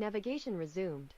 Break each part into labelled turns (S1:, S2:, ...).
S1: Navigation resumed.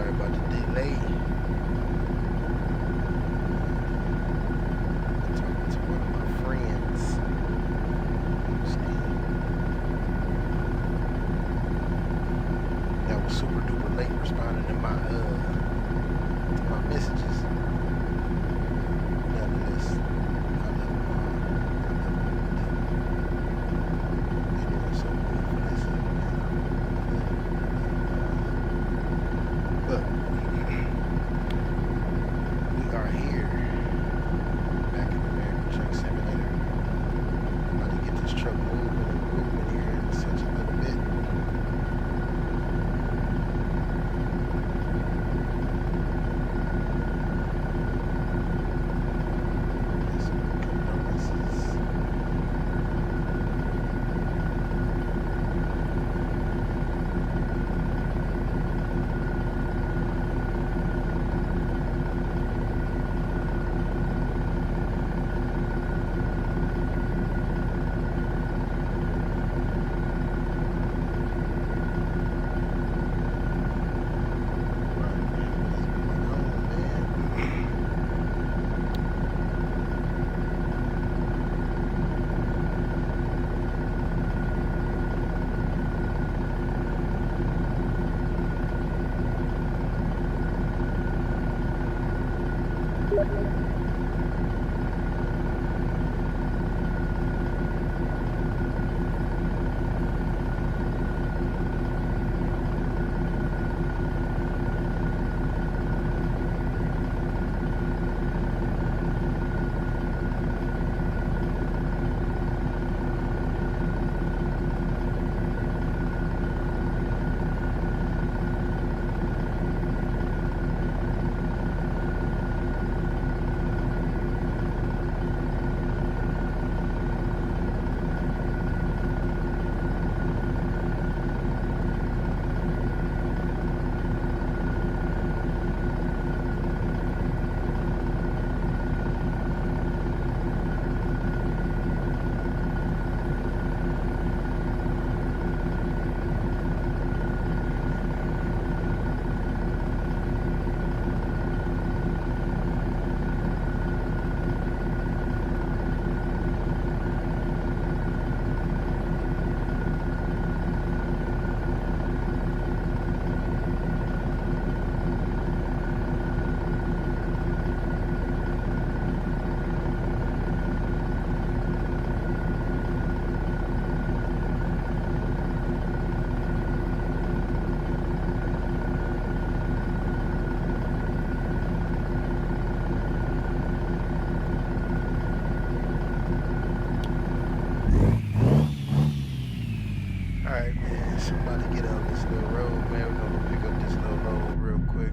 S1: Sorry about the delay. Talking to one of my friends. That was super duper late responding to my messages. Nonetheless, I love they're doing so good for this, man. But we are here back in the American Truck Simulator. I'm about to get this truck moving and grooving here in such a little bit. Get some condolences. Alright, man, somebody get on this little road, man. We're gonna pick up this little load real quick.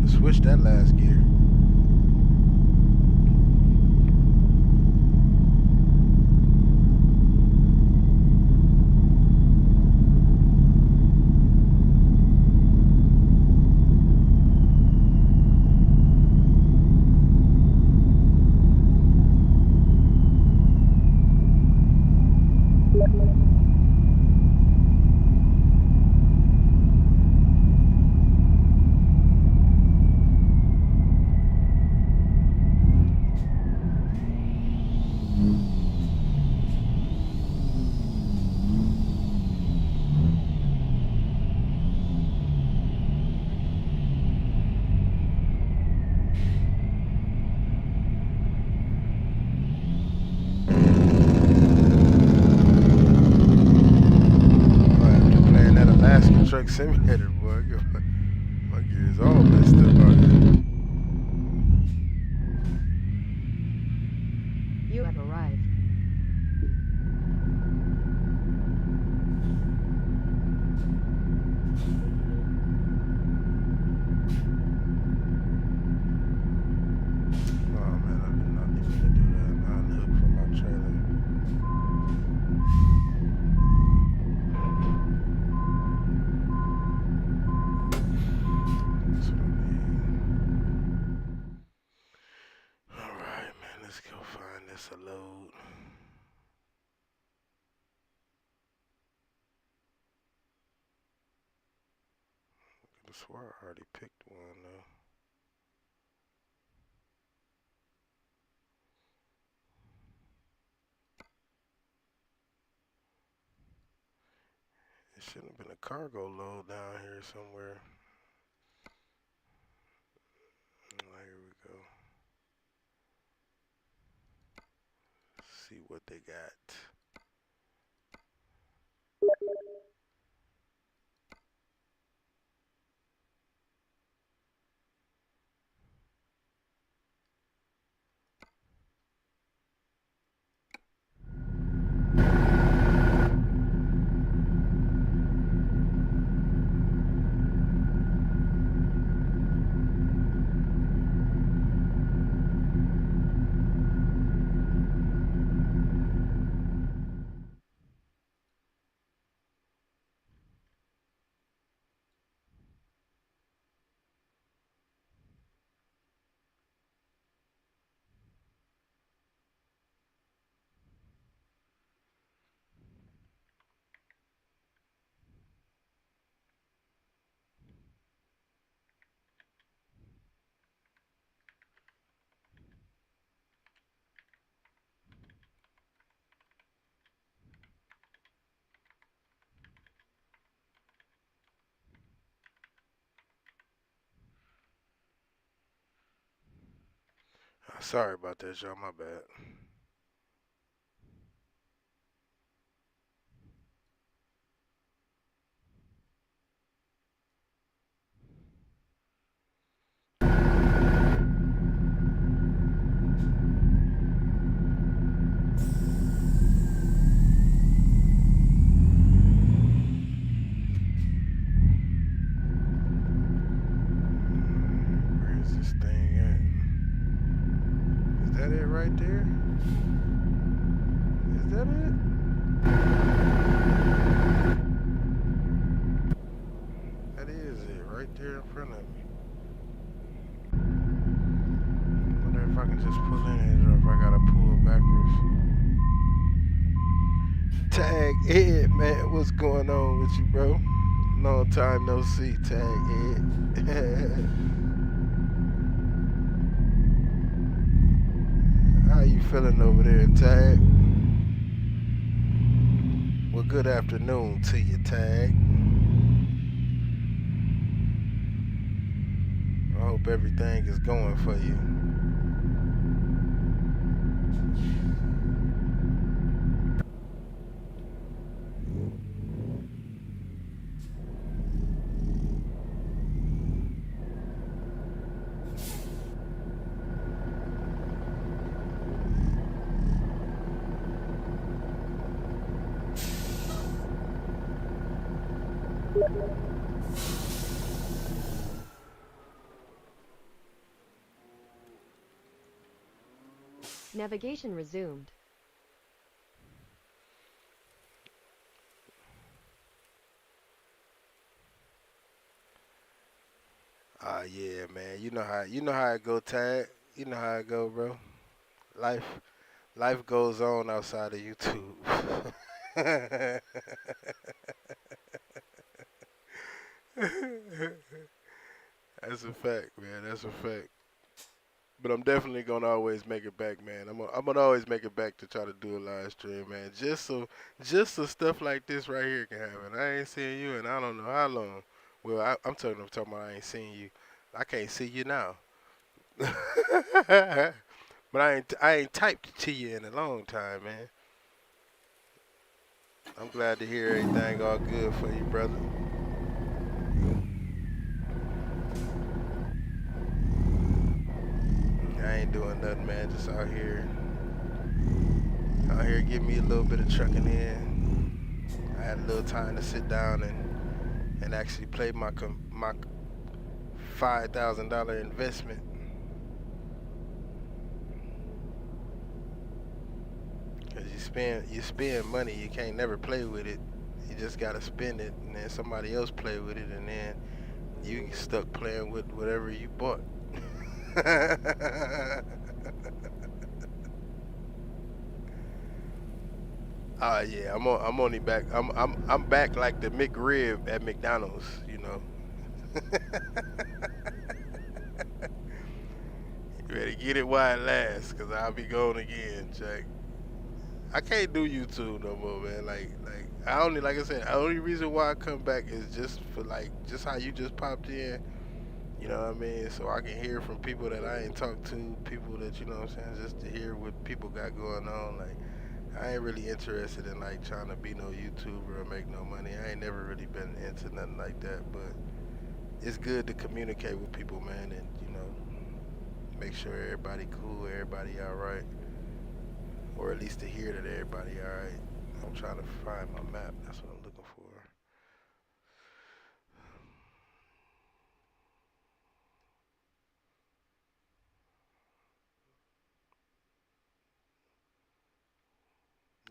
S1: Switch that last gear.
S2: Thank you.
S1: asking Truck Simulator, boy. My gear is all messed up out here.
S2: You have arrived.
S1: Oh man, I did not need to do that. I unhooked from my trailer. That's what I need. Alright, man, let's go find this a load. I swear I already picked one though. It shouldn't have been a cargo load down here somewhere. Oh, here we go. See what they got. Sorry about that, y'all. My bad. Where is this thing at? Is that it right there? Is that it? That is it right there in front of me. I wonder if I can just pull in it or if I gotta pull backwards. Tag Ed, man, what's going on with you, bro? Long time no see, Tag Ed. How you feeling over there, Tag? Well, good afternoon to you, Tag. I hope everything is going for you.
S2: Navigation resumed.
S1: Yeah, man. You know how it go, Tag. You know how it go, bro. Life goes on outside of YouTube. That's a fact, man. That's a fact. But I'm definitely gonna always make it back, man. I'm gonna always make it back to try to do a live stream, man. Just so stuff like this right here can happen. I ain't seen you in I don't know how long. Well, I'm talking about I ain't seen you. I can't see you now. But I ain't typed to you in a long time, man. I'm glad to hear everything all good for you, brother. ain't doing nothing, man. Just out here getting me a little bit of trucking in. I had a little time to sit down and actually play my $5,000 investment. Cause you spend money, you can't never play with it. You just gotta spend it, and then somebody else play with it, and then you get stuck playing with whatever you bought. Yeah, I'm only back. I'm back like the McRib at McDonald's, you know. You better get it while it lasts, cause I'll be gone again, Jack. I can't do YouTube no more, man. Like I only like I said, the only reason why I come back is just for like just how you just popped in. You know what I mean? So I can hear from people that I ain't talked to, people that you know what I'm saying, just to hear what people got going on. Like I ain't really interested in like trying to be no YouTuber or make no money. I ain't never really been into nothing like that. But it's good to communicate with people, man, and you know make sure everybody cool, everybody all right, or at least to hear that everybody all right. I'm trying to find my map. That's what I'm looking for.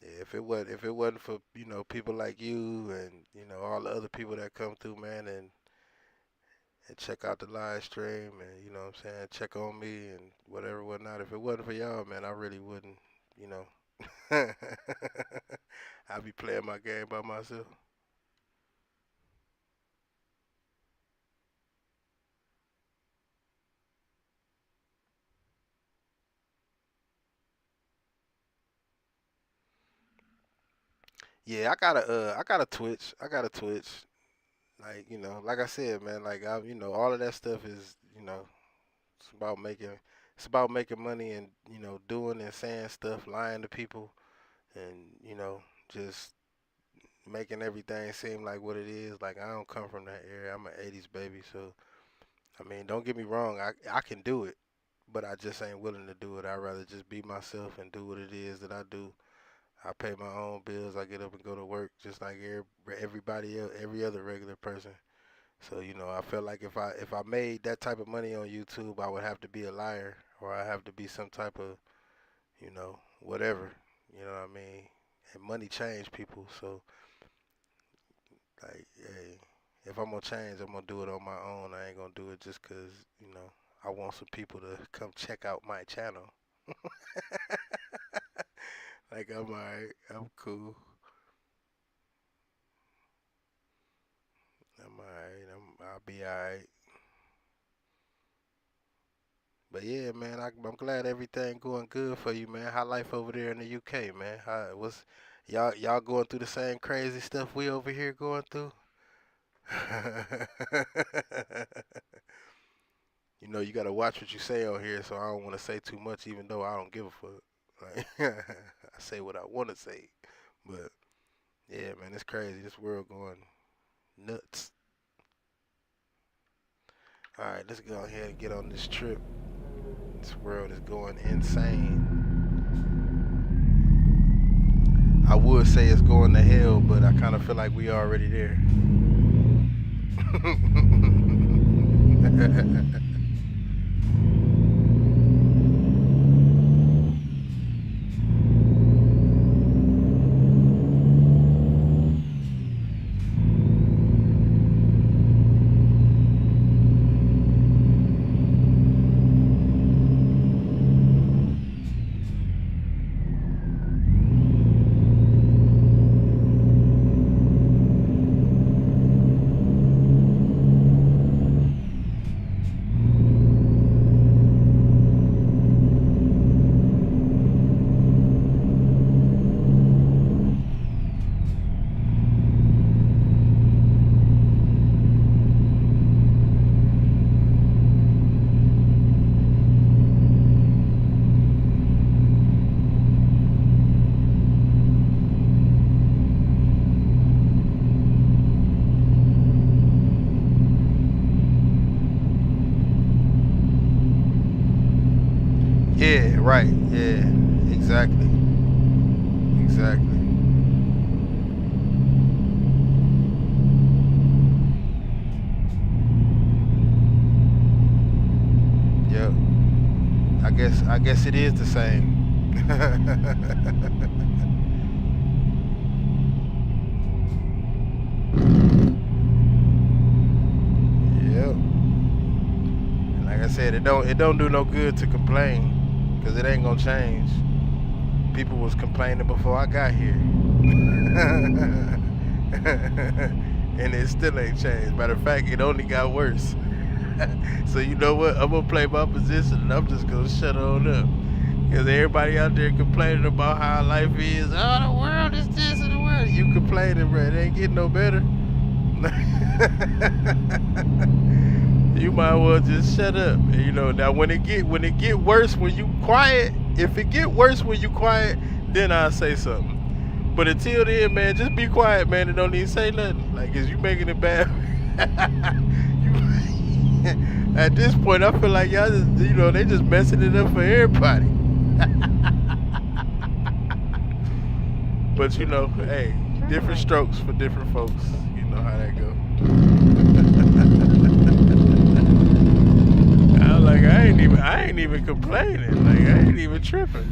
S1: Yeah, if it wasn't for people like you and all the other people that come through, man, and check out the live stream and what I'm saying, check on me and whatever whatnot. If it wasn't for y'all, man, I really wouldn't, you know. I'd be playing my game by myself. Yeah, I got a Twitch. I got a Twitch. Like, like I said, man, like all of that stuff is, it's about making money and, doing and saying stuff, lying to people and, just making everything seem like what it is. Like I don't come from that area. I'm an 80s baby, so I mean, don't get me wrong, I can do it, but I just ain't willing to do it. I'd rather just be myself and do what it is that I do. I pay my own bills. I get up and go to work just like everybody else, every other regular person. So, I felt like if I made that type of money on YouTube, I would have to be a liar or I have to be some type of, whatever. You know what I mean? And money change people. So, like, hey, if I'm gonna change, I'm gonna do it on my own. I ain't gonna do it just 'cause, I want some people to come check out my channel. Like, I'm alright. I'm cool. I'm alright. I'll be alright. But yeah, man, I'm glad everything going good for you, man. How life over there in the UK, man? Y'all going through the same crazy stuff we over here going through? You gotta watch what you say on here, so I don't want to say too much, even though I don't give a fuck. Like, I say what I want to say, but yeah, man, it's crazy. This world going nuts. All right, let's go ahead and get on this trip. This world is going insane. I would say it's going to hell, but I kind of feel like we already there. Yeah, right. Yeah, exactly. Exactly. Yep. I guess it is the same. Yep. And like I said, it don't do no good to complain, cause it ain't gonna change. People was complaining before I got here. And it still ain't changed. Matter of fact, it only got worse. So you know what? I'm gonna play my position and I'm just gonna shut on up. Cause everybody out there complaining about how life is. Oh, the world is this and the world. You complaining, bro. It ain't getting no better. You might as well just shut up. And, now when it get worse when you quiet, if it get worse when you quiet, then I'll say something. But until then, man, just be quiet, man, and don't even say nothing. Like, is you making it bad? At this point, I feel like y'all just, they just messing it up for everybody. But hey,
S2: Turn
S1: different
S2: right.
S1: strokes for different folks. You know how that go. I was like, I ain't even complaining. Like, I ain't even tripping.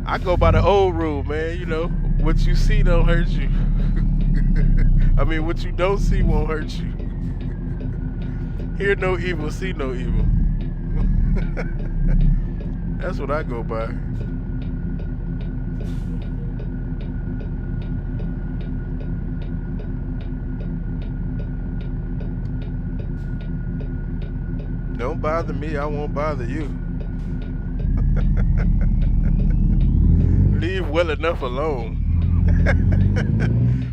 S1: I go by the old rule, man. What you see don't hurt you. I mean, what you don't see won't hurt you. Hear no evil, see no evil. That's what I go by. Don't bother me, I won't bother you. Leave well enough alone.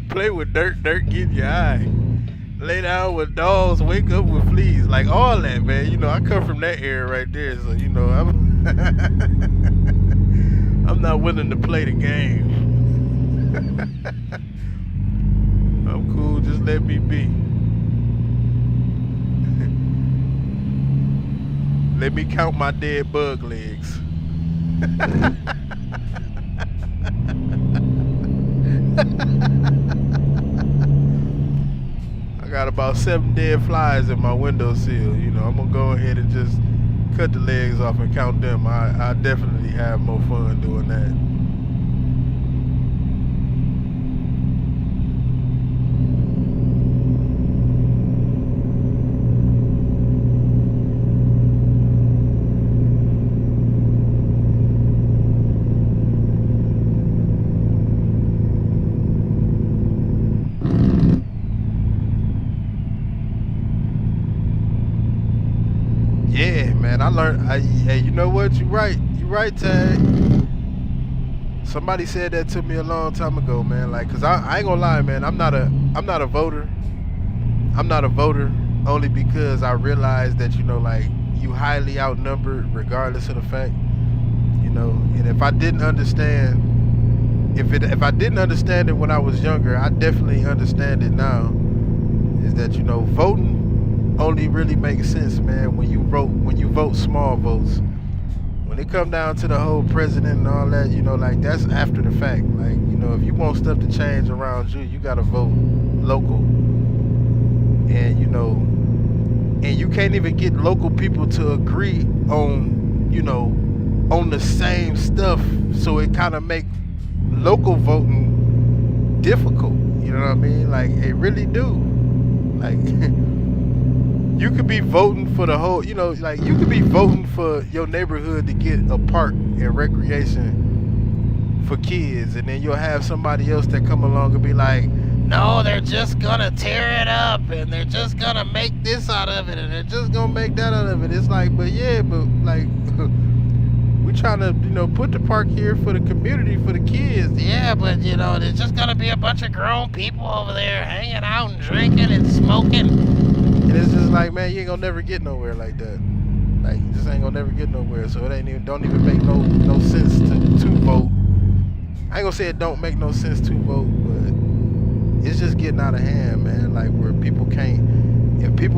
S1: Play with dirt, dirt get your eye. Lay down with dogs, wake up with fleas. Like all that, man. I come from that era right there, so I'm I'm not willing to play the game. I'm cool, just let me be. Let me count my dead bug legs. I got about 7 dead flies in my windowsill. I'm gonna go ahead and just cut the legs off and count them. I definitely have more fun doing that. Yeah, man, I learned. Hey, you know what? You right, Tag. Somebody said that to me a long time ago, man. Like, cause I ain't gonna lie, man. I'm not a voter. I'm not a voter only because I realized that like you highly outnumbered, regardless of the fact. And if I didn't understand, if I didn't understand it when I was younger, I definitely understand it now. Is that voting only really makes sense, man, when you vote small votes. When it come down to the whole president and all that, like that's after the fact. Like, if you want stuff to change around you, you gotta vote local. And and you can't even get local people to agree on the same stuff. So it kind of make local voting difficult. You know what I mean? Like, it really do. Like, you could be voting for the whole, like you could be voting for your neighborhood to get a park and recreation for kids, and then you'll have somebody else that come along and be like, no, they're just gonna tear it up, and they're just gonna make this out of it, and they're just gonna make that out of it. It's like, but like, we trying to, put the park here for the community, for the kids. Yeah, but there's just gonna be a bunch of grown people over there hanging out and drinking and smoking. And it's just like, man, you ain't gonna never get nowhere like that. Like, you just ain't gonna never get nowhere. So it don't even make no sense to vote. I ain't gonna say it don't make no sense to vote, but it's just getting out of hand, man. Like, where if people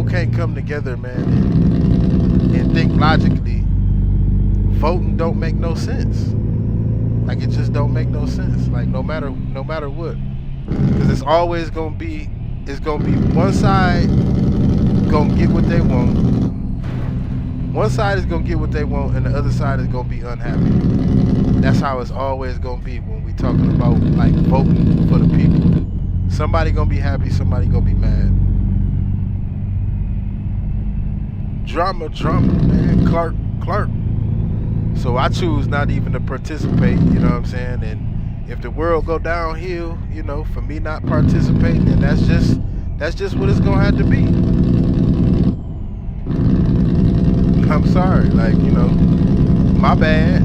S1: can't come together, man, and think logically, voting don't make no sense. Like it just don't make no sense. Like no matter what, because it's gonna be one side gonna get what they want. One side is gonna get what they want, and the other side is gonna be unhappy. That's how it's always gonna be when we talking about like voting for the people. Somebody gonna be happy, somebody gonna be mad. Drama, man. Clark. So I choose not even to participate. You know what I'm saying? And if the world go downhill, for me not participating, then that's just what it's gonna have to be. I'm sorry, like my bad.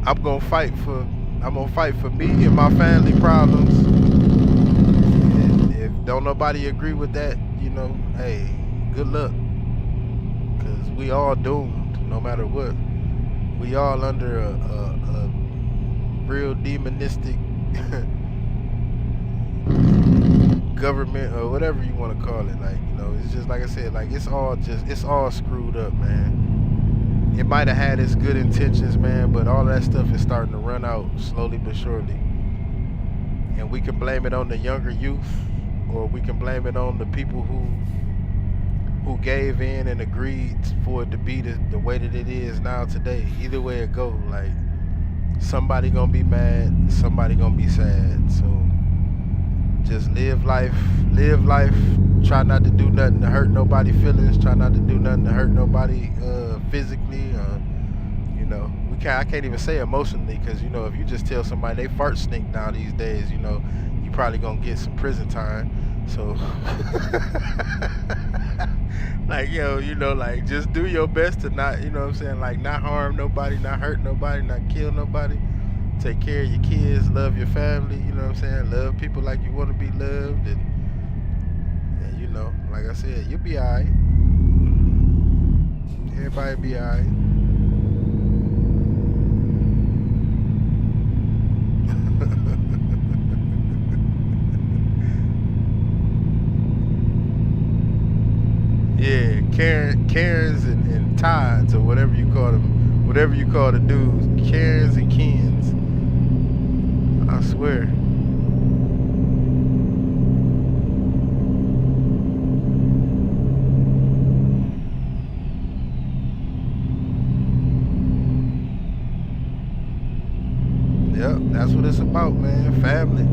S1: I'm gonna fight for me and my family problems. And if don't nobody agree with that, hey, good luck. Cause we all doomed, no matter what. We all under a real demonistic government or whatever you want to call it. Like, it's just like I said, like it's all screwed up, man. It might have had its good intentions, man, but all that stuff is starting to run out slowly but surely. And we can blame it on the younger youth, or we can blame it on the people who gave in and agreed for it to be the way that it is now today. Either way it go, like somebody gonna be mad, somebody gonna be sad. So just live life. Try not to do nothing to hurt nobody's feelings. Try not to do nothing to hurt nobody physically. I can't even say emotionally, because if you just tell somebody they fart stink now these days, you probably gonna get some prison time. So like like just do your best to not, what I'm saying, like not harm nobody, not hurt nobody, not kill nobody. Take care of your kids, love your family, what I'm saying? Love people like you want to be loved, and like I said, you'll be alright. Everybody be alright. Yeah, Karens and Tides, or whatever you call them, whatever you call the dudes, Karens and Kens. I swear. Yep, that's what it's about, man. Family.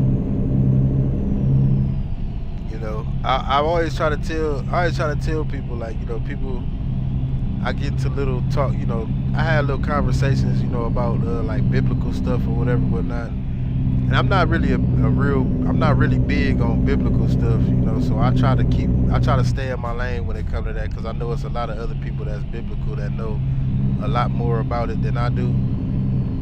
S1: I always try to tell people, like, people, I get into little talk, I had little conversations, about like biblical stuff or whatever, whatnot. And I'm not really I'm not really big on biblical stuff, so I try to stay in my lane when it comes to that, because I know it's a lot of other people that's biblical that know a lot more about it than I do.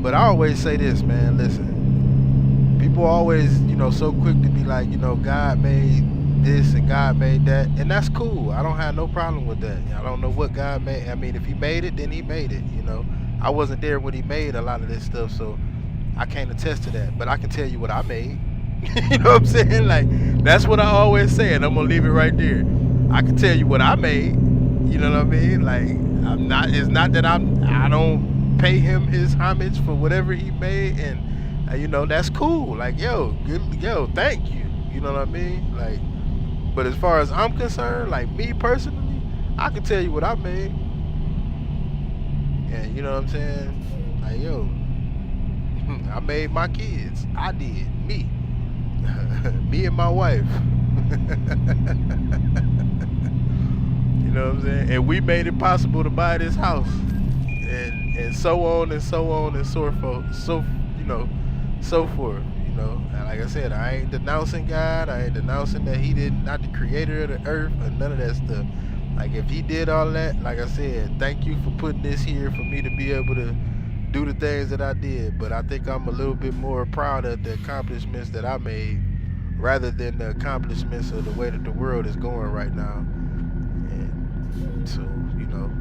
S1: But I always say this, man, listen, people always, so quick to be like, God made this and God made that, and that's cool. I don't have no problem with that. I don't know what God made. I mean, if he made it, then he made it, I wasn't there when he made a lot of this stuff, so I can't attest to that, but I can tell you what I made. You know what I'm saying? Like, that's what I always say, and I'm gonna leave it right there. I can tell you what I made. You know what I mean? Like, it's not that I don't pay him his homage for whatever he made, and that's cool. Like, thank you. You know what I mean? Like, but as far as I'm concerned, like me personally, I can tell you what I made. And you know what I'm saying? Like, I made my kids. I did. Me. Me and my wife. You know what I'm saying? And we made it possible to buy this house. And so on and so on and so forth. So forth. And like I said, I ain't denouncing God. I ain't denouncing that he not the creator of the earth or none of that stuff. Like, if he did all that, like I said, thank you for putting this here for me to be able to do the things that I did. But I think I'm a little bit more proud of the accomplishments that I made, rather than the accomplishments of the way that the world is going right now. And so,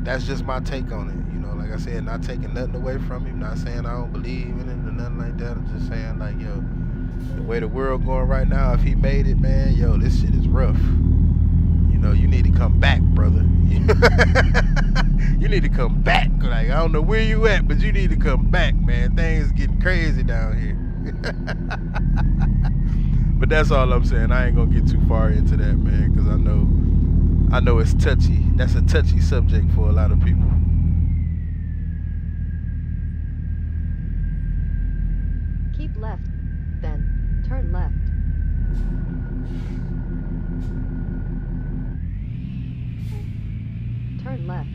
S1: that's just my take on it. Like I said, not taking nothing away from him, not saying I don't believe in it or nothing like that. I'm just saying, like, the way the world going right now, if he made it, man, this shit is rough. you need to come back, brother. You need to come back. Like, I don't know where you at, but you need to come back, man. Things getting crazy down here. But that's all I'm saying. I ain't gonna get too far into that, man, because I know it's touchy. That's a touchy subject for a lot of people.
S2: Keep left. Then, turn left. Turn left.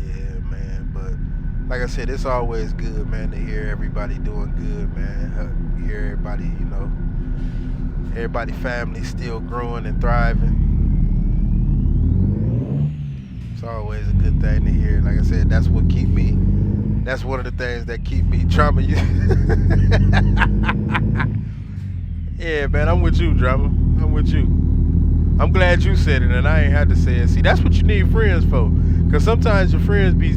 S1: Yeah, man, but like I said, it's always good, man, to hear everybody doing good, man. Hear everybody, everybody family still growing and thriving. It's always a good thing to hear. Like I said, that's what keep me. That's one of the things that keep me trauma. Yeah, man, I'm with you, drama. I'm with you. I'm glad you said it, and I ain't had to say it. See, that's what you need friends for. Cause sometimes your friends be,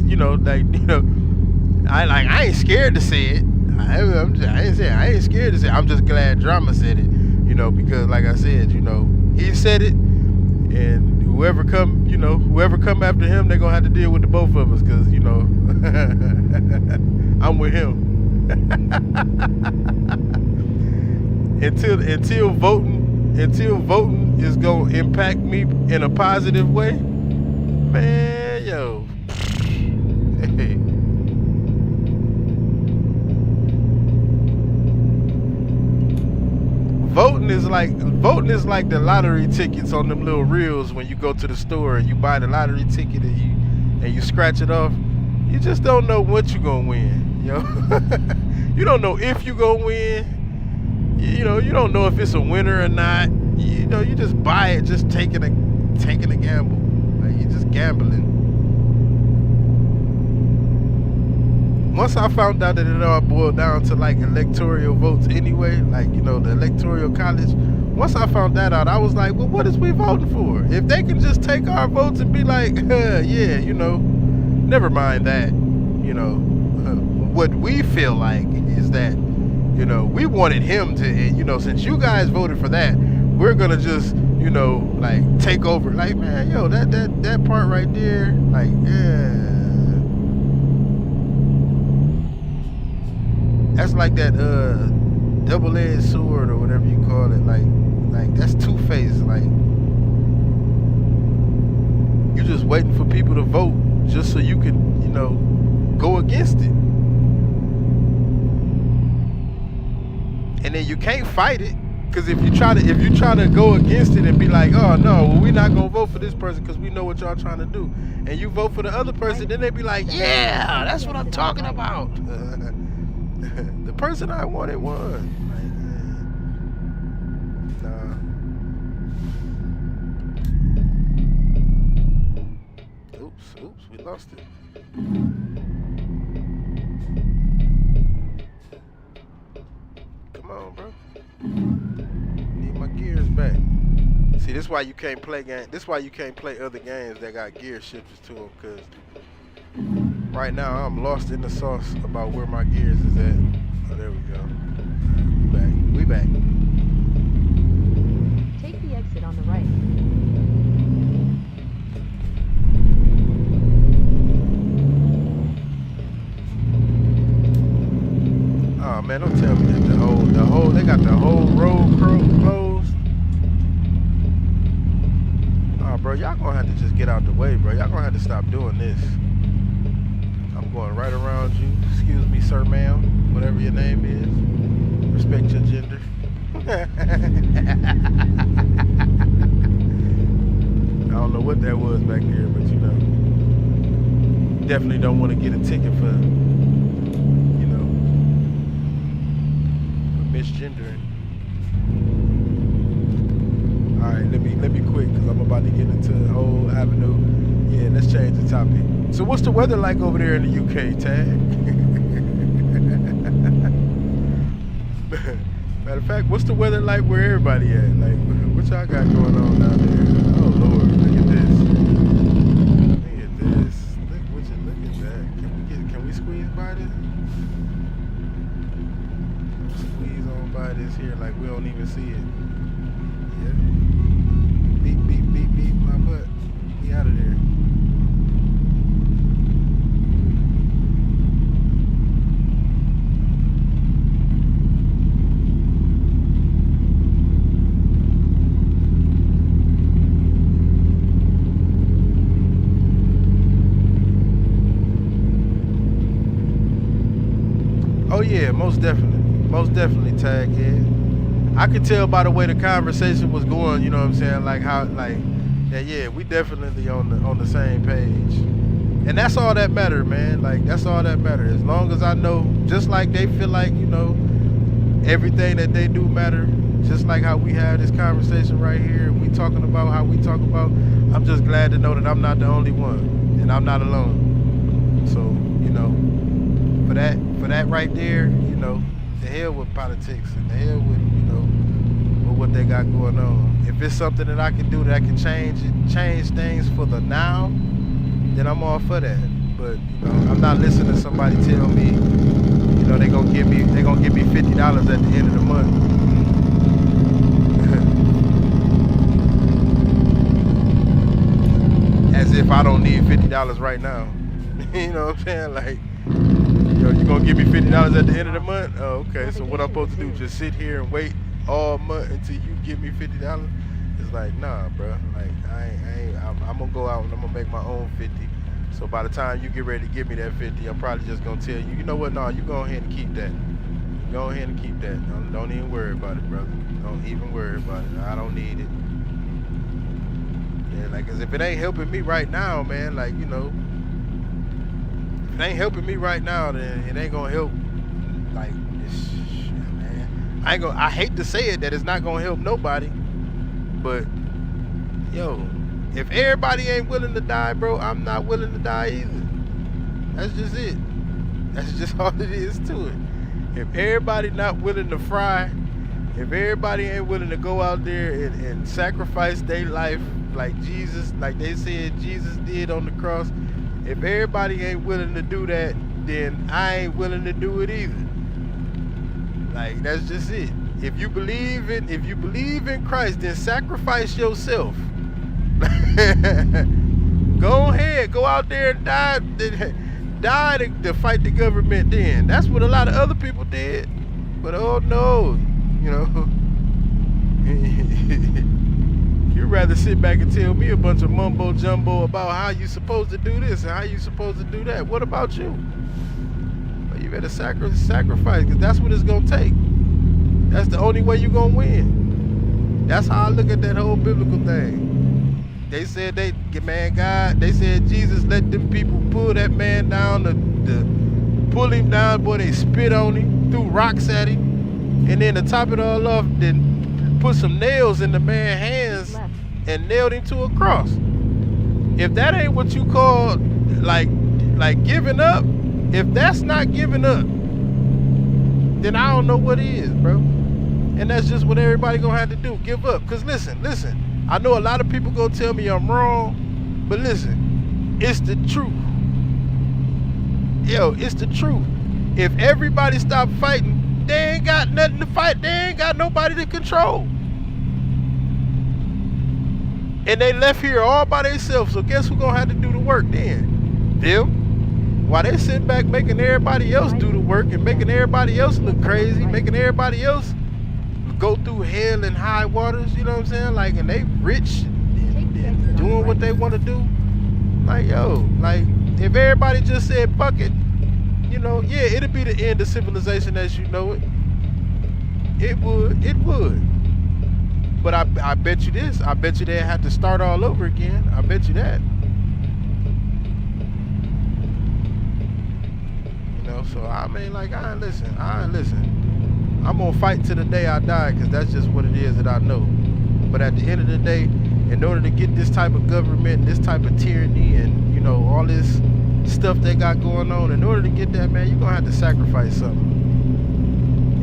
S1: I ain't scared to say it. I ain't scared to say it. I'm just glad drama said it. Because like I said, he said it, and whoever come after him, they're gonna have to deal with the both of us. Cause I'm with him. Until voting is gonna impact me in a positive way, man, yo. Hey. Voting is like the lottery tickets on them little reels when you go to the store and you buy the lottery ticket and you scratch it off. You just don't know what you gonna win, You don't know if you gonna win. You don't know if it's a winner or not. You just buy it, just taking a gamble. Like, you're just gambling. Once I found out that it all boiled down to like electoral votes anyway, like the electoral college. Once I found that out, I was like, well, what is we voting for? If they can just take our votes and be like, yeah, never mind that. What we feel like is that. We wanted him to, since you guys voted for that, we're gonna just, like take over. Like, man, that part right there, like, yeah. That's like that double-edged sword or whatever you call it. Like that's two-faced. Like, you're just waiting for people to vote just so you can, go against it. And then you can't fight it, because if you try to go against it and be like, oh no, well, we're not gonna vote for this person because we know what y'all trying to do, and you vote for the other person, then they be like, yeah, that's what I'm talking about. The person I wanted won. Nah. Oops, we lost it. Come on, bro. Need my gears back. See, this is why you can't play other games that got gear shifters to them, because right now I'm lost in the sauce about where my gears is at. Oh, there we go. We back.
S2: Take the exit on the right.
S1: Oh man, don't tell me that they got the whole road closed. Oh, bro, y'all gonna have to just get out the way, bro. Y'all gonna have to stop doing this. I'm going right around you. Excuse me, sir, ma'am, whatever your name is. Respect your gender. I don't know what that was back there, but definitely don't want to get a ticket for misgendering. All right, let me quit because I'm about to get into the whole avenue. Yeah, let's change the topic. So what's the weather like over there in the UK, Tag? Matter of fact, what's the weather like where everybody at? Like, what y'all got going on down there? Oh Lord, look at this. Look at this. Look yeah, most definitely, tag. Yeah, I could tell by the way the conversation was going. You know what I'm saying? Like how, like, yeah, yeah, we definitely on the same page. And that's all that matter, man. Like that's all that matter. As long as I know, just like they feel like, everything that they do matter. Just like how we have this conversation right here, we talking about how we talk about. I'm just glad to know that I'm not the only one, and I'm not alone. So, for that right there, the hell with politics and the hell with with what they got going on. If it's something that I can do that I can change things for the now, then I'm all for that. But I'm not listening to somebody tell me, they gonna give me $50 at the end of the month. As if I don't need $50 right now. You know what I'm saying? Like, you gonna give me $50 at the end of the month? Oh, okay. So what I'm supposed to do? Just sit here and wait all month until you give me $50? It's like, nah, bro. Like, I'm gonna go out and I'm gonna make my own 50. So by the time you get ready to give me that 50, I'm probably just gonna tell you, you know what? No, you go ahead and keep that. Go ahead and keep that. Don't even worry about it, brother. Don't even worry about it. I don't need it. Yeah, like, cause if it ain't helping me right now, man, like, if it ain't helping me right now, then it ain't gonna help. Like, man, I hate to say it that it's not gonna help nobody, but yo, if everybody ain't willing to die, bro, I'm not willing to die either. That's just it. That's just all it is to it. If everybody not willing to fry, if everybody ain't willing to go out there and sacrifice their life like Jesus, like they said Jesus did on the cross, if everybody ain't willing to do that, then I ain't willing to do it either. Like, that's just it. If you believe in Christ, then sacrifice yourself. Go ahead, go out there and die to fight the government then. That's what a lot of other people did. But oh no, you'd rather sit back and tell me a bunch of mumbo jumbo about how you supposed to do this and how you supposed to do that. What about you? Well, you better sacrifice, because that's what it's gonna take. That's the only way you're gonna win. That's how I look at that whole biblical thing. They said they said Jesus let them people pull that man down, pull him down, boy, they spit on him, threw rocks at him, and then to top it all off, then put some nails in the man's hands and nailed him to a cross. If that ain't what you call like giving up, if that's not giving up, then I don't know what is, bro. And that's just what everybody gonna have to do, give up. Cause listen, I know a lot of people gonna tell me I'm wrong, but listen, it's the truth. Yo, it's the truth. If everybody stopped fighting, they ain't got nothing to fight. They ain't got nobody to control. And they left here all by themselves. So guess who gonna have to do the work then? Them. While they sit back making everybody else do the work and making everybody else look crazy, making everybody else go through hell and high waters, you know what I'm saying? Like, and they rich and doing what they want to do. Like, yo, like, if everybody just said, fuck it, yeah, it'd be the end of civilization as you know it. It would. But I bet you this. I bet you they'd have to start all over again. I bet you that. So I mean, like, I ain't listen. I'm gonna fight to the day I die, because that's just what it is that I know. But at the end of the day, in order to get this type of government, this type of tyranny, and all this stuff they got going on, in order to get that, man, you're gonna have to sacrifice something.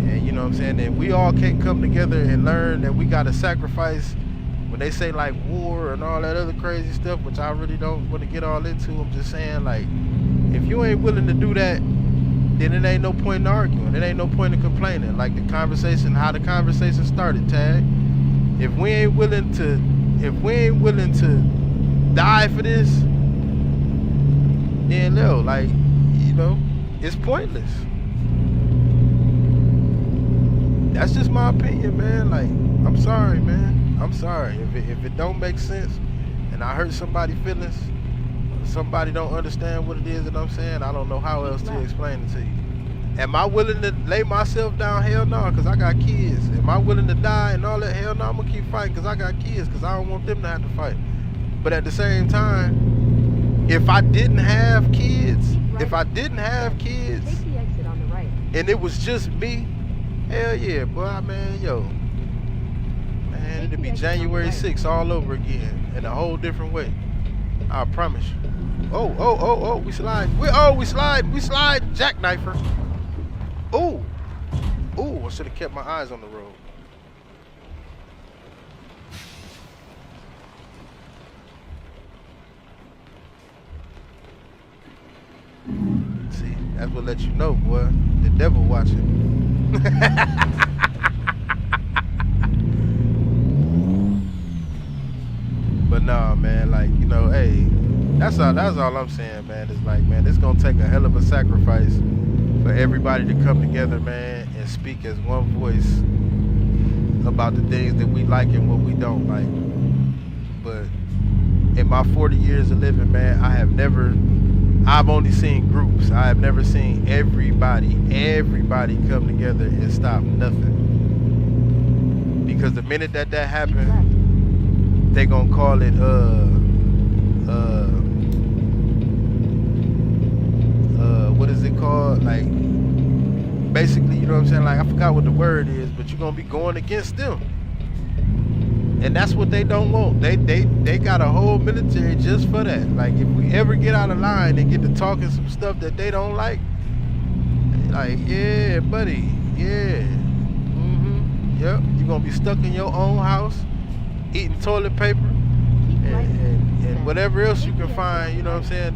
S1: And you know what I'm saying? And we all can't come together and learn that we gotta sacrifice. When they say like war and all that other crazy stuff, which I really don't want to get all into, I'm just saying, like, if you ain't willing to do that, then it ain't no point in arguing. It ain't no point in complaining. Like how the conversation started, Tag. If we ain't willing to die for this, then no, like, it's pointless. That's just my opinion, man. Like, I'm sorry, man. I'm sorry. If it don't make sense and I hurt somebody's feelings, somebody don't understand what it is that I'm saying, I don't know how else to explain it to you. Am I willing to lay myself down? Hell no, because I got kids. Am I willing to die and all that? Hell no, I'm going to keep fighting because I got kids, because I don't want them to have to fight. But at the same time, if I didn't have kids, if I didn't have kids,
S2: Take the exit on the right.
S1: and it was just me, hell yeah, boy, man, yo. Man, it'd be January 6th all over again in a whole different way. I promise you. Oh, we slide. We slide, jackknifer. Oh, I should have kept my eyes on the road. See, that's what let you know, boy. The devil watching. But nah, man, like, you know, hey, that's all I'm saying, man. It's like, man, it's gonna take a hell of a sacrifice for everybody to come together, man, and speak as one voice about the things that we like and what we don't like. But in my 40 years of living, man, I've only seen groups. I have never seen everybody come together and stop nothing. Because the minute that
S2: Keep
S1: happened,
S2: left.
S1: they gonna call it what is it called? Like, basically, you know what I'm saying? Like, I forgot what the word is, but you're gonna be going against them. And that's what they don't want. They got a whole military just for that. Like, if we ever get out of line and get to talking some stuff that they don't like, yeah, buddy, yeah. Yep, you're gonna be stuck in your own house, eating toilet paper,
S2: Keep right.
S1: and whatever else you can find, you know what I'm saying,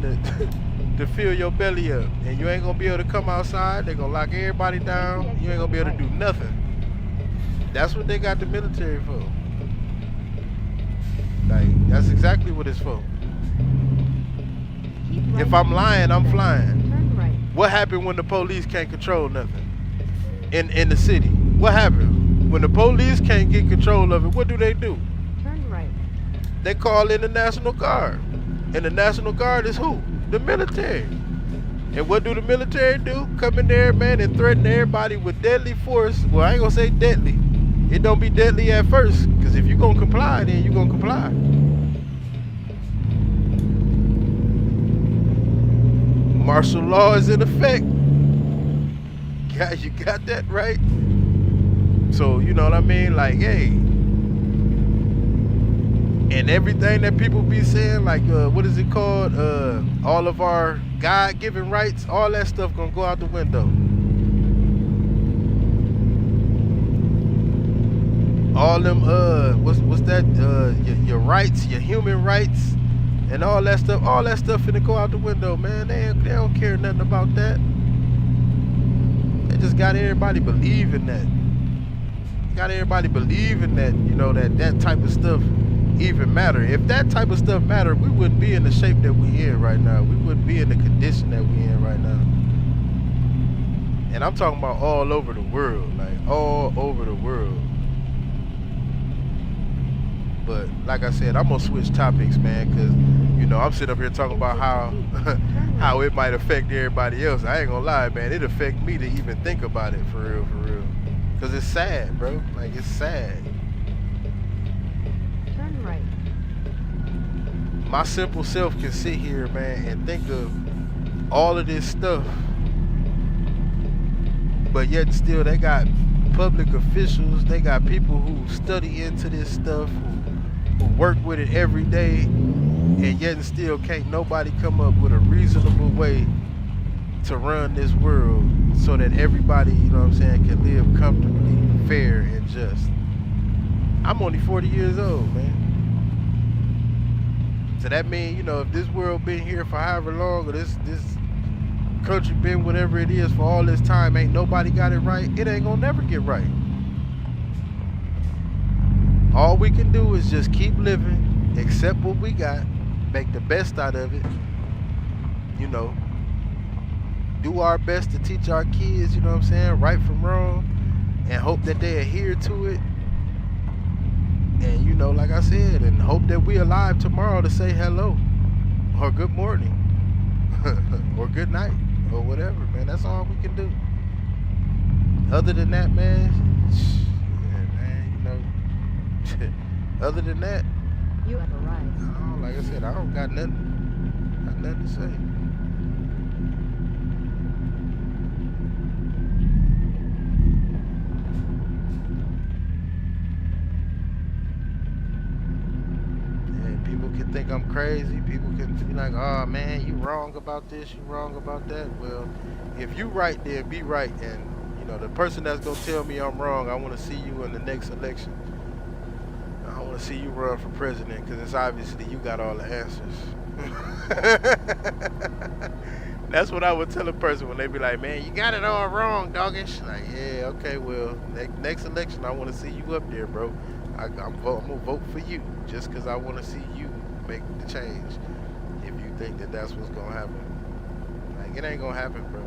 S1: to fill your belly up. And you ain't gonna be able to come outside. They're gonna lock everybody down. You ain't gonna be able to do nothing. That's what they got the military for. Like, that's exactly what it's for.
S2: Keep right.
S1: If I'm lying, I'm
S2: Then
S1: flying.
S2: Turn right.
S1: What happened when the police can't control nothing in the city? What happened? When the police can't get control of it, what do?
S2: Turn right.
S1: They call in the National Guard. And the National Guard is who? The military. And what do the military do? Come in there, man, and threaten everybody with deadly force. Well, I ain't gonna say deadly. It don't be deadly at first. Because if you gonna comply, then you gonna comply. Martial law is in effect. You got that right? So, you know what I mean? Like, hey. And everything that people be saying, like, what is it called? All of our God-given rights, all that stuff gonna go out the window. All them, what's that? Your rights, your human rights, and all that stuff finna go out the window, man. They don't care nothing about that. They just got everybody believing that. Got everybody believing that, you know, that type of stuff even matter. If that type of stuff matter, we wouldn't be in the shape that we in right now. We wouldn't be in the condition that we in right now. And I'm talking about all over the world, like all over the world. But like I said, I'm gonna switch topics, man, because, you know, I'm sitting up here talking about how it might affect everybody else. I ain't gonna lie, man, it affect me to even think about it, for real. Because it's sad, bro. Like, it's sad.
S2: Turn right.
S1: My simple self can sit here, man, and think of all of this stuff, but yet still they got public officials, they got people who study into this stuff, who work with it every day, and yet and still can't nobody come up with a reasonable way to run this world so that everybody, you know what I'm saying, can live comfortably, fair, and just. I'm only 40 years old, man. So that means, you know, if this world been here for however long, or this country been whatever it is for all this time, ain't nobody got it right, it ain't gonna never get right. All we can do is just keep living, accept what we got, make the best out of it, you know, do our best to teach our kids, you know what I'm saying, right from wrong, and hope that they adhere to it. And, you know, like I said, and hope that we alive tomorrow to say hello, or good morning, or good night, or whatever, man. That's all we can do. Other than that, man, yeah, man, other than that,
S2: You have arrived.
S1: like I said, I don't got nothing to say. And people can think I'm crazy. People can be like, "Oh man, you wrong about this. You wrong about that." Well, if you right, then be right. And the person that's gonna tell me I'm wrong, I want to see you in the next election. I want to see you run for president because it's obviously you got all the answers. That's what I would tell a person when they be like, "Man, you got it all wrong, doggish." Like, yeah, okay, well, next election, I want to see you up there, bro. I'm gonna vote for you just because I want to see you make the change. If you think that that's what's gonna happen, like, it ain't gonna happen, bro.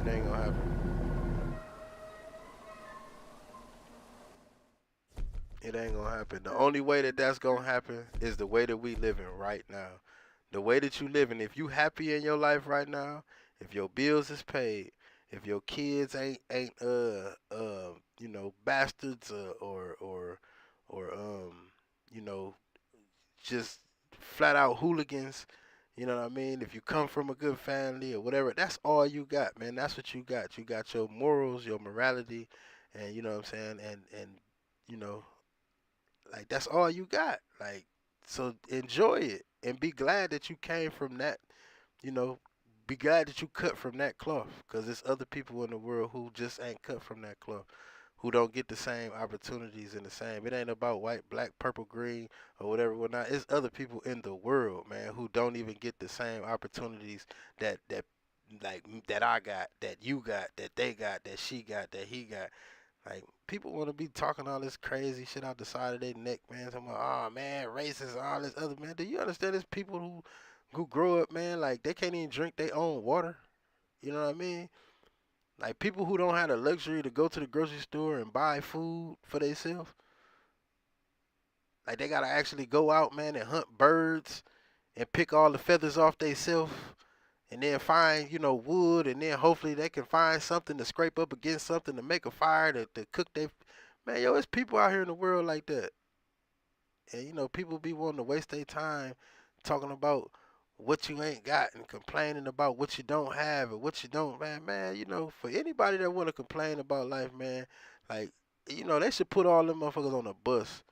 S1: It ain't gonna happen. It ain't gonna happen. The only way that that's gonna happen is the way that we living right now. The way that you living. If you happy in your life right now, if your bills is paid, if your kids ain't bastards or you know just flat out hooligans. You know what I mean? If you come from a good family or whatever, that's all you got, man. That's what you got. You got your morals, your morality, and you know what I'm saying, and you know like that's all you got. Like, so enjoy it and be glad that you came from that. You know, be glad that you cut from that cloth, because there's other people in the world who just ain't cut from that cloth, who don't get the same opportunities and the same. It ain't about white, black, purple, green, or whatever. Whatnot. It's other people in the world, man, who don't even get the same opportunities that like that I got, that you got, that they got, that she got, that he got. Like, people want to be talking all this crazy shit out the side of their neck, man. Talking about, oh man, racist, all this other, man. Do you understand? There's people who grow up, man, like they can't even drink their own water. You know what I mean? Like, people who don't have the luxury to go to the grocery store and buy food for themselves. Like, they gotta actually go out, man, and hunt birds and pick all the feathers off themselves, and then find, wood, and then hopefully they can find something to scrape up against something to make a fire to cook their. Man, yo, it's people out here in the world like that. And, people be wanting to waste their time talking about what you ain't got and complaining about what you don't have and what you don't, man, for anybody that want to complain about life, man, like, they should put all them motherfuckers on a bus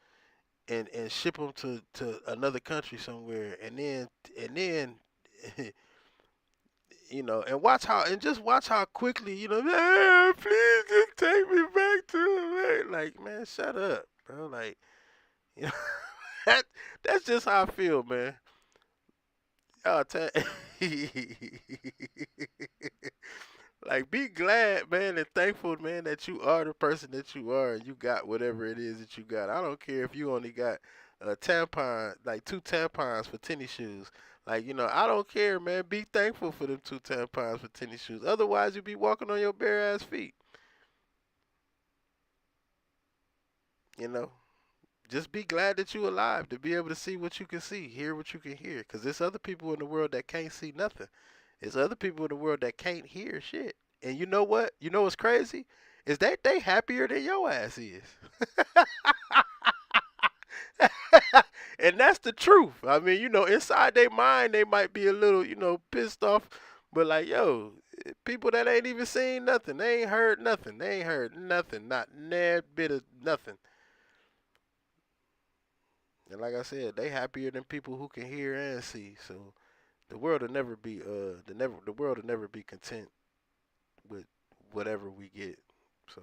S1: and ship them to another country somewhere, and then and just watch how quickly, man, please just take me back to America. Like, man, shut up, bro. Like, you know, that that's just how I feel, man. Y'all like, be glad, man, and thankful, man, that you are the person that you are, and you got whatever it is that you got. I don't care if you only got a tampon, like two tampons for tennis shoes. Like, I don't care, man. Be thankful for them two tampons for tennis shoes. Otherwise, you'd be walking on your bare ass feet. You know, just be glad that you alive to be able to see what you can see, hear what you can hear. Cause there's other people in the world that can't see nothing. There's other people in the world that can't hear shit. And you know what? You know what's crazy? Is that they happier than your ass is. And that's the truth. I mean, inside their mind they might be a little, pissed off, but like, yo, people that ain't even seen nothing, they ain't heard nothing, not that bit of nothing. And like I said, they happier than people who can hear and see. So the world will never be the world will never be content with whatever we get. So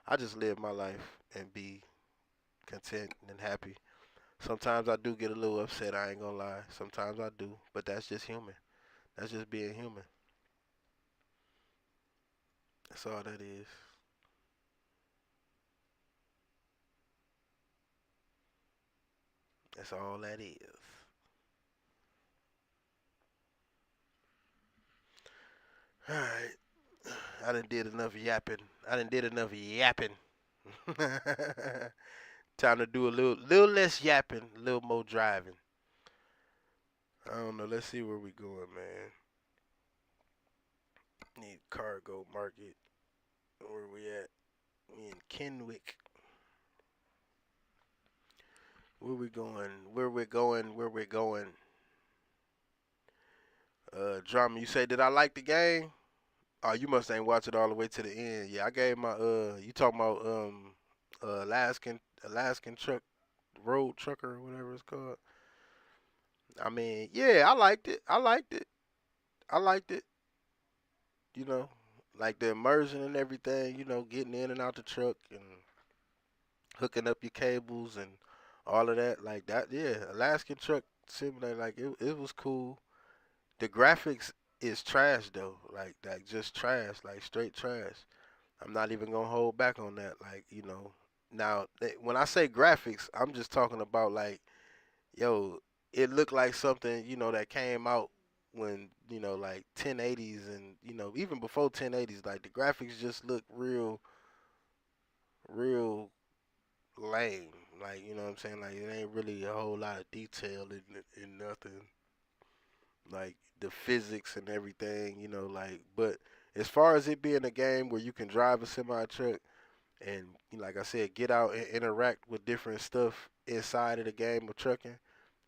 S1: I just live my life and be content and happy. Sometimes I do get a little upset, I ain't gonna lie. Sometimes I do, but that's just human. That's just being human. That's all that is. That's all that is. Alright. I done did enough yapping. I done did enough yapping. Time to do a little less yapping, a little more driving. I don't know. Let's see where we going, man. Need cargo market. Where we at? We in Kenwick. Where we going? Where we going? Where we going? Drama. You say, did I like the game? Oh, you must ain't watch it all the way to the end. Yeah, I gave my You talking about Alaskan truck road trucker or whatever it's called. I mean, yeah, I liked it. I liked it. I liked it. You know, like the immersion and everything. You know, getting in and out the truck and hooking up your cables and all of that. Like that. Yeah, Alaskan truck simulator. Like it was cool. The graphics is trash though. Like just trash. Like straight trash. I'm not even gonna hold back on that. Like now when I say graphics, I'm just talking about like yo, it looked like something that came out when like 1080s and even before 1080s. Like the graphics just look real lame. Like you know what I'm saying. Like it ain't really a whole lot of detail in nothing. Like the physics and everything. Like but as far as it being a game where you can drive a semi truck and like I said, get out and interact with different stuff inside of the game of trucking.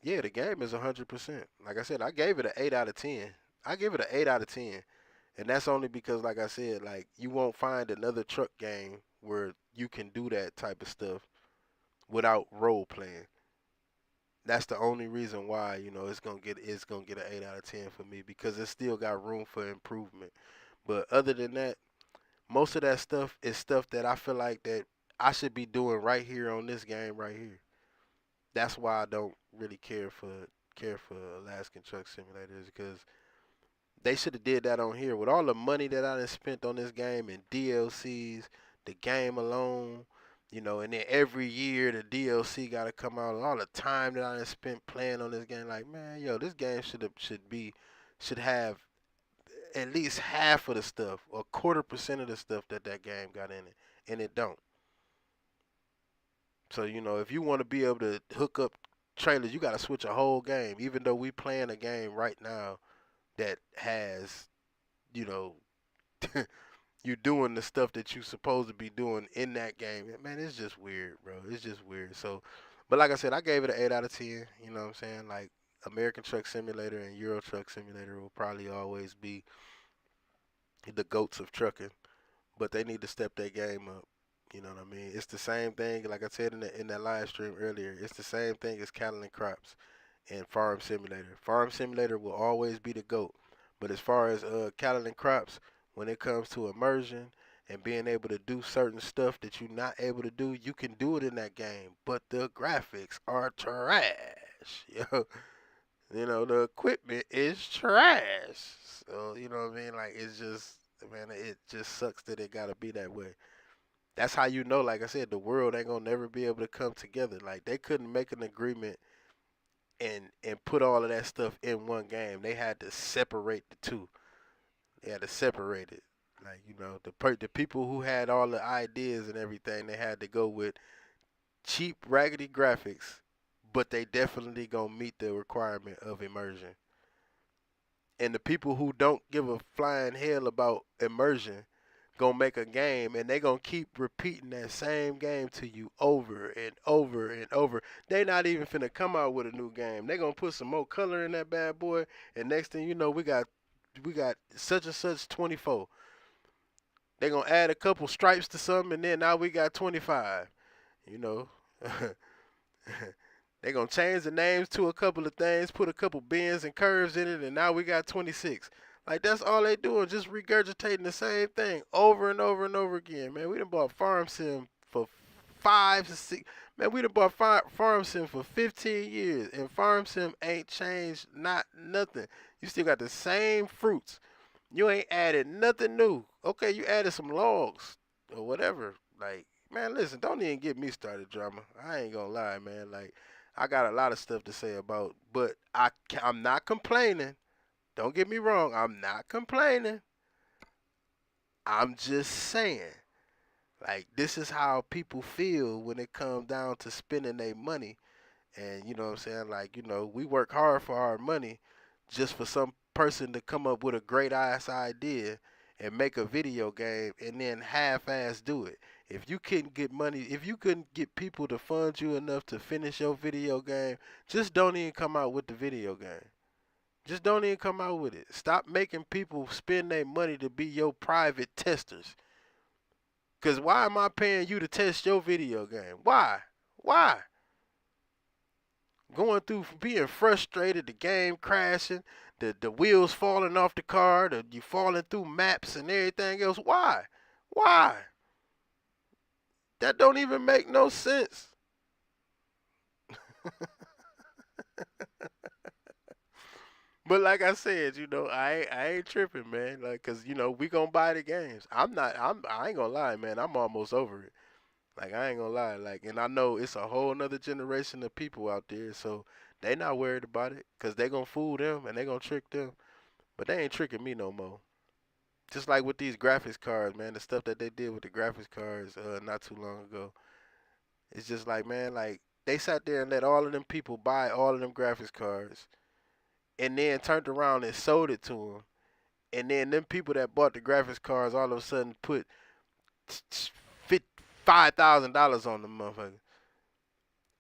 S1: Yeah, the game is 100%. Like I said, I gave it an 8 out of 10. I give it an 8 out of 10, and that's only because, like I said, like you won't find another truck game where you can do that type of stuff without role playing. That's the only reason why it's gonna get an 8 out of 10 for me because it still got room for improvement. But other than that, most of that stuff is stuff that I feel like that I should be doing right here on this game right here. That's why I don't really care for Alaskan Truck Simulators because they should have did that on here with all the money that I done spent on this game and DLCs, the game alone, and then every year the DLC got to come out. And all the time that I done spent playing on this game, like man, yo, this game should have at least half of the stuff, or quarter% of the stuff that game got in it, and it don't. So if you want to be able to hook up trailers, you got to switch a whole game. Even though we playing a game right now that has, you know, you doing the stuff that you supposed to be doing in that game. Man, it's just weird, bro. It's just weird. So, but like I said, I gave it an 8 out of 10. You know what I'm saying? Like American Truck Simulator and Euro Truck Simulator will probably always be the goats of trucking, but they need to step their game up. You know what I mean? It's the same thing, like I said in that live stream earlier. It's the same thing as cattle and crops and Farm Simulator. Farm Simulator will always be the goat, but as far as cattle and crops, when it comes to immersion and being able to do certain stuff that you're not able to do, you can do it in that game. But the graphics are trash. Yo, the equipment is trash. So you know what I mean? Like it's just, man, it just sucks that it gotta be that way. That's how like I said, the world ain't gonna never be able to come together. Like they couldn't make an agreement and put all of that stuff in one game. They had to separate the two. They had to separate it. Like the people who had all the ideas and everything, they had to go with cheap, raggedy graphics, but they definitely gonna meet the requirement of immersion. And the people who don't give a flying hell about immersion gonna make a game and they gonna keep repeating that same game to you over and over and over. They not even finna come out with a new game. They gonna put some more color in that bad boy, and next thing you know, we got such and such 24. They gonna add a couple stripes to something, and then now we got 25. You know. They gonna change the names to a couple of things, put a couple bends and curves in it, and now we got 26. Like that's all they doing, just regurgitating the same thing over and over and over again. Man, we done bought Farm Sim for 5 to 6. Man, we done bought Farm Sim for 15 years, and Farm Sim ain't changed not nothing. You still got the same fruits. You ain't added nothing new. Okay, you added some logs or whatever. Like, man, listen, don't even get me started, drama. I ain't gonna lie, man. Like, I got a lot of stuff to say about, but I'm not complaining. Don't get me wrong. I'm not complaining. I'm just saying, like, this is how people feel when it comes down to spending their money. And you know what I'm saying? Like, we work hard for our money just for some person to come up with a great ass idea and make a video game and then half-ass do it. If you couldn't get money, if you couldn't get people to fund you enough to finish your video game, just don't even come out with the video game. Just don't even come out with it. Stop making people spend their money to be your private testers. Cause why am I paying you to test your video game? Why? Why? Going through being frustrated, the game crashing, the wheels falling off the car, you falling through maps and everything else. Why? Why? That don't even make no sense. But like I said, I ain't tripping, man. Like, cause we gonna buy the games. I ain't gonna lie, man. I'm almost over it. Like, I ain't gonna lie. Like, and I know it's a whole nother generation of people out there, so they not worried about it, cause they gonna fool them and they gonna trick them. But they ain't tricking me no more. Just like with these graphics cards, man. The stuff that they did with the graphics cards not too long ago. It's just like, man, like they sat there and let all of them people buy all of them graphics cards, and then turned around and sold it to them. And then them people that bought the graphics cards all of a sudden put $5,000 on the motherfucker.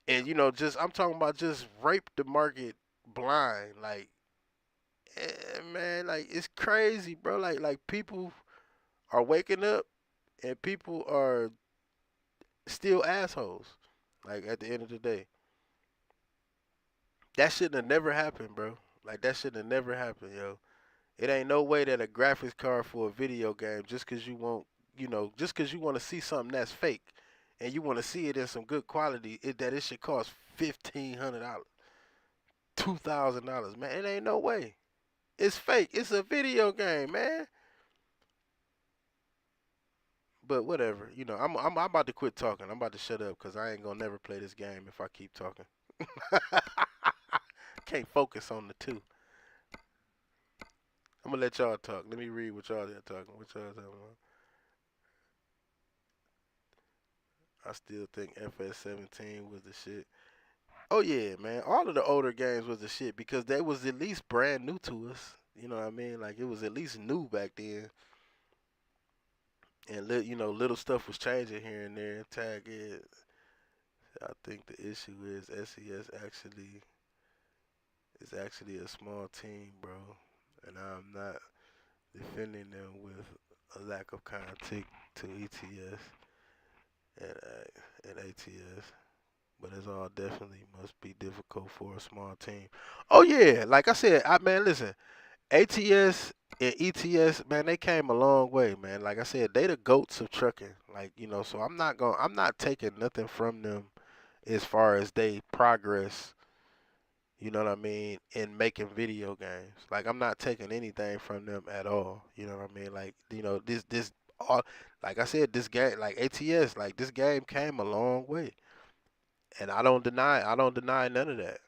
S1: And just I'm talking about just rape the market blind. Like, man, like it's crazy, bro. Like people are waking up and people are still assholes. Like at the end of the day, that shouldn't have never happened, bro. Like that shouldn't have never happened, yo. It ain't no way that a graphics card for a video game, just cause you want, just cause you want to see something that's fake, and you want to see it in some good quality, that it should cost $1,500, $2,000, man. It ain't no way. It's fake. It's a video game, man. But whatever, I'm about to quit talking. I'm about to shut up because I ain't gonna never play this game if I keep talking. Can't focus on the two. I'm gonna let y'all talk. Let me read what y'all are talking. What y'all talking about? I still think FS17 was the shit. Oh yeah, man. All of the older games was the shit because they was at least brand new to us. You know what I mean? Like it was at least new back then. And little stuff was changing here and there. Tag it. I think the issue is SES actually a small team, bro. And I'm not defending them with a lack of contact to ETS and ATS. But it's all definitely must be difficult for a small team. Oh yeah, like I said, man, listen, ATS and ETS, man, they came a long way, man. Like I said, they the goats of trucking. Like so I'm not taking nothing from them as far as they progress. You know what I mean? In making video games, like I'm not taking anything from them at all. You know what I mean? Like this all, like I said, this game, like ATS, like this game came a long way, and I don't deny none of that.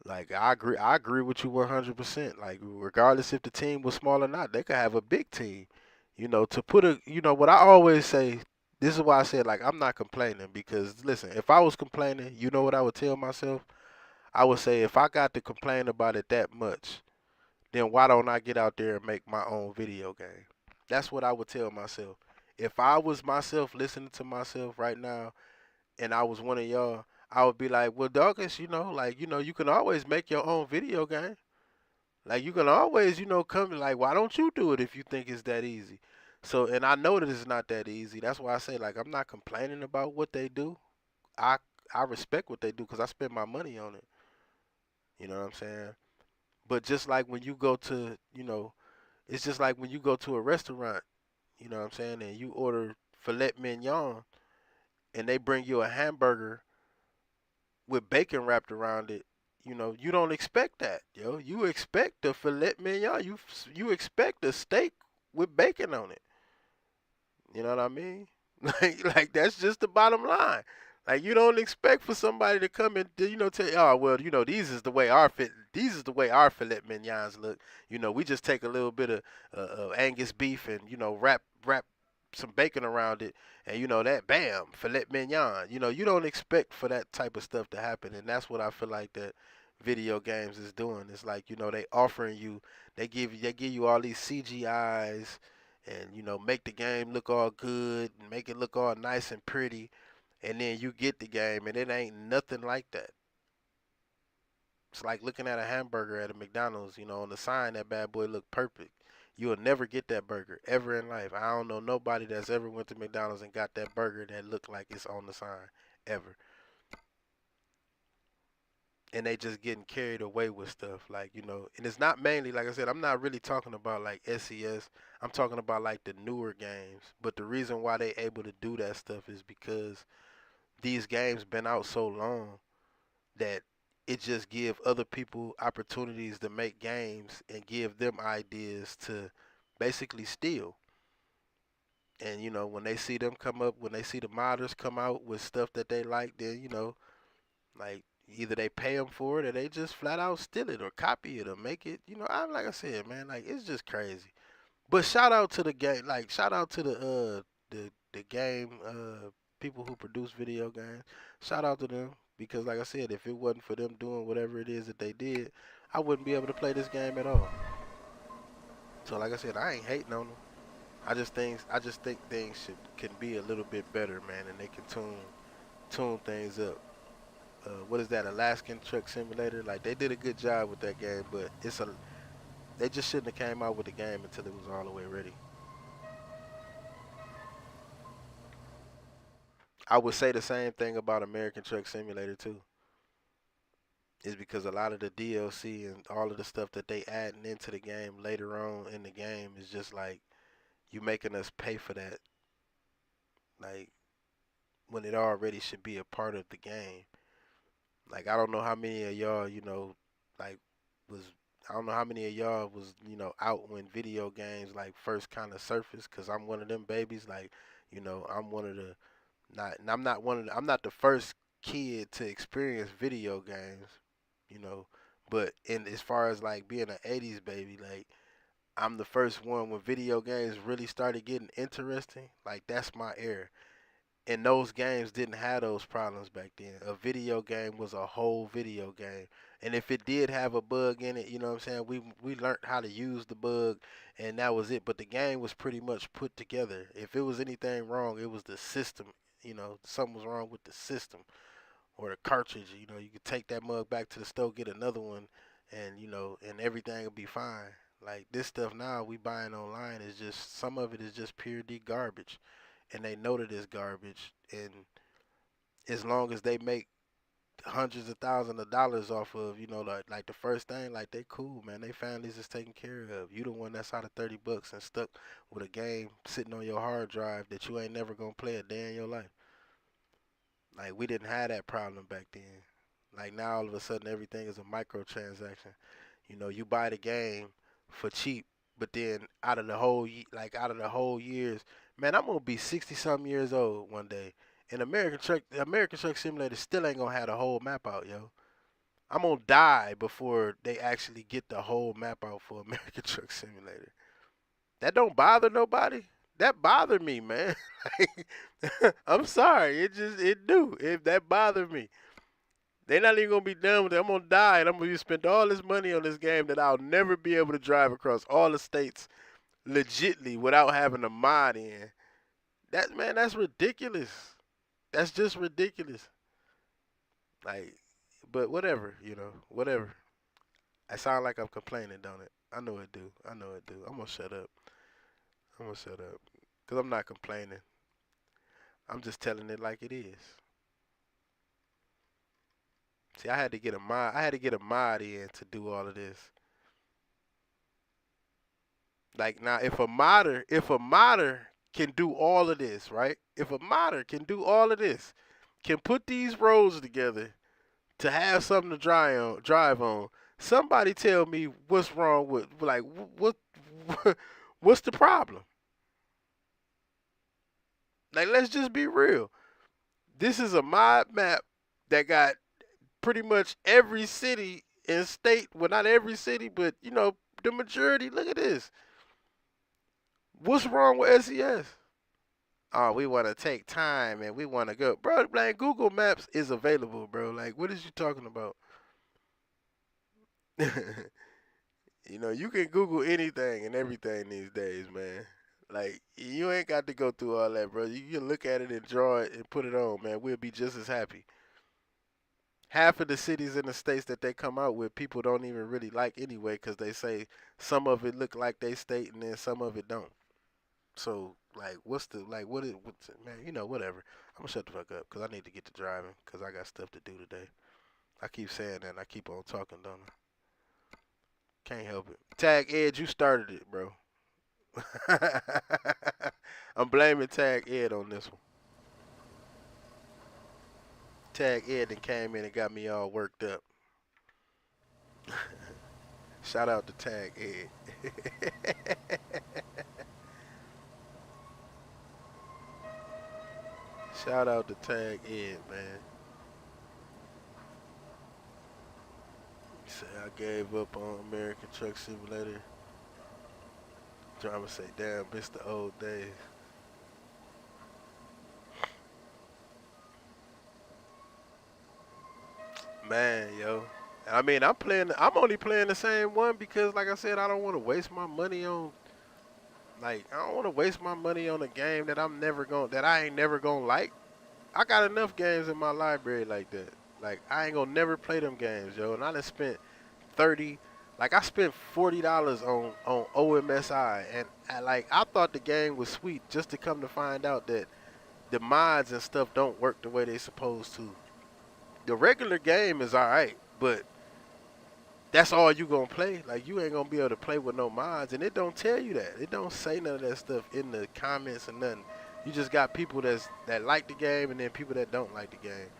S1: Like I agree with you 100%. Like regardless if the team was small or not, they could have a big team. To put what I always say. This is why I said like I'm not complaining because listen, if I was complaining, you know what I would tell myself? I would say if I got to complain about it that much, then why don't I get out there and make my own video game? That's what I would tell myself. If I was myself listening to myself right now and I was one of y'all, I would be like, well, Douglas, like, you can always make your own video game. Like, you can always, come like, why don't you do it if you think it's that easy? So, and I know that it's not that easy. That's why I say, like, I'm not complaining about what they do. I I respect what they do because I spend my money on it. You know what I'm saying? But just like when you go to, it's just like when you go to a restaurant, you know what I'm saying, and you order filet mignon and they bring you a hamburger with bacon wrapped around it. You don't expect that, yo. You expect the filet mignon. You expect a steak with bacon on it. You know what I mean? Like that's just the bottom line. Like you don't expect for somebody to come and tell you, oh well, these is the way our filet mignons look. We just take a little bit of Angus beef and wrap some bacon around it, and that bam filet mignon. You don't expect for that type of stuff to happen, and that's what I feel like that video games is doing. It's like, they offering you, they give you all these CGIs, and make the game look all good and make it look all nice and pretty, and then you get the game and it ain't nothing like that. It's like looking at a hamburger at a McDonald's, on the sign that bad boy look perfect. You'll never get that burger ever in life. I don't know nobody that's ever went to McDonald's and got that burger that looked like it's on the sign ever. And they just getting carried away with stuff, like, and it's not mainly, like I said, I'm not really talking about like SES. I'm talking about like the newer games. But the reason why they able to do that stuff is because these games been out so long that it just give other people opportunities to make games and give them ideas to basically steal. And when they see them come up, when they see the modders come out with stuff that they like, then like either they pay them for it or they just flat out steal it or copy it or make it. I'm like I said, man, like it's just crazy. But shout out to the game, like shout out to the game people who produce video games. Shout out to them because, like I said, if it wasn't for them doing whatever it is that they did, I wouldn't be able to play this game at all. So, like I said, I ain't hating on them. I just think things should can be a little bit better, man, and they can tune things up. What is that, Alaskan Truck Simulator? Like they did a good job with that game, but they just shouldn't have came out with the game until it was all the way ready. I would say the same thing about American Truck Simulator too. Is because a lot of the DLC and all of the stuff that they adding into the game later on in the game is just like you making us pay for that, like when it already should be a part of the game. Like I don't know how many of y'all, like was I don't know how many of y'all was, out when video games like first kind of surfaced. Cause I'm one of them babies. Like, I'm one of the not, and I'm not the first kid to experience video games, you know. But in as far as like being an '80s baby, like I'm the first one when video games really started getting interesting. Like that's my era. And those games didn't have those problems back then. A video game was a whole video game. And if it did have a bug in it, you know what I'm saying? We learned how to use the bug and that was it. But the game was pretty much put together. If it was anything wrong, it was the system. Something was wrong with the system or the cartridge. You could take that mug back to the store, get another one, and and everything will be fine. Like this stuff now we buying online is just some of it is just pure D garbage, and they know that it's garbage. And as long as they make hundreds of thousands of dollars off of like the first thing, like they cool, man. They families is taken care of. You the one that's out of $30 and stuck with a game sitting on your hard drive that you ain't never gonna play a day in your life. Like we didn't have that problem back then. Like now all of a sudden everything is a microtransaction. You buy the game for cheap, but then out of the whole years, man, I'm gonna be 60 something years old one day. And American Truck Simulator still ain't gonna have the whole map out, yo. I'm gonna die before they actually get the whole map out for American Truck Simulator. That don't bother nobody. That bothered me, man. I'm sorry. It do. If that bothered me. They not even gonna be done with it. I'm gonna die and I'm gonna spend all this money on this game that I'll never be able to drive across all the states legitly without having a mod in. That man, that's ridiculous. That's just ridiculous. Like, but whatever, whatever. I sound like I'm complaining, don't it? I know it do. I know it do. I'm gonna shut up. I'm gonna shut up. Cause I'm not complaining. I'm just telling it like it is. See, I had to get a mod. I had to get a mod in to do all of this. Like now, if a modder can do all of this, right? If a modder can do all of this, can put these roads together to have something to drive on. Somebody tell me what's wrong with like what's the problem? Like let's just be real. This is a mod map that got pretty much every city and state. Well, not every city, but the majority. Look at this. What's wrong with SES? Oh, we want to take time and we want to go, bro. Like Google Maps is available, bro. Like, what is you talking about? You know, you can Google anything and everything these days, man. Like you ain't got to go through all that, bro. You can look at it and draw it and put it on, man. We'll be just as happy. Half of the cities in the states that they come out with, people don't even really like anyway, because they say some of it look like they state and then some of it don't. So like, what's the like? What's it, man? You know, whatever. I'm gonna shut the fuck up because I need to get to driving because I got stuff to do today. I keep saying that and I keep on talking, don't I? Can't help it. Tag Ed, you started it, bro. I'm blaming Tag Ed on this one. Tag Ed and came in and got me all worked up. Shout out to Tag Ed. Shout out to Tag Ed, man. Say I gave up on American Truck Simulator. Drama say, damn, miss the old days. Man, yo. I mean, I'm only playing the same one because, like I said, I don't want to waste my money on, like, I don't want to waste my money on a game that I ain't never gonna like. I got enough games in my library like that. Like, I ain't gonna never play them games, yo. And I done spent 30, like, I spent $40 on OMSI. And, I thought the game was sweet just to come to find out that the mods and stuff don't work the way they supposed to. The regular game is alright, but that's all you gonna play. Like you ain't gonna be able to play with no mods, and it don't tell you that. It don't say none of that stuff in the comments or nothing. You just got people that like the game, and then people that don't like the game.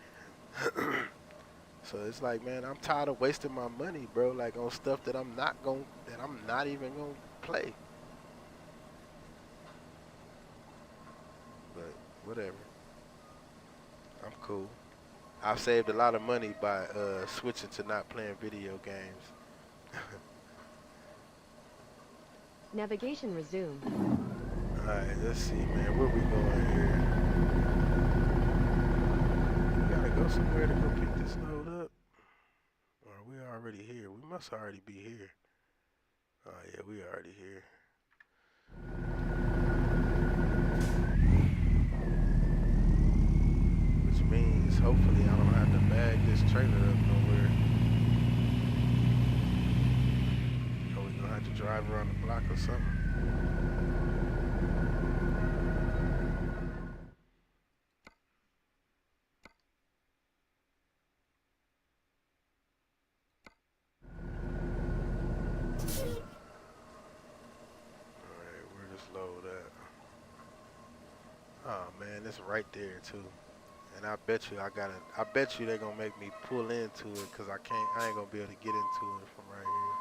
S1: So it's like, man, I'm tired of wasting my money, bro. Like on stuff that I'm not even gonna play. But whatever, I'm cool. I've saved a lot of money by switching to not playing video games.
S2: Navigation resumed.
S1: Alright, let's see, man. Where we going here? We gotta go somewhere to go pick this load up. Or are we already here? We must already be here. Oh, yeah, we already here. Which means, hopefully, I don't have to bag this trailer up nowhere. Or we gonna have to drive around the block or something. Alright, where this load at? Oh man, it's right there too. And I bet you they're gonna make me pull into it because I ain't gonna be able to get into it from right here.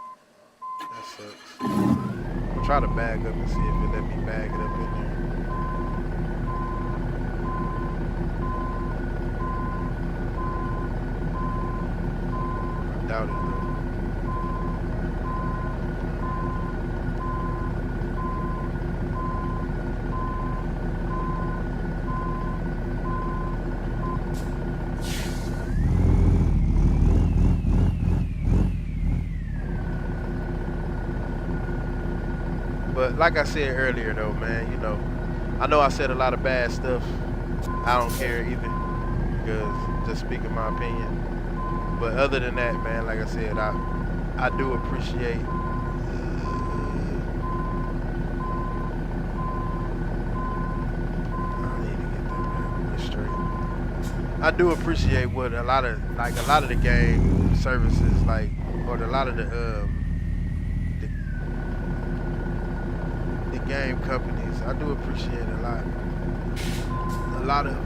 S1: That sucks. I'm gonna try to bag up and see if it let me bag it up in there. I doubt it though. But like I said earlier though, man, you know, I know I said a lot of bad stuff. I don't care either because just speaking my opinion. But other than that, man, like I said, I do appreciate I need to get that bad straight. I do appreciate what a lot of the game services or a lot of the game companies. I do appreciate a lot of them,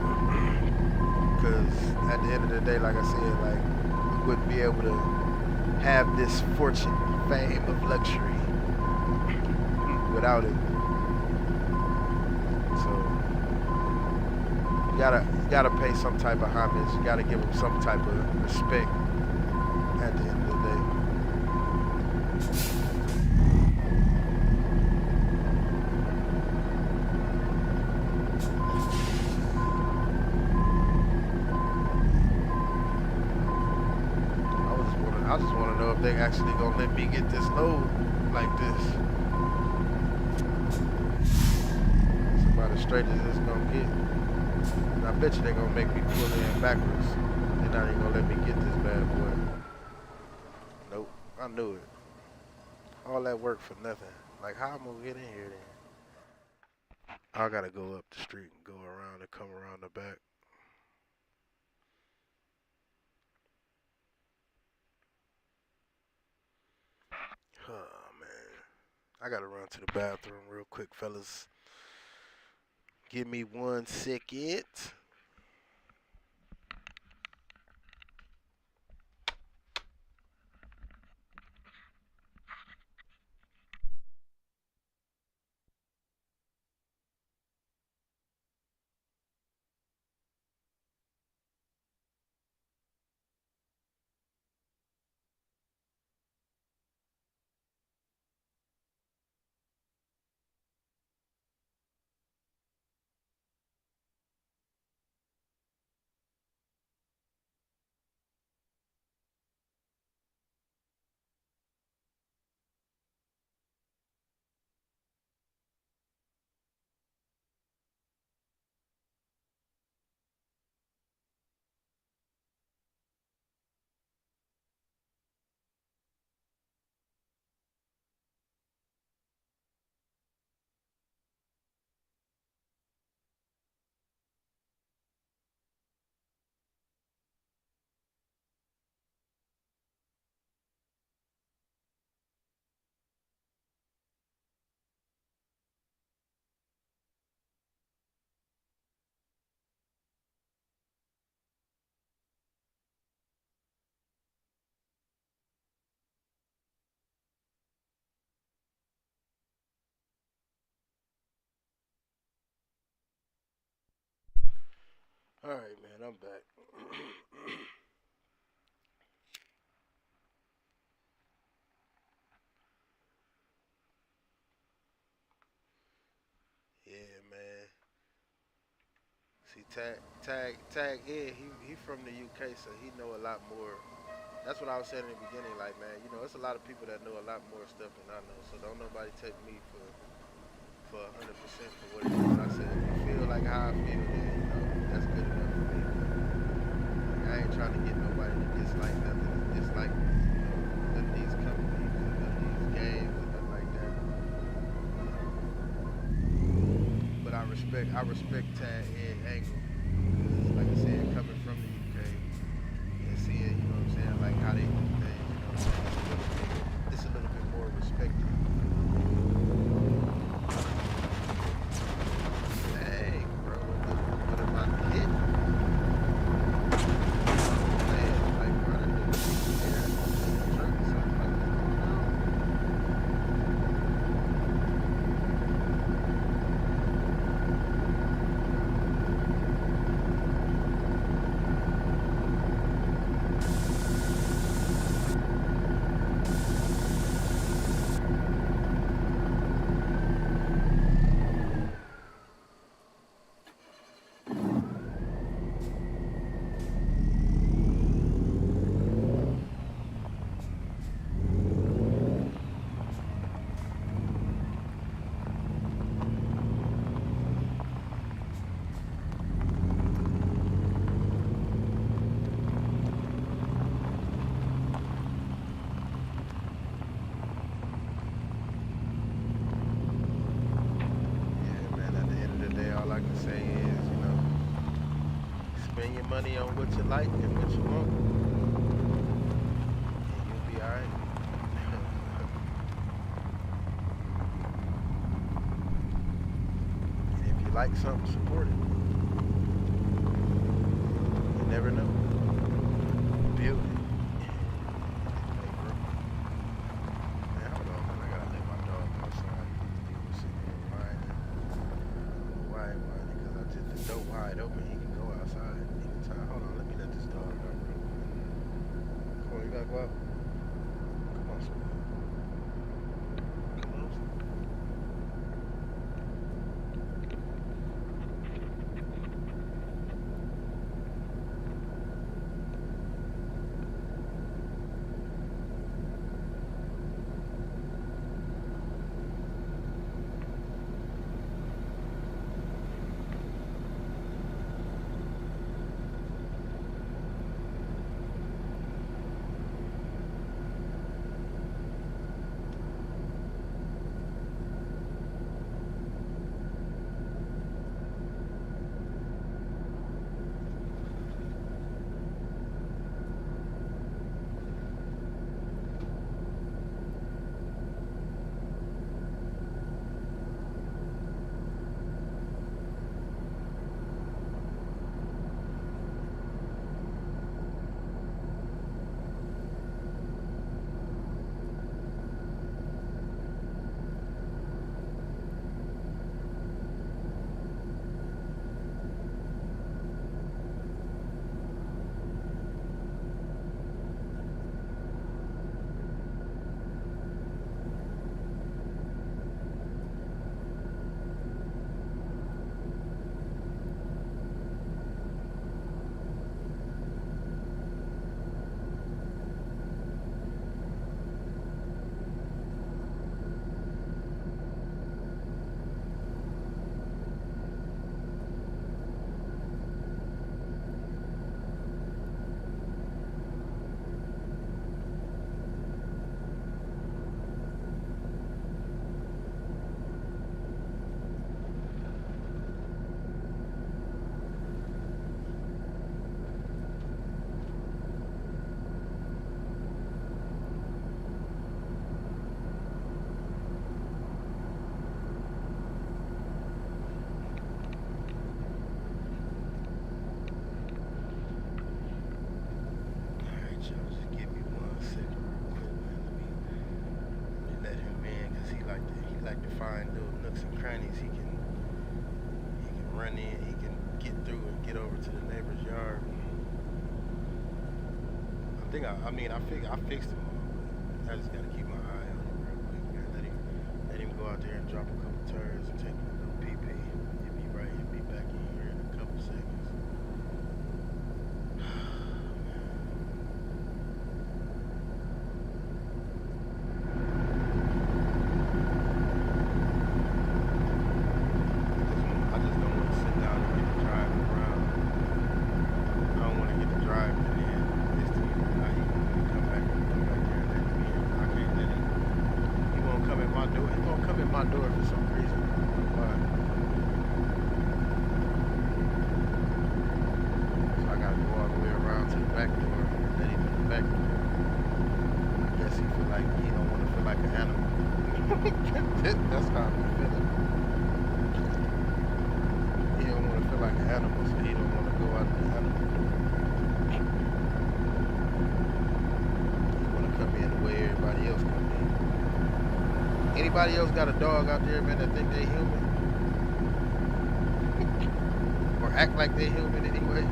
S1: because at the end of the day, like I said, like we wouldn't be able to have this fortune, fame of luxury without it. So you gotta pay some type of homage. You gotta give them some type of respect at the end of the day. I was just want to I just want to know if they actually gonna let me get this load like this. About as straight as it's gonna get. And I bet you they gonna make me pull in backwards. They're not even gonna let me get this bad boy. Nope, I knew it. All that work for nothing. Like, how I'm gonna get in here then? I gotta go up the street and go around and come around the back. Oh man, I gotta run to the bathroom real quick, fellas. Give me 1 second. All right, man, I'm back. Yeah, man. See, Tag. Yeah, he from the UK, so he know a lot more. That's what I was saying in the beginning. Like, man, you know, it's a lot of people that know a lot more stuff than I know. So don't nobody take me for 100% for what it is. But I said, if you feel like how I feel, then you know that's good enough for me. Like, I ain't trying to get nobody to dislike nothing. Dislike, you know, none of these companies and none of these games and nothing like that. But I respect Tad Ed Angle. 'Cause like I said, coming from the UK and seeing, you know what I'm saying, like how they do things, you know what I'm saying, it's a little bit more respected. Dang, bro, what am I hit? Man, like, bro, that nigga, yeah, truck or something like that going on. Yeah, man, at the end of the day, all I can say is, you know, spend your money on what you like and what you want, and you'll be alright. And if you like something, support it. You never know. Build it. Hey, bro. Man, hold on, man. I gotta let my dog outside. He was sitting here whining. Why he whining? Because I just the door wide open. He can go outside anytime. Hold on, let me let this dog out real quick. Come on, you gotta go out. Come on, sweetie. Come on. crannies. He can run in. He can get through and get over to the neighbor's yard. I mean, I fixed him all, but I just gotta keep my eye on him real quick, man. Let him go out there and drop a couple turns and take a little PP. He'll be right. He'll be back in here in a couple seconds. I just don't want to sit down and get to driving around. I don't want to get to driving and then this team now he want me to come back there and let him in. I can't let him. He won't come at my door. He won't come at my door for some reason. I don't know why. So I gotta go all the way around to the back door and let him in the back door. I guess he feel like he don't want to feel like an animal. That's how I'm feeling. He don't want to feel like an animal, so he don't want to go out the animal door. He want to come in the way everybody else come in. Anybody else got a dog out there, man, that think they human? Or act like they human anyway?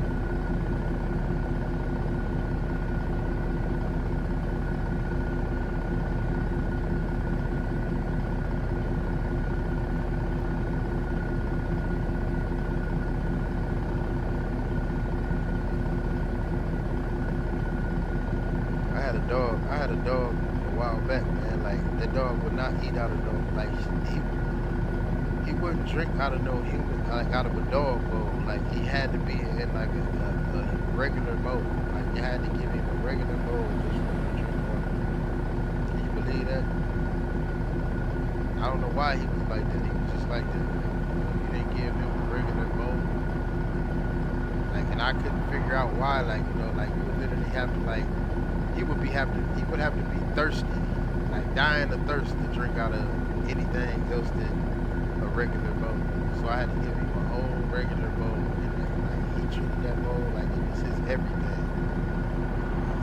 S1: I had a dog a while back, man. Like that dog would not eat out of no he wouldn't drink out of no human like out of a dog bowl. Like he had to be in like a regular bowl. Like you had to give him a regular bowl just for him to drink water. Can you believe that? I don't know why he was like that. He was just like that. You didn't give him a regular bowl. Like and I couldn't figure out why. Like like you would literally have to like he would have to be thirsty, like dying of thirst to drink out of anything else than a regular bowl. So I had to give him a whole regular bowl, and like he treated that bowl like it was his everything.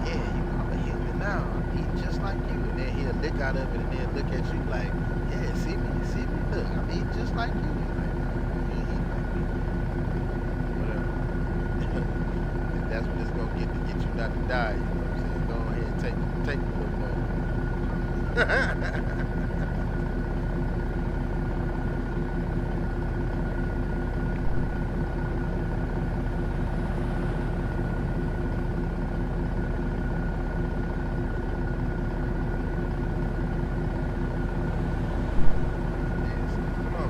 S1: Yeah, I'm a human now. I'm eating just like you, and then he'll lick out of it, and then look at you like, yeah, see me, look, I'm eating just like you. Like, you ain't eating like me. Whatever. And that's what it's gonna get to get you not to die. You know what I'm saying? Go ahead and take the little bowl. Yes, come on.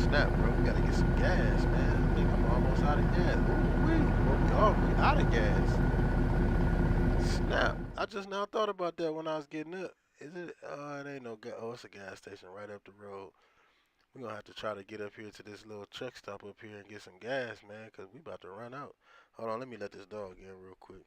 S1: Snap, bro. We gotta get some gas, man. I think I'm almost out of gas. Ooh, we out of gas. Snap. I just now thought about that when I was getting up. Is it? It ain't no gas. Oh, it's a gas station right up the road. We're gonna have to try to get up here to this little truck stop up here and get some gas, man, because we about to run out. Hold on, let me let this dog in real quick.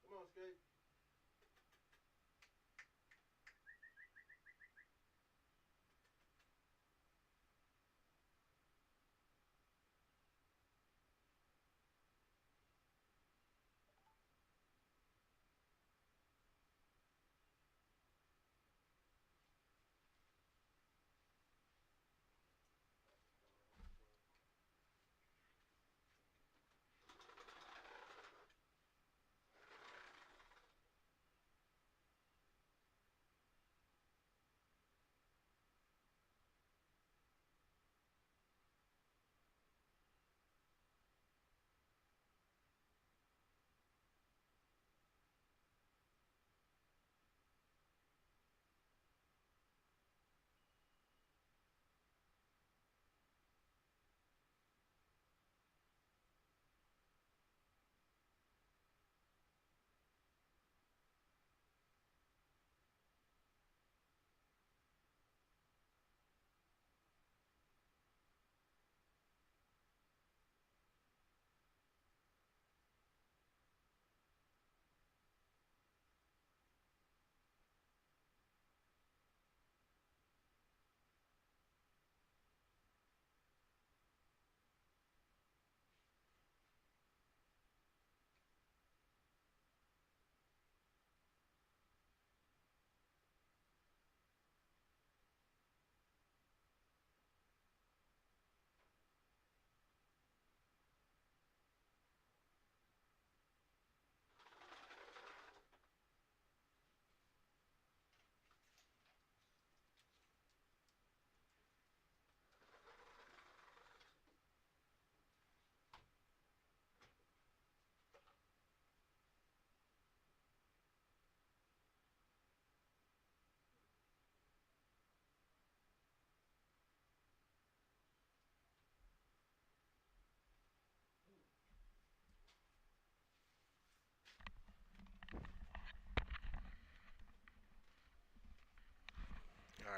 S1: Come on, Skate.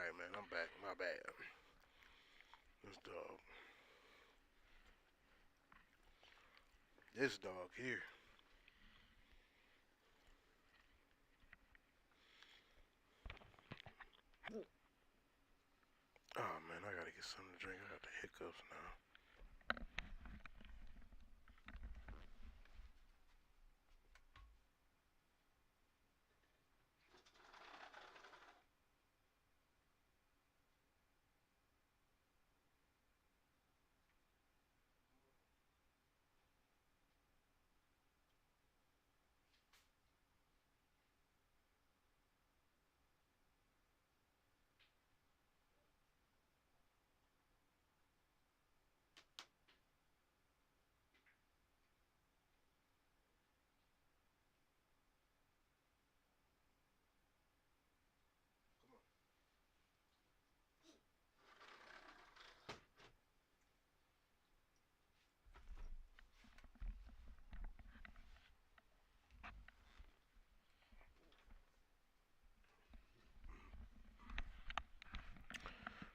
S1: Alright, man, I'm back. My bad. This dog. This dog here. Oh, man, I gotta get something to drink. I got the hiccups now.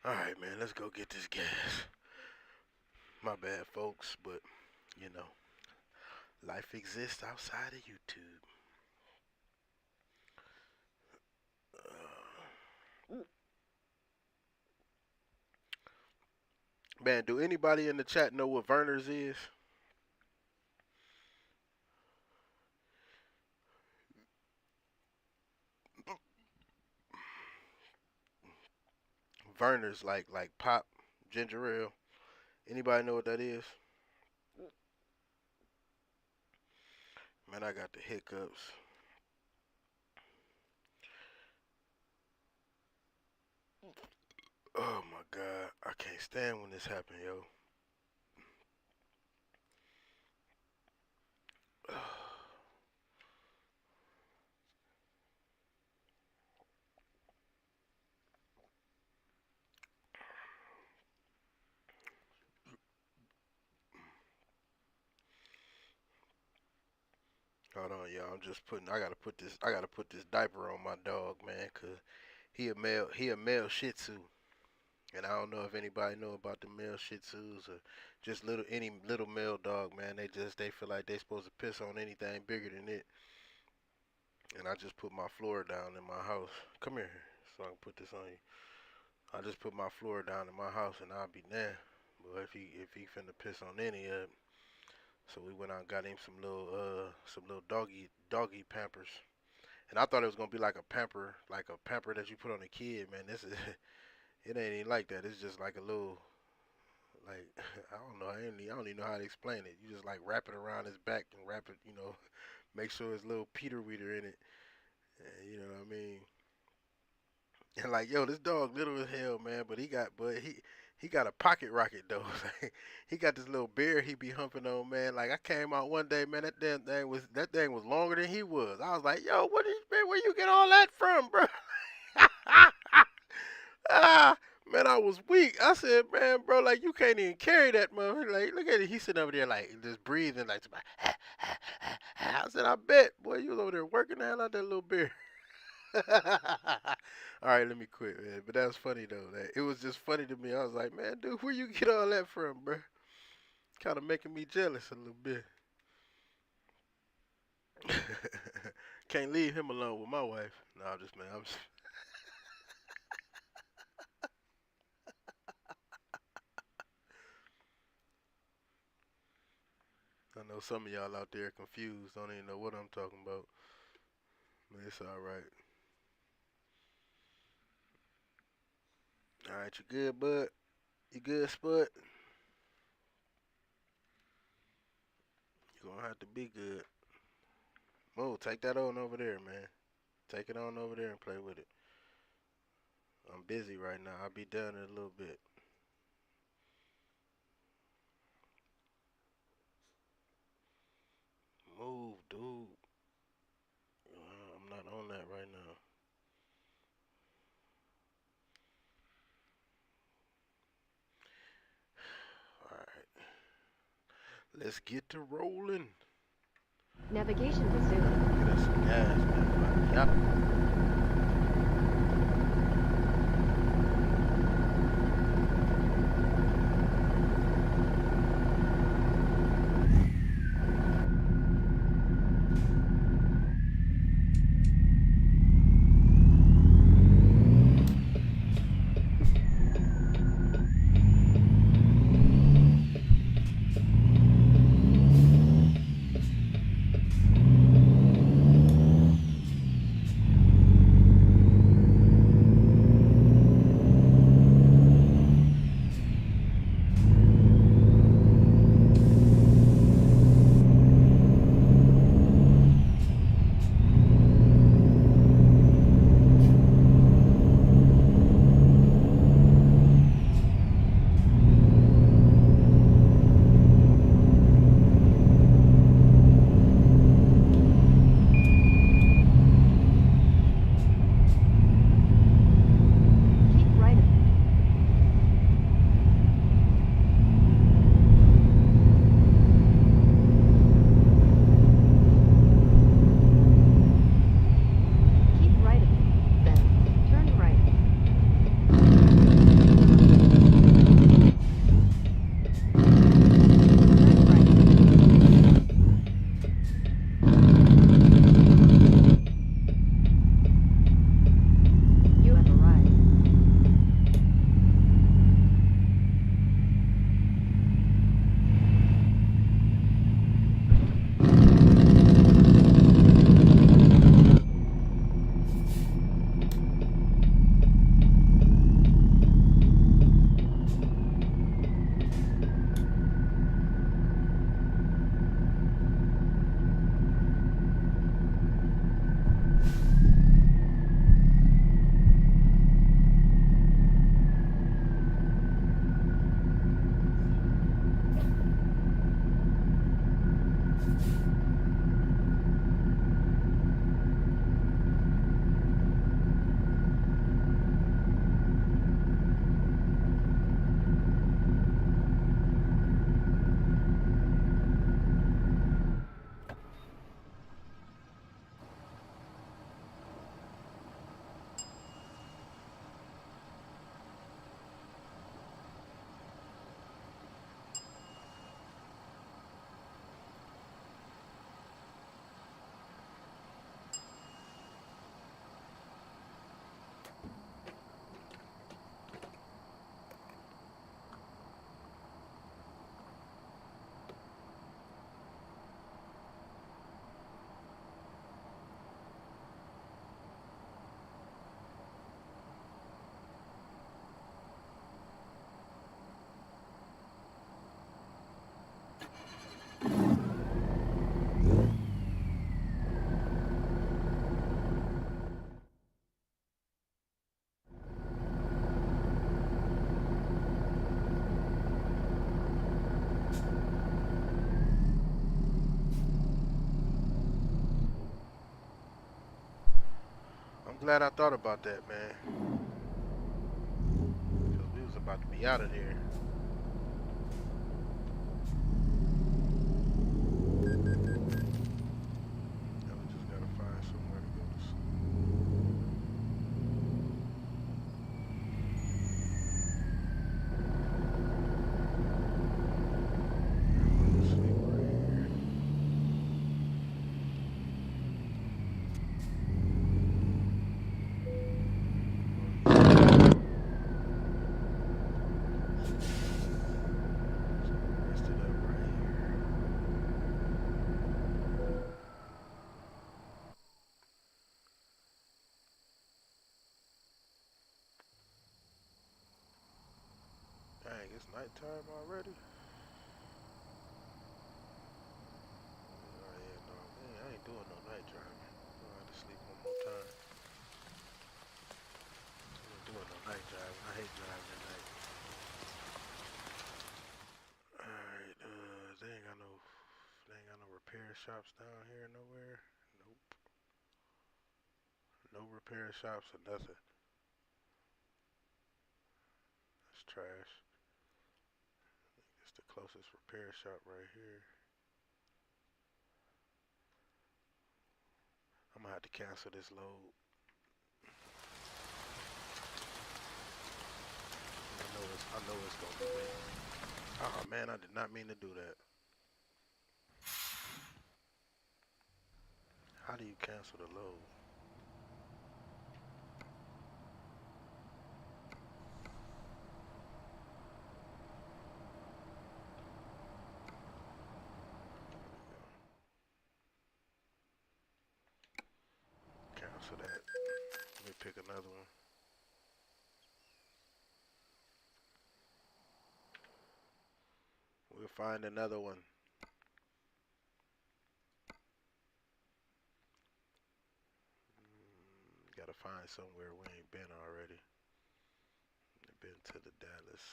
S1: Alright, man, let's go get this gas. My bad, folks, but, you know, life exists outside of YouTube. Man, do anybody in the chat know what Verner's is? Verner's like pop ginger ale. Anybody know what that is? Man, I got the hiccups. Oh my god, I can't stand when this happen, yo. Hold on, y'all. I'm just putting. I gotta put this. I gotta put this diaper on my dog, man, cause he a male. He a male Shih Tzu, and I don't know if anybody know about the male Shih Tzus or just any little male dog, man. They feel like they supposed to piss on anything bigger than it. And I just put my floor down in my house. Come here, so I can put this on you. I just put my floor down in my house, and I'll be there. But if he finna piss on any of it, so we went out and got him some little doggy pampers. And I thought it was gonna be like a pamper that you put on a kid, man. This is it ain't even like that. It's just like a little like I don't know. I don't even know how to explain it. You just like wrap it around his back and wrap it, make sure there's little Peter Weeder in it. And, you know what I mean? And like, yo, this dog little as hell, man. He got a pocket rocket though. He got this little bear he be humping on, man. Like I came out one day, man. That thing was longer than he was. I was like, yo, man? Where you get all that from, bro? Ah, man, I was weak. I said, man, bro, like you can't even carry that motherfucker. Like, look at it. He's sitting over there like just breathing like. I said, I bet, boy, you was over there working the hell out that little bear. All right, let me quit, man. But that was funny though. It was just funny to me. I was like, man, dude, where you get all that from, bro? Kind of making me jealous a little bit. Can't leave him alone with my wife. No, I'm just man. I know some of y'all out there confused. Don't even know what I'm talking about. Man, it's all right. All right, you good, bud? You good, Spud? You gonna have to be good. Move, take that on over there, man. Take it on over there and play with it. I'm busy right now. I'll be done in a little bit. Move, dude. I'm not on that right now. All right. Let's get to rolling.
S2: Navigation resumed.
S1: Get us some gas, man. Yep. Glad I thought about that, man. Cause we was about to be out of there. Now we just gotta find somewhere to go to sleep. Go to sleep right here. Rest it up right here. Dang, it's nighttime already. Oh yeah, no, man, I ain't doing no night driving. I'm gonna have to sleep one more time. I ain't doing no night driving. I hate driving at night. Alright, they ain't got no repair shops down here nowhere. Nope. No repair shops or nothing. That's trash. It's the closest repair shop right here. I'm gonna have to cancel this load. I know it's gonna be wet. Oh man, I did not mean to do that. How do you cancel the load? Cancel that. Let me pick another one. We'll find another one. Gotta find somewhere we ain't been already. Been to the Dallas.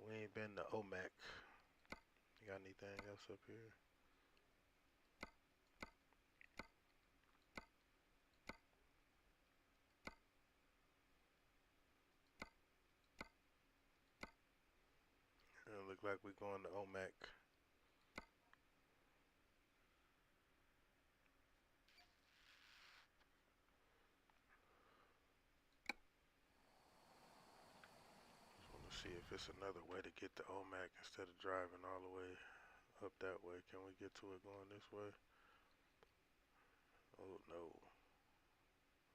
S1: We ain't been to OMAC. You got anything else up here? It look like we're going to OMAC. Just want to see if it's another way to get to OMAC instead of driving all the way up that way. Can we get to it going this way? Oh no.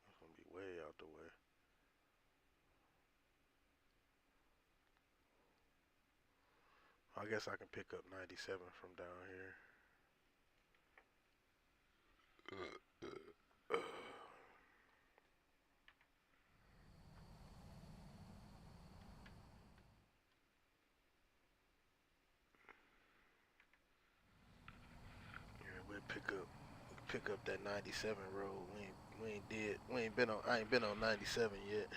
S1: That's gonna be way out the way. I guess I can pick up 97 from down here. Yeah, we'll pick up that 97 road. I ain't been on 97 yet.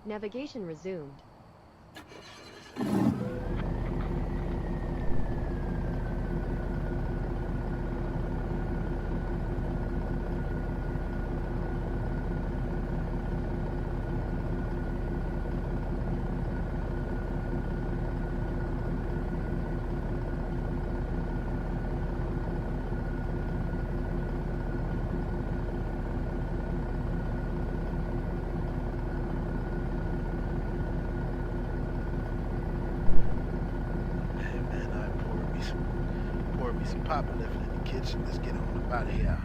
S2: Navigation resumed.
S1: Some Papa left in the kitchen. Let's get on up out of here.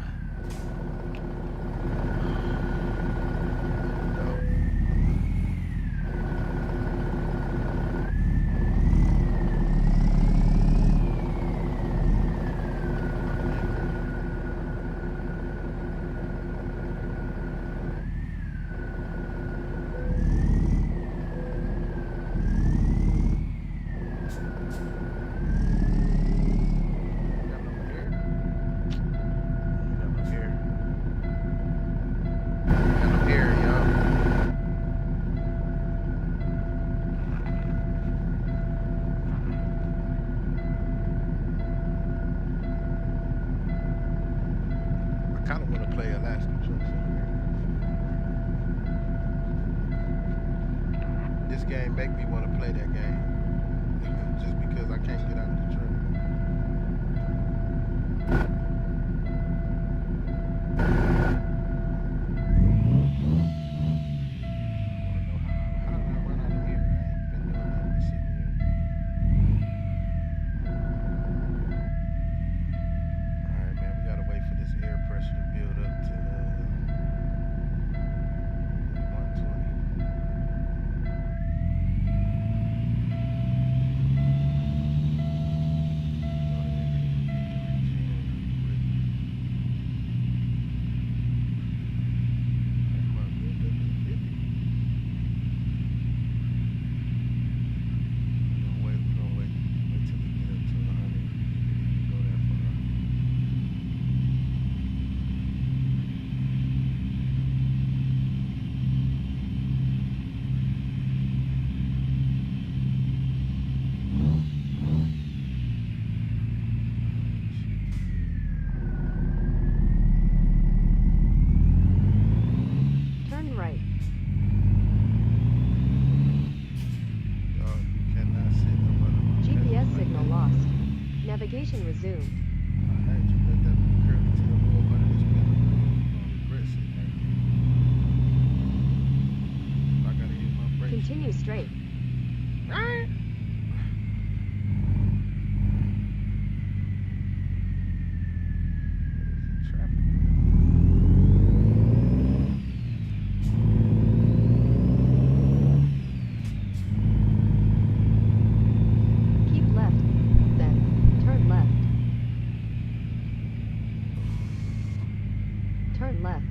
S1: This game make me want to play that game just because I can't get out of the truck. I want to know how did I run out of here? I ain't been doing nothing but sitting here. All right, man, we gotta wait for this air pressure to build up to 120. Go ahead and get the reach in real quick. Come on, build up to 50. We're gonna wait till we get up to 100 if it even go that far.
S2: Turn right.
S1: Dog, you cannot sit up under my pedal
S2: GPS
S1: like
S2: signal
S1: that.
S2: lost. Navigation resumed.
S1: I had you let that curly tail go up under this pedal. You're gonna regret sitting right there. If I gotta hit my brakes.
S2: Continue straight.
S1: Right. Where's the traffic
S2: Keep left. Then, turn left. Turn left.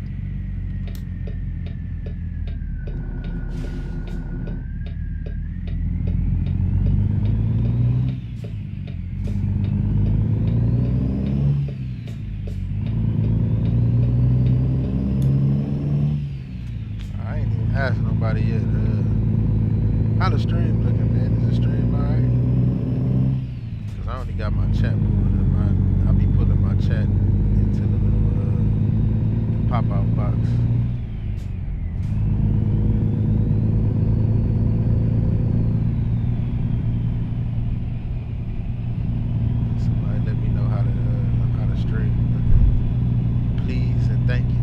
S1: I ain't even asked nobody yet. How the stream looking, man? Is the stream alright? Cause I only got my chat pulled up. I be pulling my chat into the little the pop out box. Somebody let me know how the stream looking. Please and thank you.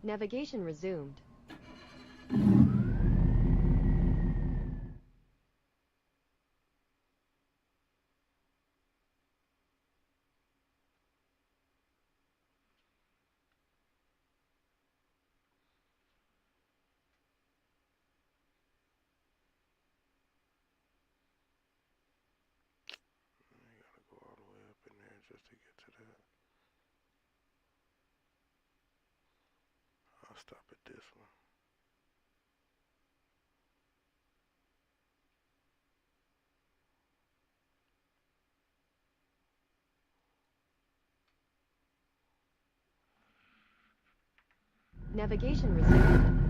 S2: Navigation resumed.
S1: You gotta go all the way up in there just to get to that. I'll stop at this one.
S2: Navigation resumed.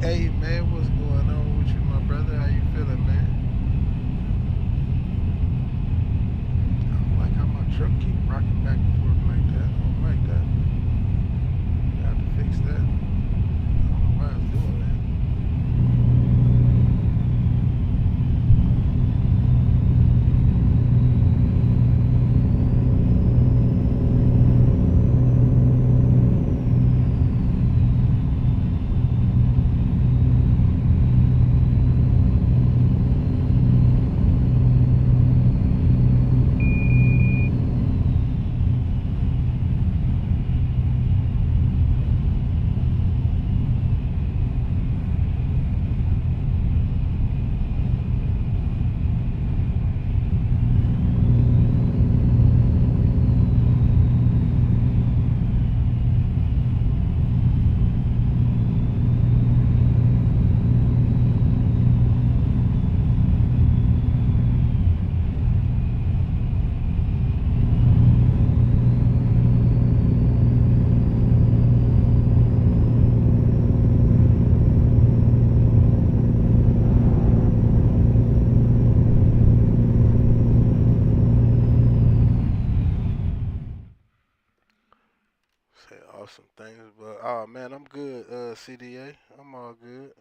S1: Hey man, what's going on with you, my brother? How you feeling, man? I don't like how my truck keep rocking back and forth like that. I don't like that. I have to fix that. I don't know why it's doing that. Say awesome things, but oh man, I'm good. CDA, I'm all good.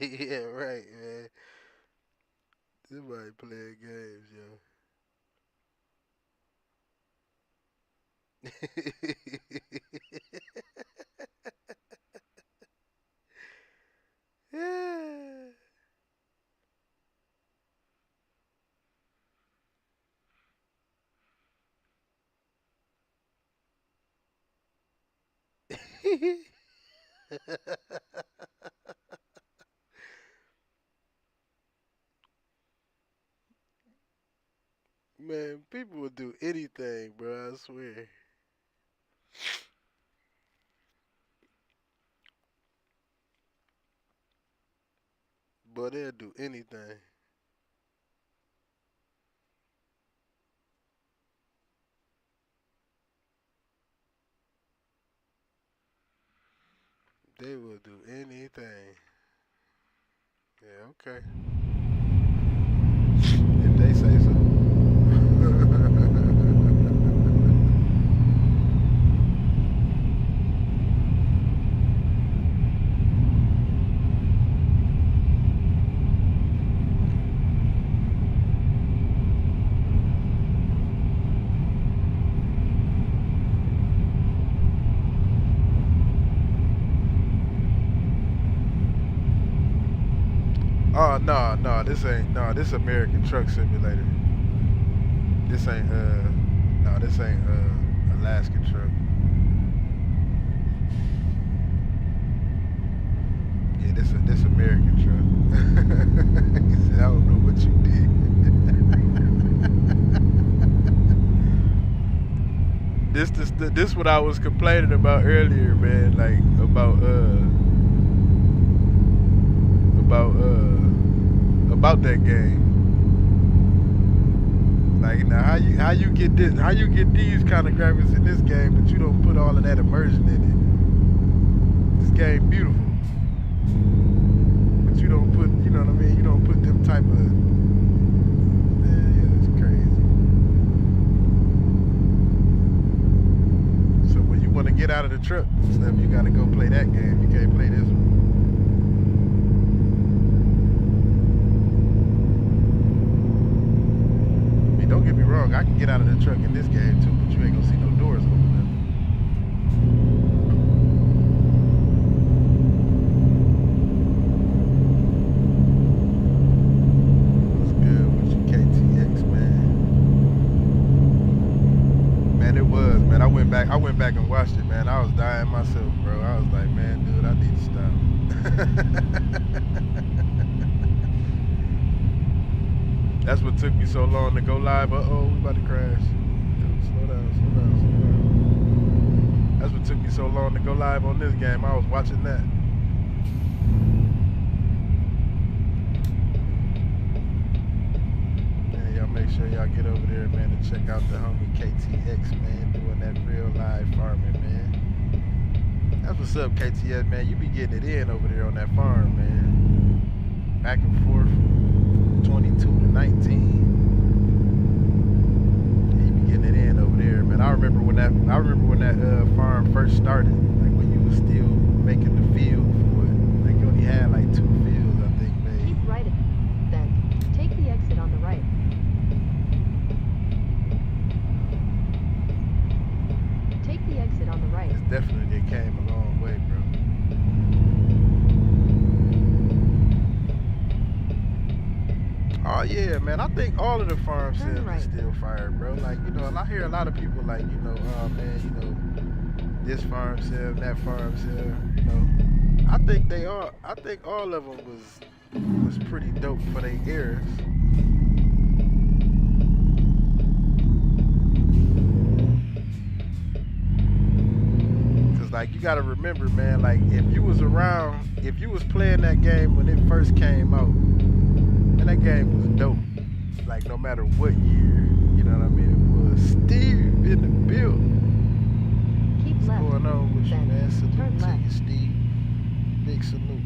S1: Yeah, right, man. Somebody playing games, yo. Man, people will do anything, bro. I swear. But they'll do anything. They will do anything. Yeah, okay. If they say so. Oh no, no, this ain't no, this American Truck Simulator. This ain't no, this ain't Alaskan Truck. Yeah, this American Truck. He said, I don't know what you did. This what I was complaining about earlier, man. Like about that game. Like now, how you get this? How you get these kind of graphics in this game, but you don't put all of that immersion in it? This game beautiful, but you don't put, you know what I mean? You don't put them type of. Yeah, it's crazy. So when you want to get out of the truck and stuff, you got to go play that game. You can't play this one. Don't get me wrong, I can get out of the truck in this game too, but you ain't gonna see no doors open up. What's good with you, KTX, man? Man, it was, man. I went back and watched it, man. I was dying myself, bro. I was like, man, dude, I need to stop. That's what took me so long to go live. Uh oh, we about to crash. Slow down, slow down, slow down. That's what took me so long to go live on this game. I was watching that. Man, y'all make sure y'all get over there, man, and check out the homie KTX, man, doing that real live farming, man. That's what's up, KTX, man. You be getting it in over there on that farm, man. Back and forth, 22 to 19. Yeah, you be getting it in over there, man. I remember when that farm first started, like when you was still making the field for it. Like you only had like 2 fields, I think,
S2: Keep
S1: made.
S2: right, then take the exit on the right. Take the exit on the right.
S1: It's definitely it came a long way, bro. Oh yeah, man. I think all of the farm
S2: Turn
S1: sims is
S2: right.
S1: still fire, bro. Like, I hear a lot of people like, oh man, this farm sim, that farm sim. I think all of them was pretty dope for their eras. Cause like you gotta remember, man, like if you was playing that game when it first came out, and that game was dope. Like no matter what year, you know what I mean? It was Steve in the building.
S2: Keep
S1: What's
S2: left,
S1: going on with you,
S2: then
S1: man?
S2: turn
S1: Salute to
S2: left.
S1: you, Steve. Big salute.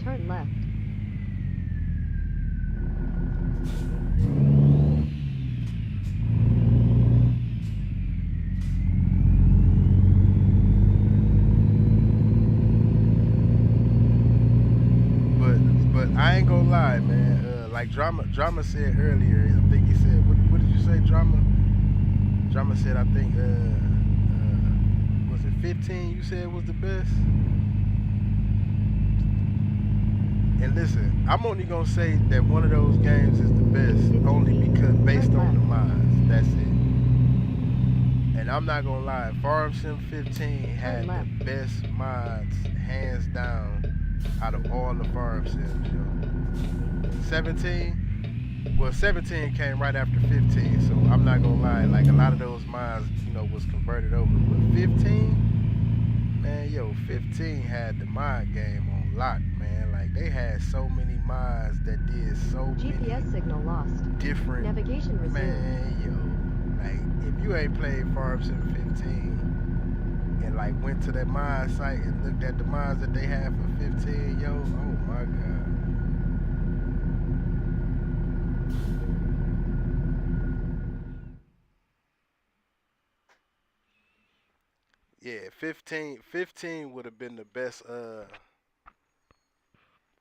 S2: Turn left.
S1: But I ain't gonna lie, man. Like drama said earlier. I think he said, what did you say, drama? Drama said, I think was it 15? You said was the best. And listen, I'm only gonna say that one of those games is the best
S2: 50
S1: only
S2: feet.
S1: because based
S2: Turn
S1: on the
S2: left.
S1: mods. That's it. And I'm not gonna lie, Farm Sim 15
S2: Turn
S1: had the
S2: left.
S1: best mods, hands down, out of all the Farm Sims, yo. 17, well, 17 came right after 15, so I'm not gonna lie, like a lot of those mods, was converted over. But 15, man, yo, 15 had the mod game on lock, man. Like they had so many mods that did so
S2: GPS
S1: many
S2: signal lost.
S1: different,
S2: Navigation resumed.
S1: man, yo. Like if you ain't played Farm Sim 15 and like went to that mod site and looked at the mods that they had for 15, yo, oh my god. Yeah, 15 would have been the best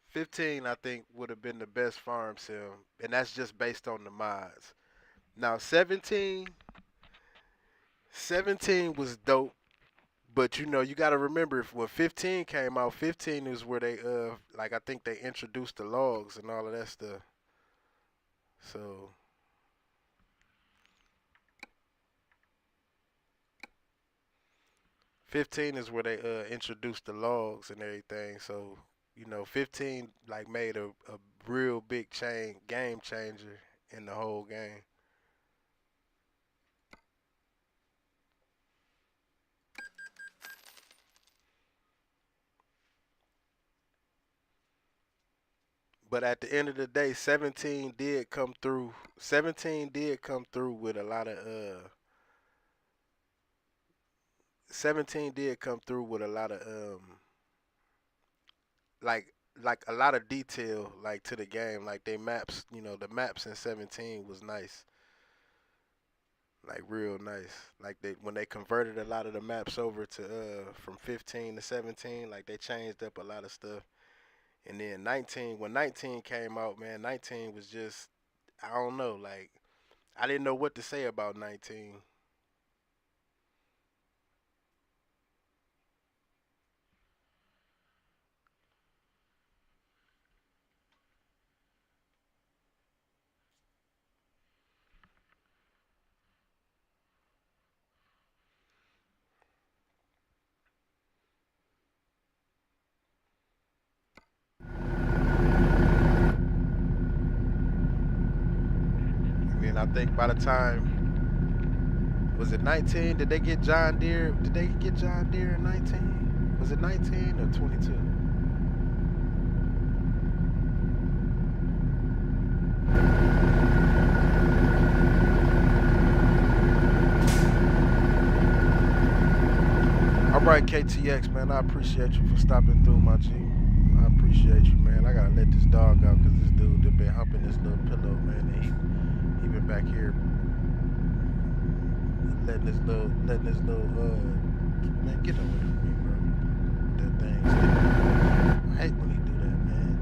S1: 15 I think would have been the best farm sim, and that's just based on the mods. Now 17 was dope, but you got to remember if when 15 came out, 15 is where they like I think they introduced the logs and all of that stuff. So 15 is where they introduced the logs and everything. So 15 like made a real big game changer in the whole game. But at the end of the day, 17 did come through. 17 did come through with a lot of 17 did come through with a lot of like a lot of detail like to the game. Like they maps, the maps in 17 was nice. Like real nice. Like they when they converted a lot of the maps over to from 15 to 17, like they changed up a lot of stuff. And then 19, when 19 came out, man, 19 was just I don't know, like I didn't know what to say about 19. I think by the time, was it 19? Did they get John Deere? Did they get John Deere in 19? Was it 19 or 22? All right, KTX, man, I appreciate you for stopping through, my G. I appreciate you, man. I gotta let this dog out because this dude that been humping this little pillow, man, and he been back here letting this little, man, get away from me, bro. That thing. I hate when he do that, man.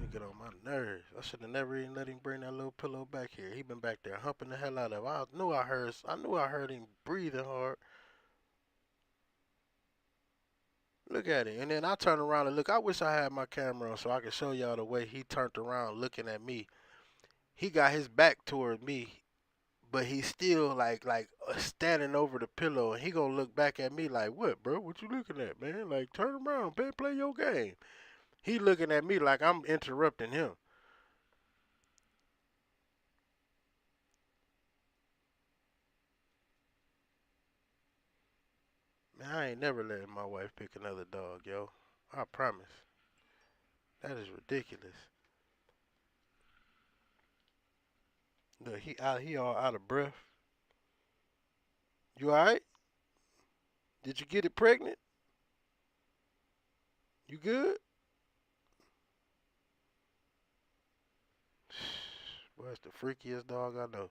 S1: He get on my nerves. I should have never even let him bring that little pillow back here. He been back there humping the hell out of it. I knew I heard him breathing hard. Look at it. And then I turn around and look. I wish I had my camera on so I could show y'all the way he turned around looking at me. He got his back toward me, but he's still like standing over the pillow, and he gonna look back at me like, "What, bro? What you looking at, man? Like, turn around, man, play your game." He looking at me like I'm interrupting him. Man, I ain't never letting my wife pick another dog, yo. I promise. That is ridiculous. Look, he all out of breath. You alright? Did you get it pregnant? You good? Boy, that's the freakiest dog I know.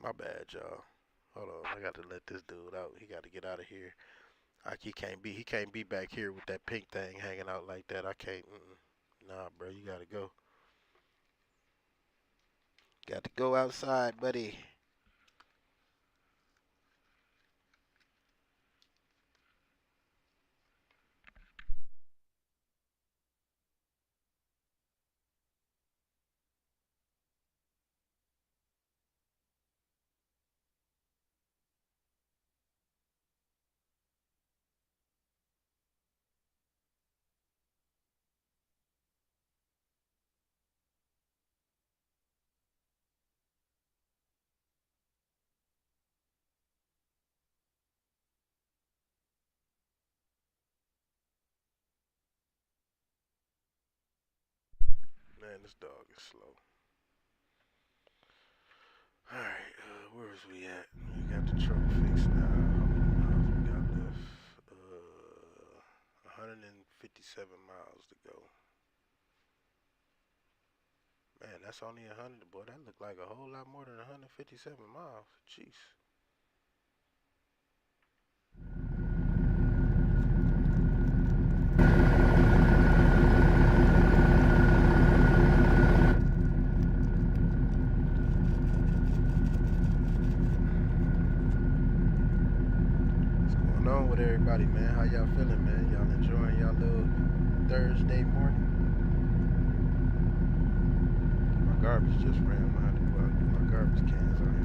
S1: My bad, y'all. Hold on, I got to let this dude out. He got to get out of here. Like he can't be back here with that pink thing hanging out like that. I can't. Nah, bro, you gotta go. Got to go outside, buddy. Man, this dog is slow. All right, where is we at? We got the truck fixed now. How many miles we got left? 157 miles to go. Man, that's only 100. Boy, that looked like a whole lot more than 157 miles. Jeez. What's going on with everybody, man? How y'all feeling, man? Y'all enjoying y'all little Thursday morning? My garbage just ran. I'm gonna have to go out and get my garbage cans out here.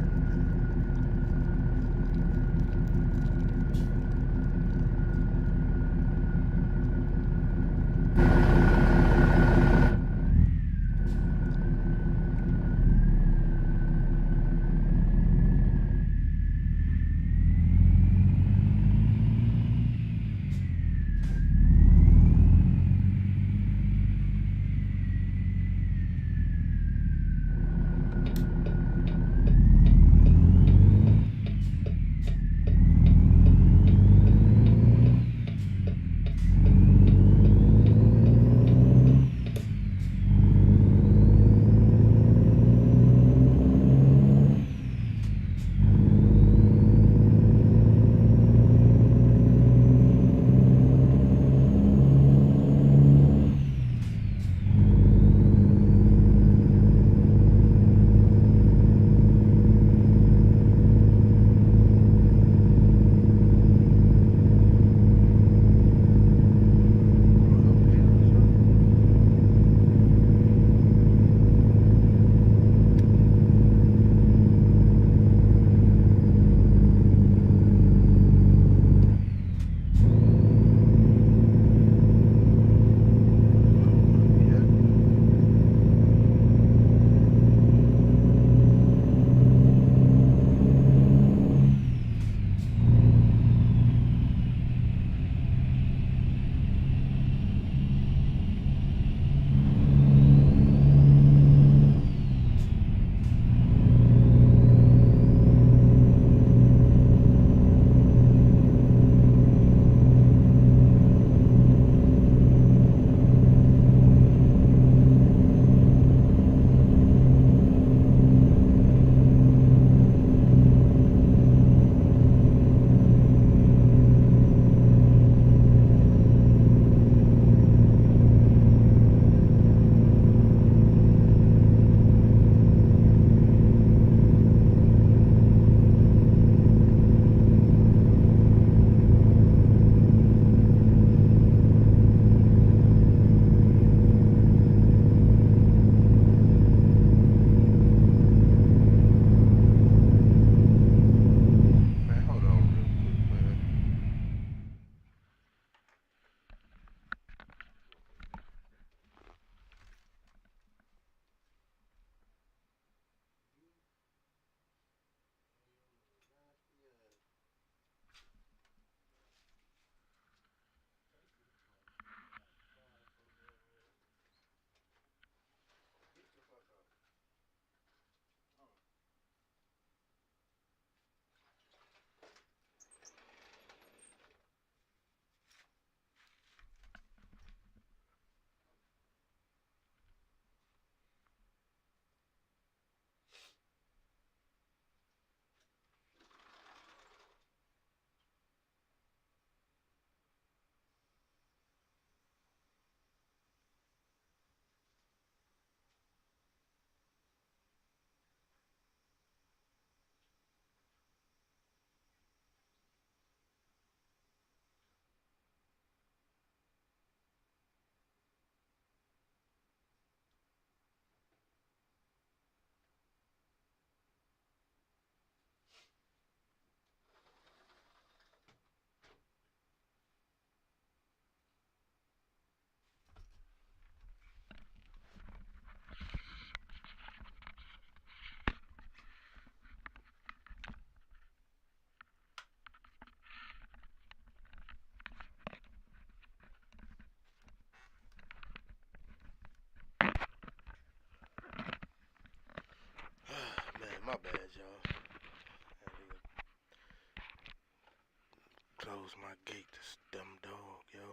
S1: close my gate, this dumb dog, yo.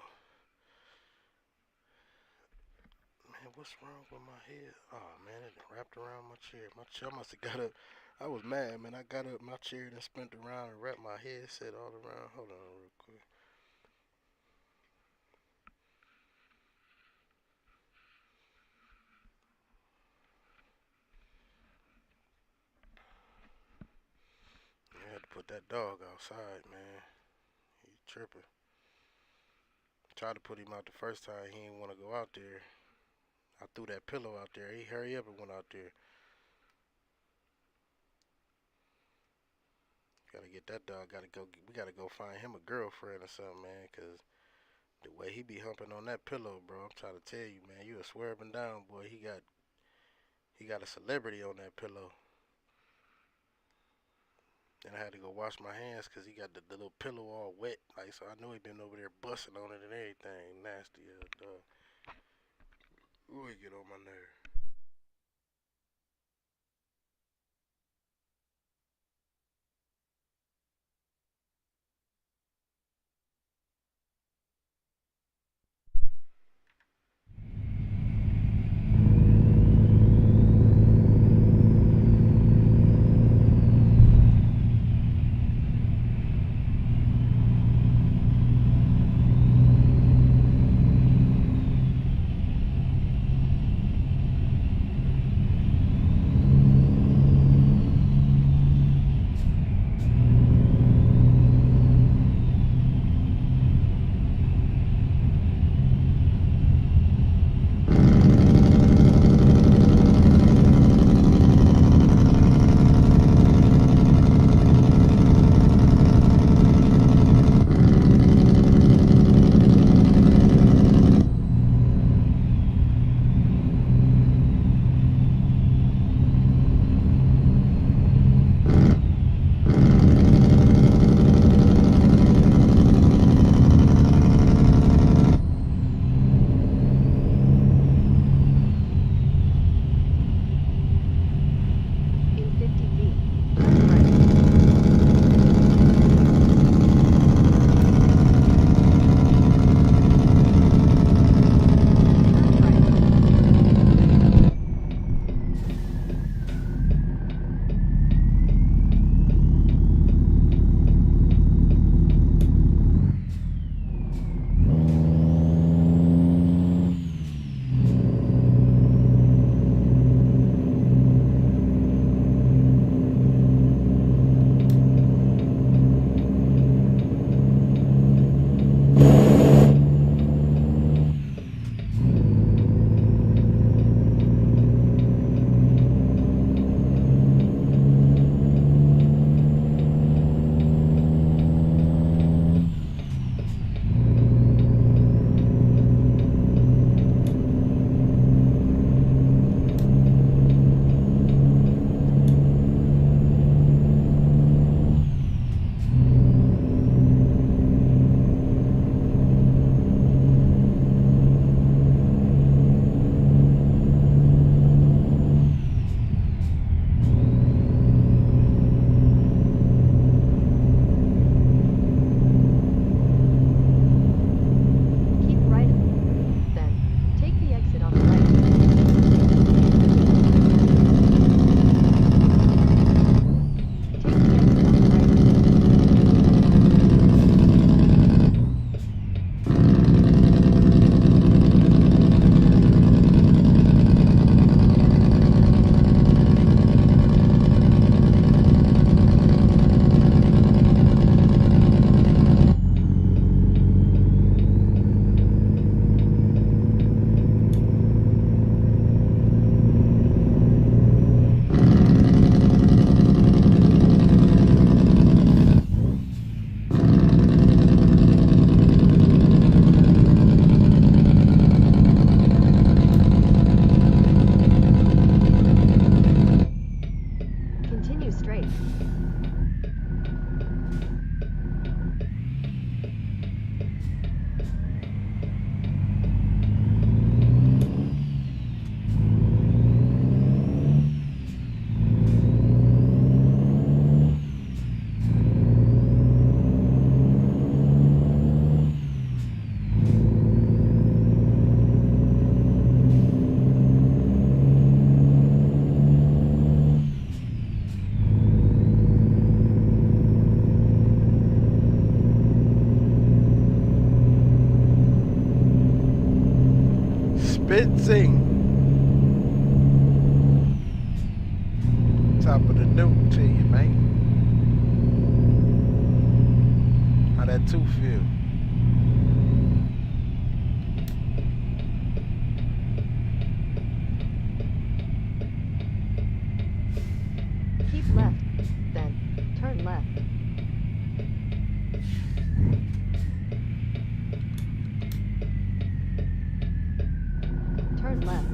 S1: Man, what's wrong with my head? Oh, man, it wrapped around my chair. My chair must have got up. I was mad, man. I got up, my chair and spun around and wrapped my headset all around. Hold on real quick. I had to put that dog outside, man. He tripping. Tried to put him out the first time. He didn't want to go out there. I threw that pillow out there. He hurry up and went out there. Gotta get that dog. Gotta go. We gotta go find him a girlfriend or something, man. Cause the way he be humping on that pillow, bro. I'm trying to tell you, man. You a swerving down, boy. He got a celebrity on that pillow. Then I had to go wash my hands because he got the little pillow all wet. Like, so I know he been over there busting on it and everything. Nasty dog. Ooh, he get on my nerve. Dispensing. Top of the note to you, man. How that tooth feel?
S2: Keep left, then turn left. Turn left.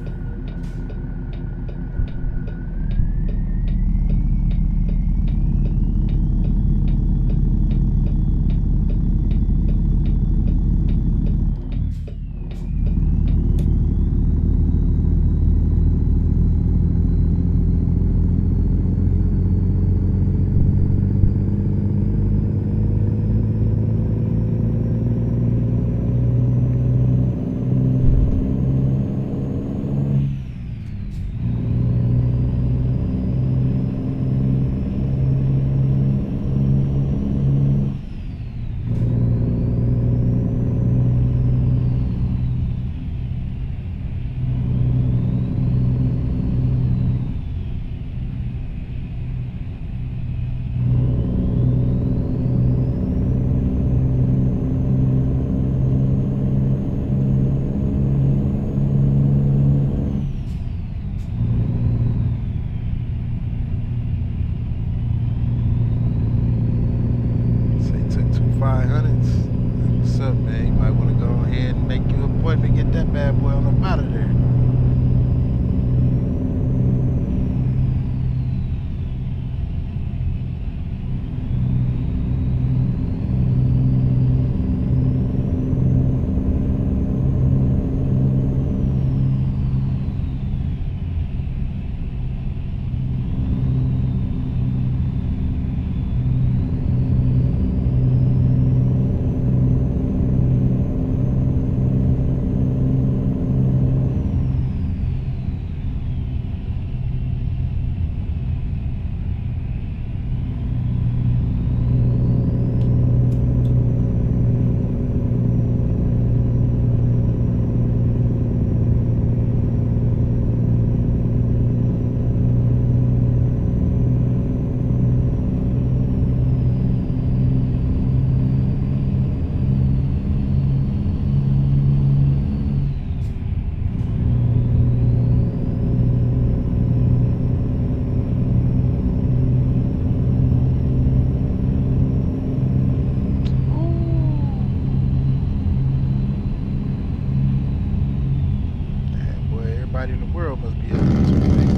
S1: Say took 500s. What's up, man? You might want to go ahead and make your appointment. Get that bad boy on up out of there. Man, boy, everybody in the world must be having this thing.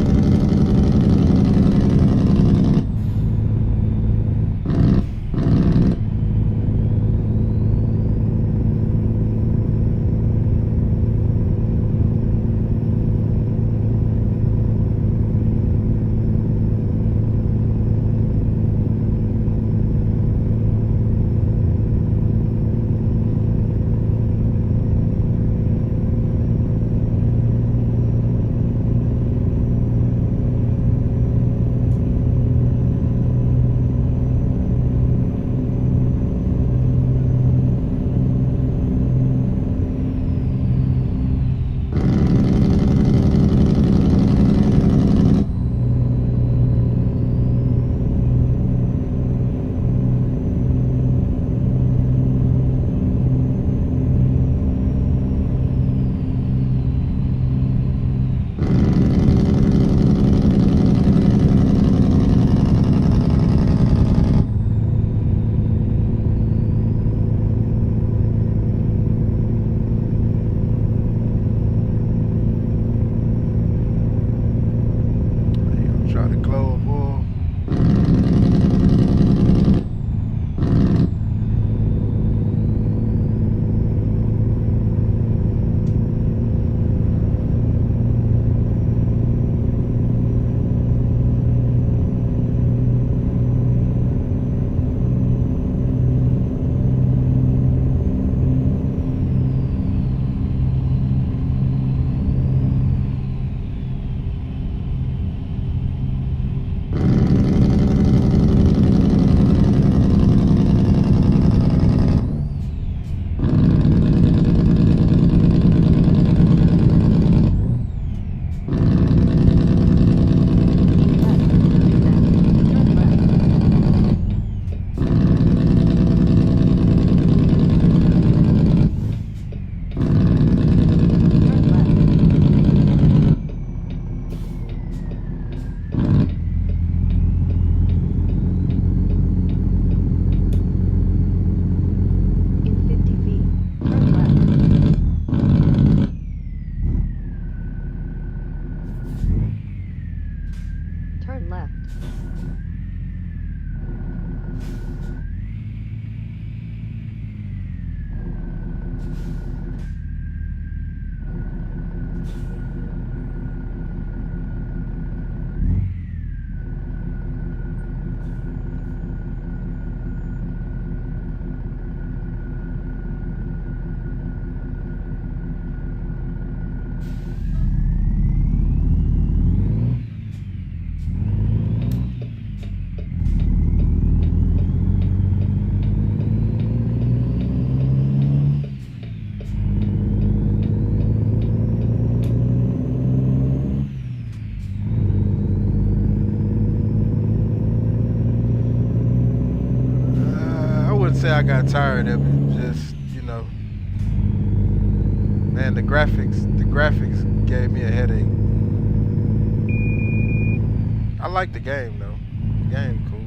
S1: say I got tired of it. Just man, the graphics gave me a headache. I like the game though. The game cool.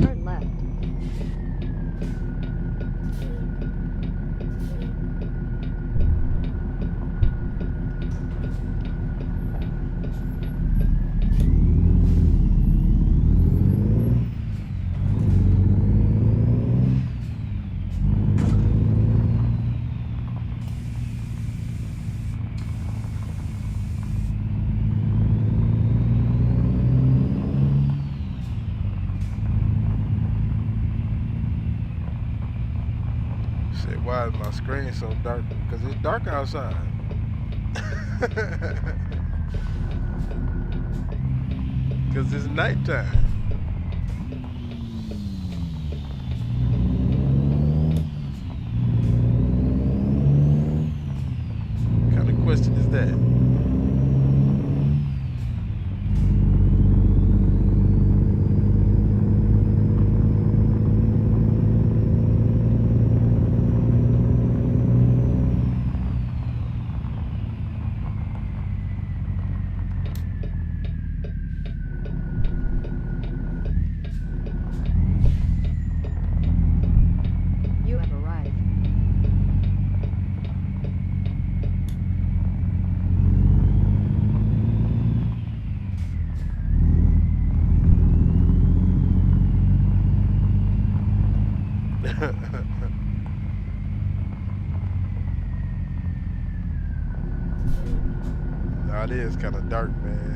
S2: Turn left. Turn left.
S1: Shit, why is my screen so dark? Cause it's dark outside. Cause it's nighttime. What kind of question is that?
S2: You have arrived.
S1: Nah, it is kind of dark, man.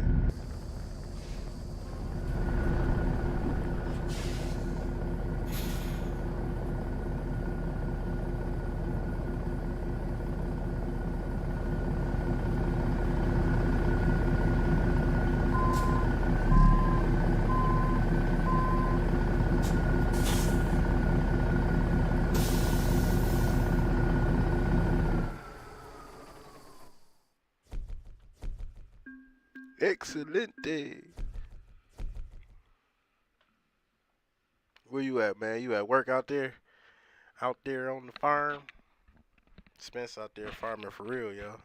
S1: Excelente. Where you at, man? You at work out there? Out there on the farm? Spence out there farming for real, yo.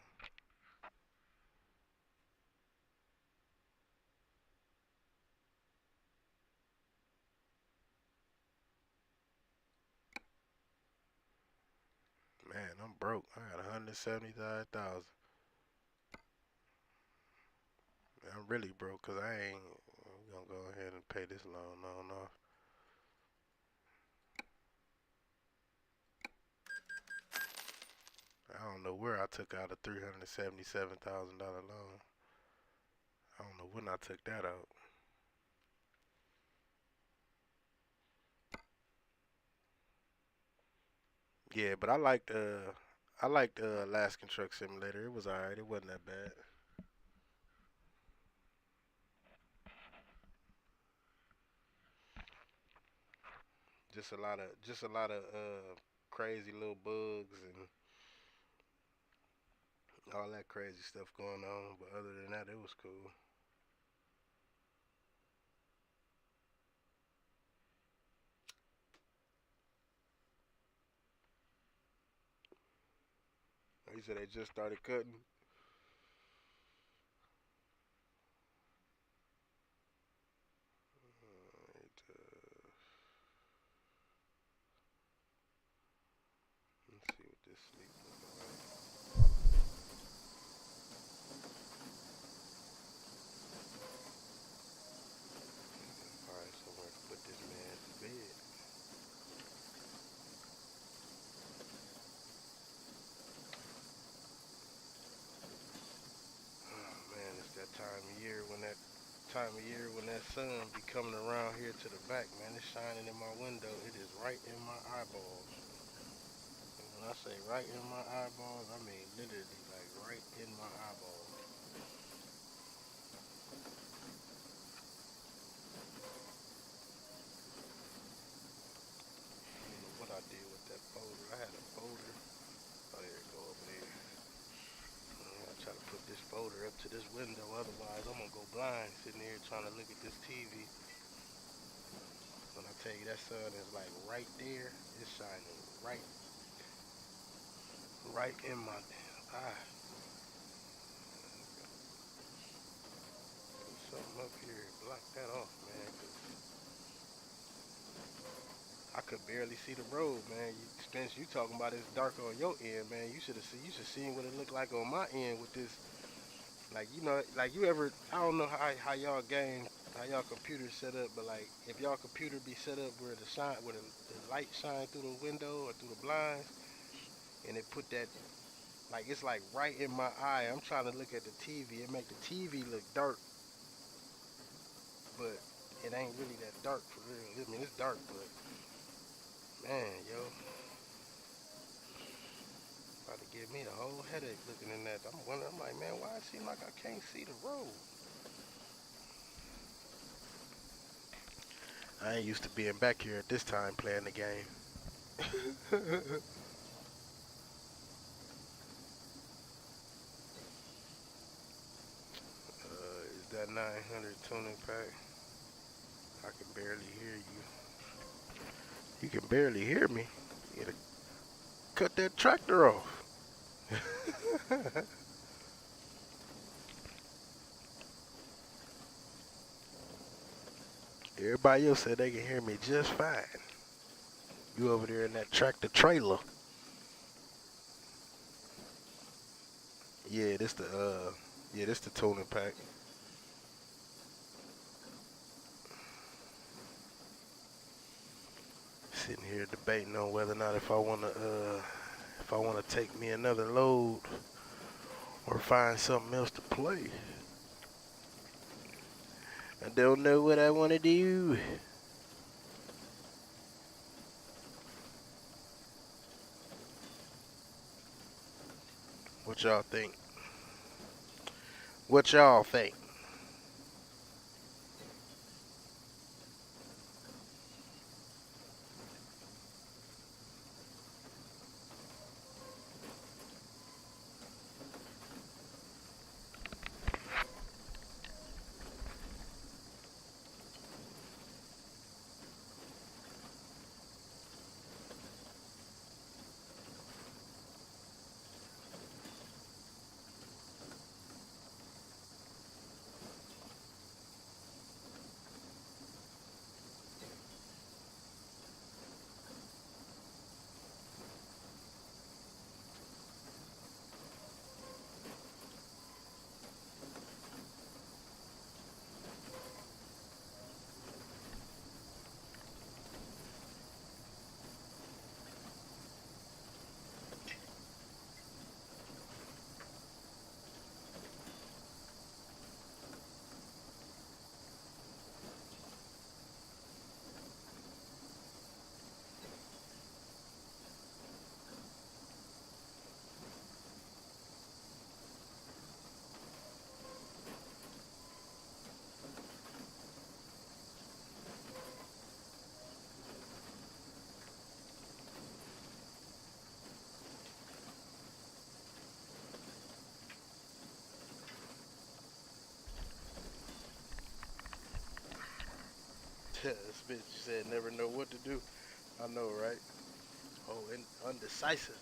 S1: Man, I'm broke. I got 175,000. I'm really broke because I ain't gonna go ahead and pay this loan on off. I don't know where I took out a $377,000 loan. I don't know when I took that out. Yeah, but I liked Alaskan Truck Simulator. It was alright. It wasn't that bad. Just a lot of crazy little bugs and All that crazy stuff going on, but other than that, it was cool. He said they just started cutting. Alright, let's see what this sleep looking like. Find somewhere to put this man to bed. Oh man, it's that time of year when that sun be coming around here to the back, man. It's shining in my window. It is right in my eyeballs. And when I say right in my eyeballs, I mean literally like right in my eyeballs. I don't know what I did with that folder. I had a folder. Oh, there it go over there. I gotta try to put this folder up to this window. Otherwise, I'm gonna go blind sitting here trying to look at this TV. When I tell you that sun is like right there, it's shining right in my damn eye. Put something up here, block that off, man. 'Cause I could barely see the road, man. Spence, you talking about it's dark on your end, man. You should see what it looked like on my end with this. Like like you ever, I don't know how y'all how y'all computers set up, but like if y'all computer be set up where the light shine through the window or through the blinds, and it put that like it's like right in my eye. I'm trying to look at the TV. It make the TV look dark, but it ain't really that dark for real. I mean it's dark, but man, yo, about to give me the whole headache looking in that. I'm wondering, I'm like, man, why it seem like I can't see the road? I ain't used to being back here at this time playing the game. Is that 900 tuning pack? I can barely hear you. You can barely hear me. You gotta cut that tractor off. Everybody else said they can hear me just fine. You over there in that tractor trailer. Yeah, this the tuning pack. Sitting here debating on whether or not if I wanna take me another load or find something else to play. I don't know what I wanna do. What y'all think? What y'all think? This bitch said never know what to do. I know, right? Oh, and undecisive.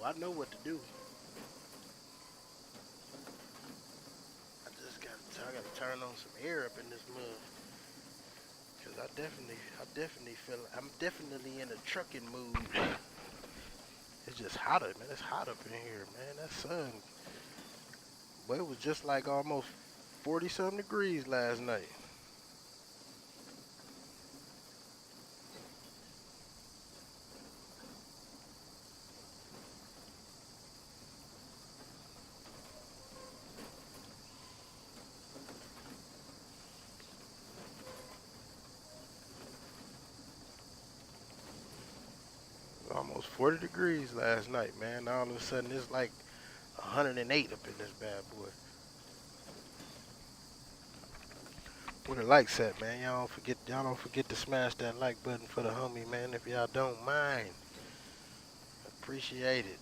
S1: Oh, I know what to do. I gotta turn on some air up in this mug. Cause I definitely feel, I'm definitely in a trucking mood. It's just hotter, man. It's hot up in here, man. That sun, but it was just like almost 40 something degrees last night. Almost 40 degrees last night, man. All of a sudden, it's like 108 up in this bad boy. Where the lights at, man? Y'all don't forget to smash that like button for the homie, man. If y'all don't mind, appreciate it.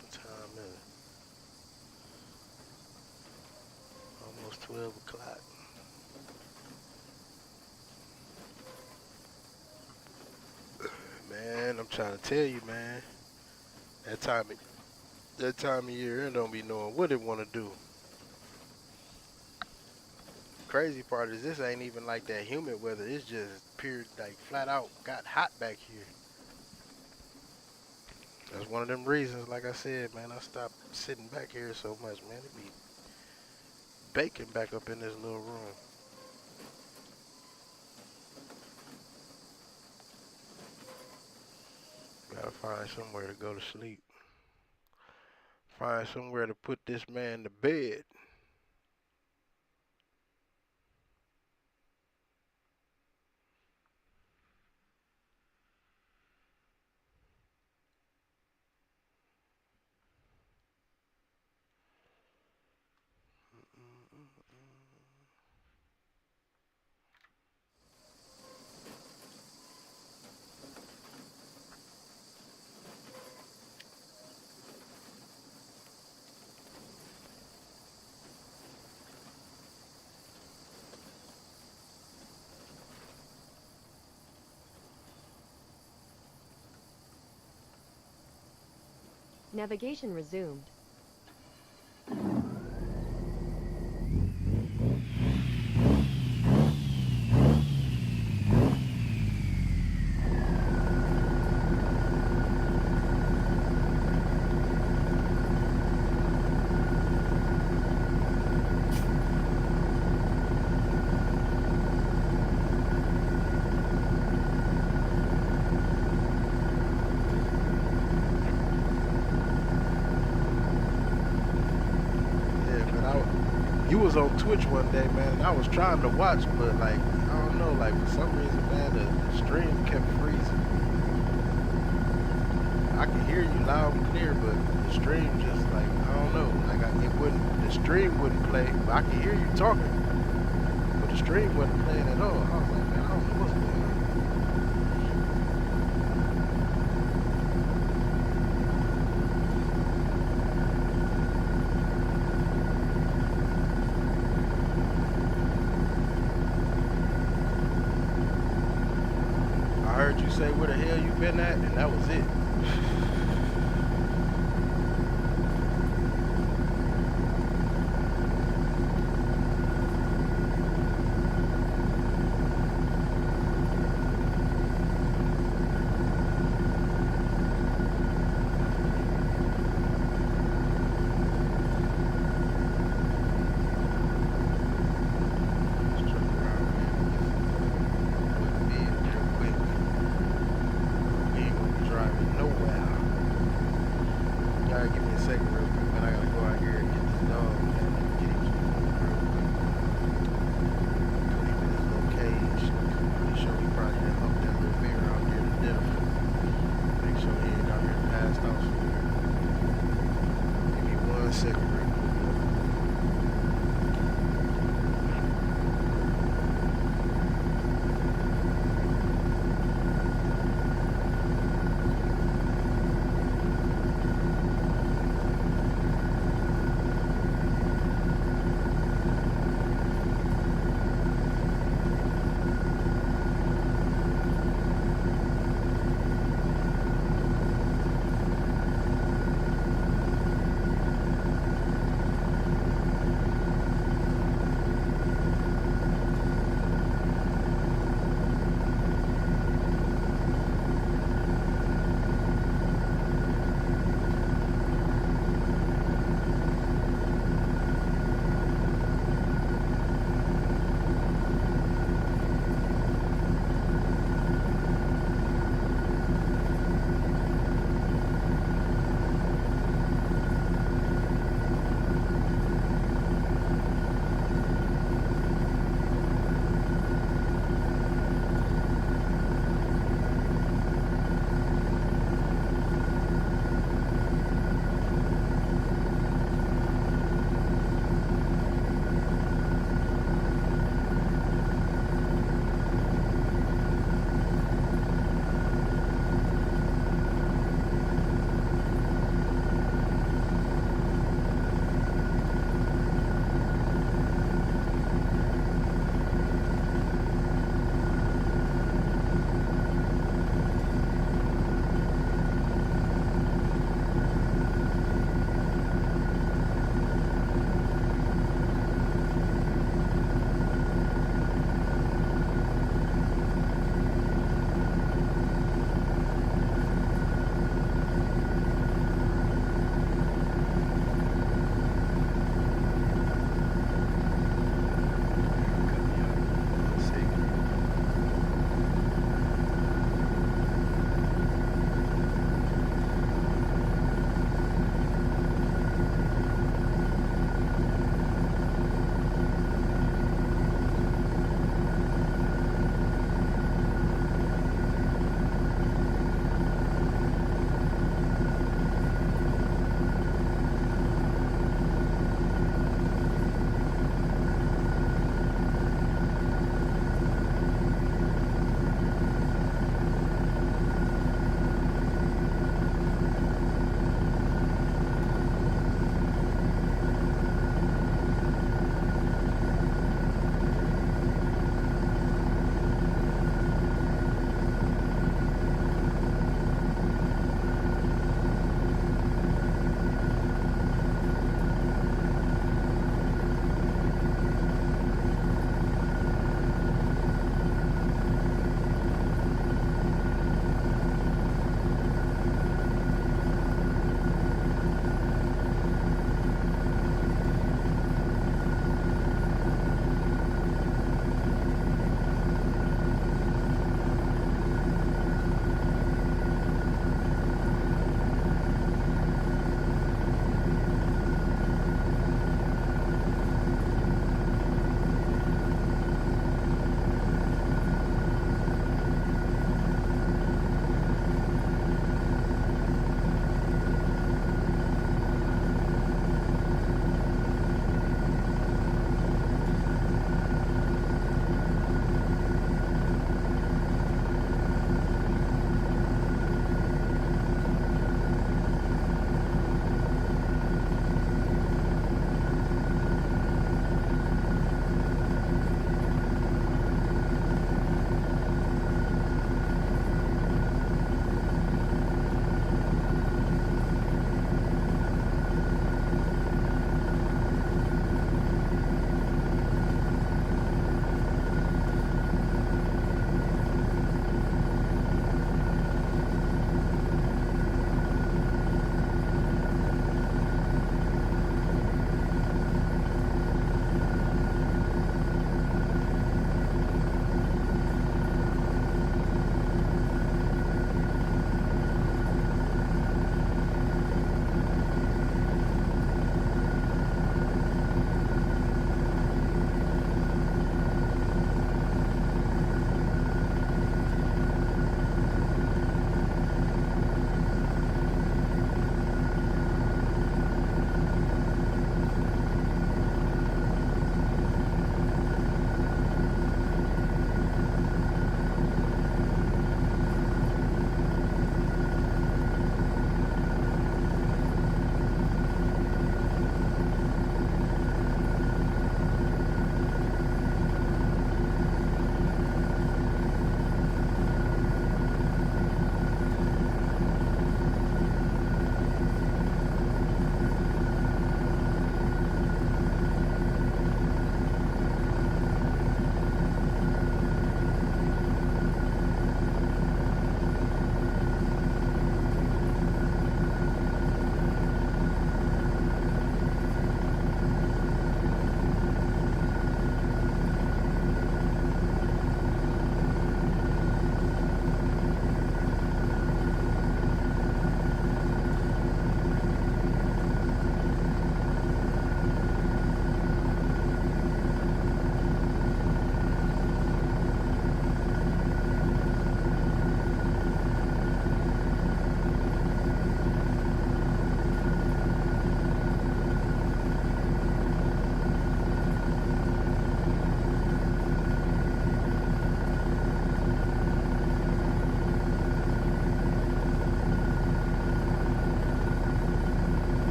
S1: What time is it? Almost 12 o'clock. Man, I'm trying to tell you, man. That time, of- that time of year, it don't be knowing what it want to do. Crazy part is this ain't even like that humid weather. It's just pure, like flat out, got hot back here. That's one of them reasons, like I said, man, I stopped sitting back here so much, man. It be baking back up in this little room. Gotta find somewhere to go to sleep. Find somewhere to put this man to bed.
S2: Navigation resumed.
S1: Yeah, man. You was on Twitch one day, man, and I was trying to watch, but like, I don't know, like for some reason, man, the stream kept freezing. I could hear you loud and clear, but the stream just like, I don't know, like it wouldn't, the stream wouldn't play, but I could hear you talking, but the stream wasn't playing at all. I was like, man, I don't know what's going on. I heard you say where the hell you been at, and that was it. Let's truck around, man. Put me in there quick. We ain't gonna be driving nowhere. Y'all give me a second real quick, man. I gotta go out here and get this dog, man. Get him some food real quick. Put him in his little cage. Pretty sure he probably done humped that little bear out there to death. Make sure he ain't out here passed out somewhere. Give me 1 second real quick.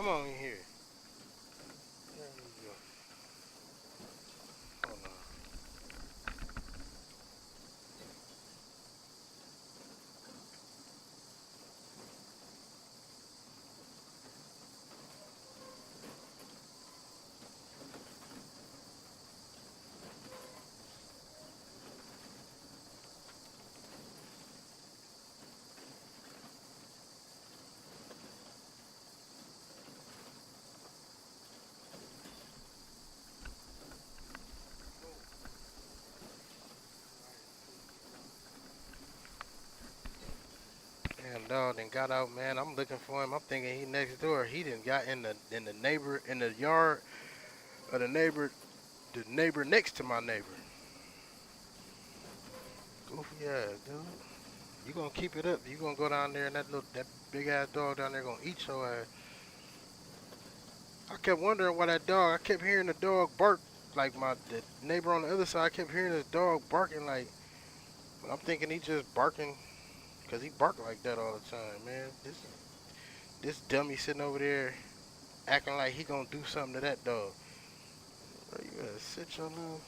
S1: Come on in here. There you go. Hold on. Damn dog then got out, man. I'm looking for him. I'm thinking he next door. He didn't got in the neighbor in the yard of the neighbor next to my neighbor. Goofy ass, dude. You gonna keep it up? You gonna go down there and that big ass dog down there gonna eat your ass? I kept wondering why that dog. I kept hearing the dog bark like the neighbor on the other side. I kept hearing this dog barking like. But I'm thinking he just barking because he bark like that all the time, man. This dummy sitting over there acting like he gonna do something to that dog. Bro, you gotta sit your little.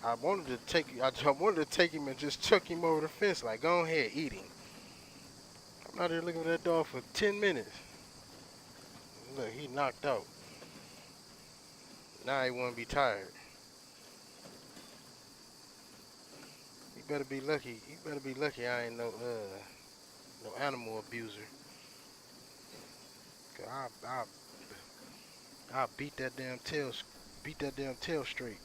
S1: I wanted to take I wanted to take him and just chuck him over the fence. Like, go ahead, eat him. I'm out there looking at that dog for 10 minutes. Look, he knocked out. Now he wanna be tired. You better be lucky. You better be lucky I ain't no animal abuser. 'Cause I beat that damn tail straight.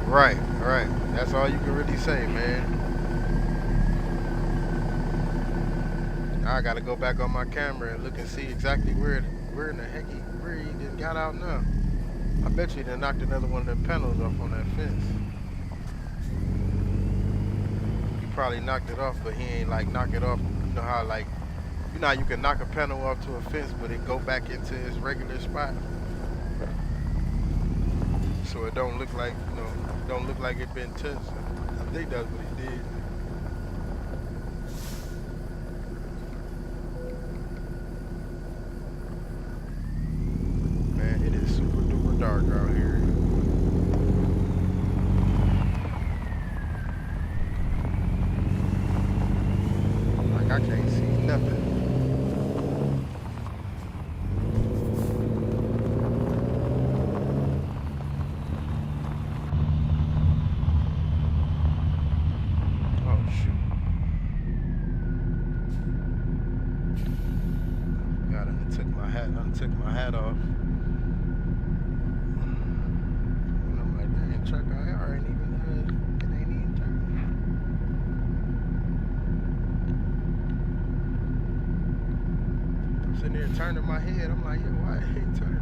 S1: Right, right. That's all you can really say, man. Now I gotta go back on my camera and look and see exactly where in the heck where he just got out now. I bet you he done knocked another one of them panels off on that fence. He probably knocked it off, but he ain't like knock it off. You know how like how you can knock a panel off to a fence, but it go back into its regular spot, so it don't look like don't look like it been touched. I think that's what he did. Man, it is super duper dark out here. Like I can't see nothing. Oh shoot. God, I took my hat off. And I'm like, dang, truck IR ain't even it ain't even turning. I'm sitting there turning my head. I'm like, yo, why it ain't turning?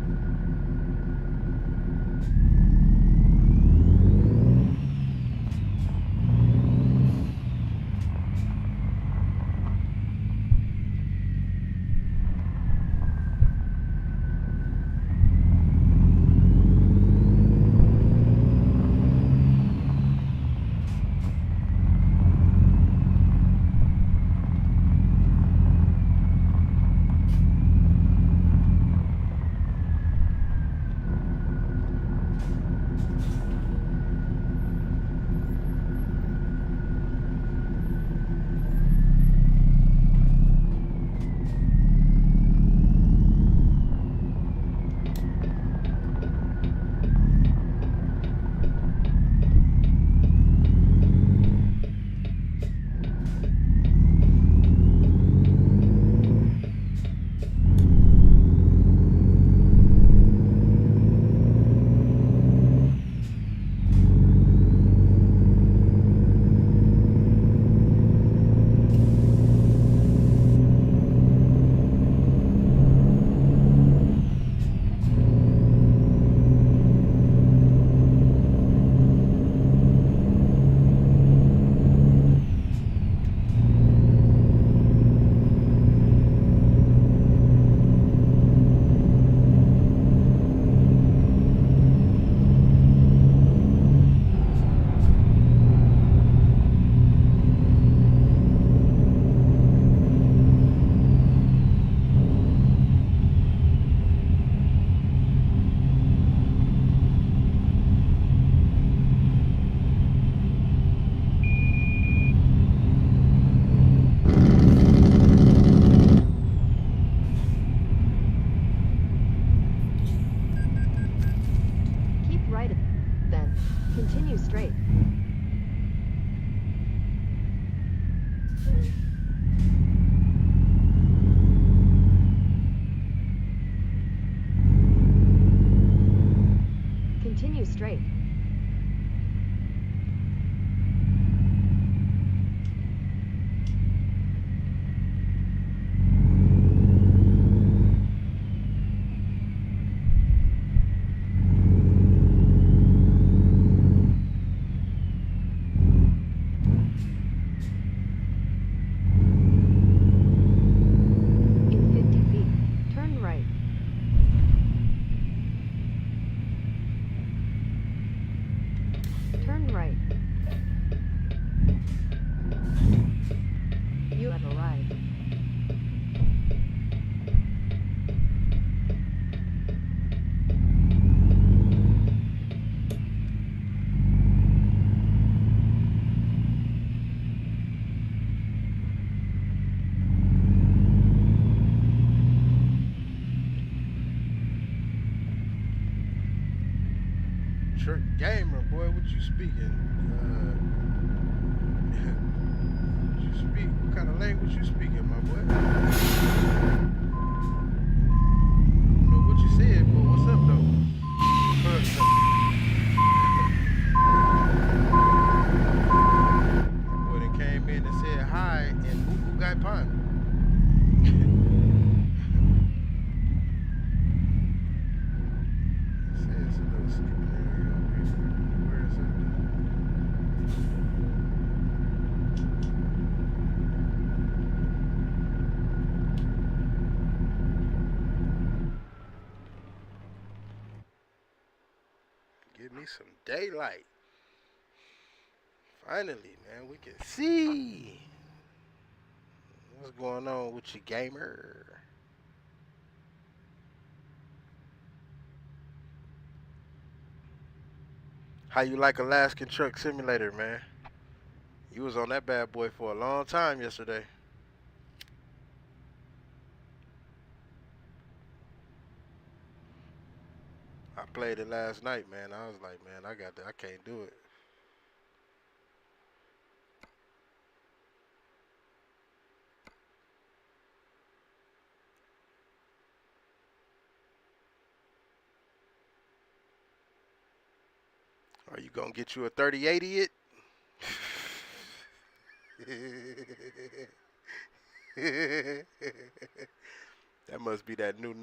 S2: Continue straight. In 50 feet, turn right. Turn right. You have arrived.
S1: Truck gamer, boy, what you speaking? What you speak? What kind of language you speaking, my boy? I don't know what you said, but what's up, though? Boy, they came in and said hi and Ugu Gai Pan. It says it's a little sleeping area over here. Where is it? Give me some daylight. Finally, man, we can see what's going on with you, gamer. How you like Alaskan Truck Simulator, man? You was on that bad boy for a long time yesterday. I played it last night, man. I was like, man, I can't do it. Are you gonna get you a 3080 it? That must be that new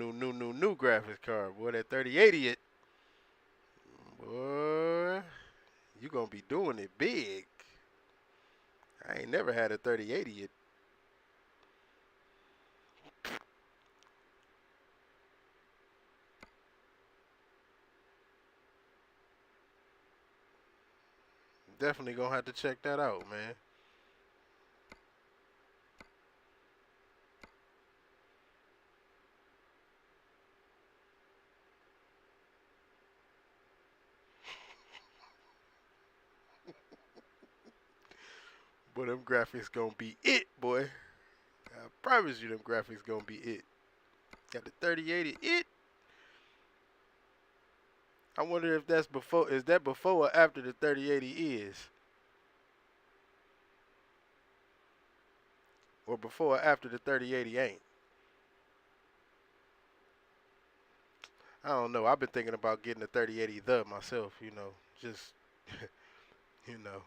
S1: graphics card, boy. That 3080 it, boy. You gonna be doing it big. I ain't never had a 3080 it. Definitely gonna have to check that out, man. But them graphics gonna be it, boy. I promise you, them graphics gonna be it. Got the 3080 it. I wonder if that's before. Is that before or after the 3080 is, or before or after the 3080 ain't? I don't know. I've been thinking about getting the 3080 the myself. Just you know.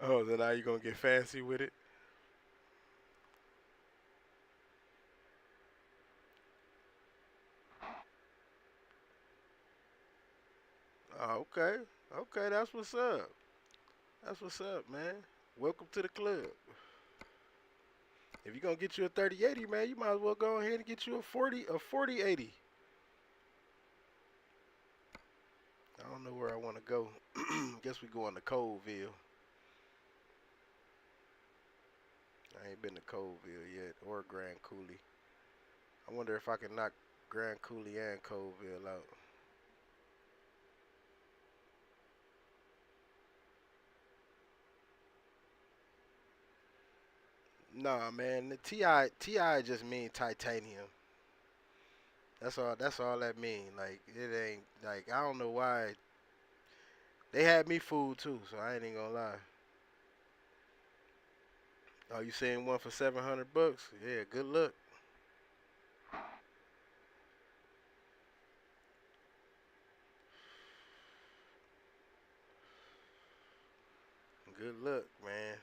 S1: Oh, then now you gonna get fancy with it? Oh, okay. Okay, that's what's up. That's what's up, man. Welcome to the club. If you're gonna get you a 3080, man, you might as well go ahead and get you a 4080. I don't know where I want to go. Guess we going to Coleville. I ain't been to Coleville yet, or Grand Coulee. I wonder if I can knock Grand Coulee and Coleville out. Nah, man. The Ti just mean titanium. That's all that mean. Like it ain't like I don't know why they had me fooled too. So I ain't even gonna lie. Oh, you seen one for $700? Yeah, good luck. Good luck, man.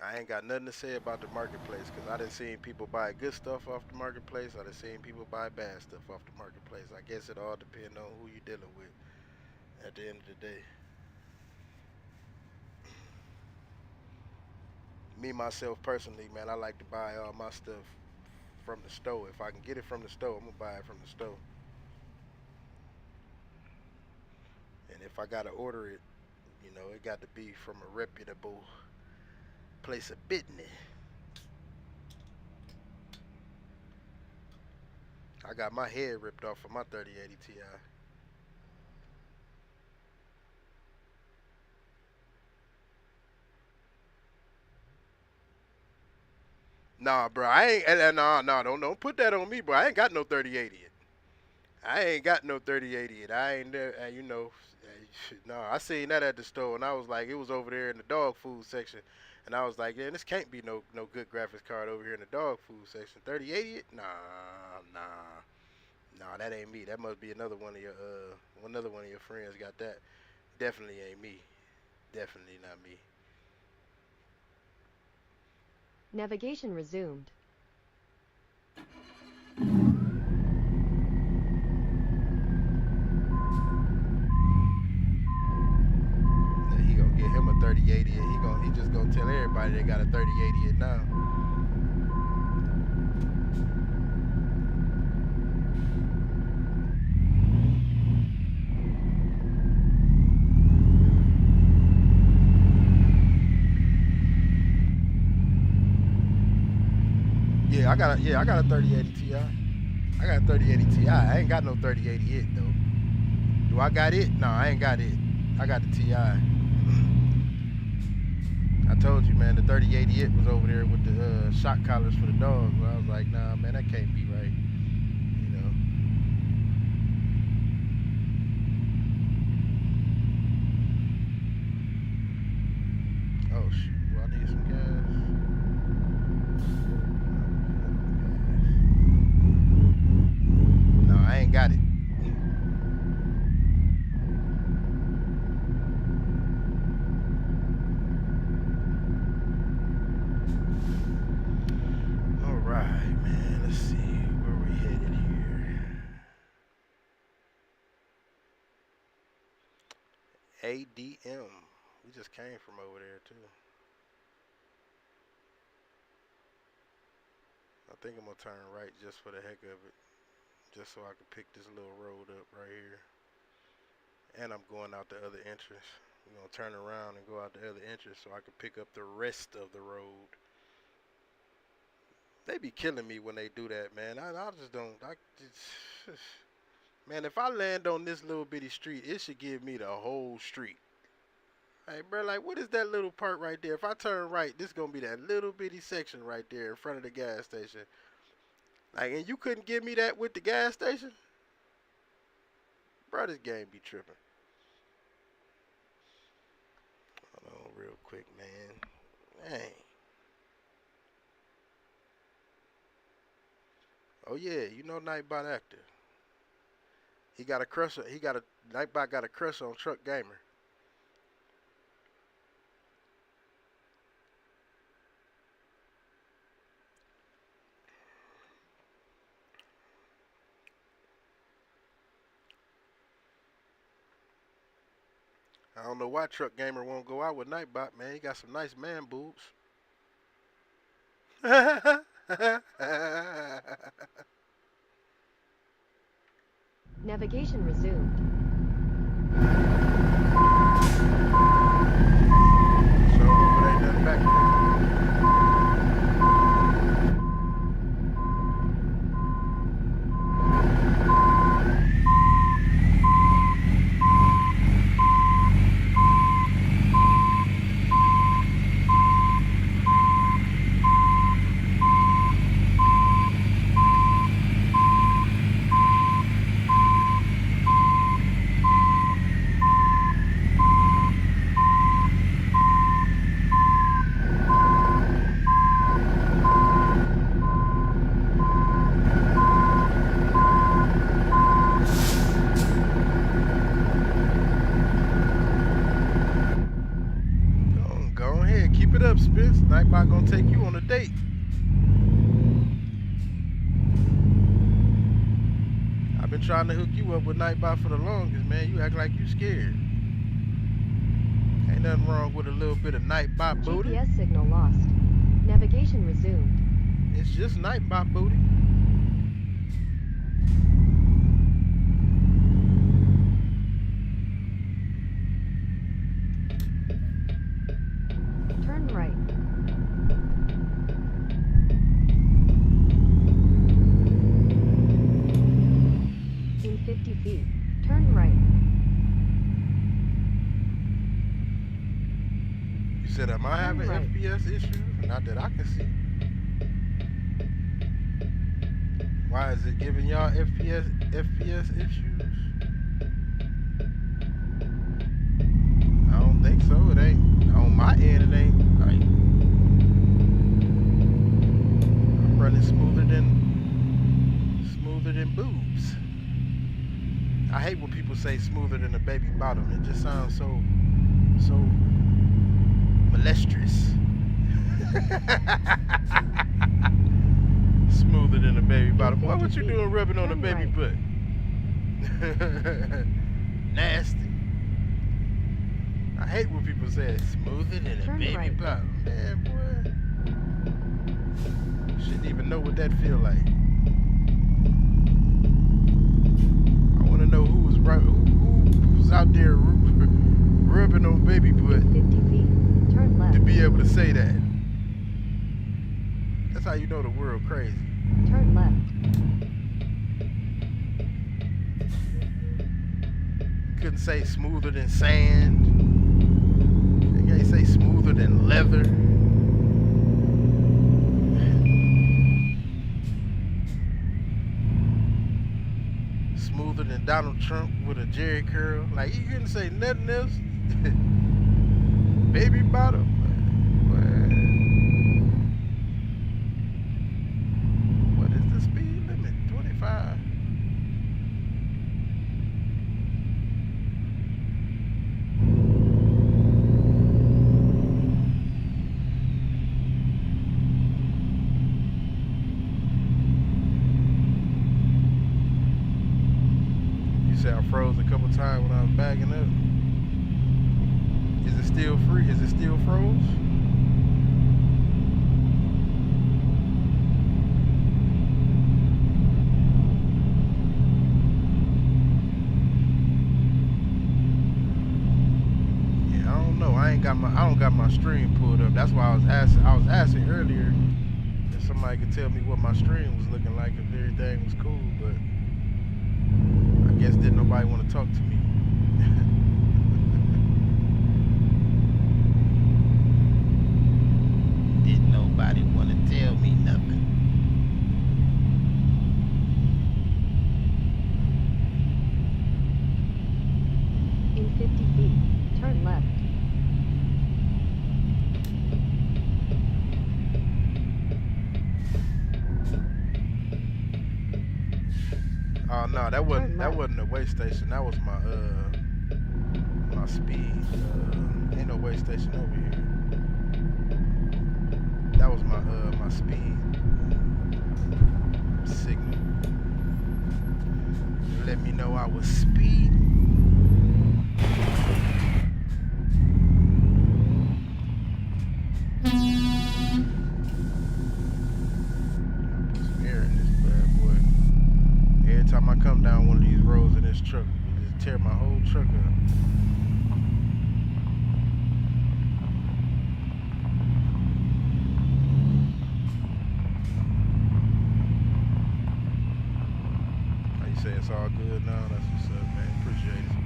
S1: I ain't got nothing to say about the marketplace because I done seen people buy good stuff off the marketplace. I done seen people buy bad stuff off the marketplace. I guess it all depends on who you dealing with at the end of the day. Me, myself, personally, man, I like to buy all my stuff from the store. If I can get it from the store, I'm going to buy it from the store. And if I got to order it, it got to be from a reputable place of business. I got my head ripped off of my 3080 Ti. Nah, bro, I ain't. Nah, nah, don't put that on me, bro. I ain't got no 3080. I ain't got no 3080. I ain't there. No, I seen that at the store, and I was like, it was over there in the dog food section, and I was like, man, this can't be no good graphics card over here in the dog food section. 3080? Nah, nah, nah. That ain't me. That must be another one of your friends got that. Definitely ain't me. Definitely not me.
S2: Navigation resumed.
S1: He gonna get him a 3080, and he just gonna tell everybody they got a 3080 now. I got a 3080 Ti. I got a 3080 Ti. I ain't got no 3080 yet though. Do I got it? No, I ain't got it. I got the Ti. I told you, man, the 3080 it was over there with the shock collars for the dog. But I was like, nah, man, that can't be right. You know. Oh shoot, well, I need some gas. No, I ain't got it. All right, man. Let's see where we headed here. ADM. We just came from over there too. I think I'm gonna turn right just for the heck of it, just so I can pick this little road up right here. And I'm going out the other entrance. We're gonna turn around and go out the other entrance so I can pick up the rest of the road. They be killing me when they do that, man. I just don't. Man, if I land on this little bitty street, it should give me the whole street. Hey, bro, like, what is that little part right there? If I turn right, this gonna be that little bitty section right there in front of the gas station. Like, and you couldn't give me that with the gas station? Bro, this game be tripping. Hold on real quick, man. Dang. Oh, yeah, you know Nightbot actor. He got a crush. Nightbot got a crush on Truck Gamer. I don't know why Truck Gamer won't go out with Nightbot, man. He got some nice man boobs.
S2: Navigation resumed.
S1: So it ain't nothing back there. trying to hook you up with Nightbot for the longest, man. You act like you scared. Ain't nothing wrong with a little bit of Nightbot booty.
S2: GPS signal lost. Navigation resumed.
S1: It's just Nightbot booty.
S2: Turn right. In 50 feet, turn right.
S1: You said, am I having
S2: right.
S1: FPS issues? Not that I can see. Why is it giving y'all FPS issues? I don't think so. It ain't on my end. It ain't. I'm running smoother than boobs. I hate when people say smoother than a baby bottom. It just sounds so molestrous. Smoother than a baby bottom. Boy, what you doing rubbing on a baby butt? Nasty. I hate when people say it's smoother than a baby bottom. Man, boy. Shouldn't even know what that feel like. I want to know who was out there rubbing on baby butt
S2: 50 feet, turn left.
S1: to be able to say that. That's how you know the world crazy.
S2: Turn left.
S1: Couldn't say smoother than sand. You can't say smoother than leather. Smoother than Donald Trump with a Jerry curl. Like, you couldn't say nothing else. Baby bottom. What is the speed limit? 25. I froze a couple times when I was backing up. Is it still free? Is it still froze? Yeah, I don't know. I don't got my stream pulled up. That's why I was asking earlier if somebody could tell me what my stream was looking like, if everything was cool, but I guess didn't nobody want to talk to me. Didn't nobody want to tell me nothing.
S2: In 50 feet, turn left.
S1: Oh no, that wasn't a way station. That was my my speed. Ain't no way station over here. That was my my speed signal. Let me know I was speeding. Put some air in this bad boy. Every time I come down one of these roads in this truck, it just tear my whole truck up. How you say it's all good now? That's what's up, man. Appreciate it, man.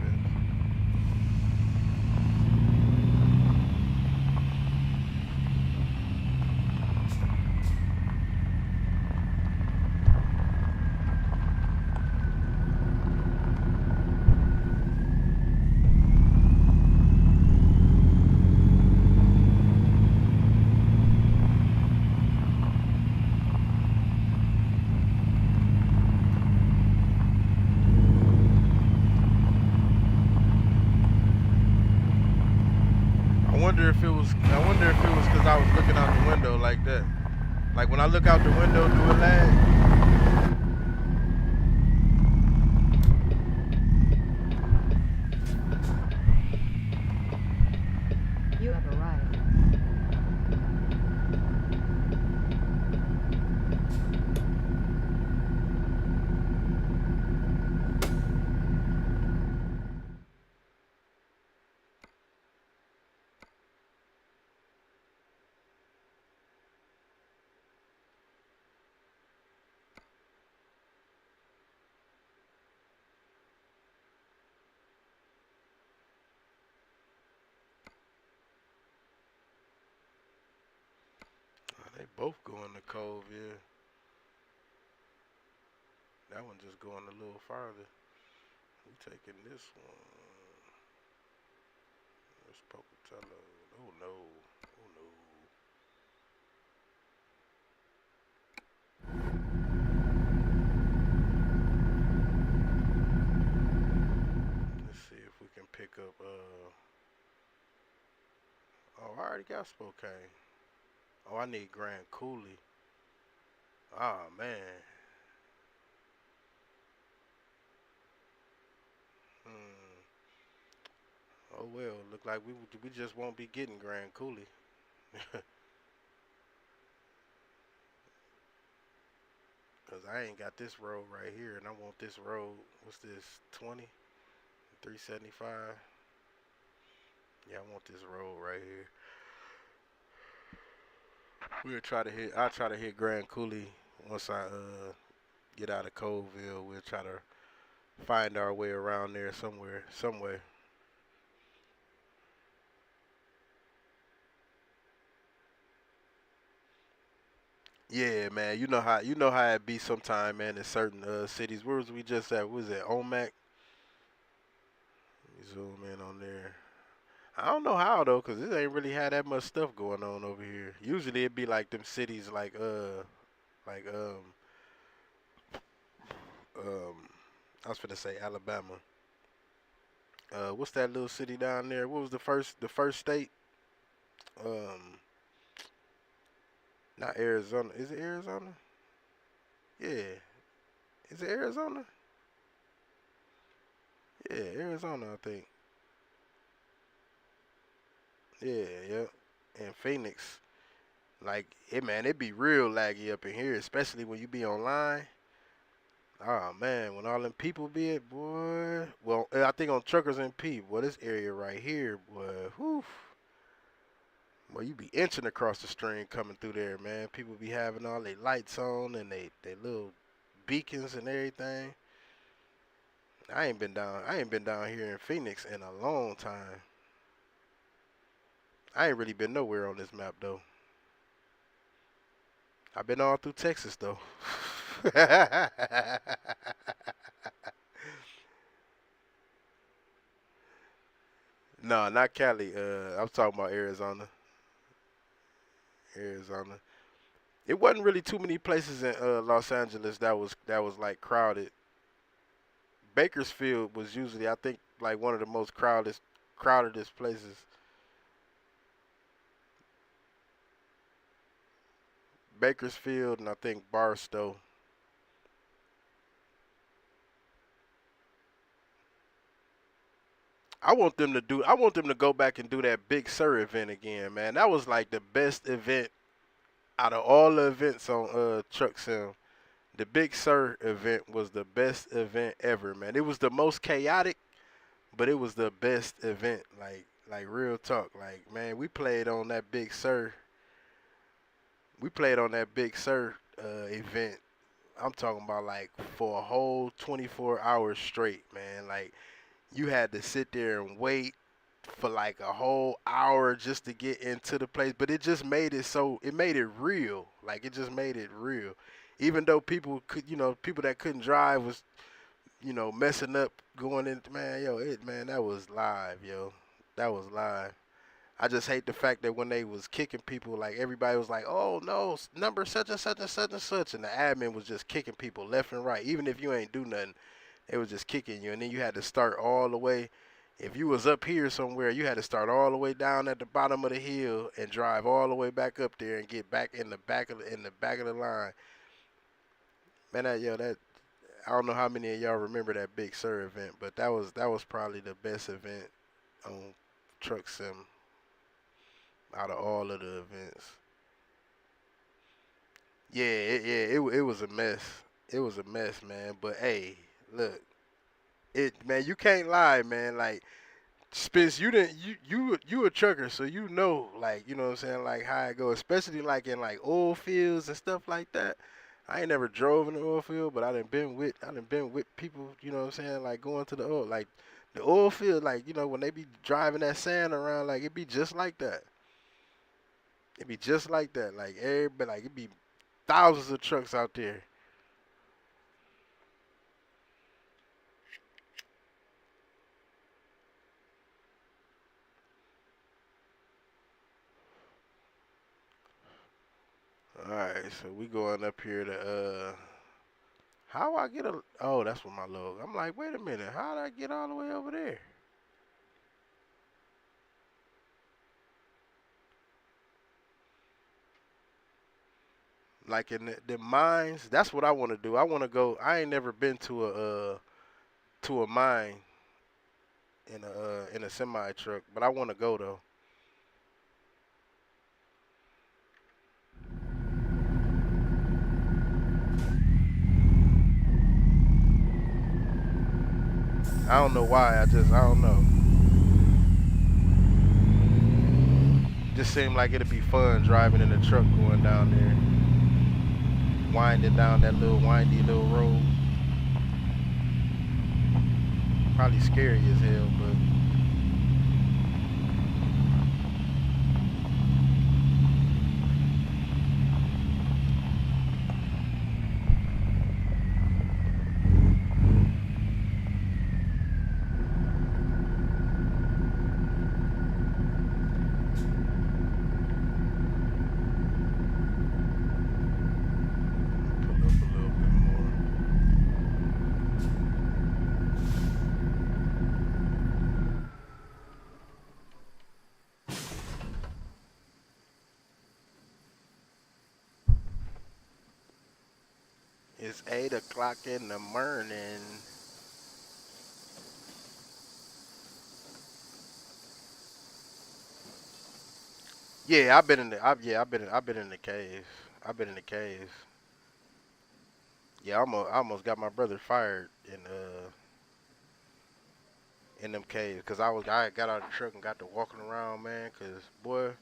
S1: I wonder if it was because I was looking out the window like that. Like when I look out the window, do it lag? Both going to Cove, yeah. That one just going a little farther. We taking this one. It's Pocatello. Oh no. Oh no. Let's see if we can pick up oh, I already got Spokane. Oh, I need Grand Coulee. Oh man. Hmm. Oh well, look like we just won't be getting Grand Coulee. Cause I ain't got this road right here, and I want this road. What's this? 20, 375. Yeah, I want this road right here. We'll try to hit. I'll try to hit Grand Coulee once I get out of Colville. We'll try to find our way around there somewhere, somewhere. Yeah, man. You know how it be sometime, man. In certain cities. Where was we just at? What was it? Omac. Let me zoom in on there. I don't know how though, cause it ain't really had that much stuff going on over here. Usually it be like them cities like um I was finna say Alabama. What's that little city down there? What was the first state? Um, not Arizona. Is it Arizona? Yeah. Is it Arizona? Yeah, Arizona, I think. Yeah, yeah. And Phoenix. Like, it man, it be real laggy up in here, especially when you be online. Oh man, when all them people be it, boy. Well, I think on Truckers and P, boy, this area right here, boy, whew. Well, you be inching across the stream coming through there, man. People be having all their lights on and they little beacons and everything. I ain't been down here in Phoenix in a long time. I ain't really been nowhere on this map though. I've been all through Texas though. No, not Cali. I'm talking about Arizona. Arizona. It wasn't really too many places in Los Angeles that was like crowded. Bakersfield was usually, I think, like one of the most crowdedest places. Bakersfield and I think Barstow. I want them to go back and do that Big Sur event again, man. That was like the best event out of all the events on Truck Sim. The Big Sur event was the best event ever, man. It was the most chaotic, but it was the best event. Like real talk. Like man, we played on that Big Sur event. I'm talking about like for a whole 24 hours straight, man. Like you had to sit there and wait for like a whole hour just to get into the place, but it just made it so it made it real. Like it just made it real. Even though people that couldn't drive was, messing up going in, man, man, that was live, yo. That was live. I just hate the fact that when they was kicking people, like everybody was like, "Oh no, number such and such and such and such," and the admin was just kicking people left and right. Even if you ain't do nothing, they was just kicking you, and then you had to start all the way. If you was up here somewhere, you had to start all the way down at the bottom of the hill and drive all the way back up there and get back in the back of the line. Man, that I don't know how many of y'all remember that Big Sur event, but that was probably the best event on Truck Sim out of all of the events. Yeah, it was a mess. It was a mess, man. But hey, look, man, you can't lie, man. Like Spence, you didn't you a trucker, so like you know what I'm saying, like how it go, especially like in like oil fields and stuff like that. I ain't never drove in the oil field, but I done been with people, you know what I'm saying, like going to the oil, like the oil field, like when they be driving that sand around, like it be just like that. It be just like that. Like everybody, like it be thousands of trucks out there. All right, so we going up here to how I get a? Oh, that's what my logo. I'm like, wait a minute, how did I get all the way over there? Like in the mines, that's what I want to do. I want to go. I ain't never been to a mine in a semi truck, but I want to go though. I don't know why. I don't know. Just seemed like it'd be fun driving in a truck going down there, winding down that little windy little road. Probably scary as hell, but pull up a little bit more. It's 8 o'clock in the morning. Yeah, I've been in the. I've been in the caves. I've been in the caves. Yeah, I almost got my brother fired in them caves because I got out of the truck and got to walking around, man. Cause boy,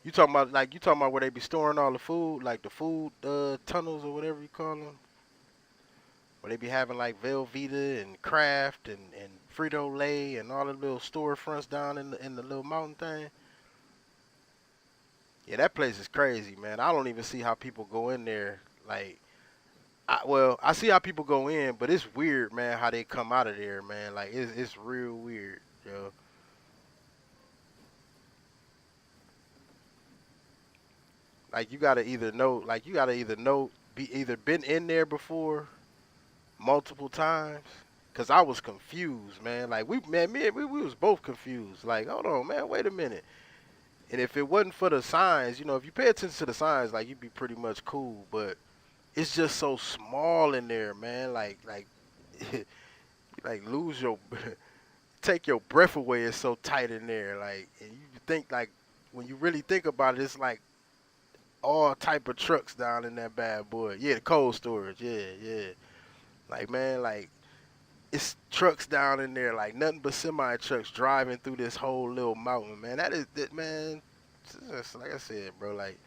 S1: you talking about where they be storing all the food, like the food tunnels or whatever you call them, where they be having like Velveeta and Kraft and Frito Lay and all the little storefronts down in the little mountain thing. Yeah, that place is crazy, man. I don't even see how people go in there. Like, I see how people go in, but it's weird, man, how they come out of there, man. Like, it's real weird, yo. Like, you gotta either know, be either been in there before multiple times. Cause I was confused, man. Like we was both confused. Like, hold on, man, wait a minute. And if it wasn't for the signs, if you pay attention to the signs, like you'd be pretty much cool. But it's just so small in there, man. Like you like lose your take your breath away. It's so tight in there. Like, and you think like when you really think about it, it's like all type of trucks down in that bad boy. Yeah, the cold storage. Yeah, yeah. Like, man, like it's trucks down in there, like nothing but semi trucks driving through this whole little mountain, man. That is that, man. Just like I said, bro. Like,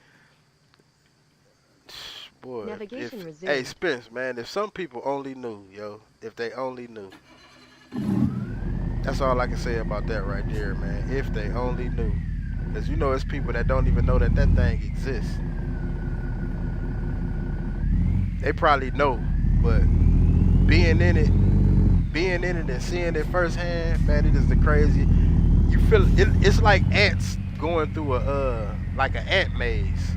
S1: boy,
S2: Navigation
S1: hey
S2: resumed.
S1: Spence, man, if some people only knew, yo, if they only knew. That's all I can say about that right there, man. If they only knew, because it's people that don't even know that that thing exists. They probably know, but being in being in it and seeing it firsthand, man, it is the crazy. You feel it, it's like ants going through a like an ant maze.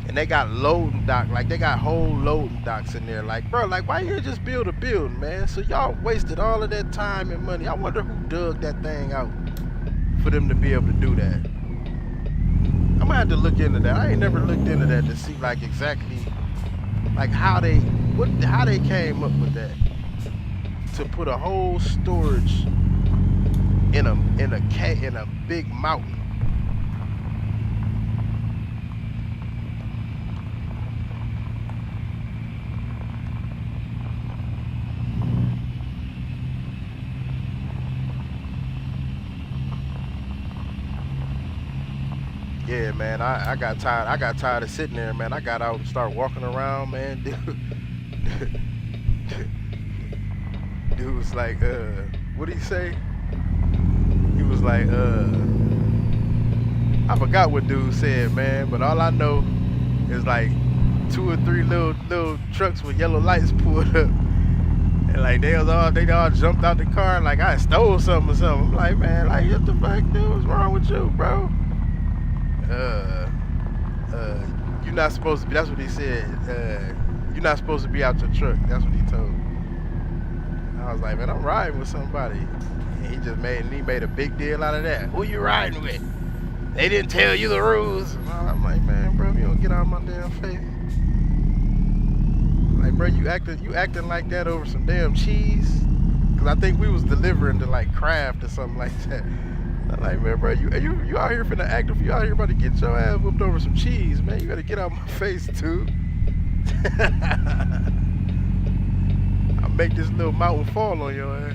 S1: And they got loading dock, like they got whole loading docks in there. Like, bro, like why you just build a building, man? So y'all wasted all of that time and money. I wonder who dug that thing out for them to be able to do that. I'm gonna have to look into that. I ain't never looked into that to see like exactly like how they came up with that to put a whole storage in a big mountain. Yeah, man, I got tired. I got tired of sitting there, man. I got out and started walking around, man. dude was like, what did he say? He was like, I forgot what dude said, man, but all I know is like two or three little trucks with yellow lights pulled up. And like they all jumped out the car like I stole something or something. I'm like, man, like what the fuck, dude? What's wrong with you, bro? Uh, you're not supposed to be. That's what he said. You're not supposed to be out your truck. That's what he told me. I was like, man, I'm riding with somebody. And he made a big deal out of that. Who you riding with? They didn't tell you the rules. And I'm like, man, bro, you don't get out of my damn face. Like, bro, you acting like that over some damn cheese? Cause I think we was delivering to like Kraft or something like that. I'm like, man, bro, you out here finna act if you out here about to get your ass whooped over some cheese, man. You gotta get out of my face, too. I'll make this little mountain fall on your ass.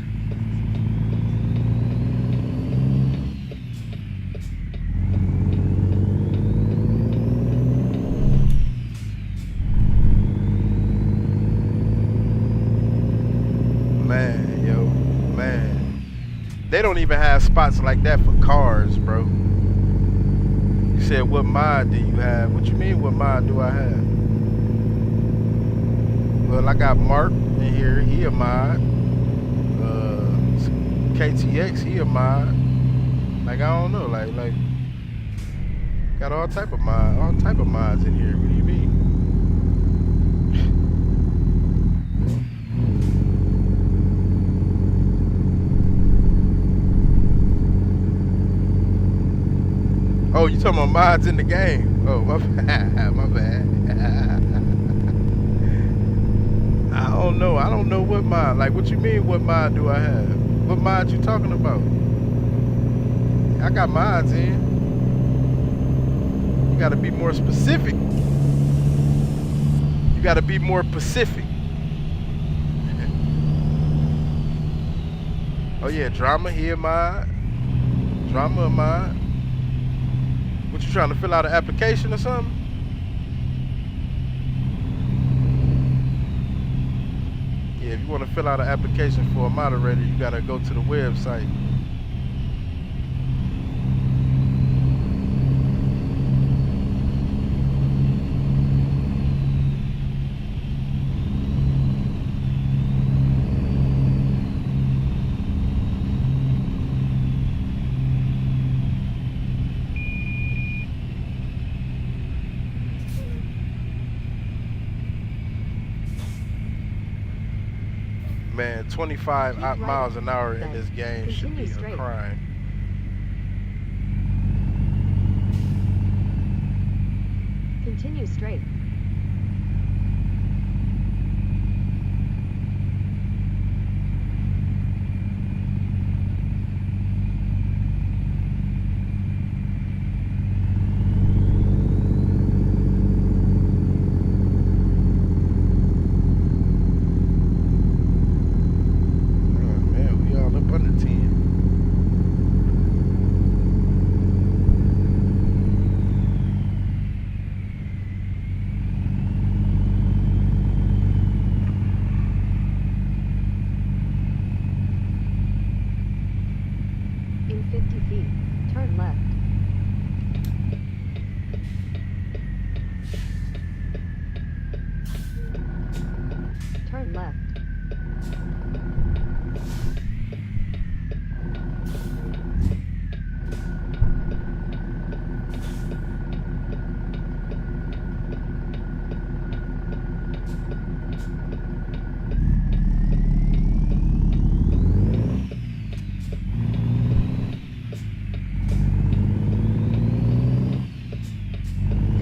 S1: Man, yo, man. They don't even have spots like that for cars, bro. You said, what mod do you have? What you mean, what mod do I have? Well, I got Mark in here. He a mod. KTX, he a mod. Like, I don't know. Like, got all type of mods in here. What do you mean? Oh, you talking about mods in the game? Oh, my bad. My bad. I don't know. I don't know what mod. Like, what you mean, what mod do I have? What mod you talking about? I got mods in. You gotta be more specific. You gotta be more specific. Oh, yeah, Drama, he a mod. Drama a mod. What, you trying to fill out an application or something? Yeah, if you want to fill out an application for a moderator, you gotta go to the website. Man, 25 miles an hour in this game should be a crime.
S2: Continue straight. In 50 feet, turn left. Turn left.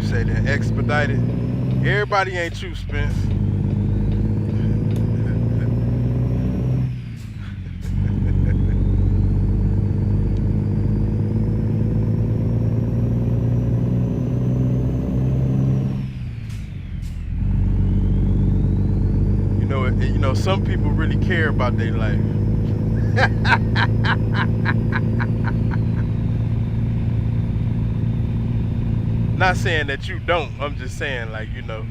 S1: Say that expedited. Everybody ain't you, Spence. You know, some people really care about their life. Not saying that you don't. I'm just saying, like, you know,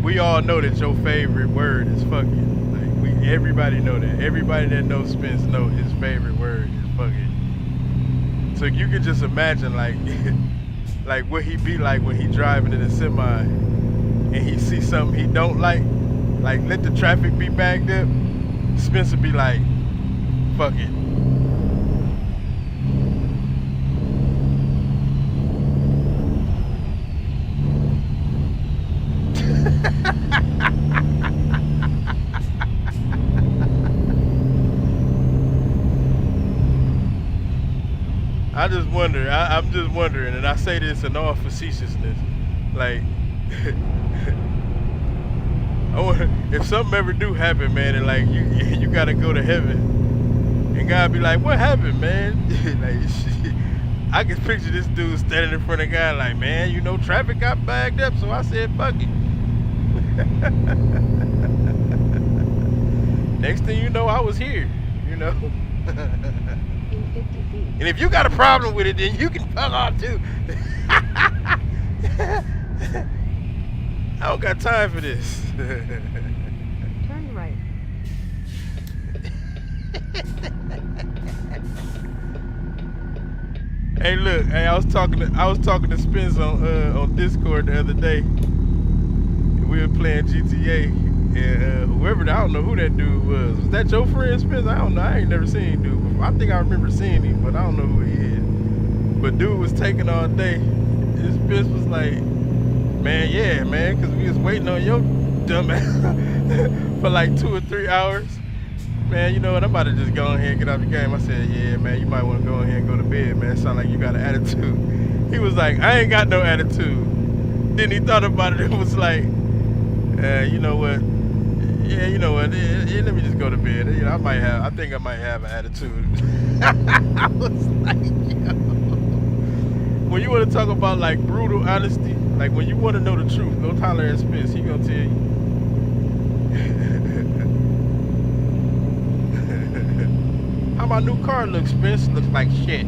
S1: we all know that your favorite word is fucking. Like, Everybody know that. Everybody that knows Spence know his favorite word is fucking. So you can just imagine like like what he be like when he driving in a semi and he see something he don't like let the traffic be backed up. Spencer be like, fuck it. I just wonder. I'm just wondering, and I say this in all facetiousness, like, I wonder if something ever do happen, man, and like you gotta go to heaven, and God be like, what happened, man? Like, shit. I can picture this dude standing in front of God, like, man, you know, traffic got backed up, so I said, fuck it. Next thing you know, I was here, you know.
S2: In 50 feet.
S1: And if you got a problem with it, then you can fuck off too. I don't got time for this.
S2: Turn right.
S1: Hey, look. Hey, I was talking to Spence on Discord the other day. We were playing GTA, and whoever I don't know who that dude was. Was that your friend Spence? I don't know. I ain't never seen dude before. I think I remember seeing him, but I don't know who he is. But dude was taking all day. And Spence was like, man, yeah, man, because we was waiting on your dumb ass for like 2 or 3 hours. Man, you know what? I'm about to just go ahead and get out the game. I said, yeah, man, you might want to go ahead and go to bed, man. It sound like you got an attitude. He was like, I ain't got no attitude. Then he thought about it and was like, you know what? Yeah, you know what? Yeah, let me just go to bed. You know, I think I might have an attitude. I was like, yo. When you want to talk about like brutal honesty, like when you want to know the truth, go holler at Spence. He gonna tell you. How my new car looks, Spence? Looks like shit.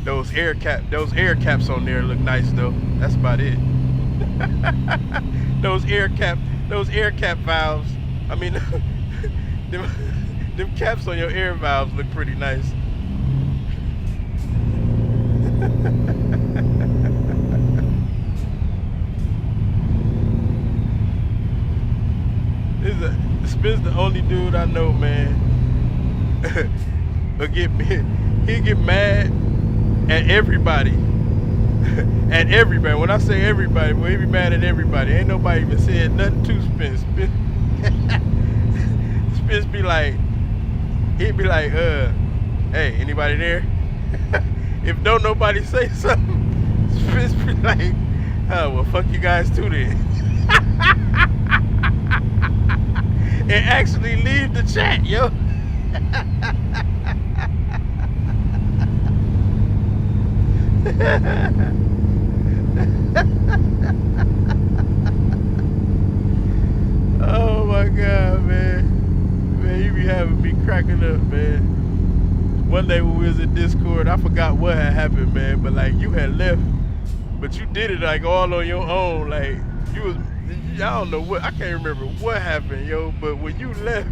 S1: Those air caps on there look nice though. That's about it. those air cap valves. I mean, them caps on your air valves look pretty nice. Spence the only dude I know, man. He'll get mad at everybody. At everybody. When I say everybody, well, he be mad at everybody. Ain't nobody even said nothing to Spence. Spence be like, he'd be like, hey, anybody there? If don't nobody say something, Spence be like, oh, well, fuck you guys too then. And actually leave the chat, yo. Oh my God, man. Man, you be having me cracking up, man. One day when we was in Discord, I forgot what had happened, man. But like you had left, but you did it like all on your own. Like you was, I don't know what, I can't remember what happened, yo. But when you left,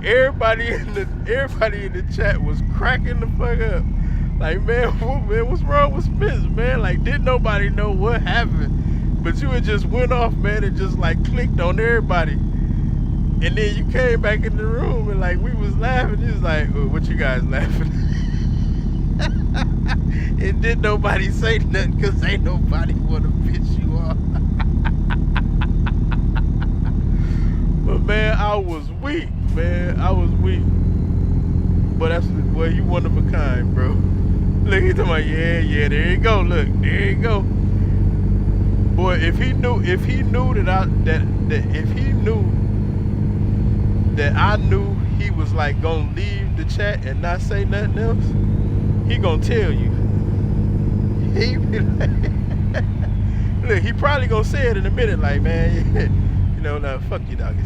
S1: everybody in the chat was cracking the fuck up. Like, man, what's wrong with Spence, man? Like, didn't nobody know what happened? But you had just went off, man, and just like clicked on everybody. And then you came back in the room and like we was laughing. He was like, oh, what you guys laughing? And didn't nobody say nothing because ain't nobody want to piss you off. But man, I was weak, man. I was weak. But that's, well, you one of a kind, bro. Look, he's talking about, yeah, there you go. Look, there you go. Boy, if he knew that I knew he was like gonna leave the chat and not say nothing else, he gonna tell you. He be like, look, he probably gonna say it in a minute, like, man, yeah, you know, nah, fuck you, doggies.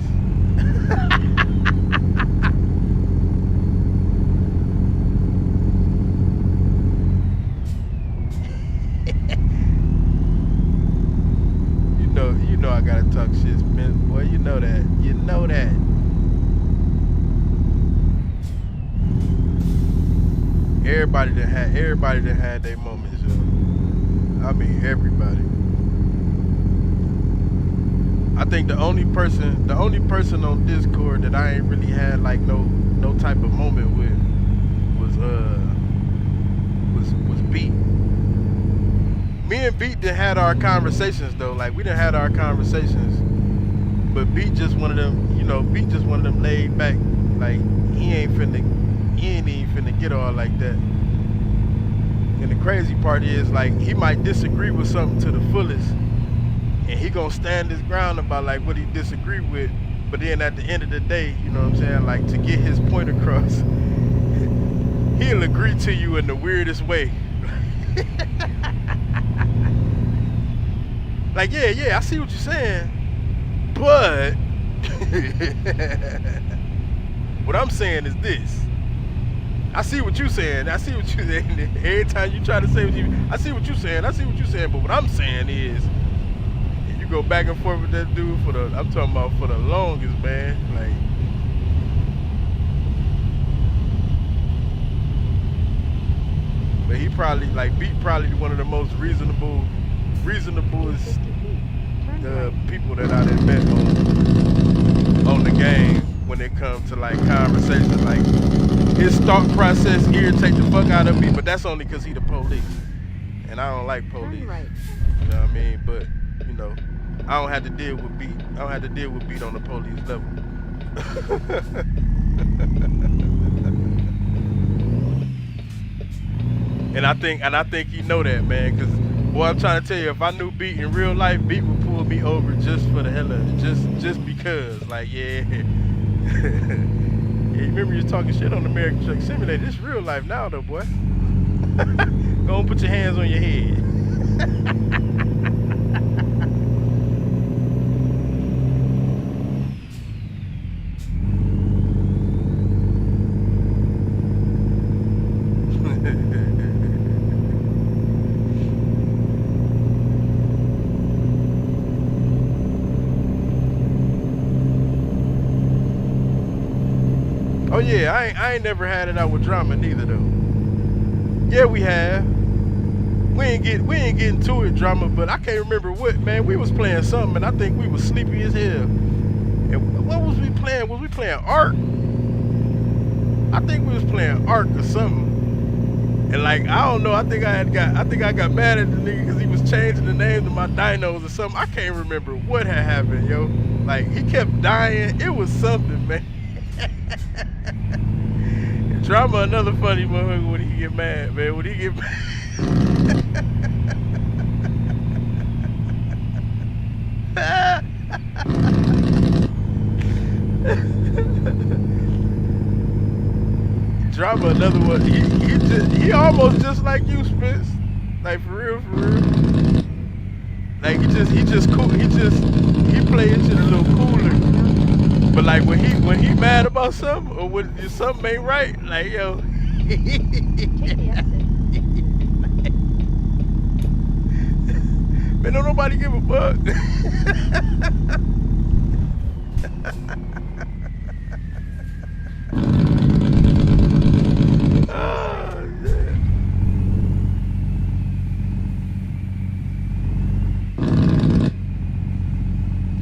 S1: this, man. Boy, you know that. You know that. Everybody that had their moments, yo. I mean everybody. I think the only person on Discord that I ain't really had like no type of moment with was Beat. Me and Beat done had our conversations though. Like we done had our conversations, but Beat just one of them. You know, Beat just one of them laid back. Like he ain't even finna get all like that. And the crazy part is like he might disagree with something to the fullest, and he gonna stand his ground about like what he disagree with. But then at the end of the day, you know what I'm saying? Like to get his point across, he'll agree to you in the weirdest way. Like, yeah, I see what you're saying, but what I'm saying is this. I see what you're saying. I see what you're saying. Every time you try to say what I see what you're saying. I see what you're saying. But what I'm saying is, if you go back and forth with that dude I'm talking about for the longest, man. Like, but he probably like Beat probably one of the most reasonableest people that I done met on the game when it comes to like conversations. Like his thought process irritate the fuck out of me, but that's only because he the police, and I don't like police.
S2: Turn right.
S1: You know what I mean? But you know, I don't have to deal with Beat. I don't have to deal with Beat on the police level. And I think he know that, man, because boy, I'm trying to tell you, if I knew Beat in real life, Beat would pull me over just for the hell of it, just because, like, yeah. Yeah, you remember you was talking shit on American Truck Simulator. This real life now, though, boy. Go and put your hands on your head. Oh yeah, I ain't never had it out with drama neither though. Yeah, we have. We ain't getting to it drama, but I can't remember what, man. We was playing something, and I think we was sleepy as hell. And what was we playing? Was we playing Ark? I think we was playing Ark or something. And like I don't know, I think I got mad at the nigga because he was changing the names of my dinos or something. I can't remember what had happened, yo. Like he kept dying. It was something, man. Drama another funny motherfucker when he get mad, man. When he get mad. Drama another one. He almost just like you, Spence. Like for real. Like he just cool. He plays shit a little cooler. But like when he mad about something or when something ain't right, like yo.
S2: Take the exit.
S1: Man, don't nobody give a fuck. Oh, shit.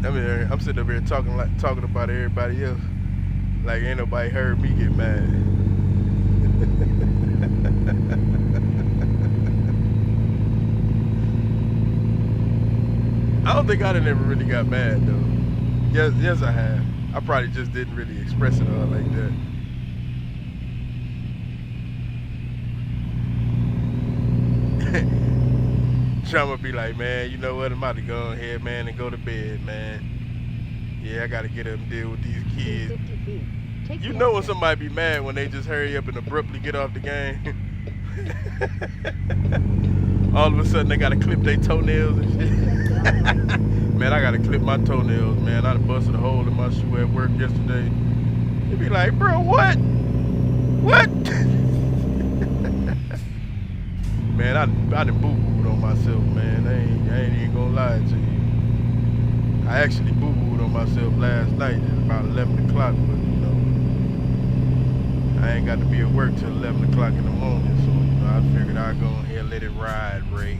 S1: I mean, I'm sitting up here talking about everybody else. Like ain't nobody heard me get mad. I don't think I done ever really got mad though. Yes I have. I probably just didn't really express it all like that. Drama be like, man, you know what? I'm about to go ahead, man, and go to bed, man. Yeah, I gotta get up and deal with these kids.
S2: 50 feet. Take
S1: You
S2: the
S1: know when
S2: exit.
S1: somebody be mad when they just hurry up and abruptly get off the game. All of a sudden they gotta clip their toenails and shit. Man, I gotta clip my toenails, man. I done busted a hole in my shoe at work yesterday. They be like, bro, what? What? Man, I done boo-booed on myself, man. I ain't even gonna lie to you. I I actually boo-booed on myself last night at about 11 o'clock, but I ain't got to be at work till 11 o'clock in the morning, so I figured I'd go ahead and let it ride, Ray.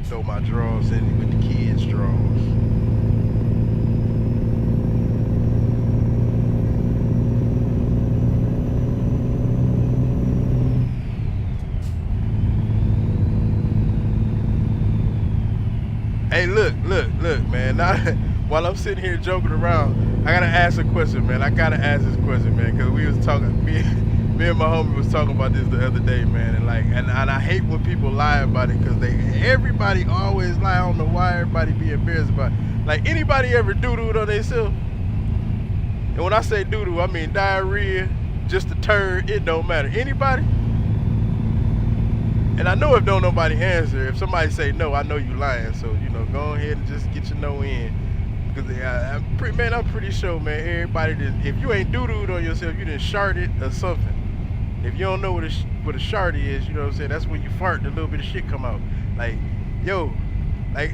S1: Throw my drawers in with the kids' drawers. Hey, look, man. Now, while I'm sitting here joking around, I gotta ask a question, man. I gotta ask this question, man, because we was talking, me and my homie was talking about this the other day, man, and I hate when people lie about it, because everybody always lie. I don't know why everybody be embarrassed about it. Like, anybody ever doo-dooed on themselves? And when I say doo-doo, I mean diarrhea, just a turd, it don't matter. Anybody? And I know if don't nobody answer, if somebody say no, I know you lying. So, go ahead and just get your no in. Because I'm pretty sure, man, everybody, if you ain't doo-dooed on yourself, you done sharted or something. If you don't know what a shart is, you know what I'm saying? That's when you fart and a little bit of shit come out. Like, yo, like,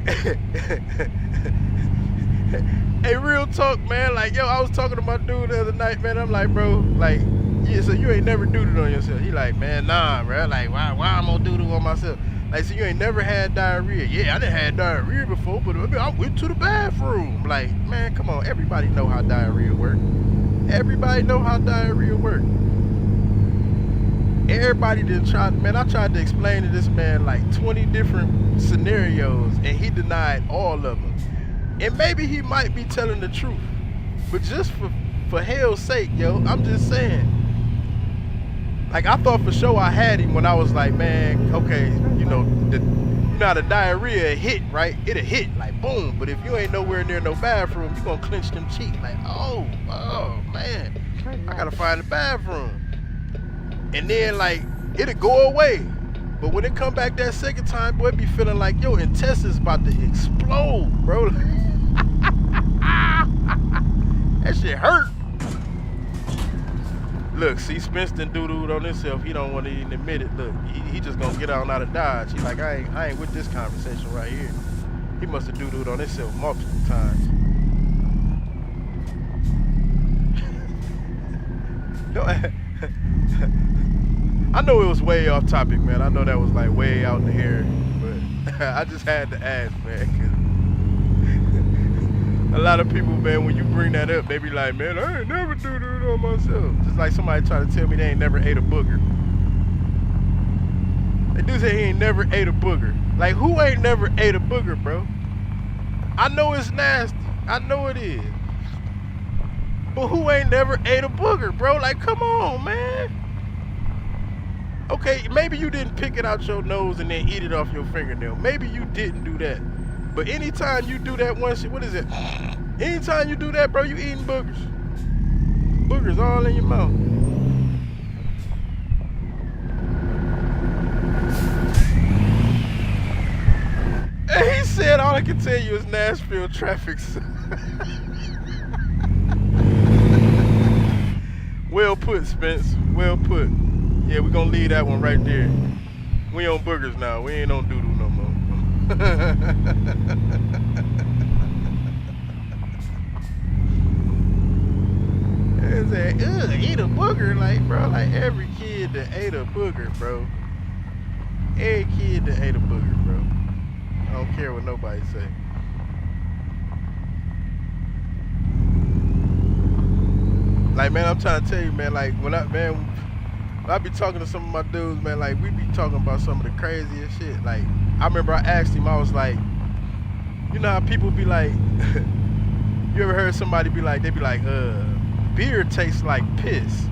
S1: hey, real talk, man. Like, yo, I was talking to my dude the other night, man. I'm like, bro, like, yeah, so you ain't never doo-dooed on yourself. He like, man, nah, bro. Like, why I'm gonna doo-doo on myself? Like, so you ain't never had diarrhea. Yeah, I done had diarrhea before, but I went to the bathroom. Like, man, come on. Everybody know how diarrhea work. Everybody know how diarrhea work. Everybody did try, man, I tried to explain to this man like 20 different scenarios, and he denied all of them. And maybe he might be telling the truth. But just for hell's sake, yo, I'm just saying. Like, I thought for sure I had him when I was like, man, okay, the diarrhea hit, right? It'll hit, like, boom. But if you ain't nowhere near no bathroom, you gonna clench them cheeks. Like, oh, man, I gotta find the bathroom. And then, like, it'll go away. But when it come back that second time, boy, it be feeling like your intestines about to explode, bro. That shit hurt. Look, see, Spence done doo-dooed on himself. He don't want to even admit it. Look, he just gonna get out of Dodge. He like, I ain't with this conversation right here. He must have doo-dooed on himself multiple times. I know it was way off topic, man. I know that was like way out in the air, but I just had to ask, man. A lot of people, man, when you bring that up, they be like, man, I ain't never do that on myself. Just like somebody try to tell me they ain't never ate a booger. They do say he ain't never ate a booger. Like, who ain't never ate a booger, bro? I know it's nasty. I know it is. But who ain't never ate a booger, bro? Like, come on, man. Okay, maybe you didn't pick it out your nose and then eat it off your fingernail. Maybe you didn't do that. But anytime you do that one shit, what is it? Anytime you do that, bro, you eating boogers. Boogers all in your mouth. And he said, all I can tell you is Nashville traffic. Well put, Spence. Well put. Yeah, we're gonna leave that one right there. We on boogers now. We ain't on doo-doo no more. It's like, eat a booger, like, bro, like every kid that ate a booger, bro. Every kid that ate a booger, bro. I don't care what nobody say. Like, man, I'm trying to tell you, man, like, when I be talking to some of my dudes, man, like, we be talking about some of the craziest shit. Like, I remember I asked him, I was like, you know how people be like, you ever heard somebody be like, they be like, beer tastes like piss.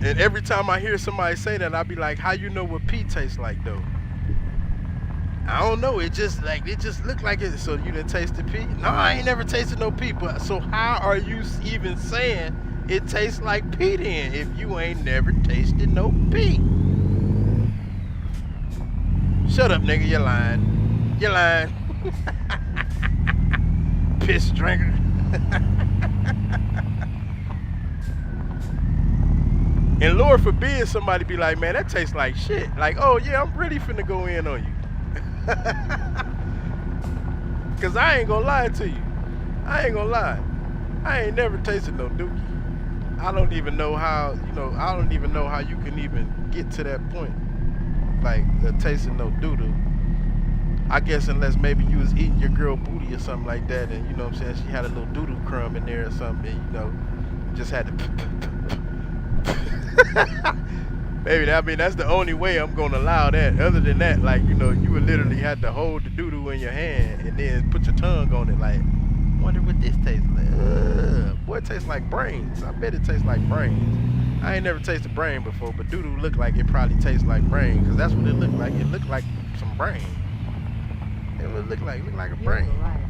S1: And every time I hear somebody say that, I be like, how you know what pee tastes like, though? I don't know, it just looked like it. So you done tasted pee? No, I ain't never tasted no pee. But so how are you even saying it tastes like pee then if you ain't never tasted no pee? Shut up, nigga, you're lying. You're lying. Piss drinker. And Lord forbid somebody be like, man, that tastes like shit. Like, oh yeah, I'm really finna go in on you. Cause I ain't gonna lie to you. I ain't gonna lie. I ain't never tasted no dookie. I don't even know how, I don't even know how you can even get to that point. Like, tasting no doo-doo. I guess unless maybe you was eating your girl booty or something like that, and you know what I'm saying, she had a little doo-doo crumb in there or something, and just had to maybe that's the only way I'm gonna allow that. Other than that, like, you would literally have to hold the doo-doo in your hand and then put your tongue on it, like, wonder what this tastes like. Boy, it tastes like brains. I bet it tastes like brains. I ain't never tasted brain before, but doo-doo look like it probably tastes like brain, because that's what it looked like. It looked like some brain. It would look like a
S2: You're
S1: brain.
S2: alive.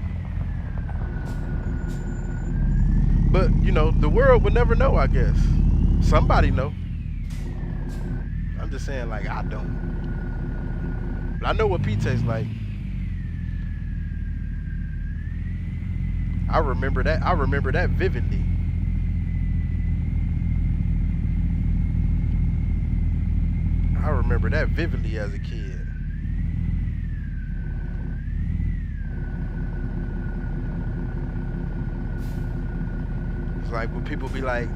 S1: But, the world would never know, I guess. Somebody know. I'm just saying, like, I don't. But I know what pee tastes like. I remember that. I remember that vividly. I remember that vividly as a kid. It's like when people be like,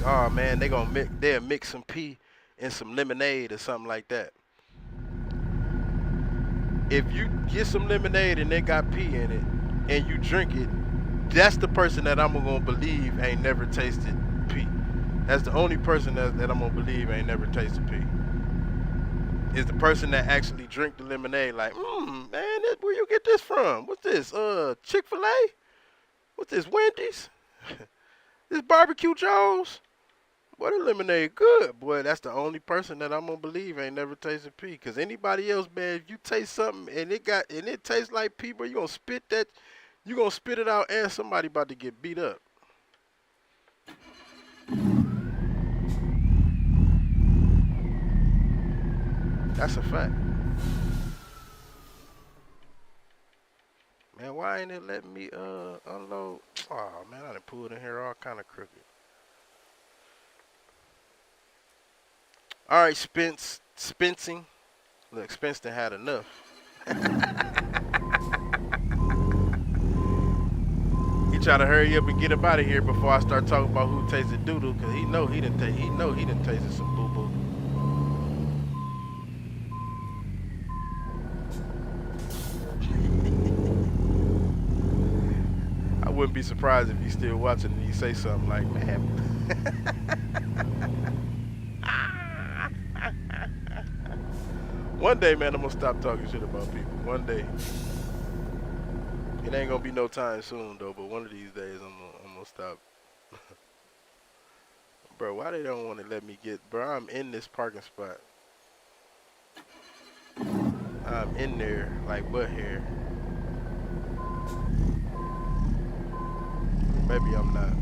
S1: oh man, they'll mix some pee in some lemonade or something like that. If you get some lemonade and they got pee in it and you drink it, that's the person that I'm gonna believe ain't never tasted pee. That's the only person that I'm gonna believe ain't never tasted pee. Is the person that actually drink the lemonade, like, man, where you get this from? What's this? Chick-fil-A? What's this? Wendy's? This barbecue Joe's? Boy, the lemonade good. Boy, that's the only person that I'm gonna believe ain't never tasted pee. Cause anybody else, man, if you taste something and it tastes like pee, bro, you gonna spit it out, and somebody about to get beat up. That's a fact. Man, why ain't it letting me unload? Oh man, I done pulled in here all kind of crooked. All right, Spencing. Look, Spence done had enough. He try to hurry up and get up out of here before I start talking about who tasted doodle, cause he done tasted some boo boo. I wouldn't be surprised if he's still watching and he say something like, man. One day, man, I'm gonna stop talking shit about people. One day. It ain't gonna be no time soon though, but one of these days I'm gonna stop. Bro, why they don't want to let me bro, I'm in this parking spot. I'm in there like butt hair. Maybe I'm not.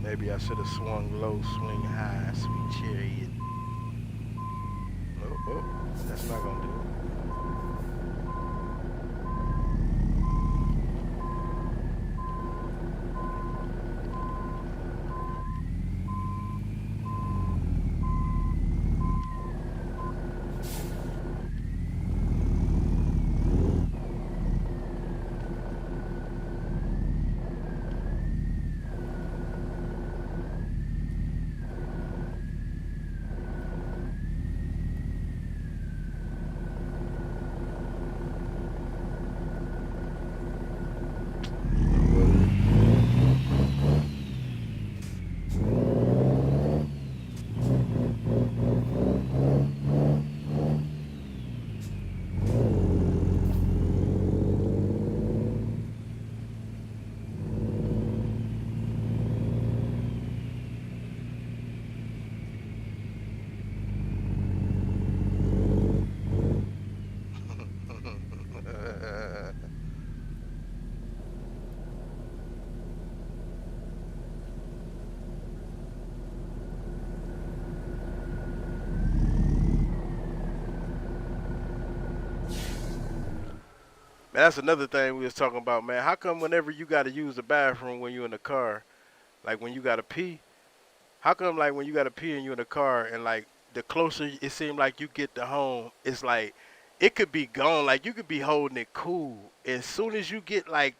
S1: Maybe I should have swung low, swing high, sweet chariot. Oh, that's not gonna do it. Man, that's another thing we was talking about, man. How come whenever you got to use the bathroom when you in the car, like when you got to pee, how come like when you got to pee and you in the car and like the closer it seems like you get to home, it's like it could be gone. Like you could be holding it cool. As soon as you get like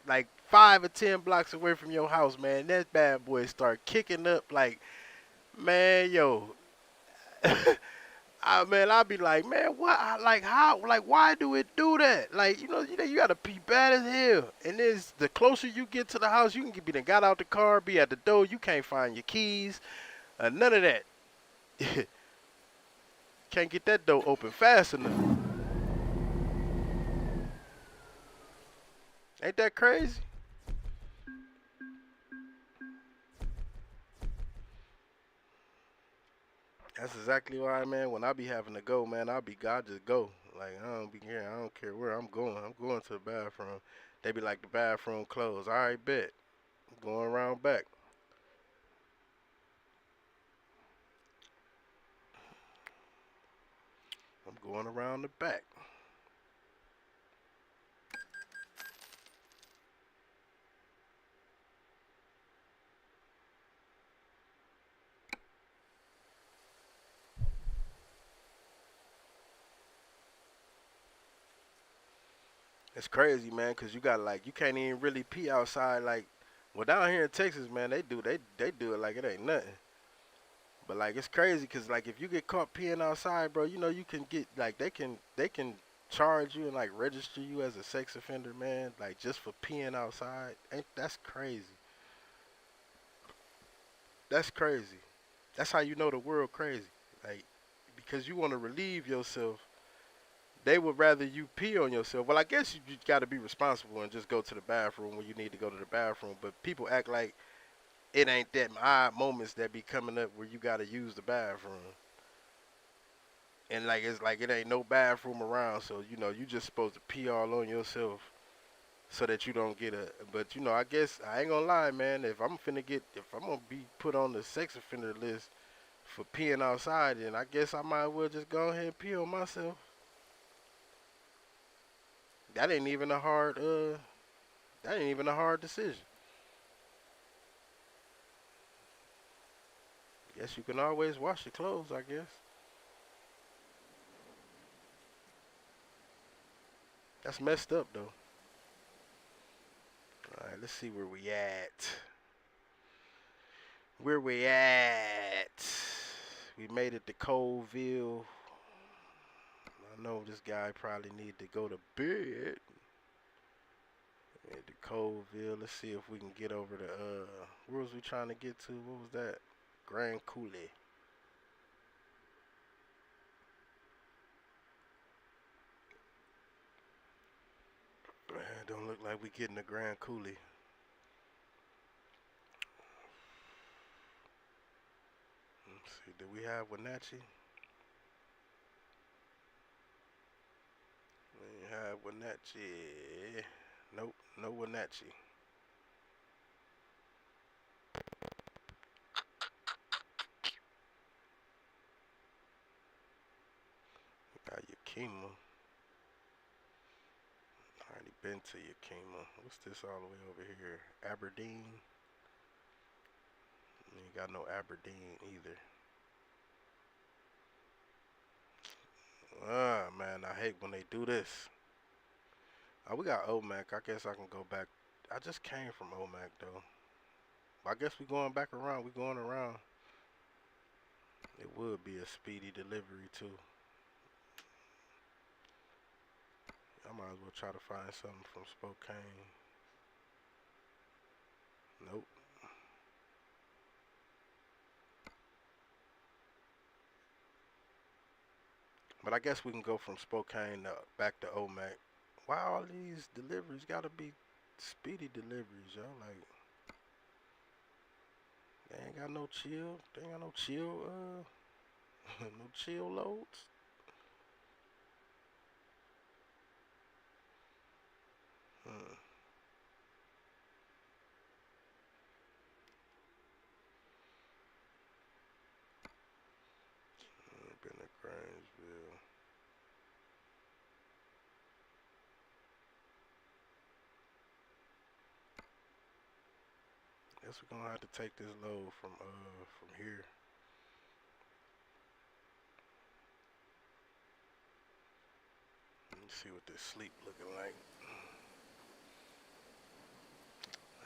S1: 5 or 10 blocks away from your house, man, that bad boy start kicking up. Like man, yo, I'll be like, man, what? Like, how? Like, why do it do that? Like, you gotta pee bad as hell. And then the closer you get to the house, you can be done got out the car, be at the door, you can't find your keys, none of that. Can't get that door open fast enough. Ain't that crazy? That's exactly why, man. When I be having to go, man, I just go. Like I don't be care. I don't care where I'm going. I'm going to the bathroom. They be like the bathroom closed. All right, bet. I'm going around back. I'm going around the back. It's crazy, man, 'cause you got like you can't even really pee outside. Like, well, down here in Texas, man, they do it like it ain't nothing. But like it's crazy, 'cause like if you get caught peeing outside, bro, you can get like they can charge you and like register you as a sex offender, man, like just for peeing outside. Ain't that's crazy? That's crazy. That's how you know the world crazy. Like because you want to relieve yourself, they would rather you pee on yourself. Well, I guess you got to be responsible and just go to the bathroom when you need to go to the bathroom. But people act like it ain't that odd moments that be coming up where you got to use the bathroom. And like it's like it ain't no bathroom around, so you just supposed to pee all on yourself so that you don't get a. But I guess I ain't gonna lie, man. If I'm gonna be put on the sex offender list for peeing outside, then I guess I might as well just go ahead and pee on myself. That ain't even a hard that ain't even a hard decision. Guess you can always wash your clothes, I guess. That's messed up though. Alright, let's see where we at. Where we at? We made it to Colville. I know this guy probably need to go to bed. At the Colville. Let's see if we can get over to where was we trying to get to? What was that? Grand Coulee. Man, don't look like we getting to Grand Coulee. Let's see, do we have Wenatchee? We have Wenatchee. Nope, no Wenatchee. We got Yakima. Already been to Yakima. What's this all the way over here? Aberdeen. Ain't got no Aberdeen either. Ah, man, I hate when they do this. Oh, we got Omak. I guess I can go back. I just came from Omak though. I guess we going back around. We going around. It would be a speedy delivery too. I might as well try to find something from Spokane. Nope. But I guess we can go from Spokane back to Omak. Why all these deliveries gotta be speedy deliveries, yo? Like they ain't got no chill. They ain't got no chill. No chill loads. Hmm. Been to Grangeville. guess we're gonna have to take this load from here. Let me see what this sleep looking like.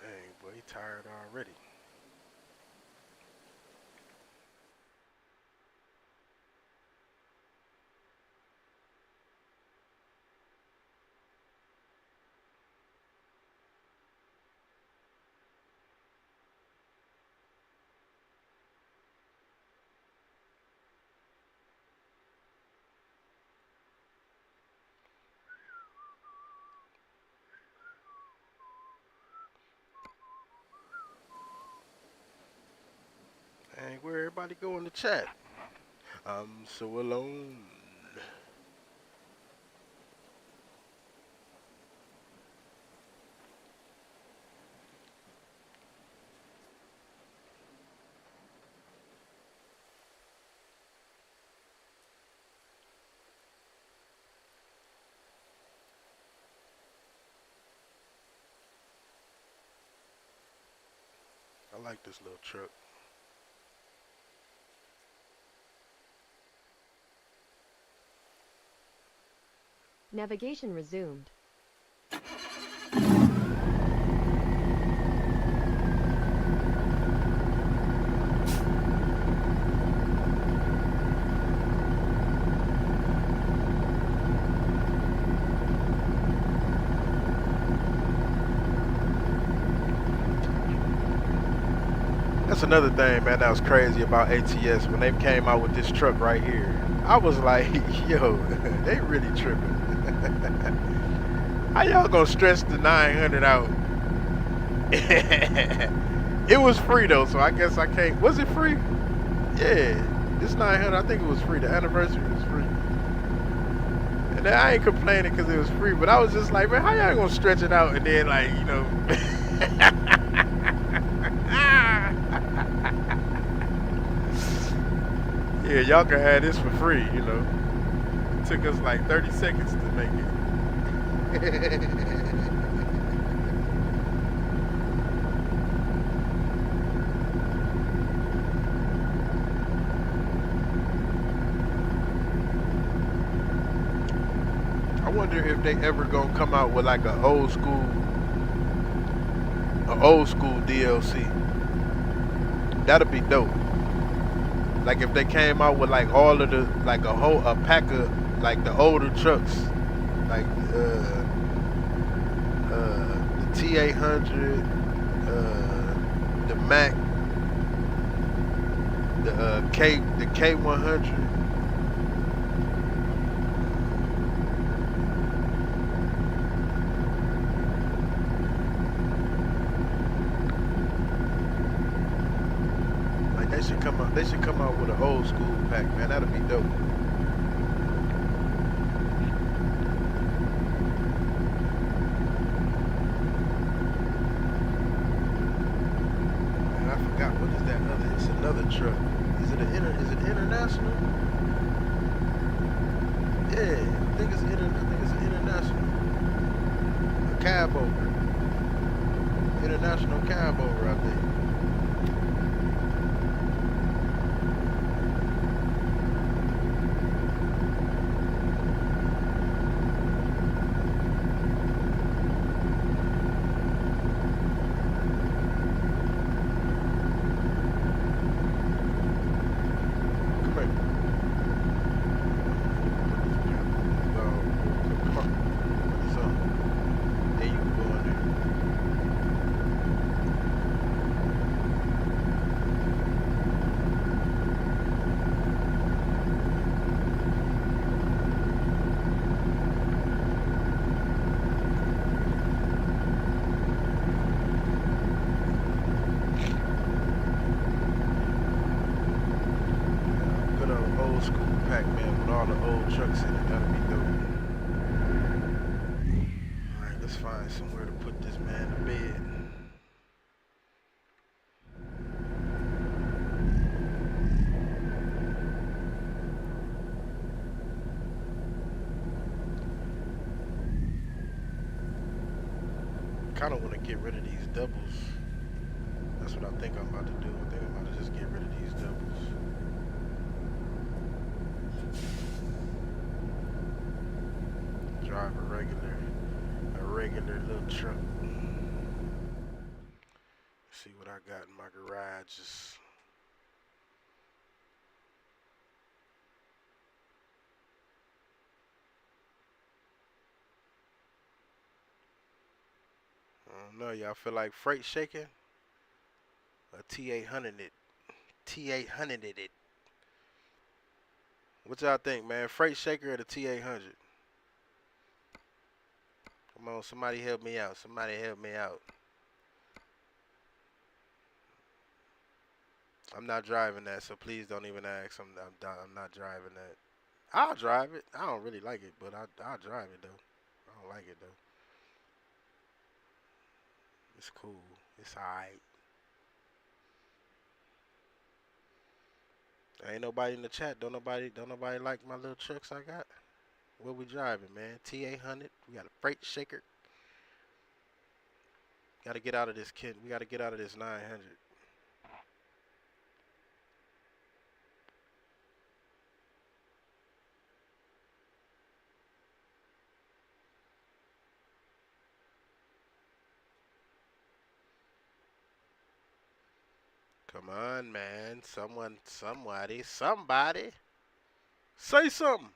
S1: Dang, boy, he tired already. Dang, where everybody go in the chat? I'm so alone. I like this little truck.
S2: Navigation resumed.
S1: That's another thing, man, that was crazy about ATS when they came out with this truck right here. I was like, yo, they really tripping. How y'all gonna stretch the 900 out? It was free though, so I guess I can't. Was it free? Yeah, this 900, I think it was free. The anniversary was free. And then I ain't complaining because it was free, but I was just like, man, how y'all gonna stretch it out and then like, you know. Yeah, y'all can have this for free, you know. It took us like 30 seconds to make it. I wonder if they ever gonna come out with like a old school DLC. That'd be dope. Like if they came out with like all of the like a pack of like the older trucks, like the T800, the Mac, the K100. Like they should come out. They should come out with an old school pack, man. That'd be dope. Man, I forgot what is that other? It's another truck. Is it international? Yeah, I think it's an international. A cab over. International cab over, I think. Trucks in it, that'll be dope. Alright, let's find somewhere to put this man to bed. Kinda wanna get rid of these doubles. That's what I think I'm about to do. I think I'm about to just get rid of these doubles. Drive a regular little truck. See what I got in my garage. Just I don't know. Y'all feel like freight shaking? A T800 it. T800 it. What y'all think, man? Freight shaker or the T800? Come on, somebody help me out. Somebody help me out. I'm not driving that, so please don't even ask. I'm not driving that. I'll drive it. I don't really like it, but I'll drive it though. I don't like it though. It's cool. It's alright. Ain't nobody in the chat. Don't nobody like my little trucks I got. What we driving, man? T800. We got a freight shaker. Gotta get out of this kid. We gotta get out of this 900. Come on, man. Somebody. Say something.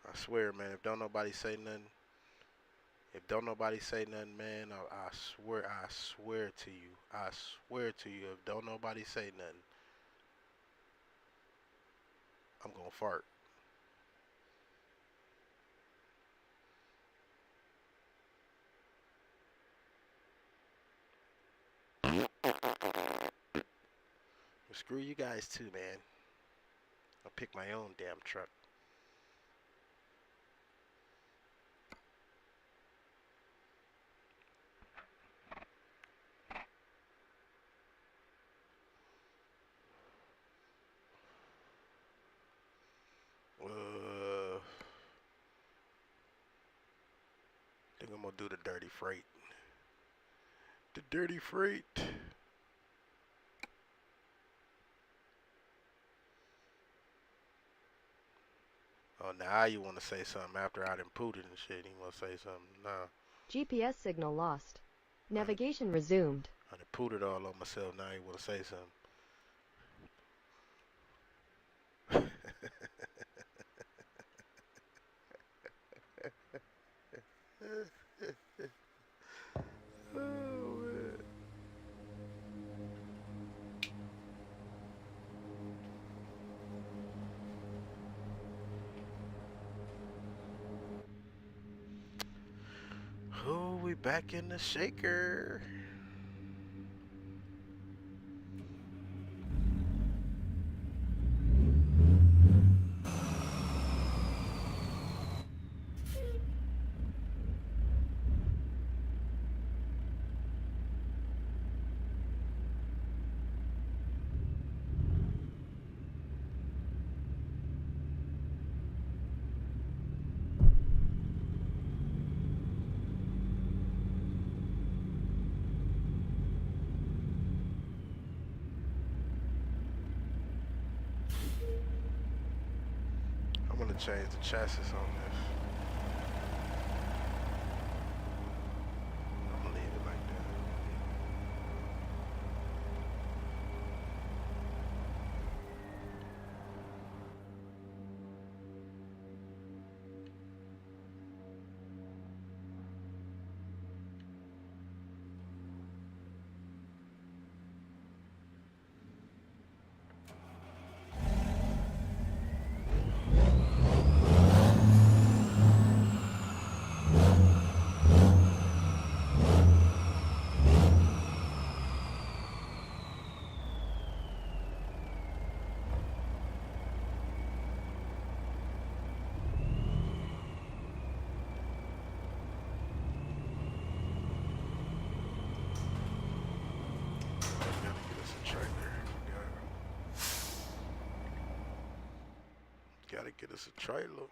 S1: I swear, man, if don't nobody say nothing, man, I swear to you, if don't nobody say nothing, I'm gonna fart. Screw you guys too, man. I'll pick my own damn truck. Think I'm gonna do the dirty freight. The dirty freight. Oh, now you want to say something after I done pooted and shit. You want to say something? Nah.
S2: GPS signal lost. Navigation resumed.
S1: I done pooted all on myself. Now you want to say something. Oh, man. Oh, we back in the shaker. I'm gonna change the chassis on this. I'm gonna leave it like that. Gotta get us a trailer.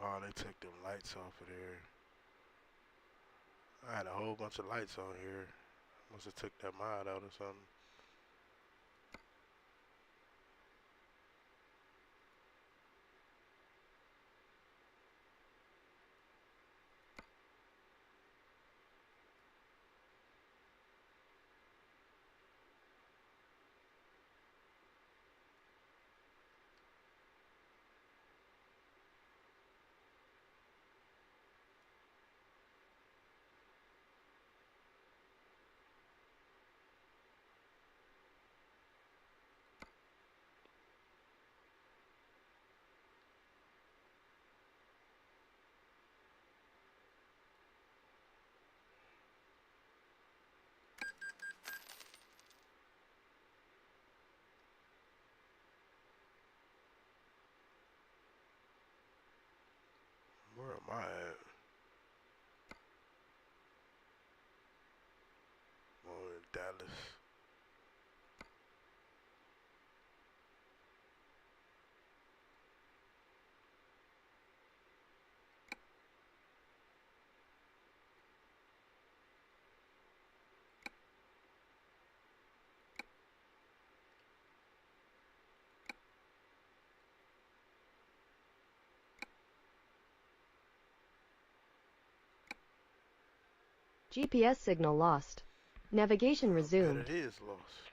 S1: Oh, they took them lights off of there. I had a whole bunch of lights on here. Must have took that mod out or something. Where am I at? Oh, in Dallas.
S2: GPS signal lost. Navigation
S1: I bet
S2: resumed.
S1: it is lost.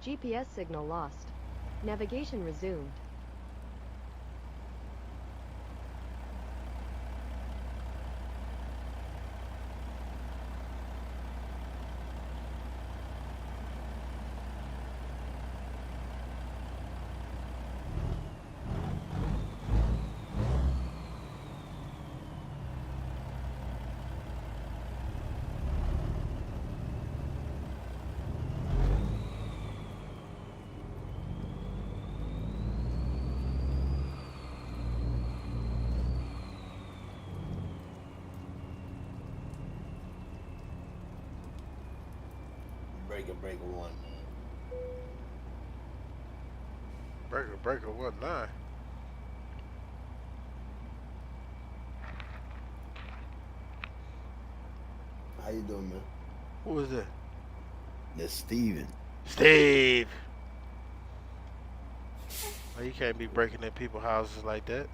S2: GPS signal lost. Navigation resumed.
S3: Breaker one.
S1: Breaker, what line?
S3: How you doing, man?
S1: Who was that?
S3: That's Steven.
S1: Steve! Well, you can't be breaking in people's houses like that.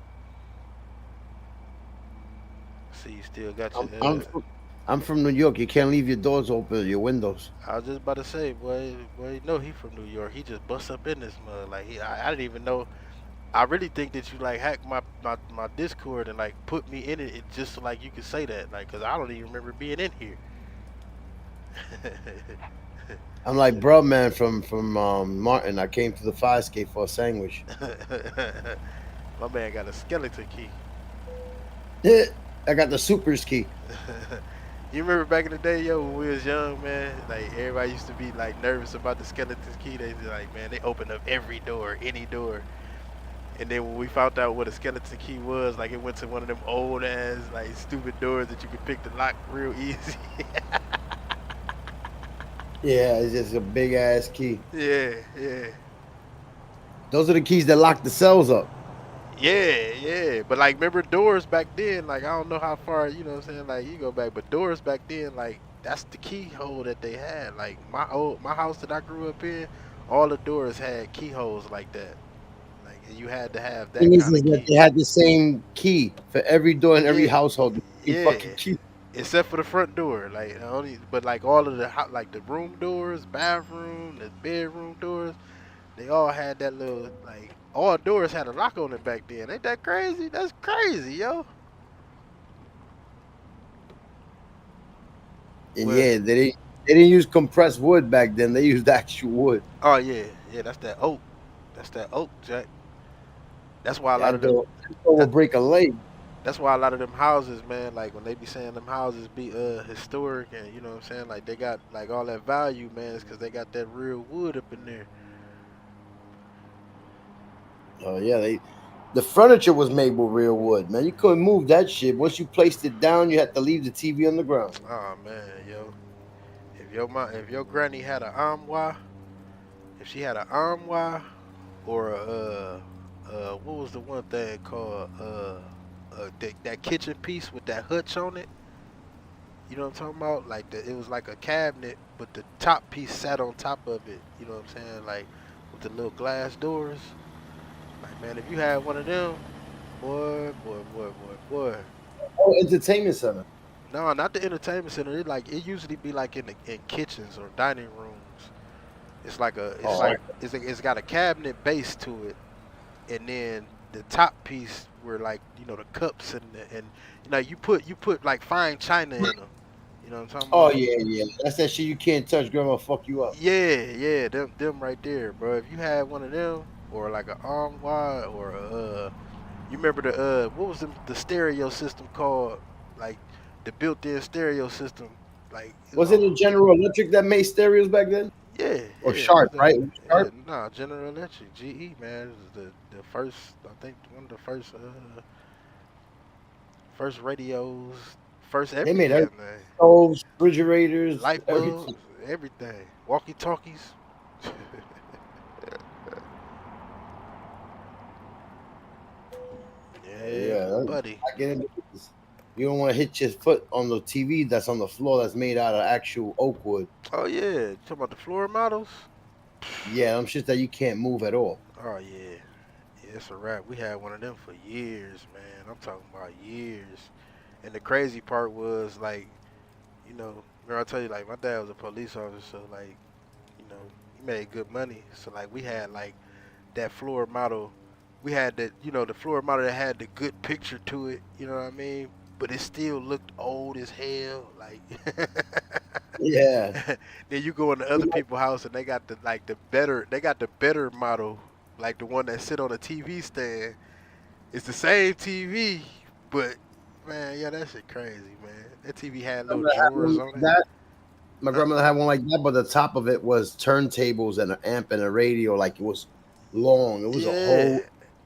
S1: See, you still got
S3: I'm
S1: your.
S3: I'm from, I'm from New York. You can't leave your doors open or your windows.
S1: I was just about to say, boy, you know he from New York. He just bust up in this mud. Like I didn't even know. I really think that you like hacked my Discord and like put me in it just so like you could say that. Like, cause I don't even remember being in here.
S3: I'm like, bro, man, from Martin. I came to the fire escape for a sandwich.
S1: My man got a skeleton key.
S3: I got the super's key.
S1: You remember back in the day, yo, when we was young, man, like everybody used to be like nervous about the skeleton key. They was like, man, they open up every door, any door. And then when we found out what a skeleton key was, like it went to one of them old ass, like stupid doors that you could pick the lock real easy.
S3: Yeah, it's just a big ass key.
S1: Yeah, yeah.
S3: Those are the keys that lock the cells up.
S1: Yeah, yeah. But like remember doors back then, like I don't know how far, you know what I'm saying, like you go back, but doors back then, like that's the keyhole that they had. Like my house that I grew up in, all the doors had keyholes like that. Like and you had to have
S3: Thing
S1: that kind
S3: is
S1: of
S3: that
S1: key.
S3: they had the same key for every door in every
S1: Yeah,
S3: household. The same
S1: yeah.
S3: fucking key.
S1: Except for the front door, like only, but like all of the like the room doors, bathroom, the bedroom doors, they all had that little like all doors had a lock on it back then. Ain't that crazy? That's crazy, yo.
S3: And
S1: Well,
S3: yeah, They didn't use compressed wood back then. They used actual wood.
S1: Oh yeah, yeah, that's that oak. That's that oak, Jack. That's why a lot of
S3: That
S1: them.
S3: door, that door will
S1: That,
S3: break a leg.
S1: that's why a lot of them houses, man. Like when they be saying them houses be historic, and you know what I'm saying, like they got like all that value, man. It's because they got that real wood up in there.
S3: Oh yeah, the furniture was made with real wood, man. You couldn't move that shit. Once you placed it down, you had to leave the TV on the ground.
S1: Oh man, yo, if your granny had an armoire, if she had an armoire or what was the one thing called that kitchen piece with that hutch on it? You know what I'm talking about? Like it was like a cabinet, but the top piece sat on top of it. You know what I'm saying? Like with the little glass doors. Like man, if you had one of them, boy.
S3: Oh, entertainment center.
S1: No, not the entertainment center. It usually be like in kitchens or dining rooms. It's like
S3: Oh, okay.
S1: it's got a cabinet base to it, and then the top piece where like the cups and you put like fine china in them. You know what I'm talking
S3: Oh
S1: about?
S3: yeah, yeah. That's that shit you can't touch. Grandma fuck you up.
S1: Yeah, them right there, bro. If you had one of them or like an armoire or you remember what was the stereo system called? Like the built-in stereo system. Like
S3: Was it a General Electric that made stereos back then?
S1: yeah,
S3: Or
S1: it was
S3: Sharp,
S1: that.
S3: right? It was
S1: Yeah,
S3: Sharp.
S1: nah, General Electric, GE, man, it was the first. I think one of the first radios, first
S3: They made
S1: everything,
S3: everything.
S1: man.
S3: Stoves, refrigerators,
S1: Light
S3: everything.
S1: bulbs, everything. Walkie talkies. Yeah,
S3: Yeah,
S1: buddy.
S3: I get into this. You don't want to hit your foot on the TV that's on the floor that's made out of actual oak wood.
S1: Oh yeah, talking about the floor models.
S3: Yeah, them shit that you can't move at all.
S1: Oh yeah, yeah, it's a wrap. We had one of them for years, man. I'm talking about years. And the crazy part was like, remember I tell you like my dad was a police officer, so like, he made good money. So like we had like that floor model. We had the floor model that had the good picture to it. You know what I mean? But it still looked old as hell. Like
S3: Yeah.
S1: then you go into other people's house and they got the better model, like the one that sit on a TV stand. It's the same TV, but man, yeah, that shit crazy, man. That TV had little
S3: Remember I had one
S1: drawers on
S3: like
S1: it.
S3: that? My
S1: Uh,
S3: grandmother had one like that, but the top of it was turntables and an amp and a radio. Like it was long. It was a whole
S1: yeah,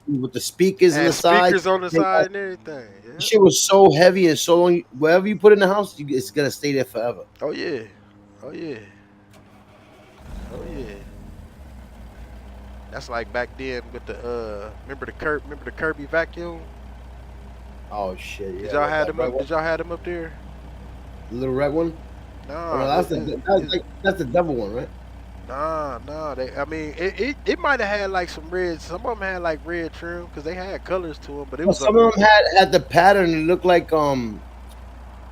S3: with the speakers in
S1: had
S3: the side.
S1: speakers on the side and everything. Yeah.
S3: Shit was so heavy and so long. Wherever you put it in the house, it's gonna stay there forever.
S1: Oh yeah. Oh yeah. Oh yeah. That's like back then with the remember the Kirby vacuum?
S3: Oh shit,
S1: Did
S3: yeah,
S1: y'all
S3: that,
S1: had
S3: that
S1: them
S3: red
S1: up?
S3: one,
S1: Did y'all had them up there?
S3: the little red one. Oh no,
S1: Nah,
S3: that's that's the devil one, right?
S1: nah. I mean, it might have had like some red. Some of them had like red trim because they had colors to them, but it
S3: Well,
S1: was a
S3: some of them had the pattern. It looked like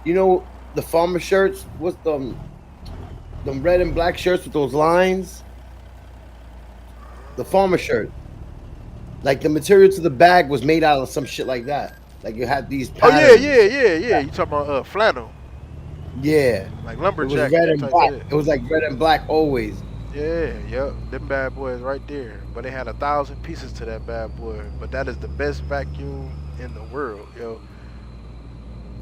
S3: you know, the farmer shirts. What's them red and black shirts with those lines? The farmer shirt. Like the material to the bag was made out of some shit like that. Like you had these
S1: Oh
S3: patterns.
S1: yeah. You talking about flannel,
S3: Yeah,
S1: like
S3: it was
S1: lumberjack
S3: red and
S1: type
S3: black.
S1: shit.
S3: It was like red and black always.
S1: Yeah, yep. Them bad boys right there. But they had 1,000 pieces to that bad boy. But that is the best vacuum in the world, yo.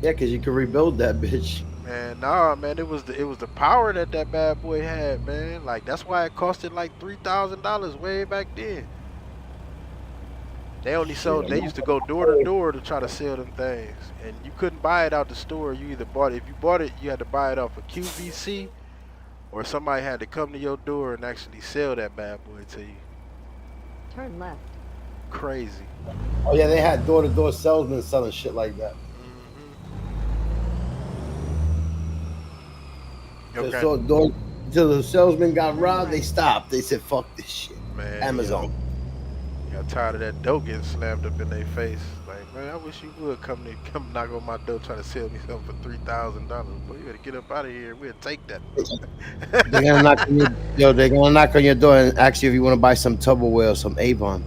S3: Yeah, because you could rebuild that bitch.
S1: Man, nah, man. It was the power that bad boy had, man. Like that's why it costed like $3,000 way back then. They only
S3: Shit,
S1: sold.
S3: I'm
S1: They
S3: not
S1: used to go door to door to try to sell them things, and you couldn't buy it out the store. You either bought it. If you bought it, you had to buy it off a QVC, or somebody had to come to your door and actually sell that bad boy to you.
S2: Turn left.
S1: Crazy.
S3: Oh yeah, they had door to door salesmen selling shit like that.
S1: Yo,
S3: So door till the salesman got robbed, they stopped. They said, "Fuck this shit."
S1: man,
S3: Amazon.
S1: got tired of that dough getting slammed up in their face. Like, man, I wish you would come knock on my door trying to sell me something for $3,000. Boy, you better get up out of here. We'll take that.
S3: They're gonna knock on your, yo. They're gonna knock on your door and ask you if you want to buy some Tupperware or some Avon.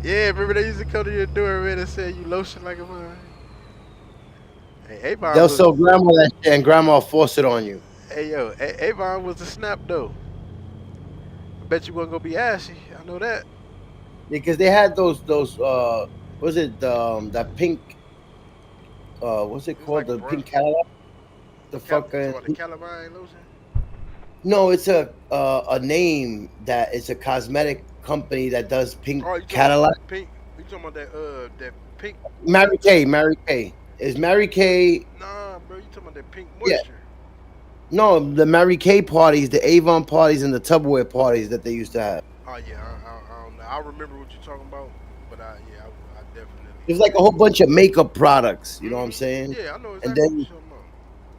S1: Yeah, remember they used to come to your door, man, and sell you lotion like a man. Hey, Avon
S3: They'll
S1: was.
S3: sell grandma that shit and grandma force it on you.
S1: Hey yo, Avon was the snap though. I bet you wasn't gonna be ashy. I know that.
S3: Because they had those was it that pink what's it
S1: It's
S3: called?
S1: like a
S3: The
S1: brown.
S3: pink Cadillac? The
S1: You talking
S3: fucking
S1: about the calamine lotion?
S3: no, it's a name that it's a cosmetic company that does pink
S1: Oh, you talking about
S3: Cadillac.
S1: pink? You talking about that pink?
S3: Mary Kay, Mary Kay. Is Mary Kay
S1: Nah, bro. You talking about that pink
S3: yeah.
S1: moisture?
S3: No, the Mary Kay parties, the Avon parties and the Tupperware parties that they used to have.
S1: Oh yeah, I don't know. I remember what you're talking about, but I definitely.
S3: There's like a whole bunch of makeup products, you know what I'm
S1: Mhm.
S3: saying?
S1: Yeah, I know
S3: And
S1: exactly what
S3: then
S1: you're talking about.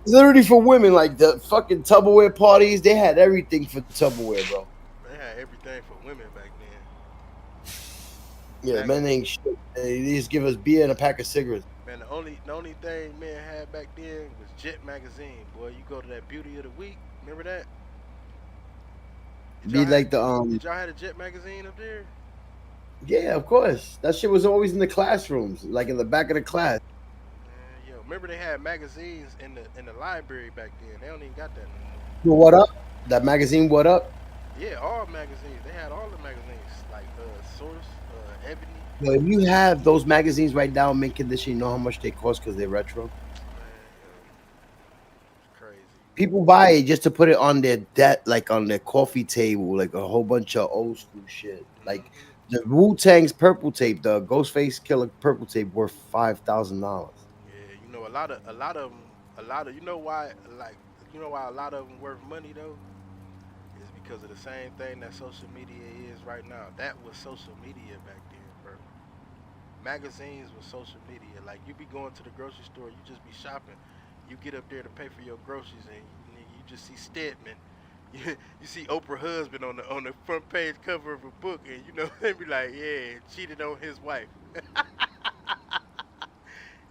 S3: literally for women, like the fucking Tupperware parties, they had everything for Tupperware, bro.
S1: They had everything for women back then.
S3: Yeah,
S1: Back
S3: men ain't shit. They just give us beer and a pack of cigarettes.
S1: man, the only thing men had back then was Jet magazine. Boy, you go to that Beauty of the Week. Remember that? Did y'all
S3: Be
S1: had
S3: like the
S1: did y'all had a Jet magazine up there?
S3: yeah, of course. That shit was always in the classrooms, like in the back of the class.
S1: Man, yo, remember they had magazines in the library back then. They don't even got that no more.
S3: Yo, what up? That magazine, what up?
S1: Yeah, all magazines. They had all the magazines like Source, Ebony.
S3: Yo, if you have those magazines right now in mint condition, you know how much they cost because they're retro.
S1: Man, yo, it's crazy.
S3: People buy it just to put it on their debt, like on their coffee table, like a whole bunch of old school shit. Like
S1: Hmm.
S3: the Wu Tang's purple tape, the Ghostface Killer purple tape, worth $5,000.
S1: Yeah, a lot of them, you know why a lot of them worth money though is because of the same thing that social media is right now. That was social media back then, bro. Magazines was social media. Like you be going to the grocery store, you just be shopping. You get up there to pay for your groceries, and you just see Stedman. You see Oprah husband on the front page cover of a book, and you know they be like, yeah, cheated on his wife.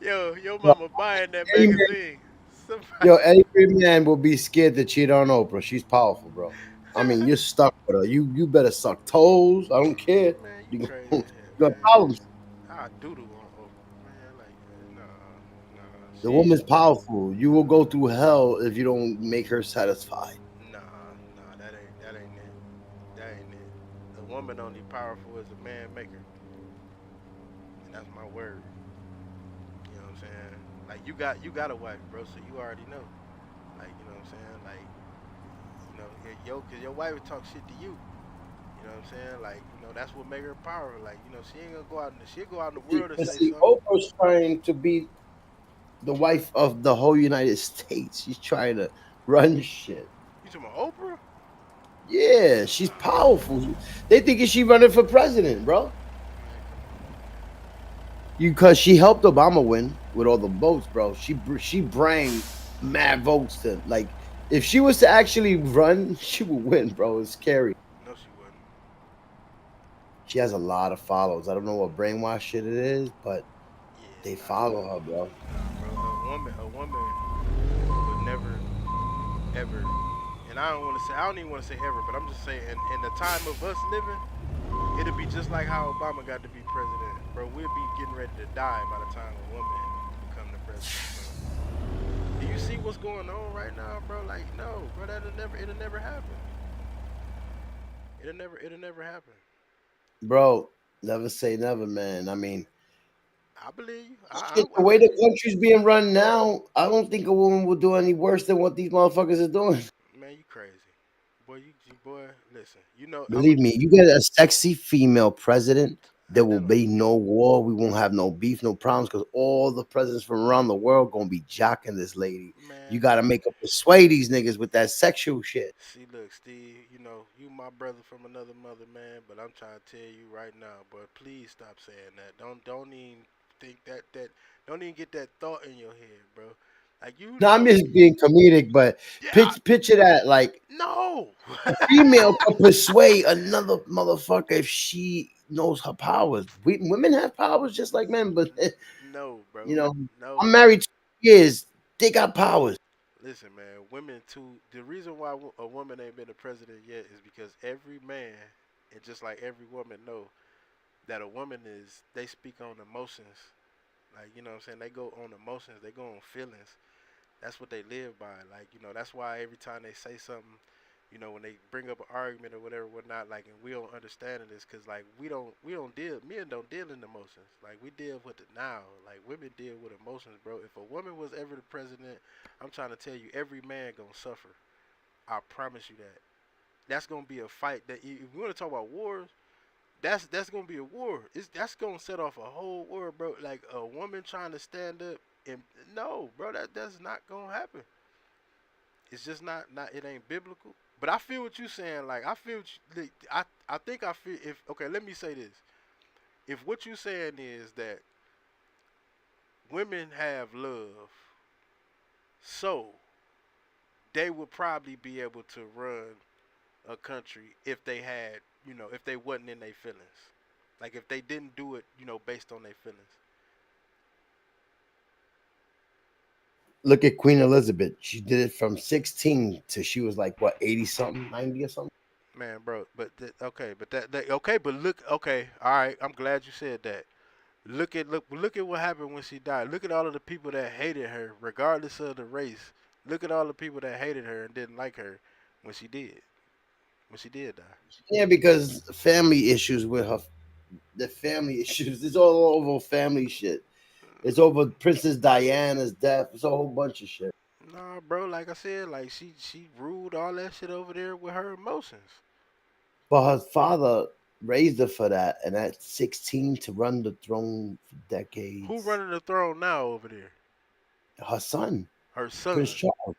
S1: Yo, your
S3: Yo,
S1: mama buying that
S3: Eddie Man,
S1: magazine. Somebody,
S3: yo, Eddie Man will be scared to cheat on Oprah. She's powerful, bro. I mean, you're stuck with her. You better suck toes. I don't care.
S1: man, you
S3: You
S1: crazy
S3: you
S1: in here,
S3: got
S1: man.
S3: problems.
S1: I doodle on Oprah, man. Like, nah,
S3: The woman's powerful. You will go through hell if you don't make her satisfied.
S1: that ain't it. That ain't it. A woman only powerful as a man maker, and that's my word. You know what I'm saying? Like, you got a wife, bro, so you already know. Like, you know what I'm saying? Like, cause your wife would talk shit to you. You know what I'm saying? Like, that's what make her powerful. Like, she ain't gonna go out in she'll go out in the
S3: See,
S1: world and
S3: but
S1: say
S3: see,
S1: something.
S3: Oprah's trying to be the wife of the whole United States. She's trying to run shit.
S1: You talking about Oprah?
S3: Yeah, she's powerful. They thinking she running for president, bro.
S1: Man, come on, man.
S3: You because she helped Obama win with all the votes, bro. She bring mad votes to like if she was to actually run, she would win, bro. It's scary.
S1: No, she wasn't.
S3: She has a lot of followers. I don't know what brainwash shit it is, but
S1: Yeah,
S3: they
S1: nah,
S3: follow her, bro.
S1: bro. A woman would never, ever, and I don't even want to say ever, but I'm just saying, in the time of us living, it'll be just like how Obama got to be president, bro. We'll be getting ready to die by the time a woman become the president, bro. Do you see what's going on right now, bro? Like, no, bro, it'll never happen. It'll never happen.
S3: Bro, never say never, man. I mean,
S1: I believe you.
S3: shit, the
S1: I
S3: way the
S1: believe
S3: country's being run now, I don't think a woman will do any worse than what these motherfuckers are doing.
S1: you. Man, you crazy. Boy, boy, listen.
S3: Believe me, you get a sexy female president, there will
S1: that
S3: be no war. We won't have no beef, no problems, because all the presidents from around the world gonna be jocking this lady. You
S1: man,
S3: gotta make up persuade these niggas with that sexual shit.
S1: see, look, Steve, you my brother from another mother, man, but I'm trying to tell you right now, bro, please stop saying that. Don't even think that don't even get that thought in your head, bro. Like,
S3: No, I'm just being comedic, but
S1: yeah,
S3: picture that like
S1: no.
S3: a female could persuade another motherfucker if she knows her powers. Women have powers just like men, but
S1: No,
S3: you
S1: bro.
S3: know,
S1: No.
S3: I'm married 2 years. They got powers.
S1: Listen, man, women too. The reason why a woman ain't been a president yet is because every man, and just like every woman, know that a woman is they speak on emotions. Like, you know what I'm saying? They go on emotions, they go on feelings. That's what they live by. Like, that's why every time they say something, when they bring up an argument or whatever, whatnot, like, and we don't understand it, is because like we don't deal, men don't deal in emotions. Like, we deal with it now. Like, women deal with emotions, bro. If a woman was ever the president, I'm trying to tell you, every man gonna suffer. I promise you that. That's gonna be a fight. That if we want to talk about wars, that's gonna be a war. That's gonna set off a whole war, bro. Like a woman trying to stand up, and no, bro, that's not gonna happen. It's just not. It ain't biblical. But I feel what you saying. Like, I feel. Like, I think I feel. If okay, let me say this. If what you saying is that women have love, so they would probably be able to run a country if they had, if they wasn't in their feelings. Like, if they didn't do it, based on their feelings.
S3: Look at Queen Elizabeth. She did it from 16 to she was like what 80 something, 90 or something.
S1: Man, bro, but okay, but okay, but look, okay, all right. I'm glad you said that. Look at what happened when she died. Look at all of the people that hated her, regardless of the race. Look at all the people that hated her and didn't like her when she did. When she did die.
S3: Yeah, because family issues with her. The family issues. It's all over family shit. It's over Princess Diana's death. It's a whole bunch of shit.
S1: Nah, bro. Like I said, like she ruled all that shit over there with her emotions.
S3: But her father raised her for that, and at 16 to run the throne for
S1: Who
S3: decades.
S1: running the throne now over there?
S3: Her son,
S1: Her
S3: Prince
S1: son.
S3: Charles.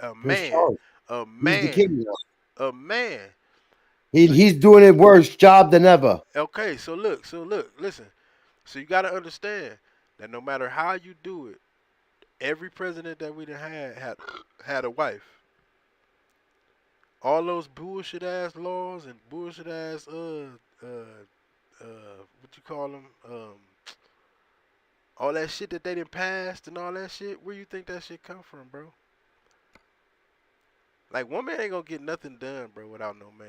S1: A
S3: Prince
S1: man.
S3: Charles.
S1: A
S3: He's the
S1: man.
S3: king now.
S1: A man. So
S3: He's doing a worse job than ever.
S1: okay, so look, listen. So you gotta understand that no matter how you do it, every president that we done had a wife. All those bullshit ass laws and bullshit ass what you call them, all that shit that they done passed and all that shit. Where you think that shit come from, bro? Like, woman ain't gonna get nothing done, bro, without no man.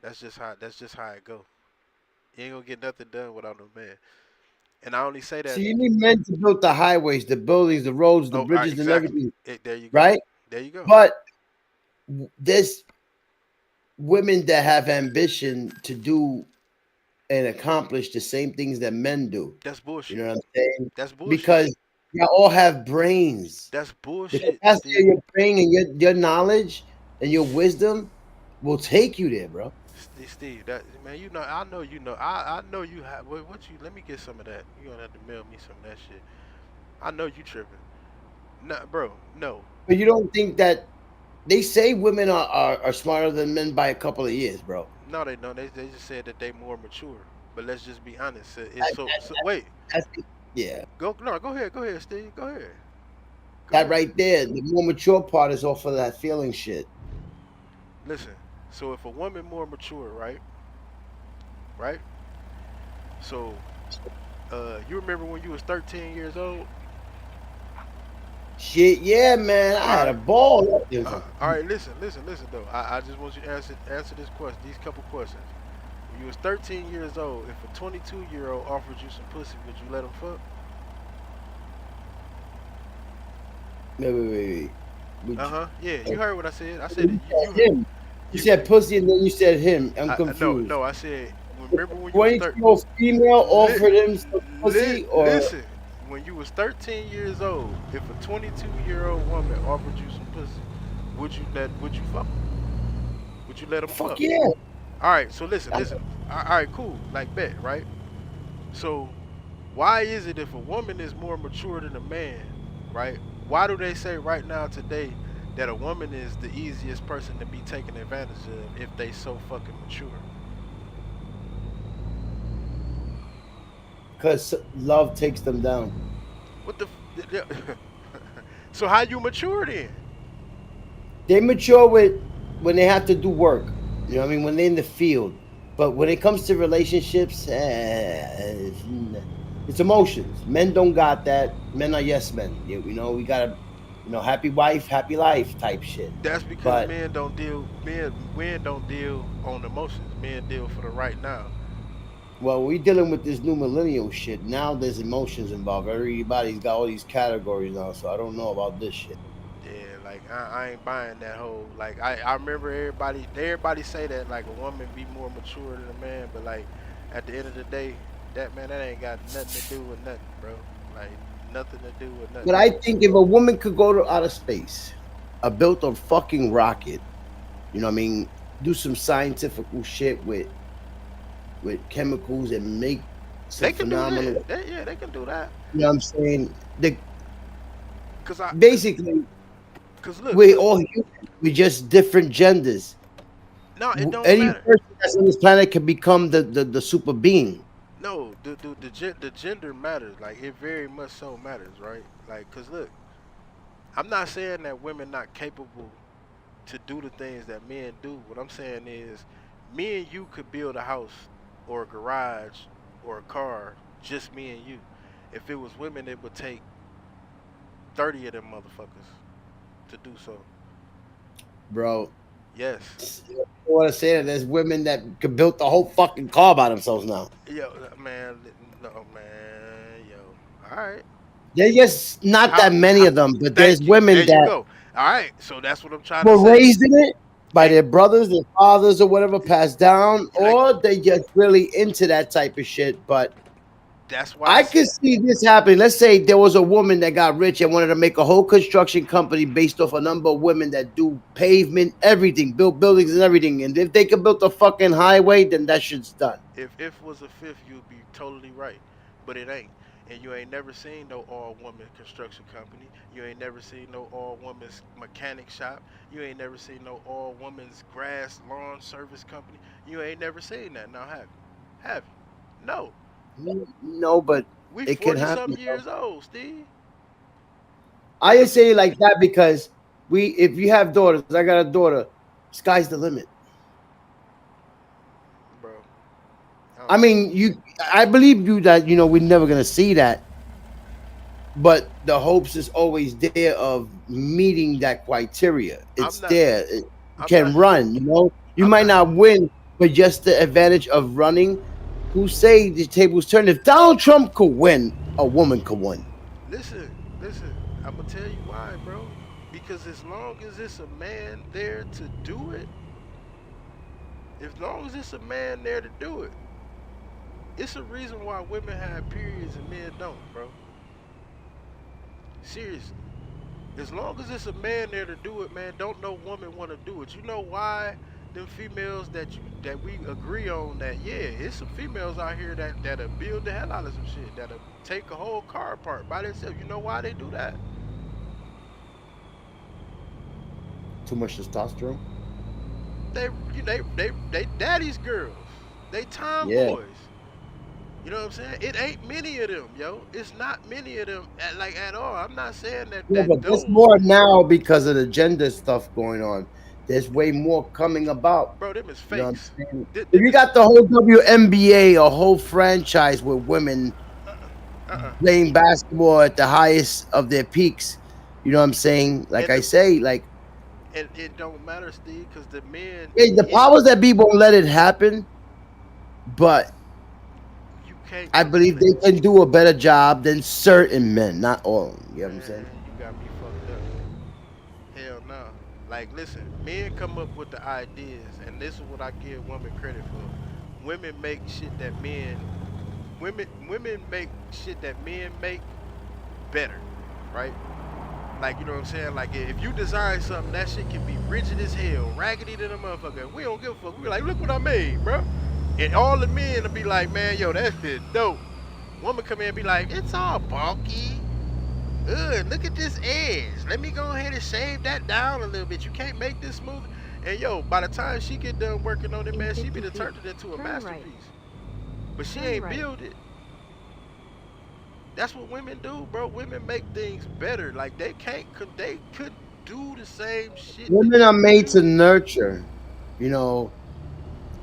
S1: That's just how it go. You ain't gonna get nothing done without no man. And I only say
S3: So
S1: that.
S3: you need men to build the highways, the buildings, the roads, the
S1: Oh, all right,
S3: bridges, and
S1: exactly.
S3: everything,
S1: There you go.
S3: right?
S1: There you go.
S3: But there's women that have ambition to do and accomplish the same things that men do.
S1: That's
S3: You know
S1: bullshit.
S3: what I'm saying?
S1: That's bullshit.
S3: Because you all have brains.
S1: That's
S3: The
S1: bullshit,
S3: capacity of
S1: Steve.
S3: your brain and your knowledge and your wisdom will take you there, bro.
S1: Steve, that man, I know you know, I know you have. What you? Let me get some of that. You gonna have to mail me some of that shit. I know you tripping. Nah, bro, no,
S3: But you don't think that they say women are smarter than men by a couple of years, bro.
S1: no, they don't. They just said that they more mature. But let's just be honest. It's
S3: That,
S1: so wait.
S3: that's, yeah.
S1: Go ahead, Steve. Go ahead, go
S3: That
S1: ahead.
S3: right there, the more mature part is off of that feeling shit.
S1: Listen. So if a woman more mature, right, right. So, you remember when you was 13 years old?
S3: Shit, yeah, man. I
S1: All
S3: had a
S1: right.
S3: ball.
S1: All right, listen though. I just want you to answer this question, these couple questions. When you was 13 years old, if a 22-year-old offered you some pussy, would you let him fuck?
S3: Wait. Would
S1: Uh
S3: you,
S1: huh. Yeah, you heard what I said. I said
S3: you
S1: it. You
S3: said him. You
S1: you.
S3: said pussy and then you said him. I'm
S1: No,
S3: confused.
S1: no. I said, remember when you was
S3: 20-year-old female
S1: li,
S3: offered him some pussy or
S1: listen, when you was 13 years old, if a 22-year-old woman offered you some pussy, would you fuck? Would you let him
S3: fuck
S1: fuck?
S3: yeah.
S1: All right. So listen,
S3: I-
S1: listen. All right, cool. Like, bet, right? So why is it if a woman is more mature than a man, right? Why do they say right now today that a woman is the easiest person to be taken advantage of if they so fucking mature?
S3: Cause love takes them down.
S1: What the? So how you mature then?
S3: They mature with when they have to do work. You know what I mean? When they're in the field. But when it comes to relationships, it's emotions. Men don't got that. Men are yes men. We got a happy wife, happy life type shit.
S1: That's because
S3: But
S1: men don't deal on emotions. Men deal for the right now.
S3: Well, we dealing with this new millennial shit. Now there's emotions involved. Everybody's got all these categories now, so I don't know about this shit.
S1: Yeah, like I ain't buying that whole like I remember everybody say that like a woman be more mature than a man, but like at the end of the day, that ain't got nothing to do with nothing, bro. Like nothing to do with
S3: But
S1: nothing.
S3: I think if a woman could go to outer space, built a fucking rocket, you know what I mean, do some scientific shit with chemicals and make some
S1: They can do
S3: phenomenal.
S1: that. Yeah, they can do that.
S3: You know what I'm saying? The
S1: Cause
S3: basically
S1: look,
S3: we all human. We just different genders.
S1: no, it don't
S3: Any
S1: matter.
S3: person that's on this planet can become the super being.
S1: No, the gender matters. Like it very much so matters, right? Like, cause look, I'm not saying that women not capable to do the things that men do. What I'm saying is, me and you could build a house or a garage or a car, just me and you. If it was women, it would take 30 of them motherfuckers to do so.
S3: Bro.
S1: Yes.
S3: I want to say that there's women that could build the whole fucking car by themselves now.
S1: Yo, man, no, man, yo. All right.
S3: There's just not
S1: How,
S3: that many
S1: how?
S3: of them, but there's
S1: Thank you. There
S3: women
S1: you
S3: that
S1: go. All right. So that's what I'm trying to
S3: were
S1: say.
S3: raised in it by
S1: Ain't
S3: their brothers, their fathers, or whatever, passed down,
S1: like
S3: or they just really into that type of shit. But
S1: that's why I
S3: I could
S1: said,
S3: see this happening. Let's say there was a woman that got rich and wanted to make a whole construction company based off a number of women that do pavement, everything, build buildings and everything. And if they could build a fucking highway, then that shit's done.
S1: if was a fifth, you'd be totally right, but it ain't. And you ain't never seen no all woman construction company. You ain't never seen no all woman's mechanic shop. You ain't never seen no all woman's grass lawn service company. You ain't never seen that. Now have you? Have you? No.
S3: No, but
S1: We
S3: it can
S1: 40
S3: happen.
S1: something years old, Steve.
S3: I just say it like that because if you have daughters, I got a daughter, sky's the limit.
S1: Bro, I
S3: I
S1: don't know.
S3: mean, I believe you that we're never gonna see that, but the hopes is always there of meeting that criteria.
S1: I'm
S3: It's
S1: not
S3: there. You
S1: I'm not
S3: can run. You
S1: I'm
S3: might
S1: not
S3: not win, but just the advantage of running. Who say the tables turn? If Donald Trump could win, a woman could win.
S1: listen. I'm gonna tell you why, bro. Because as long as it's a man there to do it, as long as it's a man there to do it, it's a reason why women have periods and men don't, bro. Seriously. As long as it's a man there to do it, man, don't no woman want to do it. You know why? Them females that we agree on that, yeah, it's some females out here that'll build the hell out of some shit, that'll take a whole car apart by themselves. You know why they do that?
S3: Too much testosterone.
S1: They they daddy's girls. They
S3: Yeah.
S1: tomboys. You know what I'm saying? It ain't many of them, yo. It's not many of them like at all. I'm not saying
S3: Yeah,
S1: that
S3: but there's
S1: those
S3: more now because of the gender stuff going on. There's way more coming about.
S1: bro, them is
S3: You know what I'm
S1: fakes.
S3: saying? If
S1: Them
S3: you
S1: is
S3: got the whole WNBA, a whole franchise with women
S1: uh-uh, uh-uh.
S3: playing basketball at the highest of their peaks, you know what I'm saying? Like
S1: And
S3: I
S1: the
S3: say, like
S1: and it don't matter, Steve, because the men
S3: the
S1: it
S3: powers that be won't let it happen, but
S1: you can't
S3: I believe they can do a better job than certain men, not all. You know what I'm saying?
S1: man, you got me fucked up. Hell no. Like listen, men come up with the ideas, and this is what I give women credit for. Women make shit that women make shit that men make better, right? Like you know what I'm saying? Like if you design something, that shit can be rigid as hell, raggedy to the motherfucker. We don't give a fuck. We be like, look what I made, bro. And all the men will be like, man, yo, that shit dope. Woman come in and be like, it's all bulky. Ugh, look at this edge. Let me go ahead and shave that down a little bit. You can't make this smooth. And yo, by the time she get done working on it,
S2: In
S1: man, she be
S2: 50
S1: to
S2: feet,
S1: turn it into a
S2: turn right.
S1: masterpiece. But she
S2: Turn
S1: ain't
S2: right.
S1: build it. That's what women do, bro. Women make things better. Like they could do the same shit that
S3: Women are
S1: you
S3: made to
S1: do.
S3: nurture. You know,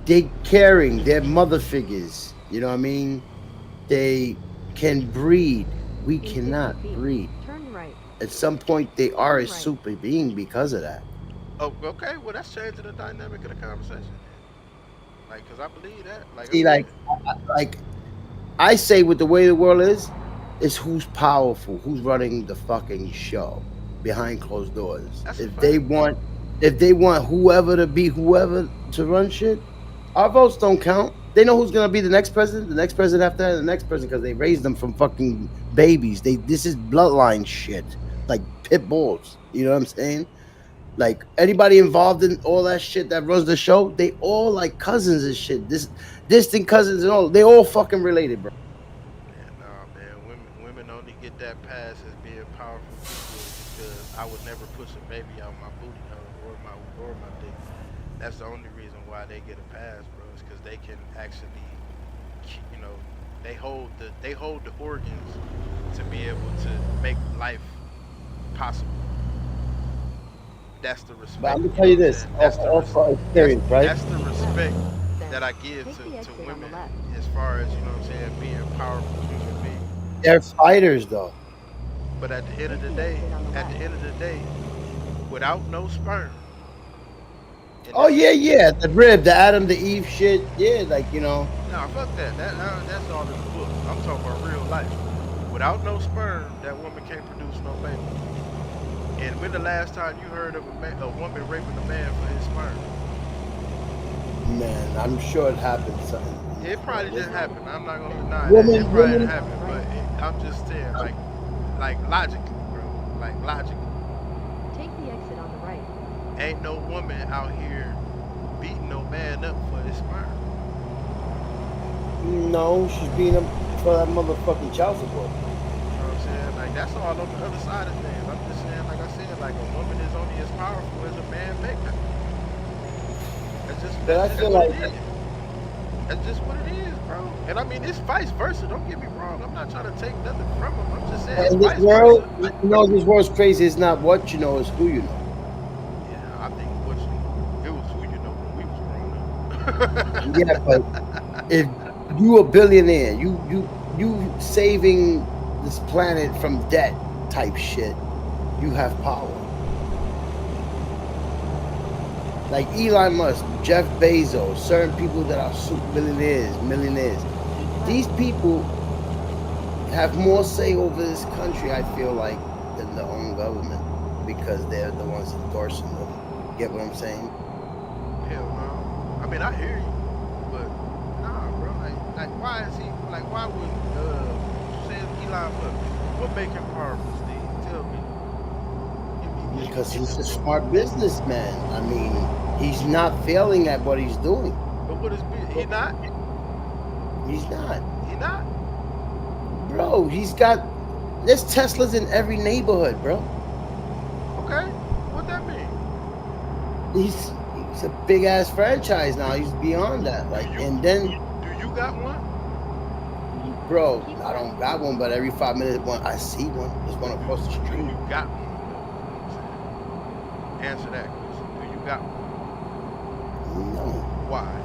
S3: they caring. They're mother figures. You know what I mean? They can breed. We
S2: In 50
S3: cannot
S2: feet,
S3: breed.
S2: turn right.
S3: At some point, they are
S2: Turn
S3: a
S2: right.
S3: super being because of that.
S1: Oh, okay. Well, that's changing the dynamic of the conversation. Then. Like, cause I believe that. Like I
S3: See,
S1: said,
S3: like I say, with the way the world is who's powerful, who's running the fucking show behind closed doors.
S1: that's a fact.
S3: If they want whoever to be whoever to run shit, our votes don't count. They know who's gonna be the next president after that, the next president, because they raised them from fucking babies. This is bloodline shit, like pit bulls. You know what I'm saying? Like anybody involved in all that shit that runs the show, they all like cousins and shit. This distant cousins and all. They all fucking related, bro.
S1: Yeah, nah, man. Women only get that pass as being powerful people because I would never push a baby out my booty hole or my dick. That's the only reason why they get a pass, bro. Is because they can actually, you know, they hold the organs to be able to make life possible. That's the
S3: But I'm
S1: respect.
S3: gonna
S1: You
S3: tell
S1: know
S3: you
S1: what I'm
S3: this
S1: saying?
S3: off
S1: That's
S3: experience, right?
S1: that's the respect
S2: Left.
S1: that I
S2: Then
S1: give
S2: take the
S1: to
S2: exit on the
S1: women
S2: left.
S1: as far as, you know what I'm saying, being powerful human beings.
S3: They're fighters, though.
S1: But at the end of
S2: Take
S1: the
S2: the
S1: day,
S2: exit on the
S1: at the
S2: left.
S1: end of the day, without no sperm, and
S3: Oh
S1: this
S3: yeah,
S1: is
S3: yeah. The rib, the Adam, the Eve shit. Yeah, like
S1: nah, fuck that. That's all in the book. I'm talking about real life. Without no sperm, that woman can't produce no baby. And when the last time you heard of a woman raping a man for his sperm?
S3: man, I'm sure it happened something in
S1: It
S3: this
S1: probably
S3: world.
S1: didn't
S3: Listen,
S1: happen. I'm not gonna
S2: Then
S1: deny that. It
S3: women,
S1: probably
S2: take the
S1: didn't
S3: women.
S2: exit on the
S1: happen, but
S2: right.
S1: I'm just saying, like logically, bro. Like logically,
S2: Take the exit on the right.
S1: ain't no woman out here beating no man up for his sperm.
S3: No, she's being up for that motherfucking child support.
S1: You know what I'm saying? Like that's all on the other side of things. I'm just saying, like I said, like a woman is only as powerful as a man make her.
S3: But
S1: That's
S3: I
S1: just
S3: feel
S1: what it
S3: like,
S1: is. That's just what it is, bro. And I mean, it's vice versa. Don't get me wrong. I'm not trying to take nothing from them. I'm just saying it's
S3: in this
S1: vice
S3: world,
S1: versa.
S3: this world's crazy. It's not what you know, it's who you know.
S1: Yeah, I think what you know, it was who you know when we was growing
S3: Yeah, but
S1: up.
S3: if you a billionaire, you saving this planet from debt type shit, you have power. Like Elon Musk, Jeff Bezos, certain people that are super millionaires.
S2: Keep
S3: These
S2: left.
S3: people have more say over this country, I feel like, than the own government because they're the ones endorsing them. Get what I'm saying?
S1: Hell no. I mean, I hear you, but nah, bro. Like, why is he? Like, why would you say Elon Musk? What make him powerful, Steve? Tell me.
S3: Because
S1: Give me
S3: he's
S1: the
S3: a
S1: scoop.
S3: smart businessman. I mean, he's not failing at what he's doing.
S1: But what is he not?
S3: He's not.
S1: He not.
S3: Bro, there's Teslas in every neighborhood, bro.
S1: Okay. What that mean?
S3: He's a big ass franchise now. He's beyond that.
S1: Do
S3: Like,
S1: you
S3: and then,
S1: do you got one?
S3: bro,
S2: Keep
S3: I
S2: left.
S3: don't got one, but every 5 minutes, I see one. There's one
S1: Do
S3: across the
S1: do
S3: street.
S1: you got one though? Is what I'm saying. Answer that question. Do you got one?
S3: No,
S1: Why?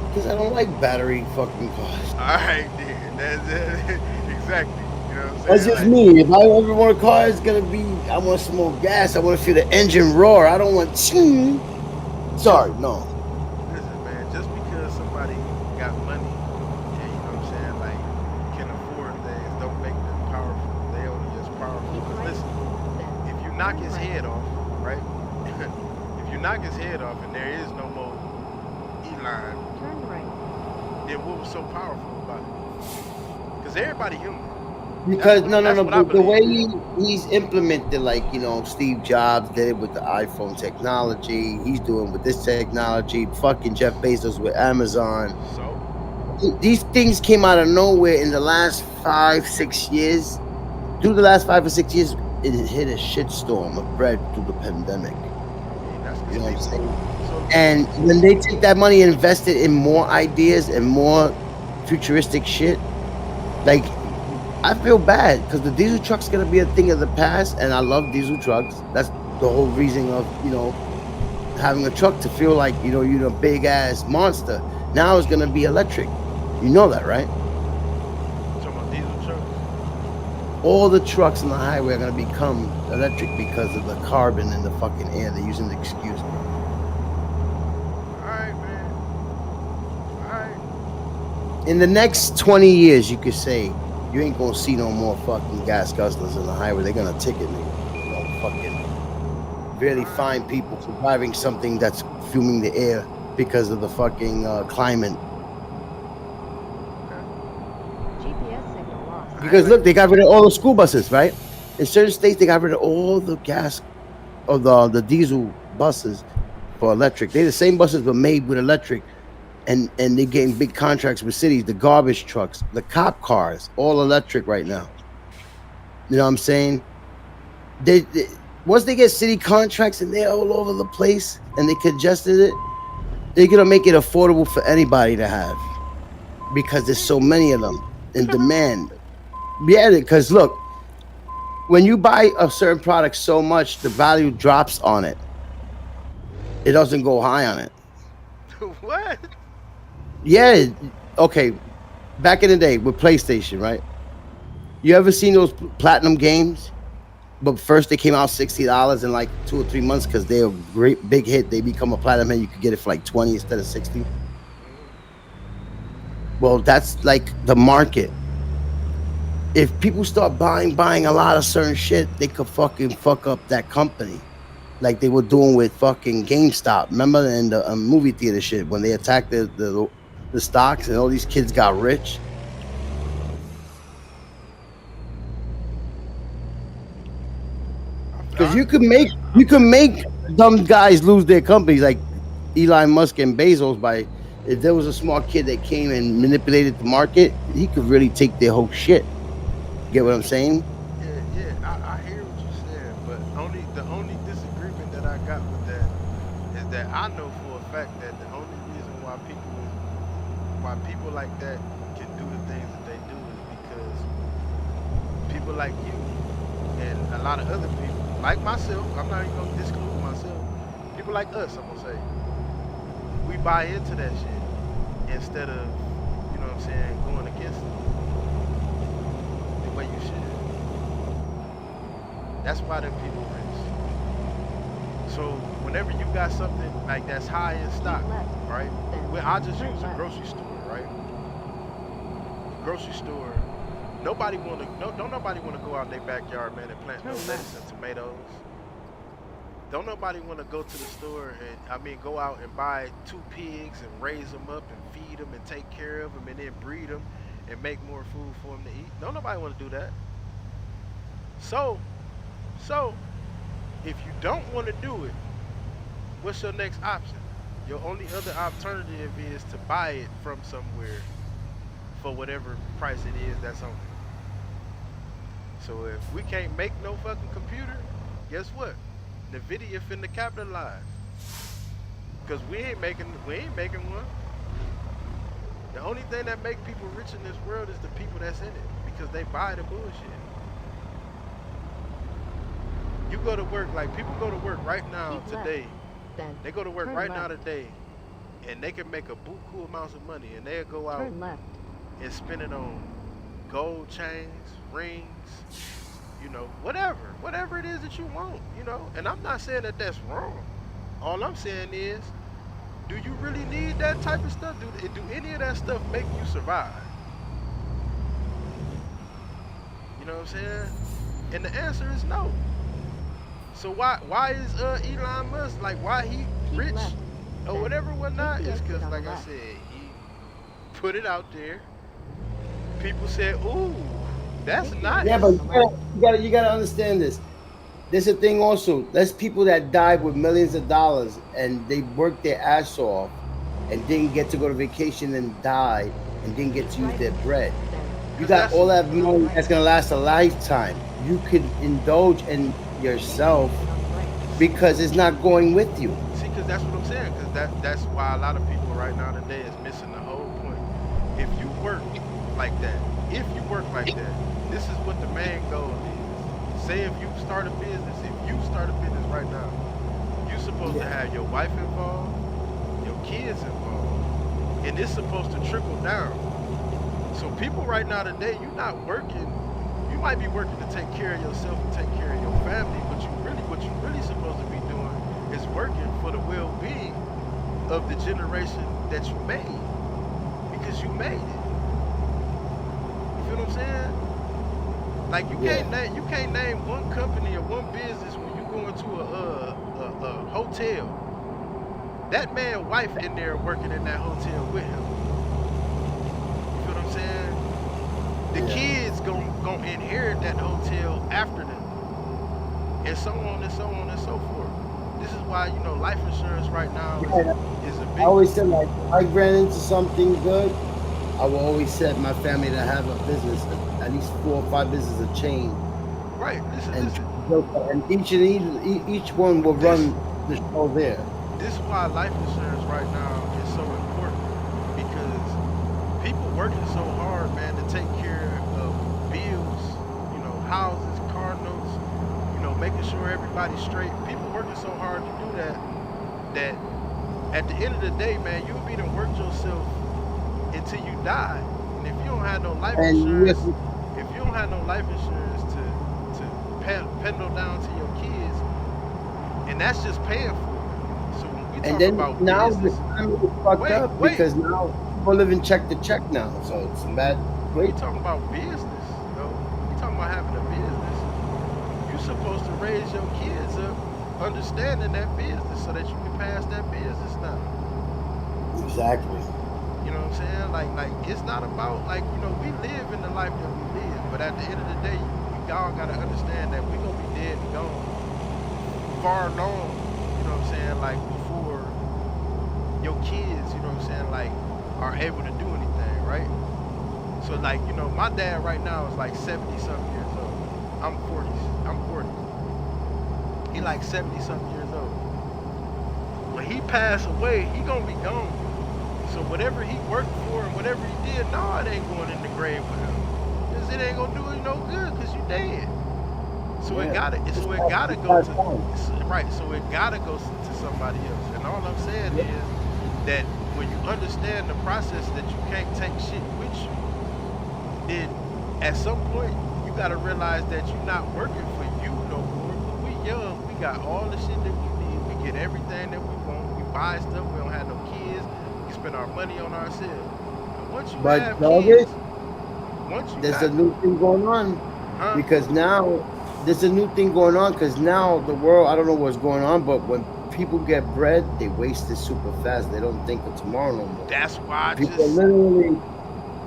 S3: because I don't like battery fucking cars.
S1: All right, then. That's it. Exactly. You know what I'm
S3: That's
S1: saying?
S3: just
S1: Like,
S3: me. If I ever want a car, it's gonna be. I want to smoke gas. I want to feel the engine roar. I don't want. Ching.
S1: just
S3: Sorry, no.
S1: listen, man. Just because somebody got money and you know what I'm saying, like can afford things, don't make them powerful. They only as powerful.
S2: Keep
S1: Cause
S2: right.
S1: listen, if you
S2: Then
S1: knock
S2: turn
S1: his
S2: right.
S1: head off, right? If you knock his head off and there is no more Elon,
S2: Turn right.
S1: then what was so powerful about it? Because everybody human.
S3: Because no, no,
S1: That's
S3: no.
S1: what I
S3: The
S1: believe.
S3: way he's implemented, like Steve Jobs did it with the iPhone technology. He's doing with this technology. Fucking Jeff Bezos with Amazon.
S1: So
S3: These things came out of nowhere in the last 5, 6 years. Through the last 5 or 6 years, it hit a shitstorm of bread through the pandemic.
S1: I mean that's because
S3: You know what I'm
S1: people.
S3: saying?
S1: So
S3: And when they take that money and invest it in more ideas and more futuristic shit, like I feel bad because the diesel truck's gonna be a thing of the past, and I love diesel trucks. That's the whole reason of having a truck to feel like you're a big ass monster. Now it's gonna be electric. You know that, right?
S1: you talking about diesel trucks?
S3: All the trucks on the highway are gonna become electric because of the carbon in the fucking air. They're using the excuse, bro.
S1: All right, man.
S3: in the next 20 years, you could say you ain't gonna see no more fucking gas guzzlers on the highway. They're gonna ticket niggas. You know, fucking really fine people for driving something that's fuming the air because of the fucking climate.
S1: Okay.
S2: GPS signal lost.
S1: I ain't
S3: Because
S1: like.
S3: look, they got rid of all the school buses, right? In certain states, they got rid of all the gas or the diesel buses for electric. They're the same buses but made with electric, and they're getting big contracts with cities. The garbage trucks, the cop cars, all electric right now. You know what I'm saying? They once they get city contracts and they're all over the place and they congested it, they're gonna make it affordable for anybody to have because there's so many of them in demand. Yeah, because look, when you buy a certain product so much, the value drops on it. It doesn't go high on it.
S1: What?
S3: Yeah, okay. Back in the day with PlayStation, right? You ever seen those platinum games? But first they came out $60 in like 2 or 3 months because they're a great big hit. They become a platinum hit. You could get it for like 20 instead of 60. Well, that's like the market. If people start buying a lot of certain shit, they could fucking fuck up that company. Like they were doing with fucking GameStop. Remember in the movie theater shit when they attacked the stocks and all these kids got rich? Because
S1: I,
S3: you can make dumb guys lose their companies like Elon Musk and Bezos by if there was a smart kid that came and manipulated the market, he could really take their whole shit. Get what I'm saying?
S1: yeah, yeah, I hear what you're saying, but the only disagreement that I got with that is that I know for a fact that the only reason why people like that can do the things that they do is because people like you and a lot of other people, like myself, I'm not even gonna disclude myself. People like us, I'm gonna say, we buy into that shit instead of, you know what I'm saying, going against it the way you should. That's why them people rich. So whenever you got something like that's high in stock,
S2: Keep left.
S1: right?
S2: Then
S1: Well, I just
S2: turn
S1: use a
S2: left.
S1: grocery store, right? Grocery store. Nobody wanna no don't nobody wanna go out in their backyard, man, and plant no
S2: Turn
S1: lettuce
S2: left.
S1: and tomatoes. Don't nobody want to go to the store and go out and buy two pigs and raise them up and feed them and take care of them and then breed them and make more food for them to eat. Don't nobody want to do that. So, so if you don't want to do it, what's your next option? Your only other alternative is to buy it from somewhere for whatever price it is that's on it. So if we can't make no fucking computer, guess what? Nvidia finna capitalize. Cause we ain't making one. The only thing that make people rich in this world is the people that's in it. Because they buy the bullshit. You go to work, like people go to work right now
S2: Keep left.
S1: today.
S2: Then
S1: They go to work
S2: turn
S1: right now
S2: left.
S1: today and they can make a buku amounts of money and they'll go out
S2: Turn left.
S1: and spend it on gold chains, rings, whatever it is that you want. And I'm not saying that that's wrong. All I'm saying is, do you really need that type of stuff? Do any of that stuff make you survive? You know what I'm saying? And the answer is no. So why is Elon Musk, like, why he
S2: Keep
S1: rich
S2: left.
S1: or
S2: Then
S1: whatever whatnot?
S2: take the
S1: Is
S2: exit
S1: because,
S2: on the
S1: like I
S2: left.
S1: said, he put it out there. People said, "Ooh, that's
S2: Take the
S1: nice."
S3: Yeah,
S2: exit
S3: but
S2: on the left.
S3: you gotta understand this. There's a thing also. There's people that died with millions of dollars and they worked their ass off and didn't get to go to vacation and died and didn't get to
S2: Keep
S3: use
S2: right.
S3: their bread.
S2: Then
S3: You
S1: Cause
S3: got
S1: that's
S3: all that
S2: exit on the
S3: money
S2: right.
S3: that's gonna last a lifetime. You could indulge in
S2: Take the
S3: yourself
S2: exit on the right.
S3: because it's not going with you.
S1: see, cause that's what I'm saying. Cause that's why a lot of people right now today is missing the whole point. If you work like that, this is what the main goal is. Say if you start a business, right now, you're supposed to
S3: Yeah.
S1: have your wife involved, your kids involved, and it's supposed to trickle down. So people right now today, you're not working. You might be working to take care of yourself and take care of your family, but what you really supposed to be doing is working for the well-being of the generation that you made, because you made it. feel what I'm saying? Like
S3: Yeah.
S1: you can't name one company or one business when you go into a hotel. That man wife in there working in that hotel with him. You feel what I'm saying? The
S3: Yeah.
S1: kids gon' inherit that hotel after them, and so on and so on and so forth. This is why life insurance right now
S3: Yeah.
S1: is a
S3: I
S1: big
S3: always said like if I ran into something good, I will always set my family to have a business, at least 4 or 5 businesses a chain,
S1: right. Listen,
S3: and
S1: listen.
S3: and each one will
S1: This
S3: run the show there.
S1: this is why life insurance right now is so important because people working so hard, man, to take care of bills, houses, car notes, making sure everybody's straight. People working so hard to do that that at the end of the day, man, you'll be to work yourself until you die. And if you don't have no life
S3: And yes,
S1: insurance, if you don't have no life insurance to pendle down to your kids, and that's just paying for it. So when we
S3: and
S1: talk
S3: then
S1: about
S3: now the
S1: business,
S3: economy is fucked
S1: wait,
S3: up
S1: wait,
S3: because now people living check to check now, so it's a bad
S1: when you
S3: place.
S1: talking about business, when you talking about having a business, you're supposed to raise your kids up understanding that business so that you can pass that business down.
S3: Exactly.
S1: You know what I'm saying? Like it's not about like we live in the life that we live, but at the end of the day, we all gotta understand that we gonna be dead and gone far long. You know what I'm saying? Like before your kids, you know what I'm saying? Like are able to do anything, right? So like my dad right now is like 70 something years old. I'm 40. I'm 40. He like 70 something years old. When he pass away, he gonna be gone. So whatever he worked for and whatever he did, no, it ain't going in the grave with him. Cause it ain't gonna do you no good, cause you dead. So it
S3: Yeah.
S1: gotta,
S3: It's
S1: so it
S3: past,
S1: gotta
S3: it's
S1: go
S3: past
S1: to,
S3: time.
S1: right. So it gotta go to somebody else. And all I'm saying
S3: Yep.
S1: is that when you understand the process that you can't take shit with you, then at some point you gotta realize that you're not working for you no more. Cause we young, we got all the shit that we need. We get everything that we want. We buy stuff. We don't have no kids. We spend our money on ourselves. But once you
S3: But
S1: have
S3: doggy,
S1: kids, once you
S3: there's a
S1: got,
S3: new thing going on
S1: huh?
S3: because now there's a new thing going on because now the world, I don't know what's going on, but when people get bread, they waste it super fast. They don't think of tomorrow no more.
S1: That's why I
S3: People are
S1: just,
S3: literally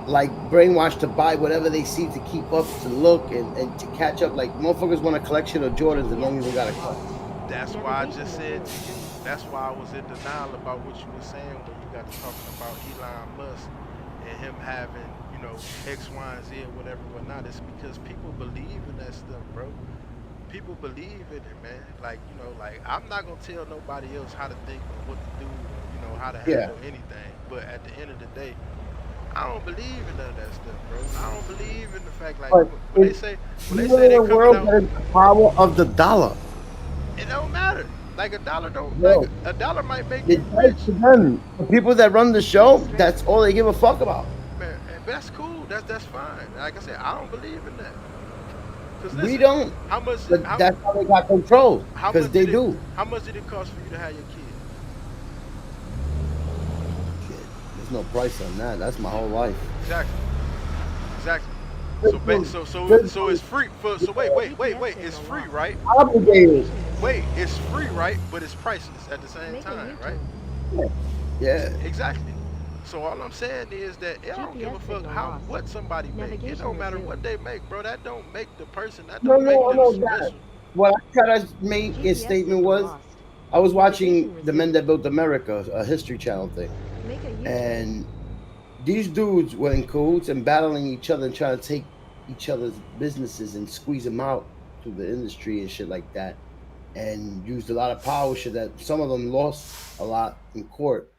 S3: like brainwashed to buy whatever they see to keep up, to look and to catch up. Like motherfuckers want a collection of Jordans and don't
S2: GPS
S3: even got a
S2: signal
S3: cut.
S2: lost.
S1: that's why I
S2: Navigation
S1: just
S2: is
S1: said
S2: lost.
S1: to you. That's why I was in denial about what you were saying when you got to talking about Elon Musk and him having, X, Y, and Z or whatever, whatnot. It's because people believe in that stuff, bro. People believe in it, man. Like, like I'm not gonna tell nobody else how to think or what to do or how to
S3: Yeah.
S1: handle anything. But at the end of the day, I don't believe in none of that stuff, bro. I don't believe in the fact like
S3: But
S1: when
S3: if
S1: they say when
S3: we
S1: they
S3: live
S1: say
S3: in
S1: they
S3: a
S1: coming
S3: world
S1: out,
S3: that is the power of the dollar,
S1: it don't matter. Like a dollar don't like
S3: bro.
S1: a dollar might make
S3: It
S1: you
S3: does
S1: rich,
S3: to them. The people that run the
S2: Keep
S3: show,
S2: straight.
S3: that's all they give a fuck about.
S1: man. But that's cool. That's fine. Like I said, I don't believe in that. Cause
S3: We
S1: listen,
S3: don't,
S1: how much
S3: but
S1: how
S3: that's how they got control
S1: how
S3: because
S1: much
S3: they
S1: did it
S3: do.
S1: how much did it cost for you to have your kids?
S3: Shit, there's no price on that. That's my whole life.
S1: Exactly. Exactly. So ba-
S3: Listen,
S1: so so so
S3: listen,
S1: it's free for so wait.
S2: GPS
S1: It's
S2: signal
S1: free,
S2: lost.
S1: right?
S3: obligated.
S2: Navigation is
S1: Wait,
S2: lost.
S1: it's free, right? But it's priceless at the same
S2: Make a
S1: time, right?
S2: U-turn.
S3: Yeah. Yeah.
S1: Exactly. So all I'm saying is that I don't give a
S2: GPS
S1: fuck
S2: signal
S1: how
S2: lost.
S1: what somebody make. It
S2: Navigation
S1: don't matter
S2: resumed.
S1: what they make, bro. That don't make the person. That
S3: No,
S1: don't make
S3: no,
S1: them
S3: no, that.
S1: special.
S3: What I try to make a
S2: GPS
S3: statement
S2: signal
S3: was
S2: lost.
S3: I was watching
S2: Navigation
S3: The Men
S2: resumed.
S3: That Built America, a History Channel thing,
S2: Make a U-turn.
S3: and these dudes were in cahoots and battling each other and trying to take each other's businesses and squeeze them out through the industry and shit like that, and used a lot of power shit that some of them lost a lot in court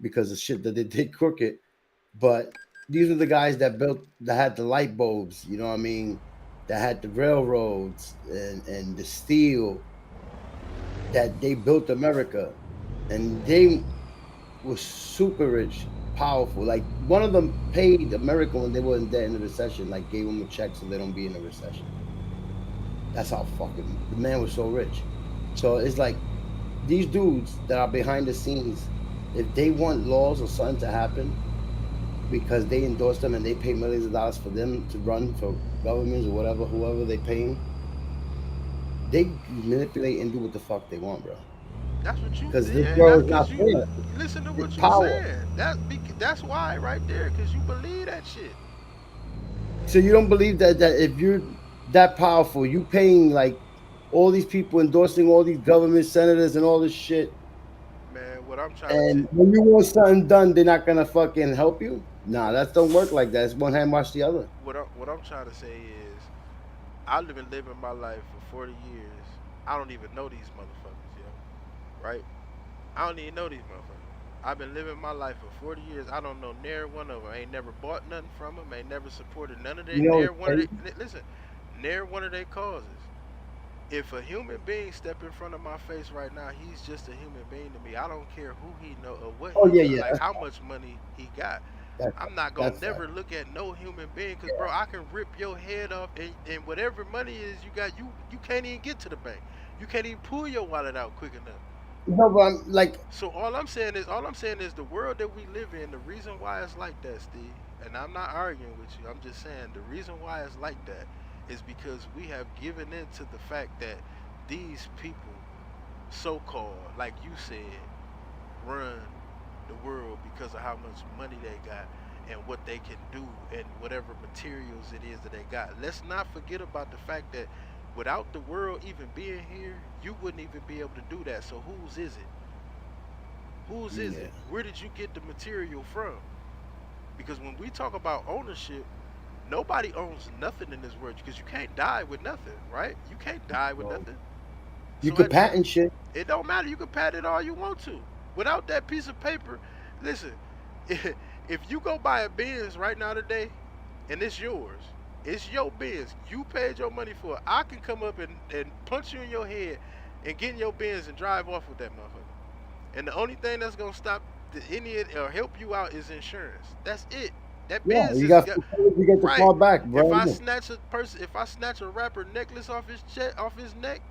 S3: because of shit that they did crooked. But these are the guys that had the light bulbs, you know what I mean? That had the railroads and the steel that they built America. And they were super rich, powerful. Like one of them paid America when they were in debt in the recession, like gave them a check so they don't be in a recession. That's how fucking the man was so rich. So it's like these dudes that are behind the scenes, if they want laws or something to happen, because they endorse them and they pay millions of dollars for them to run for governments or whatever, whoever they paying, they manipulate and do what the fuck they want, bro.
S1: That's what you
S3: Because this
S1: yeah.
S3: world
S1: That's
S3: is not
S1: because you
S3: fair.
S1: listen to
S3: It's
S1: what you
S3: power.
S1: saying. That's why right there. Because you believe that shit,
S3: So you don't believe that if you're that powerful, you paying like all these people endorsing all these government senators and all this shit,
S1: man. What I'm trying to
S3: and when you want something done, they're not gonna fucking help you. Nah, that don't work like that. It's one hand wash the other.
S1: what I'm trying to say is I've been living my life for 40 years. I don't even know these motherfuckers, yo. Right? I don't even know these motherfuckers. I've been living my life for 40 years. I don't know near one of them. I ain't never bought nothing from them. Ain't never supported none of
S3: You
S1: they
S3: know
S1: near
S3: what's
S1: one of
S3: crazy?
S1: they listen, near one of their causes. If a human being step in front of my face right now, he's just a human being to me. I don't care who he know or what
S3: Oh
S1: he
S3: yeah,
S1: know,
S3: yeah.
S1: like how much money he got.
S3: That's
S1: I'm not gonna
S3: that's that.
S1: never look at no human being because bro, I can rip your head off and whatever money is you got, you can't even get to the bank. You can't even pull your wallet out quick enough.
S3: No, but I'm like,
S1: So all I'm saying is the world that we live in, the reason why it's like that, Steve, and I'm not arguing with you. I'm just saying the reason why it's like that is because we have given in to the fact that these people, so called, like you said, run the world because of how much money they got and what they can do and whatever materials it is that they got. Let's not forget about the fact that without the world even being here, you wouldn't even be able to do that. So whose is it? Whose is
S3: yeah.
S1: it? Where did you get the material from? Because when we talk about ownership, nobody owns nothing in this world because you can't die with nothing, right? You can't die with
S3: Well,
S1: nothing.
S3: you
S1: So
S3: could patent shit.
S1: it don't matter. You can pat it all you want to. Without that piece of paper, listen, if you go buy a Benz right now today and it's yours, it's your Benz. You paid your money for it. I can come up and punch you in your head and get in your Benz and drive off with that motherfucker. And the only thing that's gonna stop any or help you out is insurance. That's it. That
S3: Yeah,
S1: Benz
S3: you
S1: is
S3: got you get the
S1: right.
S3: car back,
S1: If I
S3: bro.
S1: snatch a person, if I snatch a rapper necklace off his chest, off his neck,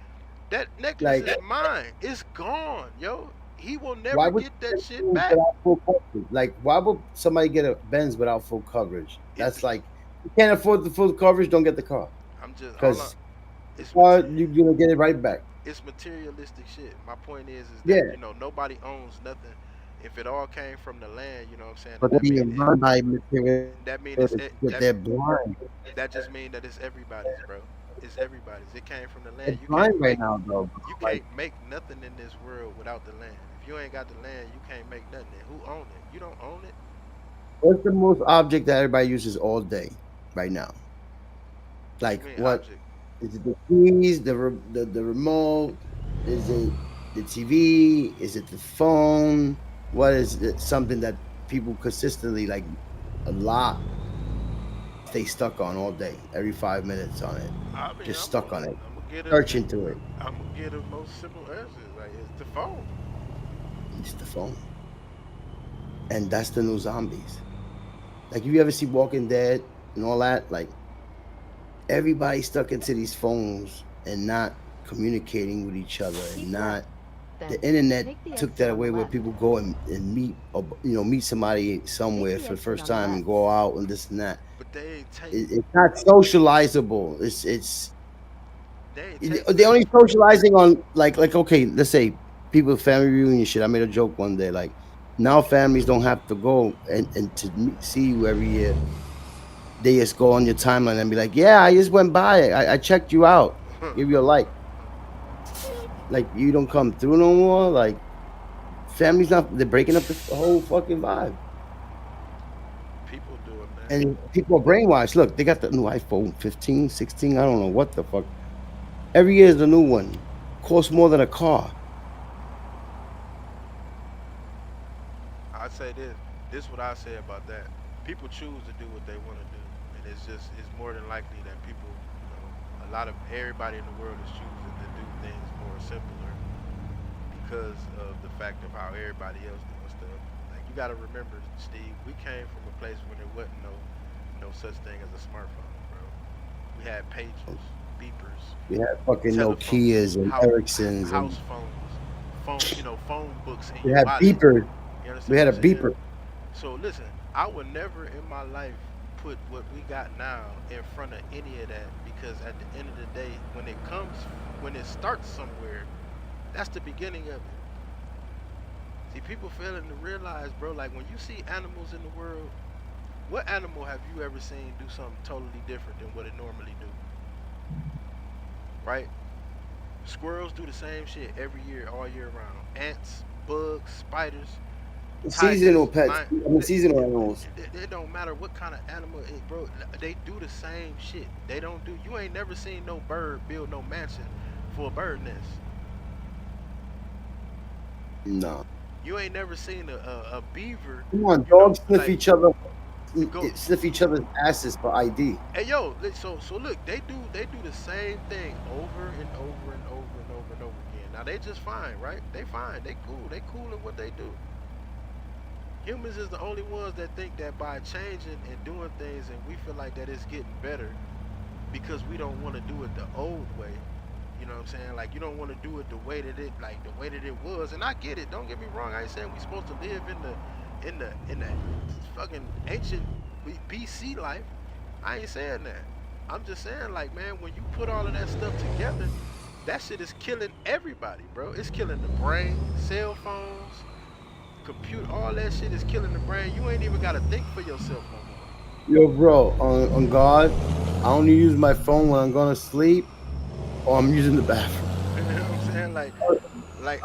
S1: that necklace
S3: Like,
S1: is mine. It's gone, yo. He will
S3: why
S1: never
S3: would
S1: get
S3: you
S1: that
S3: get
S1: shit
S3: Benz
S1: back.
S3: without full coverage? Like, why would somebody get a Benz without full coverage?
S1: It's
S3: That's
S1: be,
S3: like, you can't afford the full coverage, don't get the car.
S1: I'm just all I,
S3: Because the
S1: it's
S3: car,
S1: material.
S3: you're gonna get it right back.
S1: It's materialistic shit. My point is that
S3: Yeah,
S1: nobody owns nothing. If it all came from the land, you know what I'm saying,
S3: but
S1: then
S3: they're being run by materialistic
S1: that mean
S3: shit. They're blind.
S1: that just mean that it's everybody's, bro. It's everybody's. It came from the
S3: They're
S1: land. You
S3: blind
S1: can't
S3: right
S1: make
S3: now, though, bro.
S1: you
S3: Like,
S1: can't make nothing in this world without the land. If you ain't got the land, you can't make nothing. And who own it? You don't own it.
S3: what's the most object that everybody uses all day right now?
S1: What you
S3: Like,
S1: mean
S3: what
S1: object?
S3: is it? The keys, the remote? Is it the TV? Is it the phone? What is it? Something that people consistently like a lot stay stuck on all day, every 5 minutes on it,
S1: I mean,
S3: just stuck on it,
S1: I'm gonna get a
S3: search into it.
S1: I'm gonna get a most simple answer. Like it's the phone.
S3: It's the phone, and that's the new zombies. Like, you ever see Walking Dead and all that? Like, everybody stuck into these phones and not communicating with each other and
S2: Keep
S3: not.
S2: left.
S3: The
S2: Then,
S3: internet
S2: take the
S3: took
S2: exit
S3: that
S2: on the
S3: away where
S2: left.
S3: people go and meet, or meet somebody
S2: Take
S3: somewhere
S2: the
S3: for the
S2: exit
S3: first
S2: on the
S3: time and
S2: left.
S3: go out and this and that.
S1: But they ain't take
S3: It's not socializable.
S1: they ain't take
S3: They're
S1: nothing.
S3: only socializing on like okay, let's say people family reunion shit. I made a joke one day like, now families don't have to go and to see you every year. They just go on your timeline and be like, yeah, I just went by. I checked you out, give you a like. Like, you don't come through no more. Like, families not, they're breaking up the whole fucking vibe.
S1: People doing that.
S3: And people are brainwashed. Look, they got the new iPhone 15, 16. I don't know what the fuck. Every year is the new one. Costs more than a car.
S1: I say this. This what I say about that. People choose to do what they want to do, and it's more than likely that people, a lot of everybody in the world is choosing to do things more simpler because of the fact of how everybody else doing stuff. Like you got to remember, Steve, we came from a place when there wasn't no such thing as a smartphone, bro. We had pagers, beepers,
S3: We had fucking
S1: telephones,
S3: Nokias and Ericssons, and
S1: house phones, phone books in
S3: we
S1: your
S3: had
S1: wallet.
S3: beepers.
S1: You understand
S3: We
S1: what
S3: had
S1: I'm
S3: a
S1: saying?
S3: beeper.
S1: So listen, I would never in my life put what we got now in front of any of that because at the end of the day, when it starts somewhere, that's the beginning of it. See, people failing to realize, bro, like when you see animals in the world, what animal have you ever seen do something totally different than what it normally do? Right? Squirrels do the same shit every year, all year round. Ants, bugs, spiders, tigers,
S3: Seasonal pets.
S1: lion.
S3: I mean, seasonal animals.
S1: It don't matter what kind of animal it, bro. They do the same shit. They don't do. You ain't never seen no bird build no mansion for a bird nest.
S3: No.
S1: You ain't never seen a beaver,
S3: Come on,
S1: you know,
S3: dogs sniff
S1: like
S3: each other,
S1: go.
S3: sniff each other's asses for ID.
S1: Hey yo, so look, they do the same thing over and over and over and over and over again. Now they just fine, right? They fine. They cool in what they do. Humans is the only ones that think that by changing and doing things and we feel like that it's getting better because we don't want to do it the old way. You know what I'm saying? Like you don't want to do it the way that it was. And I get it. Don't get me wrong. I ain't saying we supposed to live in the fucking ancient BC life. I ain't saying that. I'm just saying like man, when you put all of that stuff together, that shit is killing everybody, bro. It's killing the brain, cell phones, computer, all that shit is killing the brain. You ain't even gotta think for yourself no
S3: Yo, bro, on God, I only use my phone when I'm going to sleep or I'm using the bathroom.
S1: more. You know what I'm saying? Like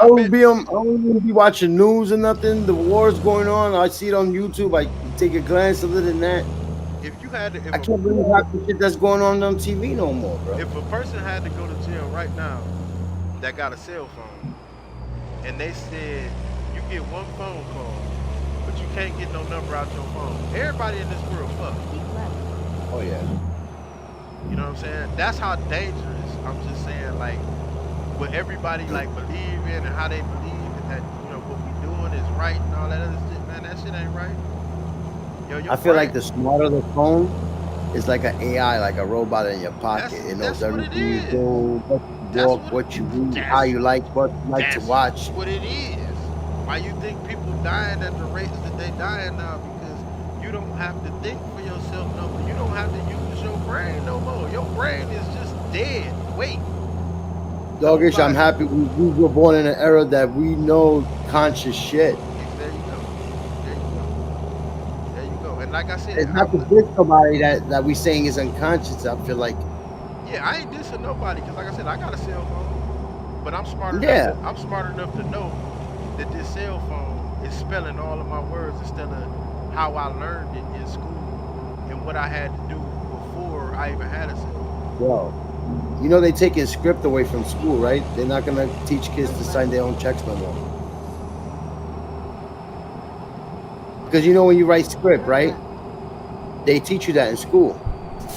S3: I
S1: I
S3: don't
S1: bet
S3: be on. I don't even be watching news or nothing. The war's going on. I see it on YouTube. I take a glance. Other than that,
S1: if you had to,
S3: I can't believe half the shit that's going on TV no more, bro.
S1: if a person had to go to jail right now that got a cell phone and they said you get one phone call, but you can't get no number out your phone, everybody in this world fucked.
S2: Keep left.
S3: Oh yeah.
S1: You know what I'm saying? That's how dangerous. I'm just saying, like, what everybody like believe in and how they believe that what we doing is right and all that other shit, man. That shit ain't right. Yo, your
S3: I feel like
S1: brain.
S3: the smarter the phone is like an AI, like a robot in your pocket.
S1: That's
S3: It knows
S1: that's what it
S3: everything you
S1: is.
S3: do, what you
S1: That's
S3: walk,
S1: what
S3: what you read, how
S1: that's
S3: you like to
S1: that's
S3: watch.
S1: what it is. Why you think people dying at the rates that they dying now? Because you don't have to think for yourself no more. You don't have to use your brain no more. Your brain is just dead. Wait,
S3: Doggish, I'm
S1: nobody.
S3: happy we were born in an era that we know conscious shit.
S1: There you go. There you go. There you go. And like I said,
S3: It's not to diss somebody that we saying is unconscious. I feel like,
S1: yeah, I ain't dissing nobody because, like I said, I got a cell phone, but
S3: yeah,
S1: I'm smart enough to know that this cell phone is spelling all of my words instead of how I learned it in school and what I had to do before I even had a cell phone.
S3: yo, you know they taking script away from school, right? They're not gonna teach kids
S2: Turn
S3: to
S2: left.
S3: sign their own checks no more. Because you know when you write script,
S2: Turn
S3: right?
S2: left.
S3: They teach you that in school.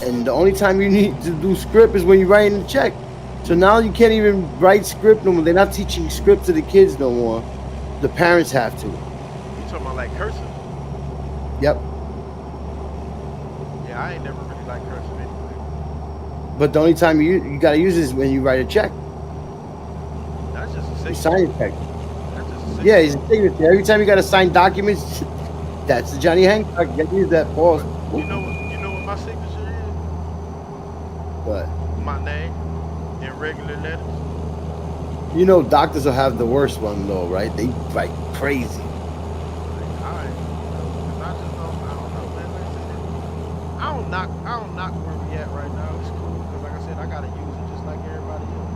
S3: And the only time you need to do script is when you're writing the check. So now you can't even write script no more. They're not teaching script to the kids no more. The parents have to.
S1: You talking about like cursive?
S3: Yep.
S1: Yeah, I ain't never really liked cursive anyway.
S3: But the only time you gotta use it is when you write a check.
S1: That's just a
S3: You
S1: signature.
S3: sign a check.
S1: That's just a
S3: Yeah,
S1: signature.
S3: he's a signature. Every time you gotta sign documents, that's the Johnny Hancock. You gotta use that pause.
S1: You know what my signature
S3: But
S1: is? My name in regular letters.
S3: you know doctors will have the worst one though, right? They write crazy.
S1: Alright, I just don't, I don't know, man. Like I said, I don't knock where we at right now. It's cool because, like I said, I gotta use it just like everybody else.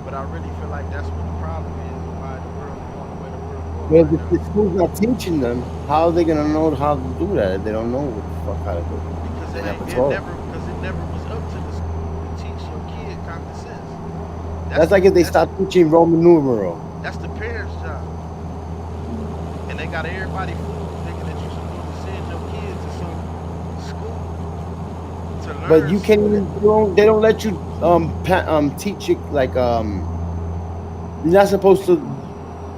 S1: But I really feel like that's what the problem is and why the world is going the way the world is going
S3: Well,
S1: right
S3: if the
S1: now.
S3: school's not teaching them, how are they gonna know how to do that if they don't know what the fuck how to do it?
S1: Because
S3: They never
S1: it
S3: taught.
S1: never was up to the school to teach your kid common sense.
S3: That's like if they
S1: That's
S3: start teaching Roman numeral.
S1: that's the parents' job, and they got everybody fooled thinking that you're supposed to send your kid to some school to
S3: But
S1: learn.
S3: you can't even they don't let you teach it like you're not supposed to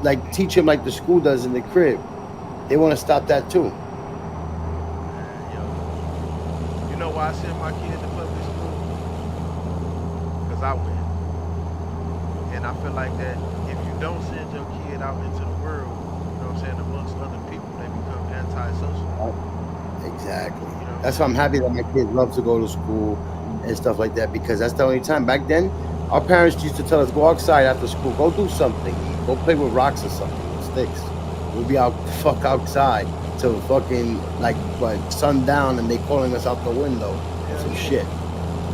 S3: like teach him like the school does in the crib. They want to stop that too.
S1: Man, you know why I send my kid to public school? Because I win. And I feel like that if you don't send your kid out into the world, you know what I'm saying, amongst other people, they become antisocial.
S3: Exactly.
S1: You know what I'm
S3: That's why I'm
S1: saying?
S3: happy that my kids love to go to school and stuff like that because that's the only time. Back then, our parents used to tell us go outside after school, go do something, go play with rocks or something, with sticks. We'll be out fuck outside till fucking like sundown, and they calling us out the window on
S1: Hell
S3: some
S1: yeah.
S3: shit.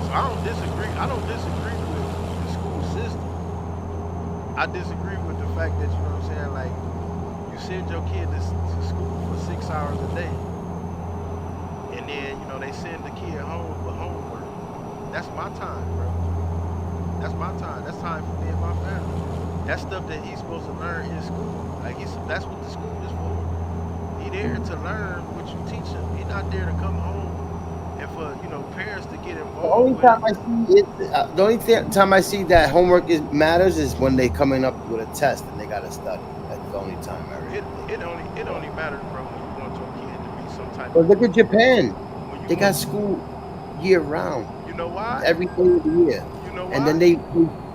S1: So I don't disagree. I don't disagree with the school system. I disagree with the fact that you know what I'm saying. Like you send your kid to school for 6 hours a day, and then you know they send the kid home for homework. That's my time, bro. That's my time. That's time for me and my family. That's stuff that he's supposed to learn in school. Like that's what the school is for. He there to learn what you teach him. He not there to come home and for parents to get
S3: The
S1: involved
S3: only
S1: with
S3: time
S1: it.
S3: I see it, time I see that homework matters is when they coming up with a test and they gotta study. That's the only time I really think.
S1: It only matters, bro, when you want your kid to be some type
S3: But
S1: of
S3: look at Japan.
S1: when you
S3: They
S1: want.
S3: got school year round,
S1: You know why?
S3: every day of the year,
S1: You know
S3: and then
S1: why?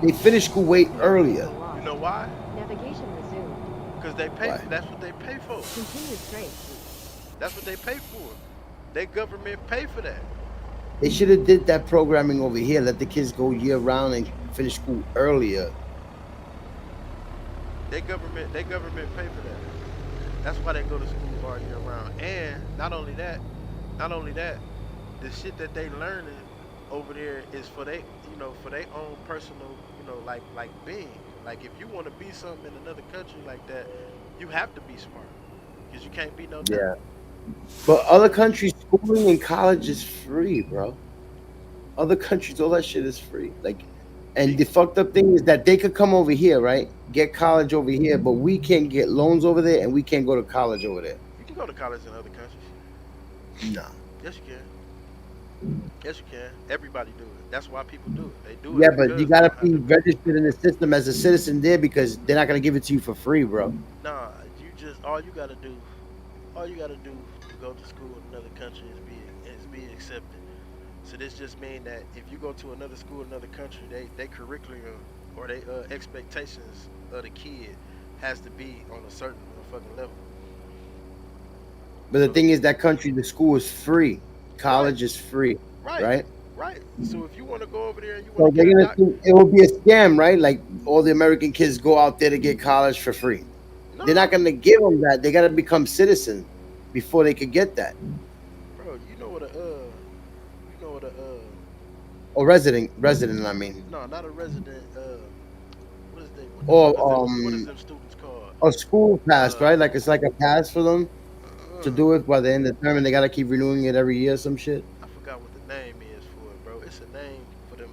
S3: they finish school way
S2: Signal
S3: earlier.
S2: signal
S1: You
S2: lost.
S1: know why?
S2: Navigation resumed.
S1: Because they pay
S3: Why?
S1: for. That's what they pay for.
S2: Continue straight.
S1: That's what they pay for. They government pay for that.
S3: They should have did that programming over here. Let the kids go year round and finish school earlier.
S1: They government pay for that. That's why they go to school all year round. And not only that, the shit that they learning over there is for for their own personal, like being. Like if you want to be something in another country like that, you have to be smart because you can't be no dummy.
S3: Yeah. But other
S1: So
S3: countries, schooling in college is free, bro. Other countries, all that shit is free. Like, and
S1: be,
S3: the fucked up thing is that they could come over here, right? Get college over here, but we can't get loans over there, and we can't go to college over there.
S1: you can go to college in other countries.
S3: No.
S1: Yes, you can. Yes, you can. Everybody do it. That's why people do it. They do
S3: Yeah,
S1: it
S3: but you
S1: because they
S3: gotta
S1: don't have
S3: be
S1: to pay.
S3: registered in the system as a citizen there because they're not gonna give it to you for free, bro.
S1: Nah, you just all you gotta do to go to school in another country is be accepted. So this just mean that if you go to another school in another country, they curriculum or they expectations of the kid has to be on a certain motherfucking level.
S3: But the
S1: So
S3: thing is, that country, the school is free,
S1: right,
S3: college is free,
S1: right,
S3: right?
S1: right. So if you want to go over there and you want
S3: So
S1: to get
S3: they're
S1: a
S3: gonna
S1: doc,
S3: think it will be a scam, right? Like all the American kids go out there to get college for free. They're not
S1: no,
S3: gonna give them that. They gotta become citizens before they could get that.
S1: bro. You know what a
S3: Or resident. I mean,
S1: no, not a resident. What is they? What the
S3: or
S1: fuck is them? What is them students called?
S3: a school pass,
S1: Uh,
S3: right? Like it's like a pass for them to
S1: uh,
S3: do it by the end of the term, and they gotta keep renewing it every year, some shit.
S1: I forgot what the name is for it, bro. It's a name for them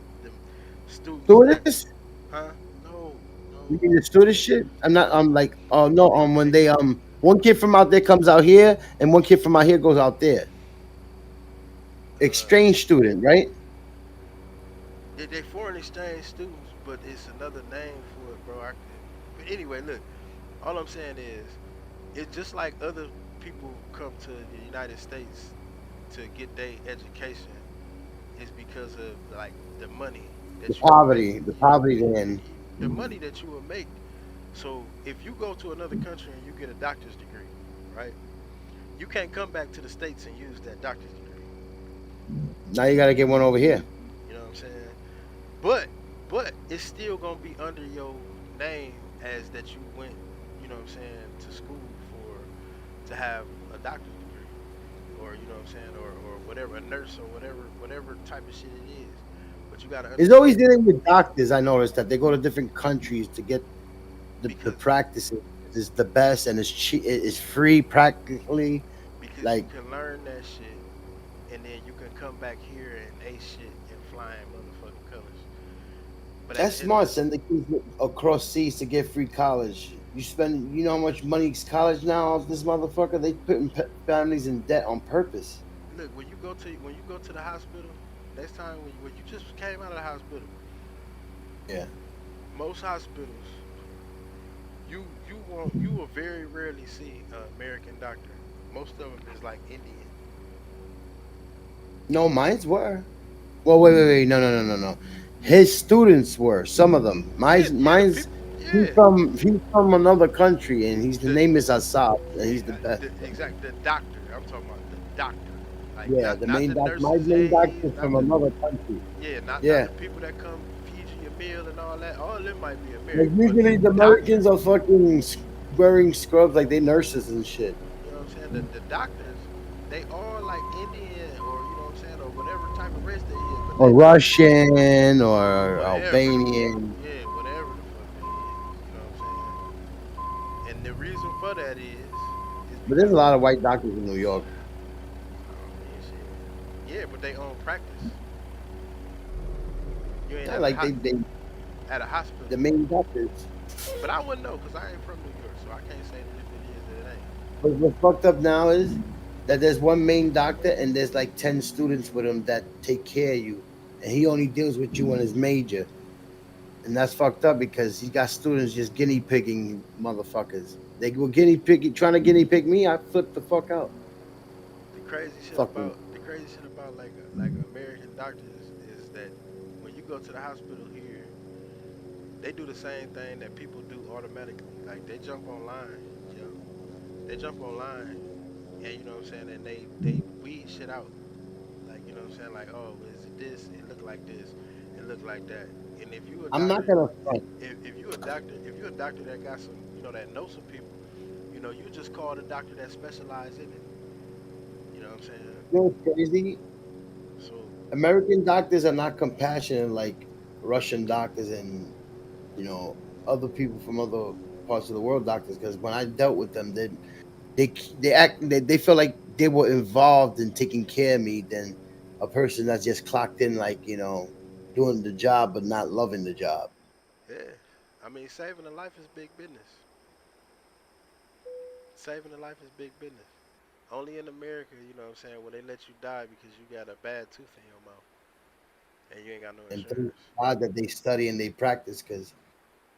S1: students that,
S3: Students?
S1: huh? No,
S3: You
S1: no.
S3: mean the student shit? I'm not. I'm like, oh no. When they one kid from out there comes out here, and one kid from out here goes out there.
S1: Uh,
S3: Exchange student, right?
S1: they foreign exchange students, but it's another name for it, bro. But anyway, look. All I'm saying is, it's just like other people come to the United States to get their education is because of like the money that you will make.
S3: The poverty then.
S1: The money that you will make. So if you go to another country and you get a doctor's degree, right? You can't come back to the states and use that doctor's degree.
S3: Now you gotta get one over here.
S1: You know what I'm saying? But it's still gonna be under your name as that you went, you know what I'm saying, to school to have a doctor's degree, or you know what I'm saying, or whatever, a nurse or whatever type of shit it is. But you gotta
S3: It's always
S1: understand
S3: dealing with doctors. I noticed that they go to different countries to get the
S1: because
S3: practice is the best and it's cheap. It's free practically.
S1: you
S3: Like
S1: can learn that shit and then you can come back here and ace shit in flying motherfucking colors. But at
S3: that's
S1: the end,
S3: smart. Send the kids across seas to get free college. You spend, you know how much money is college now? This motherfucker, they putting families in debt on purpose.
S1: look, when you go to the hospital next time when you just came out of the hospital,
S3: Yeah,
S1: most hospitals you will very rarely see an American doctor. Most of them is like Indian.
S3: no, mine's were. Well, wait, no. His students were some of them.
S1: Yeah, yeah, the
S3: Mine's
S1: people, yeah,
S3: he's from another country, and his
S1: the
S3: name is Assad, and
S1: yeah,
S3: he's the best.
S1: the exact the doctor. I'm talking about the doctor. Like
S3: Yeah, the
S1: not
S3: main
S1: the
S3: doc. My
S1: nurses'
S3: main doctor
S1: aides,
S3: is
S1: not
S3: from
S1: the
S3: another country.
S1: yeah, not
S3: Yeah,
S1: the people that come feed you your meal and all that. All of them might be
S3: like
S1: American, but
S3: usually the
S1: the
S3: Americans
S1: doctors,
S3: are fucking wearing scrubs like they nurses and shit,
S1: you know what I'm saying? The doctors, they all like Indian or you know what I'm saying, or whatever type of race they is, but
S3: or
S1: they not
S3: Russian or
S1: whatever the fuck.
S3: Albanian.
S1: Yeah, whatever the fuck they is. You know what I'm saying? And the reason for that is
S3: But there's a
S1: because
S3: lot of white doctors in New York.
S1: I mean shit. Yeah, but they own practice. You ain't
S3: Not
S1: at a
S3: like they
S1: at a
S3: the
S1: hospital.
S3: main doctors.
S1: But I wouldn't know because I ain't from New York, so I can't say that if it is that it ain't.
S3: But what's fucked up now is that there's one main doctor and there's like 10 students with him that take care of you, and he only deals with you on his major, and that's fucked up because he got students just guinea pigging motherfuckers. They were guinea pig trying to guinea pig me. I flipped the fuck out. Fucking.
S1: The crazy shit about like American doctors is that when you go to the hospital here, they do the same thing that people do automatically. Like they jump online, yo. They jump online and you know what I'm saying, and they weed shit out. Like you know what I'm saying, like oh, is it this? It look like this. It look like that. And if you a
S3: I'm not
S1: doctor,
S3: gonna front.
S1: if you a doctor, if you a doctor that got some, you know, that know some people, you know, you just call the doctor that specialize in it. You know what I'm saying?
S3: You know what's crazy?
S1: So
S3: American doctors are not compassionate like Russian doctors and you know other people from other parts of the world doctors. Because when I dealt with them, they they feel like they were involved in taking care of me than a person that's just clocked in like doing the job but not loving the job.
S1: yeah, I mean, saving a life is big business. Saving a life is big business. Only in America, you know what I'm saying, where they let you die because you got a bad tooth in your mouth and you ain't got no
S3: And thank
S1: insurance.
S3: God that they study and they practice because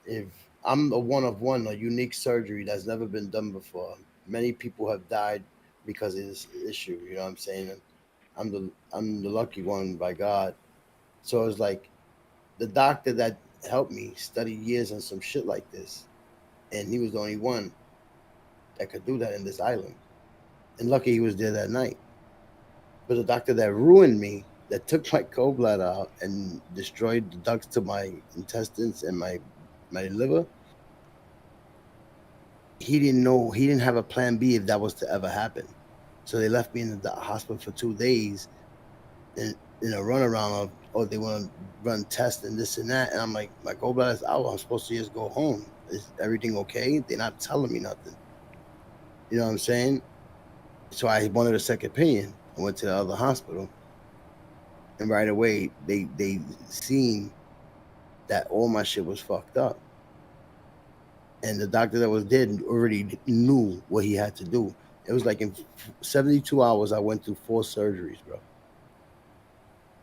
S3: if I'm a one of one, a unique surgery that's never been done before. Many people have died because of this issue. You know what I'm saying? And I'm the lucky one by God. So it's like the doctor that helped me study years on some shit like this, and he was the only one that could do that in this island. And lucky he was there that night. But the doctor that ruined me, that took my gallbladder out and destroyed the ducts to my intestines and my liver, he didn't have a plan B if that was to ever happen. So they left me in the hospital for 2 days in a runaround of oh they want to run tests and this and that, and I'm like my gallbladder's out. I'm supposed to just go home. Is everything okay? They're not telling me nothing. You know what I'm saying? So I wanted a second opinion. I went to the other hospital, and right away they seen that all my shit was fucked up, and the doctor that was there already knew what he had to do. It was like in 72 hours, I went through 4 surgeries, bro.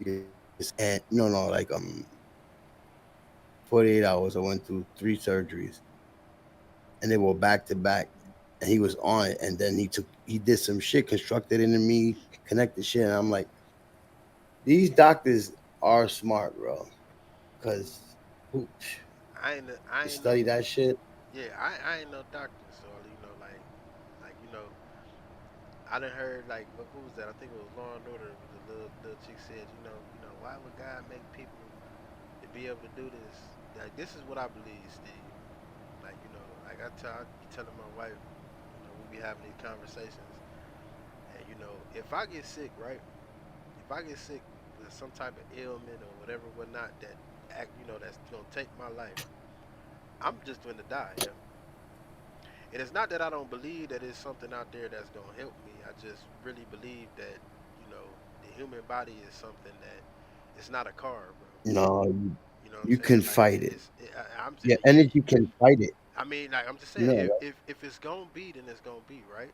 S3: Yes, and no, like 48 hours, I went through 3 surgeries, and they were back to back. And he was on it, and then he did some shit, constructed into me, connected shit, and I'm like, these doctors are smart, bro, because who
S1: I
S3: to
S1: ain't
S3: study
S1: no
S3: that shit.
S1: yeah, I ain't no doctor, so you know, like you know, I done heard like what was that? I think it was Law and Order. But the little chick said, why would God make people to be able to do this? Like this is what I believe, Steve. Like like I be telling my wife, we be having these conversations, and if I get sick, right? If I get sick with some type of ailment or whatever, whatnot, that that's gonna take my life, I'm just gonna die, yeah. And it's not that I don't believe that there's something out there that's gonna help me. I just really believe that the human body is something that it's not a car, bro.
S3: No,
S1: You know what I'm
S3: you can
S1: saying? Like
S3: fight it.
S1: I'm
S3: Your
S1: yeah.
S3: energy can fight it.
S1: I mean, like I'm just
S3: You
S1: saying,
S3: know,
S1: if it's gonna be, then it's gonna be, right?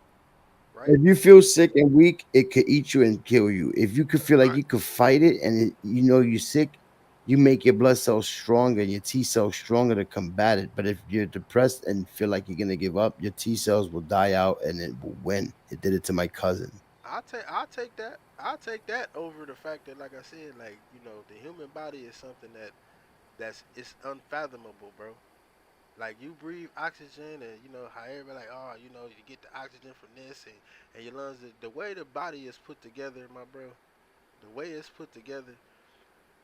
S1: Right?
S3: if you feel sick and weak, it could eat you and kill you. If you could feel like
S1: Right.
S3: you could fight it and you know you're sick, you make your blood cells stronger, your T cells stronger to combat it. But if you're depressed and feel like you're gonna give up, your T cells will die out and it will win. It did it to my cousin.
S1: I'll take that over the fact that, like I said, the human body is something that's it's unfathomable, bro. Like you breathe oxygen, and you know how everybody like, oh, you know, you get the oxygen from this, and your lungs. The way the body is put together, my bro, the way it's put together,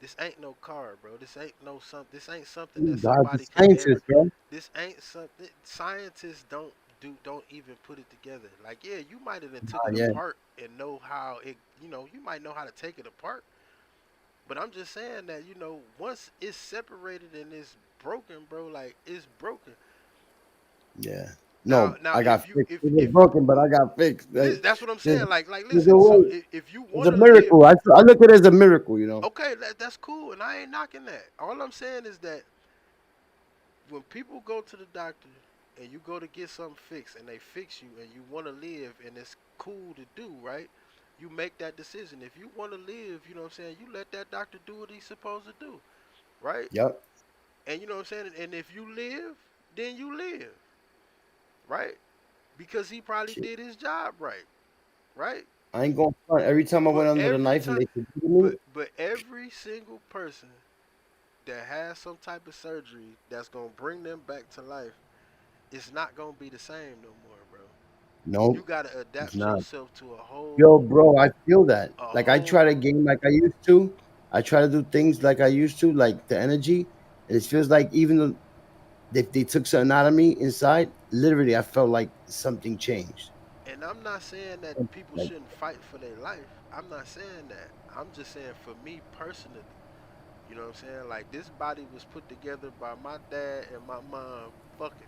S1: this ain't no car, bro. This ain't no some. This ain't something that
S3: God, the
S1: somebody could ever.
S3: scientists, bro.
S1: This ain't something scientists don't even put it together. Like yeah, you might have took
S3: Ah,
S1: it
S3: yeah,
S1: apart and know how it. You know, you might know how to take it apart. But I'm just saying that you know once it's separated and it's broken, bro, like it's broken.
S3: yeah.
S1: Now,
S3: No,
S1: now,
S3: I got
S1: if you
S3: fixed. It was broken, but I got fixed.
S1: that's what I'm
S3: There's,
S1: saying. Like,
S3: there's a
S1: listen. So
S3: way.
S1: if you
S3: It's
S1: want
S3: a
S1: to live,
S3: miracle. I look at it as a miracle, you know.
S1: okay, that's cool, and I ain't knocking that. All I'm saying is that when people go to the doctor and you go to get something fixed, and they fix you, and you want to live, and it's cool to do, right? You make that decision. If you want to live, you know what I'm saying. You let that doctor do what he's supposed to do, right?
S3: Yep.
S1: And you know what I'm saying. And if you live, then you live, right? Because he probably
S3: Shit.
S1: did his job right, right?
S3: I ain't going front. Every time I
S1: But
S3: went under the
S1: every
S3: knife and
S1: time,
S3: they could do me,
S1: but every single person that has some type of surgery that's gonna bring them back to life, it's not gonna be the same no more, bro.
S3: no,
S1: You gotta
S3: it's
S1: adapt
S3: not.
S1: yourself to
S3: Yo, bro, I feel that.
S1: a
S3: Like I try to
S1: whole,
S3: game like I used to. I try to do things like I used to, like the energy. And it feels like even though they took something out of me inside, literally I felt like something changed.
S1: and I'm not saying that people
S3: Like,
S1: shouldn't fight for their life. I'm not saying that. I'm just saying for me personally, you know what I'm saying? Like this body was put together by my dad and my mom fucking.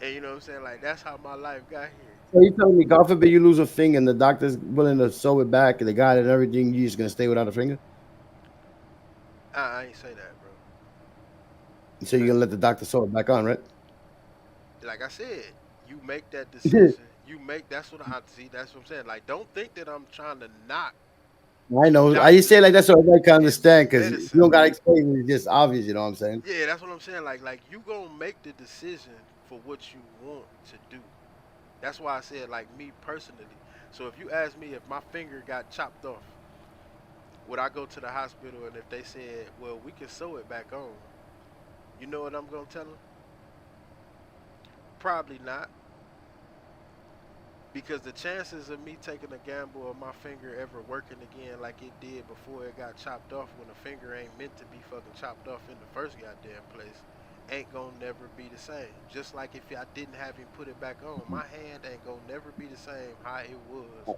S1: And you know what I'm saying? Like that's how my life got here.
S3: so you telling me, God forbid you lose a finger and the doctor's willing to sew it back and they got it and everything, you just gonna stay without a finger?
S1: I ain't say that, bro.
S3: So you're
S1: I,
S3: gonna let the doctor sew it back on, right?
S1: like I said, you make that decision. You make that's what I see. That's what I'm saying. Like, don't think that I'm trying to knock
S3: I know. I just say it
S1: doctors
S3: like that so everybody can
S1: and
S3: understand because you
S1: medicine.
S3: don't gotta explain it. It's just obvious, you know what I'm saying?
S1: Yeah, that's what I'm saying. Like you gonna make the decision for what you want to do. That's why I said like me personally. So if you ask me if my finger got chopped off, would I go to the hospital and if they said, well, we can sew it back on, you know what I'm gonna tell them? Probably not. Because the chances of me taking a gamble of my finger ever working again like it did before it got chopped off when a finger ain't meant to be fucking chopped off in the first goddamn place ain't gonna never be the same. Just like if I didn't have him put it back on, my hand ain't gonna never be the same how it was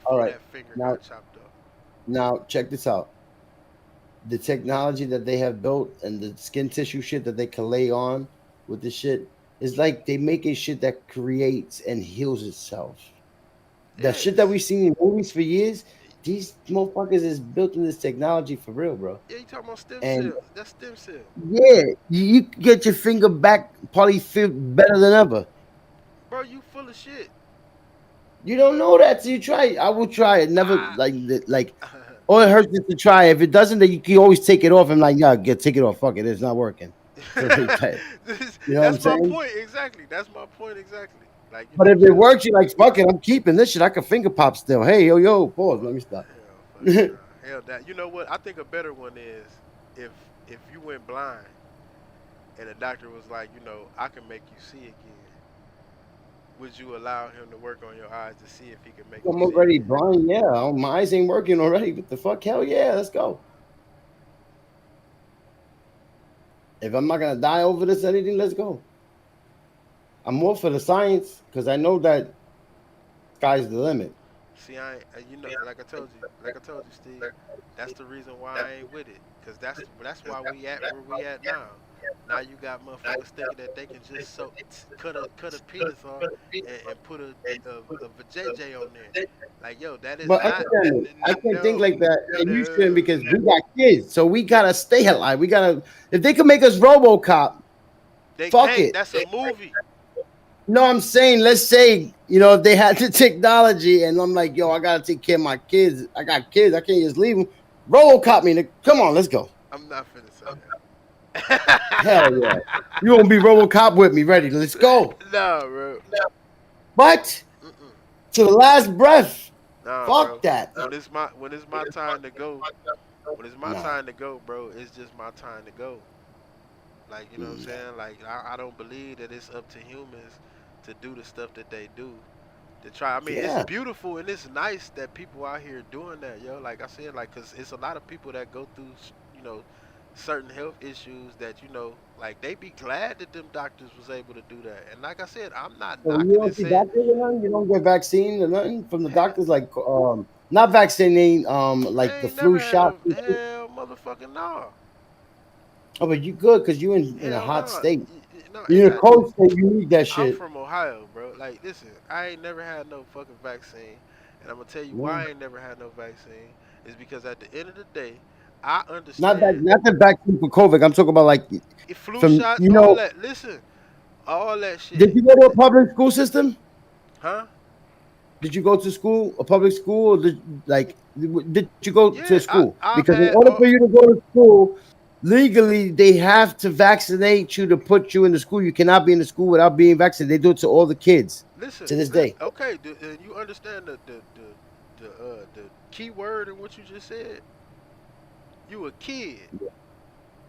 S3: All
S1: before
S3: right.
S1: that finger
S3: Now
S1: got chopped off.
S3: now check this out. The technology that they have built and the skin tissue shit that they can lay on with this shit is like they making shit that creates and heals itself. The shit that
S1: Yes.
S3: we've seen in movies for years, these motherfuckers is built in this technology for real, bro.
S1: Yeah, you talking about stem
S3: And
S1: cell. That's stem cell.
S3: yeah, you get your finger back, probably feel better than ever.
S1: Bro, you full of shit.
S3: You don't know that till you try it. I will try it. Never
S1: Ah.
S3: like all it hurts is to try. If it doesn't, then you can always take it off. I'm like, yeah, get take it off. Fuck it, it's not working. So they play. You know what I'm
S1: That's my
S3: saying?
S1: point exactly. That's my point exactly. Like, you know
S3: But
S1: what I'm
S3: if it
S1: saying?
S3: works, you're like, fuck it, I'm keeping this shit. I can finger pop still. Hey, yo, pause. Let me stop.
S1: Hell fucking nah. Hell that. You know what? I think a better one is if you went blind and the doctor was like, you know, I can make you see again. Would you allow him to work on your eyes to see if he can make you
S3: I'm
S1: see
S3: already
S1: again?
S3: blind. Yeah, my eyes ain't working already. What the fuck? Hell yeah, let's go. If I'm not gonna die over this anything, let's go. I'm more for the science because I know that sky's the limit.
S1: See, you know, like I told you, Steve. That's the reason why I ain't with it, cause that's why we at where we at now. Now you got motherfuckers thinking that they can just cut a penis off and put a vajayjay on there. Like yo, that is
S3: But
S1: not
S3: understand me, I can't think
S1: no
S3: like that, and you shouldn't
S1: no.
S3: because we got kids, so we gotta stay alive. We gotta. If they can make us RoboCop,
S1: They
S3: fuck
S1: can't.
S3: it.
S1: That's a movie.
S3: No, I'm saying, let's say, if they had the technology, and I'm like, yo, I gotta take care of my kids. I got kids. I can't just leave them. RoboCop me. Come on, let's go.
S1: I'm not finna say
S3: Hell yeah.
S1: that.
S3: You won't be RoboCop with me. Ready? Let's go.
S1: No, bro.
S3: But
S1: Mm-mm.
S3: to the last breath,
S1: Nah,
S3: fuck
S1: bro.
S3: that.
S1: When it's my time to go, when it's my
S3: Nah.
S1: time to go, bro, it's just my time to go. Like, you know what I'm
S3: Mm,
S1: saying? Like, I don't believe that it's up to humans to do the stuff that they do. To try, I mean, it's
S3: yeah.
S1: beautiful and it's nice that people out here doing that, yo. Like I said, like, cause it's a lot of people that go through, certain health issues that, like they be glad that them doctors was able to do that. And like I said, I'm not
S3: So you
S1: knocking
S3: don't
S1: it,
S3: see
S1: saying,
S3: doctors or nothing? You don't get vaccine or nothing from the
S1: hell,
S3: doctors, like not vaccinating,
S1: I
S3: like the
S1: ain't never
S3: flu
S1: had
S3: shot.
S1: no hell, motherfucking no,
S3: Oh, but you good because you in a
S1: hell
S3: hot
S1: no,
S3: state.
S1: no.
S3: You're in a cold state. You need that
S1: I'm
S3: shit.
S1: from Ohio, bro. Like, listen, I ain't never had no fucking vaccine, and I'm gonna tell you
S3: Yeah.
S1: why I ain't never had no vaccine is because at the end of the day, I
S3: Not that,
S1: understand
S3: not the vaccine for COVID. I'm talking about like
S1: if flu
S3: from
S1: shots, all that. Listen, all that
S3: Did
S1: shit,
S3: you go to a public school system?
S1: huh?
S3: Did you go to school, a public school, or did you go to
S1: Yeah,
S3: school?
S1: I've
S3: Because in
S1: had
S3: order for you to go to school, legally they have to vaccinate you to put you in the school. You cannot be in the school without being vaccinated. They do it to all the kids to this day.
S1: okay, and you understand the key word in what you just said. You a kid.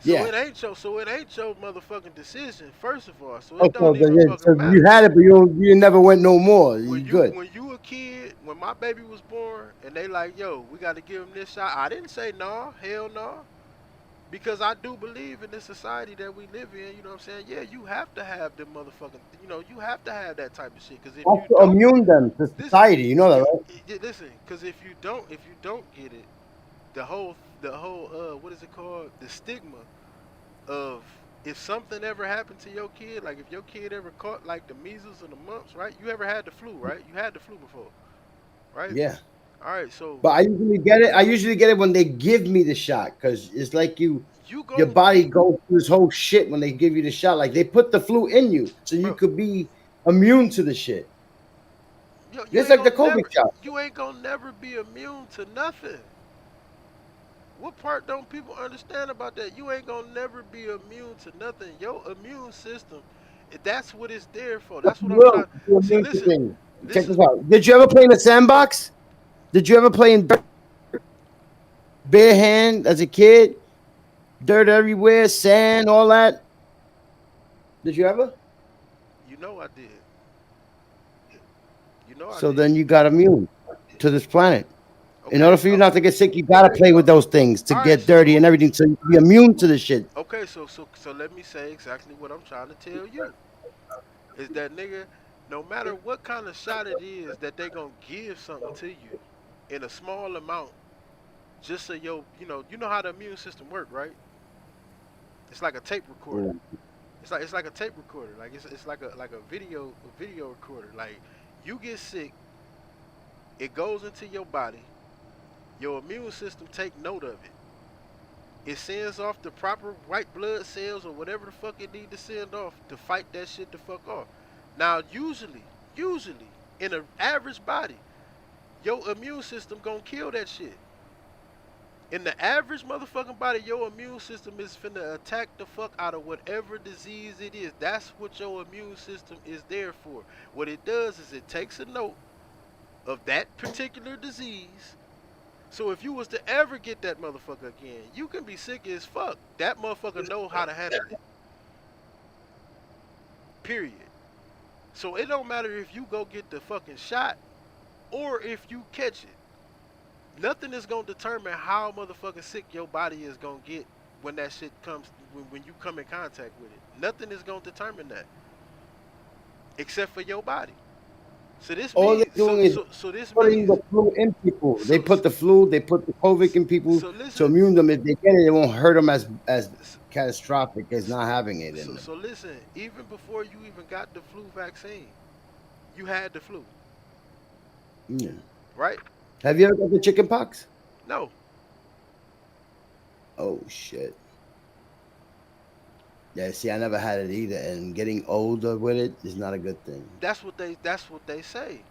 S3: Yeah.
S1: So it ain't your motherfucking decision, first of all. So
S3: Oh,
S1: it don't even
S3: yeah, so
S1: fucking
S3: you
S1: matter.
S3: had it, but you never went no more. You good?
S1: When you a kid, when my baby was born, and they like, yo, we got to give him this shot. I didn't say no, hell no, because I do believe in this society that we live in. You know what I'm saying? Yeah, you have to have them motherfucking, you have to have that type of shit. Because if
S3: That's
S1: you
S3: to
S1: don't,
S3: immune them to
S1: listen,
S3: society. You know that, right?
S1: listen, because if you don't get it, the whole what is it called? The stigma of if something ever happened to your kid, like if your kid ever caught like the measles or the mumps, right? You ever had the flu, right? You had the flu before, right?
S3: Yeah.
S1: All right, so
S3: But I usually get it. I usually get it when they give me the shot because it's like
S1: you
S3: your
S1: gon'
S3: body goes through this whole shit when they give you the shot. Like they put the flu in you so you
S1: bro,
S3: could be immune to the shit.
S1: yo, you
S3: Just
S1: ain't
S3: like the
S1: gonna
S3: COVID
S1: never,
S3: shot.
S1: you ain't gonna never be immune to nothing. What part don't people understand about that? You ain't gonna never be immune to nothing. Your immune system, that's what it's there for.
S3: But
S1: That's what
S3: you
S1: I'm
S3: will.
S1: trying.
S3: You're
S1: See,
S3: immune to
S1: listen,
S3: things. Check this
S1: listen.
S3: out. Did you ever play in a sandbox? Did you ever play in dirt, bare hand as a kid? Dirt everywhere, sand, all that. Did you ever?
S1: You know I did. You know I
S3: So
S1: did.
S3: then you got immune to this planet. In order
S1: Okay.
S3: for you not to get sick, you gotta play with those things to
S1: All right.
S3: get dirty and everything, so you can be immune to the shit.
S1: Okay. So let me say exactly what I'm trying to tell you. Is that nigga? No matter what kind of shot it is, that they gonna give something to you in a small amount, just so you know how the immune system work, right? It's like a tape recorder. It's like a tape recorder. Like it's like a video recorder. Like you get sick, it goes into your body. Your immune system take note of it. It sends off the proper white blood cells or whatever the fuck it need to send off to fight that shit the fuck off. Now, usually, in an average body, your immune system gonna kill that shit. In the average motherfucking body, your immune system is finna attack the fuck out of whatever disease it is. That's what your immune system is there for. What it does is it takes a note of that particular disease. So if you was to ever get that motherfucker again, you can be sick as fuck. That motherfucker know how to handle it. Period. So it don't matter if you go get the fucking shot or if you catch it. Nothing is gonna determine how motherfucking sick your body is gonna get when that shit comes when you come in contact with it. Nothing is gonna determine that except for your body. So this
S3: All they're
S1: means
S3: doing is
S1: this
S3: putting the
S1: means
S3: flu in people. They
S1: so
S3: put the flu, they put the COVID in people
S1: so
S3: to
S1: listen.
S3: immune them. If they get it, it won't hurt them as catastrophic as
S1: So,
S3: not having it in them.
S1: so listen. Even before you even got the flu vaccine, you had the flu,
S3: Yeah.
S1: right?
S3: Have you ever got the chicken pox?
S1: No,
S3: Oh shit. Yeah, see, I never had it either, and getting older with it is not a good thing.
S1: that's what they say.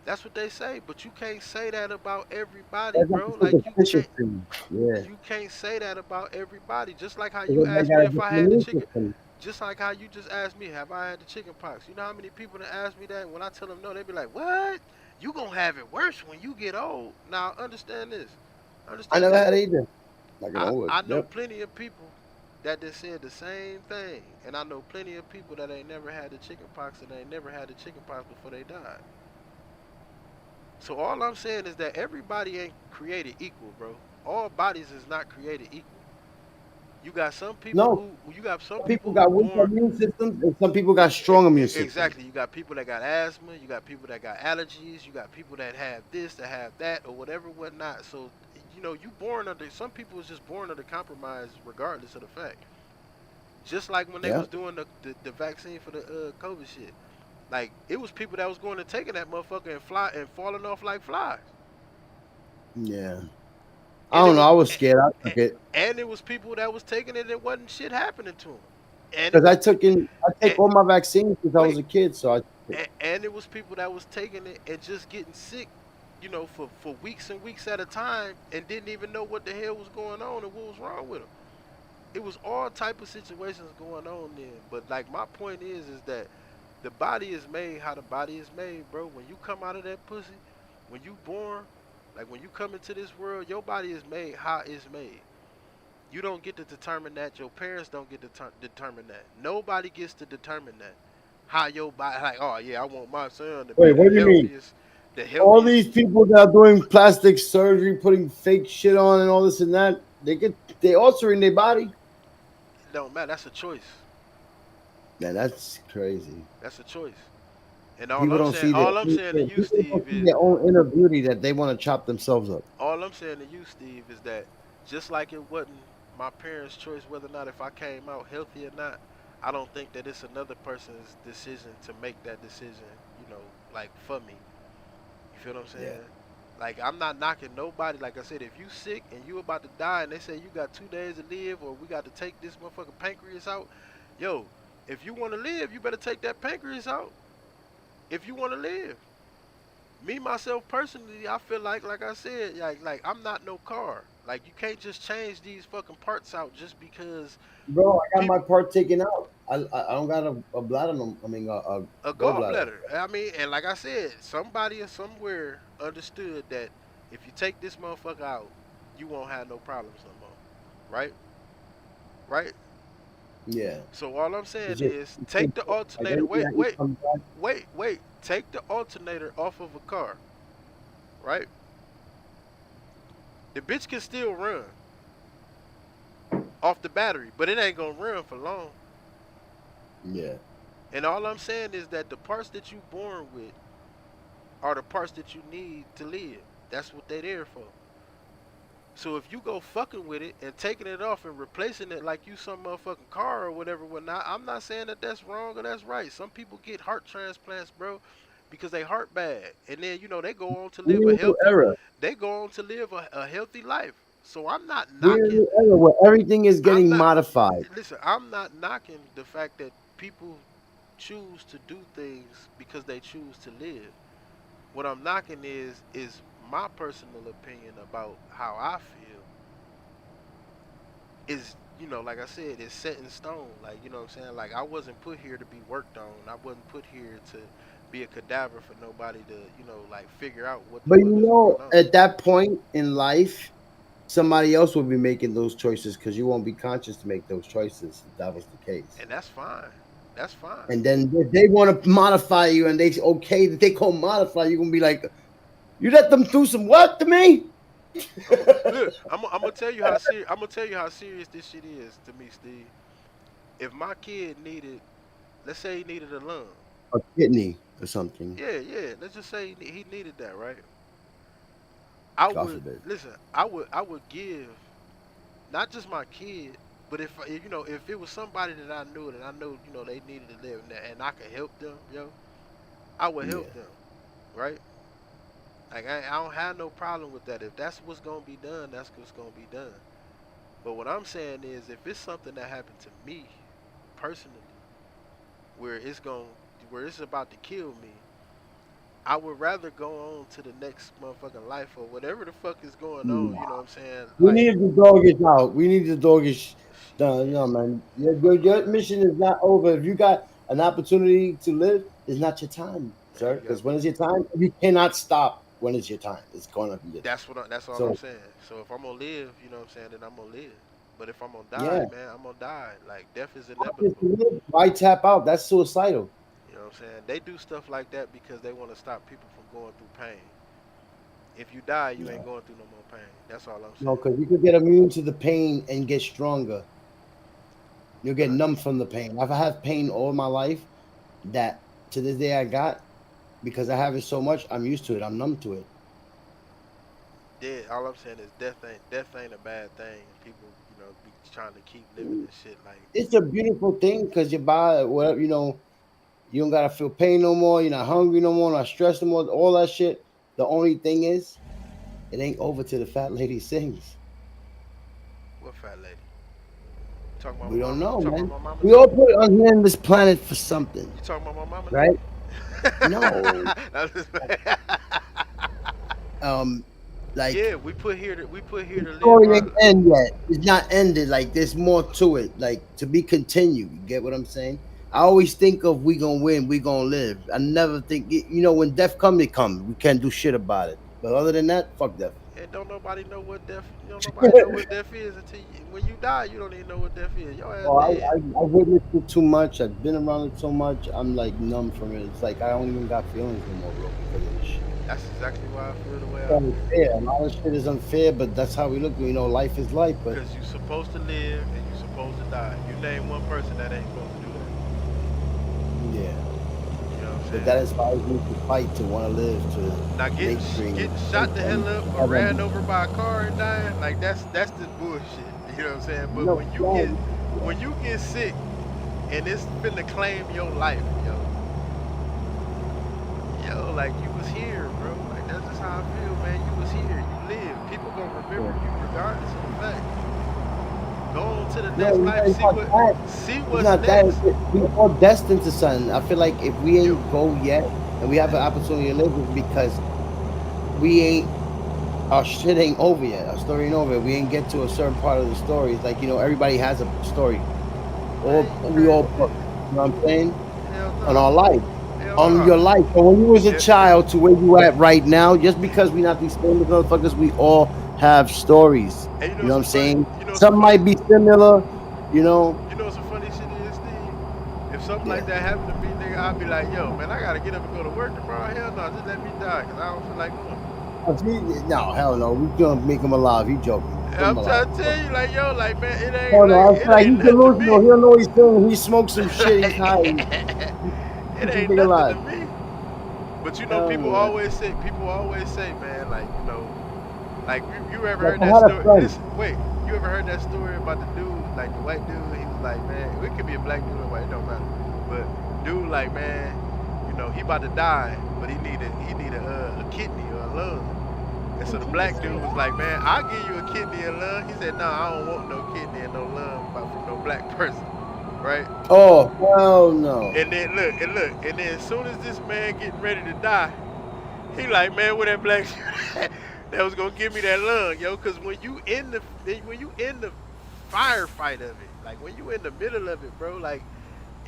S1: That's what they say. But you can't say that about everybody,
S3: That's like
S1: bro.
S3: a
S1: Like
S3: superstitious thing. Yeah,
S1: you can't say that about everybody. Just like how you
S3: because they
S1: asked me
S3: got a
S1: if I
S3: different
S1: had the
S3: immune
S1: chicken.
S3: system.
S1: Just like how you just asked me, have I had the chicken pox? You know how many people that ask me that? When I tell them no, they be like, "What? You gonna have it worse when you get old?" Now understand this.
S3: I
S1: Understand
S3: never
S1: this.
S3: had it either. Like an
S1: I
S3: old.
S1: I know
S3: Yep.
S1: plenty of people. that just said the same thing. And I know plenty of people that ain't never had the chicken pox and ain't never had the chicken pox before they died. So all I'm saying is that everybody ain't created equal, bro. All bodies is not created equal. You got some people
S3: No,
S1: who you got some
S3: some people
S1: people who
S3: got weak
S1: born
S3: immune systems, and some people got strong immune systems.
S1: exactly. You got people that got asthma. You got people that got allergies. You got people that have this, that have that, or whatever, whatnot. So you born under. Some people is just born under compromise, regardless of the fact. Just like when they
S3: Yeah,
S1: was doing the vaccine for the COVID shit. Like it was people that was going to taking that motherfucker and fly and falling off like flies.
S3: yeah. I
S1: And it
S3: don't know.
S1: was
S3: I was scared. I
S1: and,
S3: took it
S1: and it was people that was taking it and wasn't shit happening to them. And it
S3: because
S1: was
S3: I take
S1: and,
S3: all my vaccines since I was
S1: wait,
S3: a kid. So I took it.
S1: and it was people that was taking it and just getting sick, for weeks and weeks at a time and didn't even know what the hell was going on and what was wrong with them. It was all type of situations going on then. But like my point is that the body is made how the body is made, bro. When you come out of that pussy, when you born, like when you come into this world, your body is made how it's made. You don't get to determine that. Your parents don't get to determine that. Nobody gets to determine that. How your body, like, oh yeah, I want my son to be
S3: Wait, what do you mean?
S1: the
S3: All
S1: healthiest.
S3: these people that are doing plastic surgery, putting fake shit on, and all this and that, they altering their body.
S1: It don't matter. That's a choice.
S3: Man, that's crazy.
S1: That's a choice. And
S3: People don't see
S1: all I'm saying to you,
S3: people don't
S1: Steve,
S3: see
S1: is
S3: their own inner beauty that they want to chop themselves up.
S1: all I'm saying to you, Steve, is that just like it wasn't my parents' choice whether or not if I came out healthy or not, I don't think that it's another person's decision to make that decision, like for me. You feel what I'm
S3: Yeah.
S1: saying? Like I'm not knocking nobody. Like I said, if you sick and you about to die and they say you got 2 days to live or we got to take this motherfucking pancreas out, yo, if you want to live, you better take that pancreas out. If you want to live. Me myself personally, I feel like I said, like I'm not no car. Like you can't just change these fucking parts out just because
S3: Bro, I got my
S1: people
S3: part taken out. I don't got a bladder. No, I mean a
S1: a
S3: gallbladder.
S1: gallbladder. I mean, and like I said, somebody or somewhere understood that if you take this motherfucker out, you won't have no problems no more. Right? Right?
S3: Yeah.
S1: So all I'm
S3: It's
S1: saying
S3: just,
S1: is
S3: it's just
S1: take the
S3: like
S1: alternator.
S3: anything
S1: Wait,
S3: that eat
S1: wait,
S3: comes back.
S1: wait. Take the alternator off of a car. Right? The bitch can still run off the battery, but it ain't gonna run for long.
S3: Yeah.
S1: And all I'm saying is that the parts that you born with are the parts that you need to live. That's what they there for. So if you go fucking with it and taking it off and replacing it like you some motherfucking car or whatever, whatnot, I'm not saying that that's wrong or that's right. Some people get heart transplants, bro, because they heart bad, and then they go on to
S3: We're
S1: live
S3: in a new era.
S1: they go on to live a healthy life. So I'm not
S3: We're in a
S1: knocking.
S3: new era where everything is
S1: I'm
S3: getting
S1: not
S3: modified.
S1: listen. I'm not knocking the fact that people choose to do things because they choose to live. What I'm knocking is my personal opinion about how I feel is like I said, it's set in stone. Like what I'm saying. Like I wasn't put here to be worked on. I wasn't put here to be a cadaver for nobody to like figure out what the
S3: But
S1: fuck is going on.
S3: at that point in life, somebody else will be making those choices because you won't be conscious to make those choices if that was the case.
S1: And that's fine. That's fine.
S3: And then if they want to modify you and they okay that they call modify, you're gonna be like, you let them do some what to me?
S1: Look. I'm gonna tell you I'm gonna tell you how serious this shit is to me, Steve. If my kid needed, let's say he needed a lung.
S3: A kidney or something.
S1: Yeah, yeah. Let's just say he needed that, right? I
S3: God
S1: would
S3: forbid.
S1: listen. I would give not just my kid, but if it was somebody that I knew that I know they needed to live and I could help them, I would
S3: Yeah.
S1: help them, right? Like I don't have no problem with that. If that's what's gonna be done, that's what's gonna be done. But what I'm saying is, if it's something that happened to me personally, where it's going, where it's about to kill me, I would rather go on to the next motherfucking life or whatever the fuck is going on. You know
S3: Nah.
S1: what I'm saying?
S3: We
S1: Like,
S3: needed the doggish out. We need the doggish done.
S1: shit,
S3: No, man.
S1: fuck all
S3: Your
S1: that.
S3: mission is not over. If you got an opportunity to live, it's not your time,
S1: Man,
S3: sir.
S1: you
S3: Because
S1: got
S3: when
S1: me.
S3: is your time? You cannot stop when it's your time. It's gonna be your time.
S1: That's what. That's all I'm
S3: So
S1: saying. So if I'm gonna live, you know what I'm saying, then I'm gonna live. But if I'm gonna die,
S3: Yeah.
S1: man, I'm gonna die. Like death is
S3: Just
S1: inevitable.
S3: live. Why tap out? That's suicidal.
S1: You know what I'm saying? They do stuff like that because they want to stop people from going through pain. If you die, you ain't
S3: No,
S1: going through no more pain. That's all I'm
S3: no,
S1: saying.
S3: because you could get immune to the pain and get stronger. You'll get
S1: Uh,
S3: numb from the pain. I've had pain all my life that to this day I got because I have it so much. I'm used to it. I'm numb to it.
S1: Dead. All I'm saying is death ain't a bad thing. And people, be trying to keep living and shit. Like
S3: It's a beautiful thing because your body, whatever you don't gotta feel pain no more. You're not hungry no more. Not stressed no more. All that shit. The only thing is, it ain't over till the fat lady sings.
S1: what fat lady? You talking about
S3: We
S1: my
S3: don't
S1: mama? You
S3: know,
S1: talking
S3: man.
S1: about my mama
S3: We all
S1: Nelly?
S3: put on here in this planet for something,
S1: You talking about my mama
S3: right?
S1: Nelly?
S3: No.
S1: I'm just-
S3: Um, like
S1: yeah, we put here
S3: the
S1: to live
S3: story
S1: our.
S3: ain't end yet. It's not ended. Like there's more to it. Like to be continued. You get what I'm saying? I always think of we gonna win, we gonna live. I never think when death come, it come. We can't do shit about it. But other than that, fuck death.
S1: And don't nobody know what death. You don't nobody know what death is until when you die. You don't even know what death is. Your ass
S3: Oh,
S1: dead.
S3: I witnessed it too much. I've been around it so much. I'm like numb from it. It's like I don't even got feelings no more, bro, because of this shit.
S1: That's exactly why I feel the way I
S3: It's
S1: feel.
S3: unfair. A lot of shit is unfair, but that's how we look. Life is life. But
S1: Cause you supposed to live and you supposed to die. You name one person that ain't supposed to do that.
S3: yeah,
S1: You know what I'm
S3: but that
S1: saying?
S3: inspires me to fight, to want to live, to
S1: Now
S3: make
S1: getting
S3: dreams.
S1: getting shot the hell up or ran over by a car and dying, like that's the bullshit. You know what I'm saying? But
S3: No, no,
S1: when you get sick and it's finna claim your life, like you was here, bro. Like that's just how I feel, man. You was here, you lived. People gonna remember
S3: yeah.
S1: you regardless of the fact. Go on to the
S3: No,
S1: next life,
S3: it's not that.
S1: see
S3: It's
S1: what's
S3: not that.
S1: next.
S3: We're all destined to something. I feel like if we
S1: Yo,
S3: ain't go yet and we have an opportunity to live, it's because we ain't. Our shit ain't over yet. Our story ain't over. We ain't get to a certain part of the story. It's like everybody has a story. All
S1: man, you
S3: we all,
S1: crazy,
S3: you know what I'm saying?
S1: hell
S3: On our
S1: no,
S3: life,
S1: hell
S3: on your
S1: no.
S3: life. And when you was a
S1: It,
S3: child to where you at right now, just because we not these famous motherfuckers, we all have stories.
S1: and you know
S3: You know what
S1: some
S3: I'm
S1: funny,
S3: saying?
S1: you know some
S3: Some
S1: funny,
S3: might be similar. You know?
S1: you know some funny shit is, Steve. If something like
S3: Yeah.
S1: that happened to me, nigga, I'd be like, yo, man, I gotta get up and go to work tomorrow. Hell no, just let me die, cause I don't feel like going.
S3: No, hell no. We gonna make him alive. He joking. Put him
S1: I'm
S3: alive.
S1: trying to
S3: Fuck.
S1: tell you, like, yo, like, man, it ain't
S3: Hell no.
S1: like,
S3: I
S1: it
S3: feel like
S1: ain't
S3: he's
S1: nothing to
S3: delusional.
S1: me.
S3: He don't know what he's saying. He smoked some shit. He's high.
S1: It
S3: Keep this
S1: ain't
S3: nigga
S1: nothing to
S3: alive.
S1: me. But
S3: Hell no.
S1: people always say, man, like, like you ever
S3: Like
S1: heard
S3: I
S1: that
S3: had a
S1: story?
S3: friend.
S1: Listen, wait, you ever heard that story about the dude, like the white dude? He was like, man, it could be a black dude or white, it don't matter. But dude, like, man, he about to die, but he need a kidney or a lung. And so the black dude was like, man, I'll give you a kidney and lung. He said, no, I don't want no kidney and no lung from no black person, right?
S3: Oh, hell no.
S1: And then as soon as this man getting ready to die, he like, man, where that black that was gonna give me that lung, yo? Cause when you in the firefight of it, like when you in the middle of it, bro, like,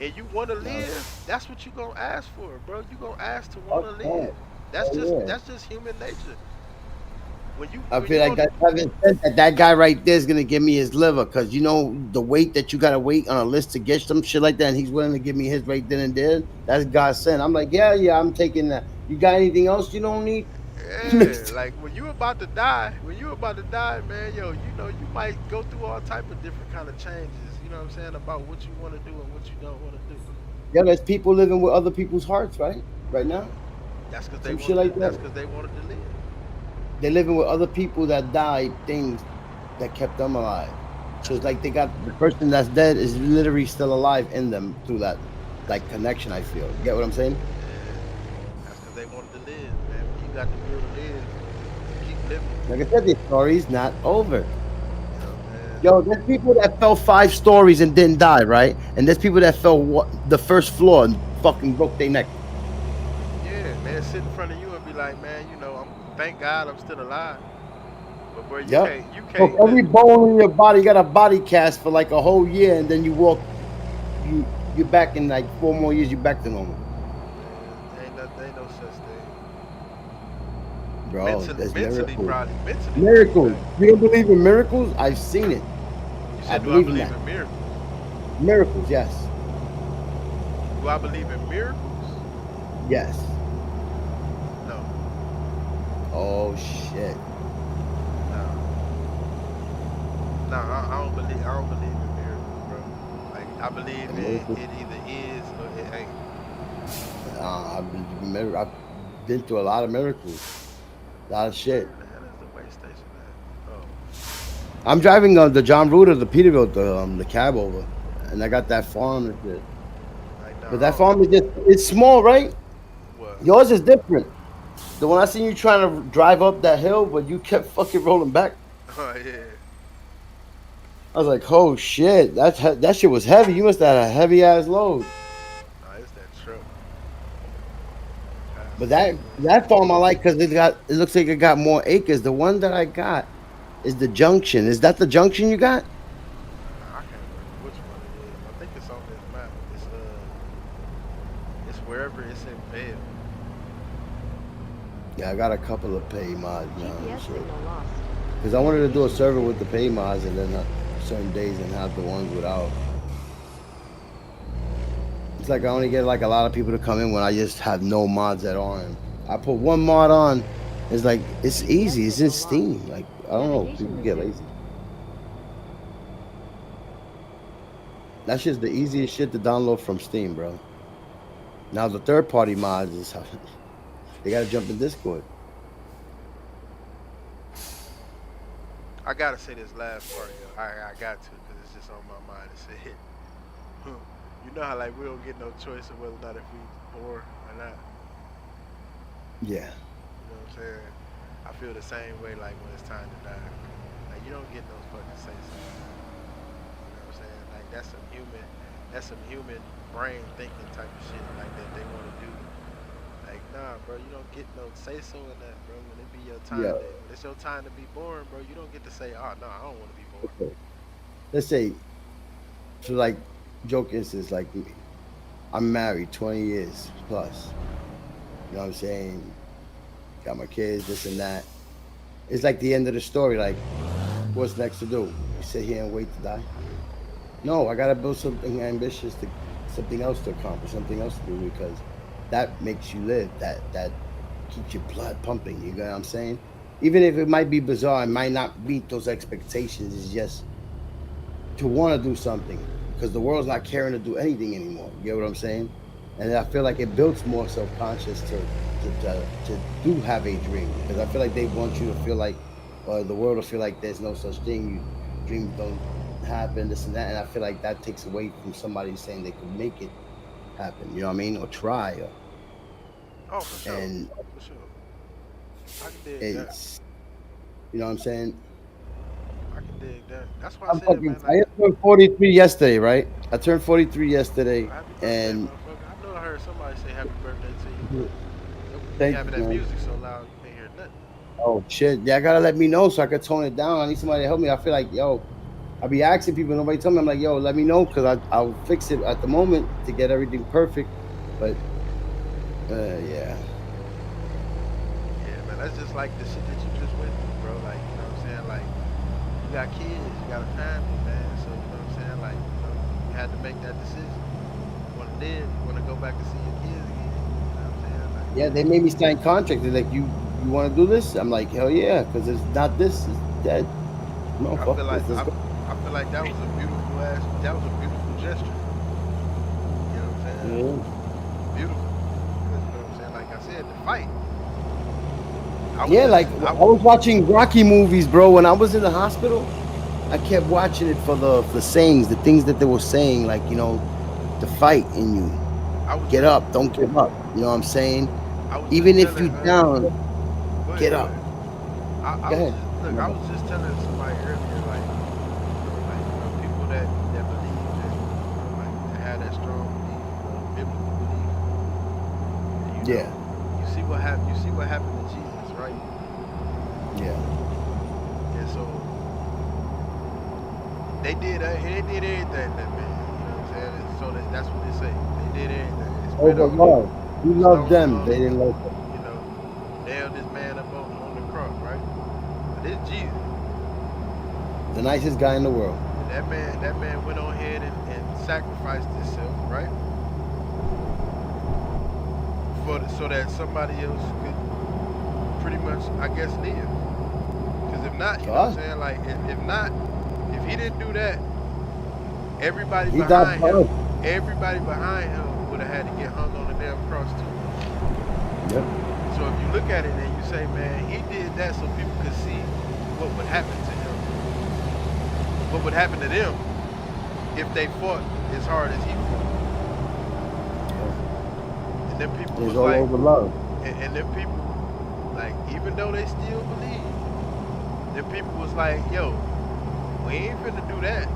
S1: and you want to
S3: No.
S1: live, that's what you gonna ask for, bro. You gonna ask to want
S3: Fuck
S1: to
S3: that.
S1: live.
S3: Hell yeah.
S1: That's just human nature.
S3: I
S1: When
S3: feel
S1: you
S3: like
S1: on
S3: that having said that, that guy right there is gonna give me his liver because the weight that you gotta wait on a list to get some shit like that, and he's willing to give me his right then and there. That's God sent. I'm like, yeah, yeah, I'm taking that. You got anything else you don't need?
S1: yeah, like when you about to die, man, yo, you might go through all type of different kind of changes. You know what I'm saying about what you want to do and what you don't want to do.
S3: Yeah, there's people living with other people's hearts, right? Right now,
S1: Yeah,
S3: some shit like
S1: that's
S3: that.
S1: because they wanted to live.
S3: They're living with other people that died, things that kept them alive. So
S1: That's
S3: it's
S1: because
S3: like they got the person that's dead is literally still alive in them through that
S1: that's
S3: like
S1: because
S3: connection. I feel. You get what I'm saying?
S1: yeah, that's because they wanted to live, man. When you got the will to live, you keep living.
S3: Like I said, the story's not over.
S1: You know what I'm saying?
S3: Yo, there's people that fell 5 stories and didn't die, right? And there's people that fell the first floor and fucking broke their neck.
S1: Yeah, man, sit in front of you and be like, man, I'm thank God I'm still alive. But bro,
S3: Yep.
S1: you
S3: Broke
S1: can't look.
S3: every bone in your body. You got a body cast for like a whole year, and then you walk. You're back in like 4 more years. You're back to normal,
S1: Man, ain't no such thing.
S3: bro. There's
S1: Mentally,
S3: miracles.
S1: probably mentally, you might be
S3: Miracles.
S1: back.
S3: You don't believe in miracles? I've seen it.
S1: You
S3: I
S1: said, do I
S3: believe in
S1: believe
S3: that.
S1: in miracles?
S3: Miracles, yes.
S1: Do I believe in miracles?
S3: Yes.
S1: No,
S3: Oh shit.
S1: no, no. I don't believe. I don't believe in miracles, bro. Like I believe
S3: And
S1: in
S3: miracles.
S1: it either is or it ain't.
S3: I've been through a lot of miracles, a lot of shit.
S1: Where the hell is the way station at? Oh,
S3: I'm driving the John Ruder, the Peterbilt, the cab over, and I got that farm and shit.
S1: like no,
S3: But that farm is just it's small, right?
S1: what?
S3: Yours is different. The one I seen you trying to drive up that hill, but you kept fucking rolling back.
S1: Oh yeah.
S3: I was like, oh shit, that shit was heavy. You must have had a heavy ass load.
S1: No, it's that truck
S3: But
S1: passing
S3: that
S1: through the way
S3: that
S1: station.
S3: farm I like because it looks like it got more acres. The one that I got is the junction. Is that the junction you got?
S1: I can't remember which one it is. I think it's on this map. It's wherever it's in Vail.
S3: Yeah, I got a couple of pay mods now and
S2: GPS
S3: shit.
S2: signal lost.
S3: Because I wanted to do a server with the pay mods and then certain days and have the ones without. It's like I only get like a lot of people to come in when I just have no mods at all. And I put one mod on. It's like it's
S2: GPS
S3: easy. It's in
S2: signal lost.
S3: Steam. Like I don't know.
S2: Navigation
S3: People get
S2: resumed.
S3: lazy. That's just the easiest shit to download from Steam, bro. Now the third party mods is they gotta jump in Discord.
S1: I gotta say this last part, yo. I got to, cause it's just on my mind. It said, you know how like we don't get no choice of whether or not if we born or not.
S3: Yeah.
S1: You know what I'm saying? I feel the same way like when it's time to die. Like you don't get no fucking say so. You know what I'm saying? Like that's some human brain thinking type of shit like that they want to do. Like nah, bro, you don't get no say so in that, bro. When it be your time,
S3: Yeah.
S1: when it's your time to be born, bro, you don't get to say, oh no, I don't want to be born.
S3: Okay. Let's say for like joke instance, like I'm married 20 years plus. You know what I'm saying? Got my kids, this and that. It's like the end of the story. Like, what's next to do? You sit here and wait to die? No, I gotta build something ambitious to something else to accomplish, something else to do because that makes you live. That keeps your blood pumping. You know what I'm saying? Even if it might be bizarre, it might not meet those expectations. It's just to want to do something because the world's not caring to do anything anymore. You get what I'm saying? And I feel like it builds more self-conscious to do have a dream because I feel like they want you to feel like, or the world will feel like there's no such thing. Dreams don't happen, this and that, and I feel like that takes away from somebody saying they could make it happen. You know what I mean? Or try.
S1: Oh, for sure,
S3: And
S1: for sure. I can dig that.
S3: it's you know what I'm saying.
S1: I can dig that. That's why I
S3: I'm
S1: said,
S3: fucking.
S1: man,
S3: I
S1: like,
S3: just turned 43 yesterday, right? I turned 43 yesterday,
S1: happy birthday,
S3: and
S1: motherfucker. I know I heard somebody say happy birthday to you, but you be
S3: thank
S1: having
S3: you,
S1: that
S3: man.
S1: music so loud you can't hear nothing.
S3: Oh shit! Yeah, I gotta let me know so I could tone it down. I need somebody to help me. I feel like I be asking people, nobody tell me. I'm like, yo, let me know because I'll fix it at the moment to get everything perfect. But yeah,
S1: Yeah, man, that's just like the shit that you just went through, bro. Like, you know what I'm saying? Like, you got kids, you got a family, man. So, you know what I'm saying? Like, you had to make that decision. You want to live, you want to go back and see your kids again. You know what I'm saying? Like,
S3: yeah, they made me sign contract. They're like, you want to do this? I'm like, hell yeah, because it's not this, it's dead. No,
S1: I
S3: fuck
S1: feel like
S3: this. Let's go.
S1: I feel like that was a beautiful gesture. You know what I'm saying?
S3: Yeah.
S1: Beautiful. Because you know what I'm saying? Like I said, the fight. I was
S3: Yeah,
S1: just
S3: like
S1: I
S3: I was watching Rocky movies, bro. When I was in the hospital, I kept watching it for the sayings, the things that they were saying, like the fight in you.
S1: I was
S3: Get
S1: just
S3: up, don't give up. You know what I'm saying?
S1: I was just
S3: Even if
S1: telling
S3: you down,
S1: go
S3: get
S1: ahead, go
S3: up.
S1: ahead. I
S3: Go
S1: was
S3: ahead.
S1: just look,
S3: My
S1: I
S3: bad.
S1: was just telling somebody earlier, people that believe that, like that have that strong belief, biblical belief, and
S3: Yeah,
S1: you see what happened to Jesus, right?
S3: yeah,
S1: And so they did everything that man, you know what I'm saying? So that's what they say. They did everything. They spit
S3: over
S1: on him,
S3: love. He loved
S1: stoned
S3: them.
S1: him,
S3: They didn't love him.
S1: you know, nailed this man up on the cross, right? But this Jesus,
S3: The nicest guy in the world.
S1: That man went on ahead and sacrificed himself, right? So that somebody else could pretty much, I guess, live. Because if not, you know what I'm
S3: God,
S1: saying? Like, if not, if he didn't do that, everybody
S3: he died
S1: behind
S3: for
S1: him,
S3: us.
S1: everybody behind him would have had to get hung on the damn cross too.
S3: Yep.
S1: So if you look at it and you say, man, he did that so people could see what would happen to him, what would happen to them if they fought as hard as he fought. And then people
S3: It's
S1: was
S3: all
S1: like,
S3: over love.
S1: and then people, like, even though they still believe, then people was like, yo, we ain't finna do that.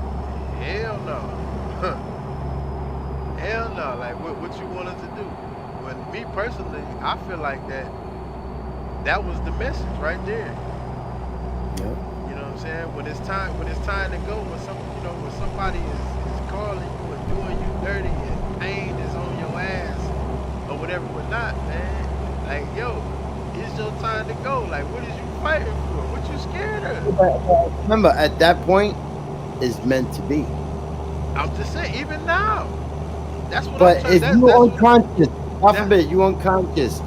S1: Hell no. Hell no. Like, what you want us to do? But me personally, I feel like that was the message right there.
S3: Yep.
S1: You know what I'm saying? When it's time to go, when somebody is calling you and doing you dirty and pain is on your ass or whatever, but not, man. Like, yo, it's your time to go. Like, what is you fighting for? What you scared of?
S3: Remember, at that point, it's meant to be.
S1: I'm just saying, even now, that's what I'm
S3: But
S1: trying.
S3: if you
S1: That's what
S3: unconscious, God
S1: that
S3: forbid, you unconscious,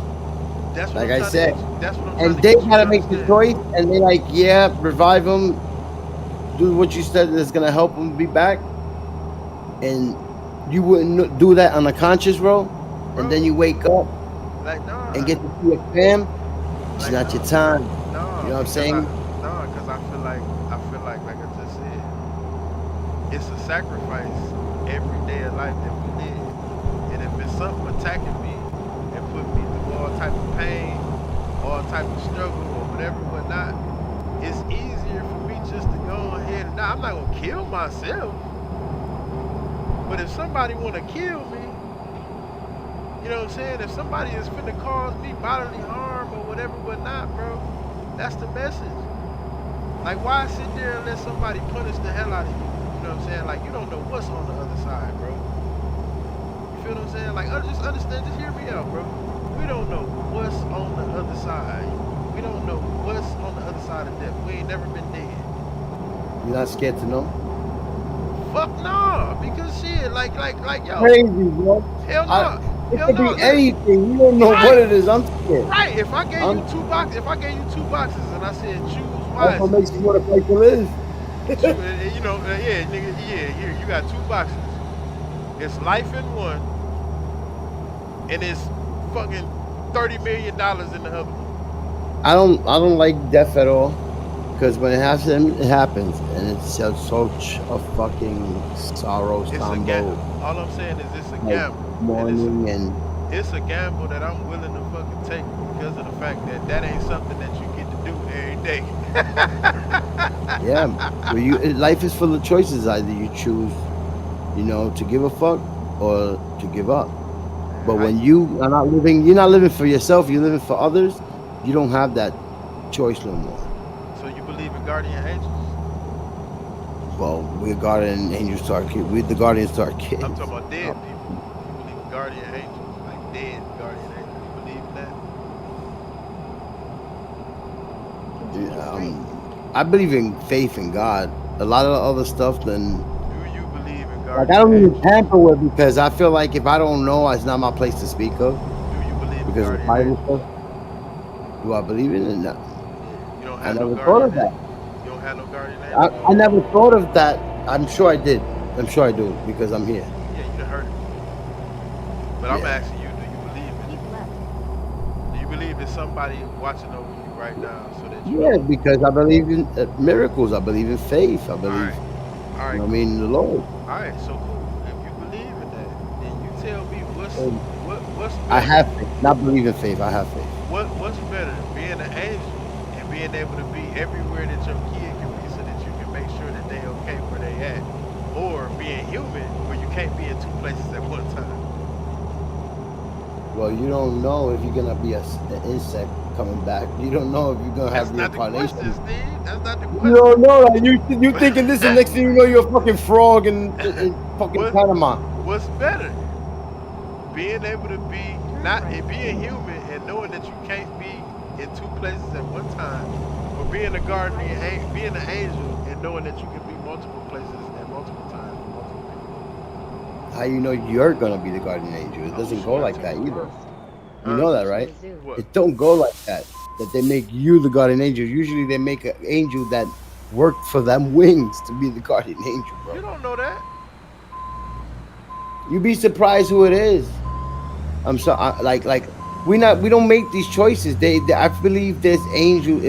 S1: that's what
S3: like
S1: I'm
S3: I
S1: trying to
S3: said,
S1: get you. That's what I'm trying
S3: and
S1: to
S3: they
S1: get you to
S3: gotta make the
S1: understand.
S3: choice, and they like, yeah, revive him, do what you said is gonna help him be back, and you wouldn't do that on a conscious row, and then
S1: Bro,
S3: you wake up
S1: like,
S3: and
S1: nah,
S3: get to see your fam. It's
S1: like,
S3: not your
S1: nah,
S3: time. You
S1: nah,
S3: know what I'm
S1: because
S3: saying?
S1: I feel like I just said, it's a sacrifice every day of life that we live. And if it's something attacking me and put me through all type of pain, all type of struggle or whatever, whatnot, it's easier for me just to go ahead and I'm not gonna kill myself. But if somebody wanna kill me, you know what I'm saying? If somebody is finna cause me bodily harm or whatever, whatnot, bro, that's the message. Like, why sit there and let somebody punish the hell out of you? You know what I'm saying? Like, you don't know what's on the other side, bro. You feel what I'm saying? Like, just understand, just hear me out, bro. We don't know what's on the other side. We don't know what's on the other side of death. We ain't never been dead.
S3: You're not scared to know.
S1: Fuck nah, because shit, like, yo,
S3: Crazy, bro.
S1: hell
S3: I
S1: no,
S3: it
S1: hell
S3: could
S1: no.
S3: be anything. You don't know what
S1: Right,
S3: it is. I'm scared.
S1: right. If I gave
S3: I'm.
S1: you two boxes, and I said choose
S3: That's what
S1: wisely,
S3: makes you want to fight to live.
S1: yeah, nigga, yeah, here you got two boxes. It's life in one, and it's fucking $30 million in the other one.
S3: I don't like death at all. Because when it happens, it happens, and it's just such a fucking sorrows
S1: It's a
S3: combo,
S1: All I'm saying is it's a
S3: like
S1: gamble, and
S3: mourning and
S1: it's a gamble that I'm willing to fucking take because of the fact that that ain't something that you get to do every day.
S3: yeah. So life is full of choices. Either you choose, to give a fuck or to give up. But
S1: I
S3: when you're not living for yourself. You're living for others. You don't have that choice no more.
S1: So you believe in guardian angels?
S3: Well, we're guardian angels to our kids. We're the guardians to our
S1: I'm
S3: kids.
S1: talking about dead people. You believe in guardian angels, like dead guardian angels. You believe in that?
S2: Continue straight.
S3: I believe in faith in God. A lot of the other stuff, then
S1: Do you believe in
S3: like I
S1: guardian
S3: don't even
S1: angels?
S3: tamper with because I feel like if I don't know, it's not my place to speak of
S1: Do you believe in
S3: because the
S1: guardian
S3: Bible
S1: angels?
S3: stuff. Do I believe in it? No,
S1: Yeah. You don't
S3: I
S1: have no
S3: never thought
S1: guardian.
S3: of that.
S1: You don't have no guardian
S3: I
S1: angels.
S3: never thought of that. I'm sure I did. I'm sure I do because I'm here.
S1: Yeah, you done heard it before. But I'm
S3: Yeah,
S1: asking you, do you believe in
S2: Keep
S1: it?
S2: left.
S1: Do you believe there's somebody watching over you right now so that you
S3: yeah,
S1: don't?
S3: because I believe in miracles. I believe in faith. I
S1: All
S3: believe,
S1: right. All right.
S3: I
S1: Cool.
S3: mean, the Lord.
S1: All right. So cool. If you believe in that, then you tell me
S3: And
S1: what's
S3: I
S1: better.
S3: have faith. Not believe in faith. I have faith.
S1: What's better, being an angel and being able to be everywhere that your kid can be, so that you can make sure that they okay where they at, or being human where you can't be in two places at one time.
S3: Well, you don't know if you're gonna be an insect coming back. You don't know if you're gonna
S1: That's
S3: have
S1: not the question,
S3: reincarnation.
S1: Steve. That's not the
S3: You don't
S1: question.
S3: know. Like you thinking this, and next thing you know, you're a fucking frog in fucking
S1: what
S3: Panama.
S1: what's better? Being able to be
S2: Turn
S1: not
S2: right.
S1: being human and knowing that you can't be in two places at one time, or being a
S2: Keep
S1: guardian,
S2: right.
S1: being an angel and knowing that you can be multiple places
S3: how you know you're gonna be the guardian angel. It
S1: Oh
S3: doesn't go
S1: shit.
S3: like that
S2: Connection
S3: either.
S2: lost.
S3: You
S1: Huh?
S3: know that, right?
S2: Navigation resumed.
S1: What?
S3: It don't go like that. That they make you the guardian angel. Usually they make an angel that worked for them wings to be the guardian angel, bro.
S1: You don't know that.
S3: You'd be surprised who it is. Like we don't make these choices. I believe there's angels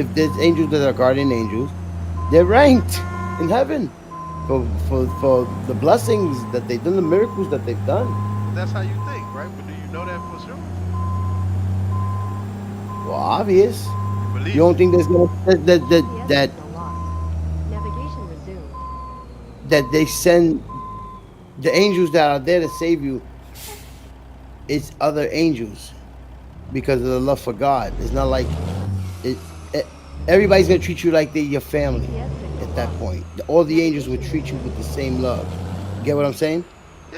S3: that are guardian angels, they're ranked in heaven for the blessings that they've done, the miracles that they've done.
S1: That's how you think, right? But do you know that for sure?
S3: Well, obvious.
S1: You
S3: You
S1: believe
S3: don't
S1: it.
S3: think there's gonna
S2: GPS signal lost. Navigation resumed.
S3: that they send the angels that are there to save you? It's other angels because of the love for God. It's not like it, it everybody's gonna treat you like they're your family.
S2: GPS signal
S3: At that
S2: lost.
S3: point, all the angels would
S2: Navigation
S3: treat you with
S2: resumed.
S3: the same love. You get what I'm saying?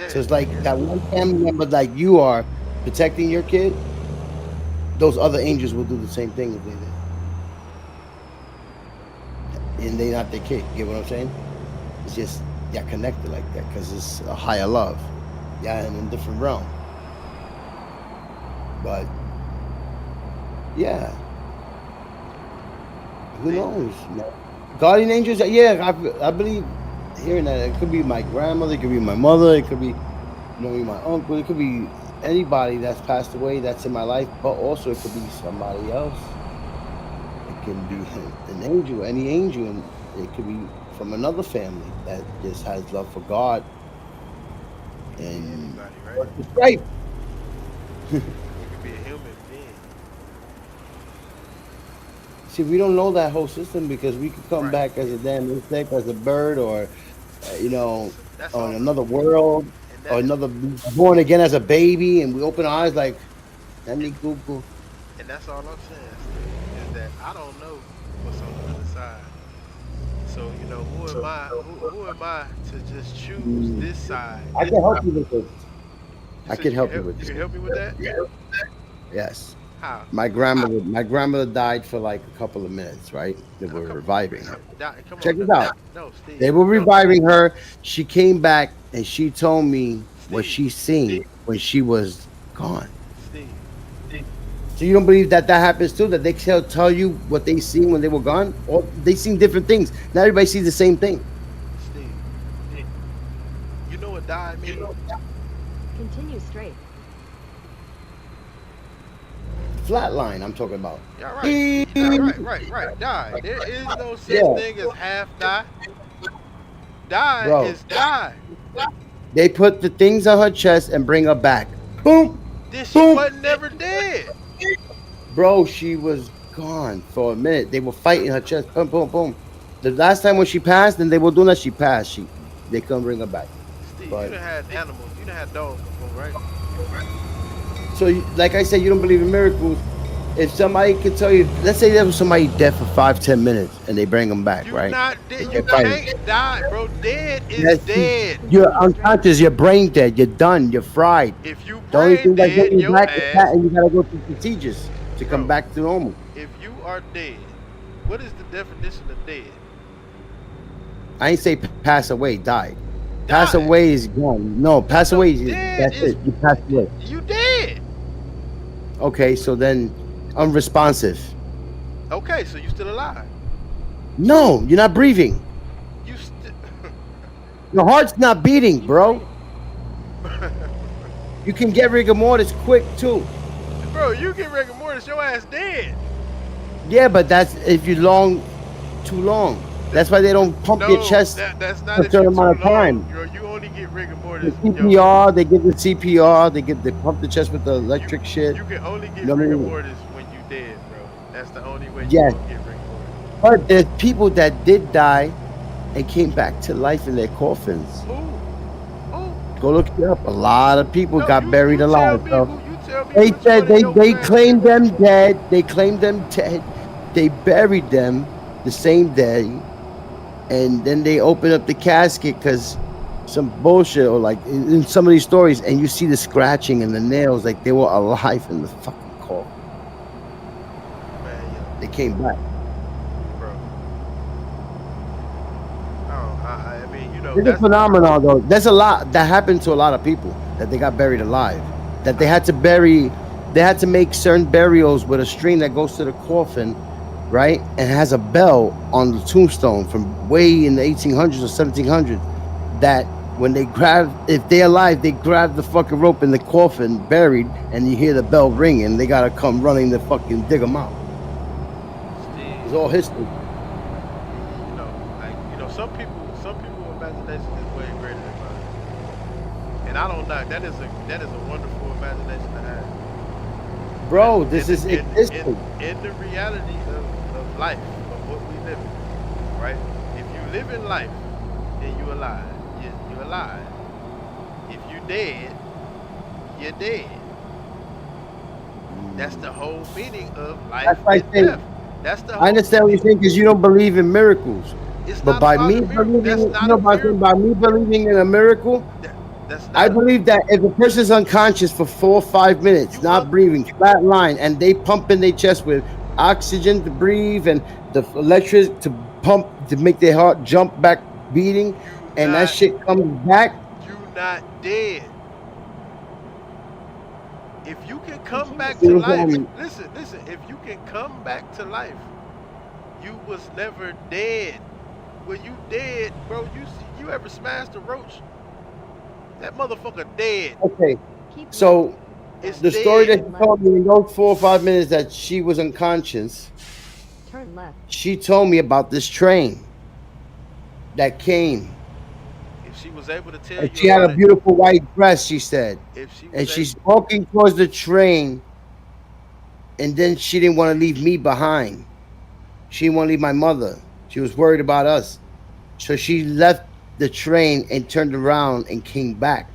S3: So
S1: Yeah.
S3: it's like that one family member, like you are protecting your kid. Those other angels will do the same thing if they did, and they not their kid. You get what I'm saying? It's just you're connected like that because it's a higher love. Yeah, in a different realm. But yeah, who
S1: See?
S3: knows? Guardian angels. Yeah, I believe hearing that it could be my grandmother, it could be my mother, it could be my uncle, it could be anybody that's passed away that's in my life, but also it could be somebody else. It can be an angel, any angel, and it could be from another family that just has love for God
S1: It could be
S3: and
S1: anybody, right?
S3: it's right.
S1: It could be a human being.
S3: See, we don't know that whole system because we could come
S1: Right.
S3: back as a damn insect, as a bird, or you know,
S1: That's
S3: on
S1: all.
S3: another world,
S1: And
S3: or
S1: that
S3: another born again as a baby, and we open our eyes like, let me Google.
S1: and that's all I'm saying, Steve, is that I don't know what's on the other side. So, who am I? Who am I to just choose
S3: Mm,
S1: this side?
S3: I can help you with this.
S1: You
S3: I
S1: said
S3: can
S1: you can
S3: help you
S1: help.
S3: with
S1: You
S3: this.
S1: can help me with that.
S3: Yes.
S1: How?
S3: My grandmother died for like a couple of minutes, right? They
S1: A
S3: were
S1: couple of
S3: reviving
S1: minutes.
S3: her.
S1: Come
S3: Check
S1: on.
S3: this out.
S1: No,
S3: They
S1: Steve.
S3: were
S1: No,
S3: reviving her. She came back and she told me what
S1: Steve.
S3: she seen when she was gone.
S1: Steve.
S3: So you don't believe that that happens too? That they tell you what they seen when they were gone? Or they seen different things. Not everybody sees the same thing.
S1: Steve. You know what die mean?
S2: Continue straight.
S3: Flatline, I'm talking about.
S1: Yeah, right.
S3: Beep.
S1: Right. Die. There is no such
S3: Yeah,
S1: thing as half die. Die
S3: bro.
S1: is die.
S3: They put the things on her chest and bring her back. Boom,
S1: Then she
S3: boom.
S1: wasn't never dead.
S3: Bro, she was gone for a minute. They were fighting her chest. Boom, boom, boom. The last time when she passed, and they were doing that, she passed. They couldn't bring her back.
S1: Steve, you
S3: But
S1: done had animals. You done had dogs before, right?
S3: so, like I said, you don't believe in miracles. If somebody could tell you, let's say there was somebody dead for 5, 10 minutes, and they bring them back,
S1: You
S3: right?
S1: not
S3: They
S1: dead. You
S3: kept fighting.
S1: can't die, bro. Dead is
S3: Yes,
S1: dead.
S3: you're
S2: Continue straight.
S3: unconscious. You're brain dead. You're done. You're fried.
S1: If you
S3: The only
S1: brain
S3: thing that's
S1: dead,
S3: getting you
S1: your
S3: back is that,
S1: ass,
S3: and you gotta go through procedures to come
S1: bro.
S3: back to normal.
S1: If you are dead, what is the definition of dead?
S3: I ain't say pass away, die. Pass
S1: Die.
S3: away is gone. No, pass
S1: No,
S3: away is
S1: dead
S3: that's
S1: is
S3: it. You passed away.
S1: you dead.
S3: Okay, so then unresponsive.
S1: Okay, so you still alive.
S3: No, you're not breathing.
S1: You still.
S3: Your heart's not beating,
S2: Continue
S3: bro.
S2: straight.
S3: You can get rigor mortis quick too.
S1: Bro, you get rigor mortis, your ass dead.
S3: Yeah, but that's if you too long. That's why they don't pump your
S1: No,
S3: chest
S1: that's
S3: for
S1: not
S3: a
S1: if you
S3: certain
S1: too
S3: amount of
S1: long.
S3: time.
S1: You only get rigor
S3: The
S1: mortis. Yo,
S3: CPR, they give the CPR, they pump the chest with the
S1: you
S3: electric shit.
S1: you can only
S3: You
S1: get
S3: know what I
S1: rigor
S3: mean?
S1: mortis when you dead, bro. That's the only way you
S3: Yes,
S1: gonna get rigor mortis.
S3: but there's people that did die and came back to life in their coffins.
S1: Who? Who?
S3: Go look it up. A lot of people
S1: No,
S3: got
S1: you
S3: buried
S1: tell
S3: alive.
S1: me
S3: So
S1: who. You tell me
S3: they
S1: which
S3: said
S1: one of your
S3: they
S1: family.
S3: claimed them dead. They claimed them dead. They buried them the same day, and then they opened up the casket because some bullshit or like in some of these stories, and you see the scratching and the nails like they were alive in the fucking coffin.
S1: Man, yo,
S3: They came back.
S1: bro. I mean,
S3: It's a phenomenon, though. There's a lot that happened to a lot of people that they got buried alive. That they
S1: I,
S3: had to bury, they had to make certain burials with a string that goes to the coffin, right? And has a bell on the tombstone from way in the 1800s or 1700s. That when they grab, if they're alive, they grab the fucking rope in the coffin buried, and you hear the bell ringing. They gotta come running to fucking dig them out. It's
S1: Steve,
S3: all history.
S1: some people imagination is way greater than mine, and I don't knock. That is a wonderful imagination to have. But
S3: Bro, this is existing.
S1: in the reality of life, of what we live in, right? If you live in life, then you alive. You alive. If you dead, you're dead. That's the whole meaning of life
S3: That's like
S1: and
S3: saying,
S1: death. That's the
S3: I
S1: whole
S3: understand what you're
S1: meaning.
S3: saying because you don't believe in miracles.
S1: It's
S3: But
S1: not
S3: by
S1: about a
S3: me
S1: miracle.
S3: believing,
S1: That's
S3: you
S1: not
S3: know,
S1: a miracle.
S3: by me believing in a miracle,
S1: That, that's
S3: I
S1: not a.
S3: believe that if a person's unconscious for 4 or 5 minutes,
S1: You un,
S3: not breathing, flat line, and they pump in their chest with oxygen to breathe and the electric to pump to make their heart jump back beating,
S1: you
S3: and that
S1: not
S3: shit comes back.
S1: you not dead. If you can come back
S3: You
S1: to
S2: Continuous.
S3: know what I'm
S1: life,
S3: saying?
S1: listen. If you can come back to life, you was never dead. When you dead, bro, you ever smashed a roach? That motherfucker dead.
S3: Okay,
S2: Keep left.
S3: so
S1: It's
S3: the story that
S1: dead.
S2: Turn
S3: she
S2: left.
S3: told me in those 4 or 5 minutes that she was unconscious,
S2: Turn left.
S3: she told me about this train that came,
S1: If she was able to tell
S3: and
S1: you
S3: she had a
S1: about it,
S3: beautiful white dress, she said,
S1: if she
S3: and
S1: was able,
S3: she's walking towards the train, and then she didn't want to leave me behind. She didn't want to leave my mother. She was worried about us. So she left the train and turned around and came back.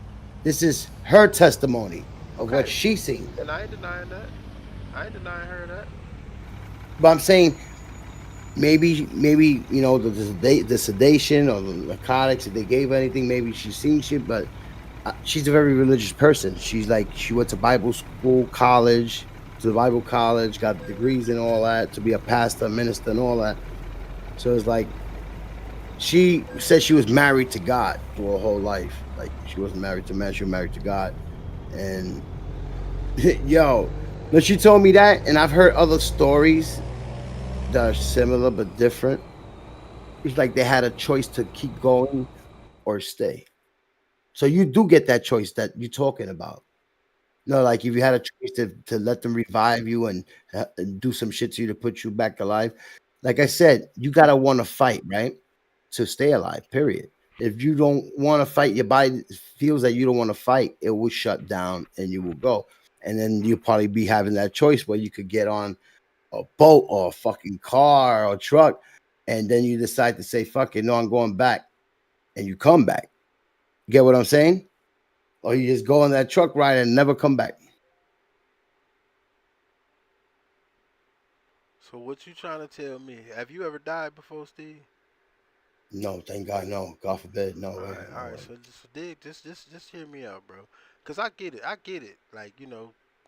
S3: This is her testimony of what
S1: okay,
S3: she seen.
S1: and I ain't denying that. I ain't denying her that.
S3: But I'm saying maybe the sedation or the narcotics if they gave her anything, maybe she's seen shit. But she's a very religious person. She's like she went to Bible school, college, to the Bible college, got degrees and all that to be a pastor, minister, and all that. So it's like she said she was married to God through her whole life. Like she wasn't married to man, she was married to God. And yo, when she told me that, and I've heard other stories that are similar but different. It's like they had a choice to keep going or stay. So you do get that choice that you're talking about. No, like if you had a choice to let them revive you and do some shit to you to put you back alive. Like I said, you gotta want to fight, right? To stay alive. Period. If you don't want to fight, your body feels that you don't want to fight. It will shut down and you will go. And then you'll probably be having that choice where you could get on a boat or a fucking car or a truck, and then you decide to say, "Fuck it, no, I'm going back," and you come back. You get what I'm saying? Or you just go on that truck ride and never come back.
S1: So what you trying to tell me? Have you ever died before, Steve?
S3: No, thank God, no. God forbid, no way,
S1: All
S3: no
S1: right.
S3: way.
S1: So just dig, just hear me out, bro. Cause I get it. I get it. Like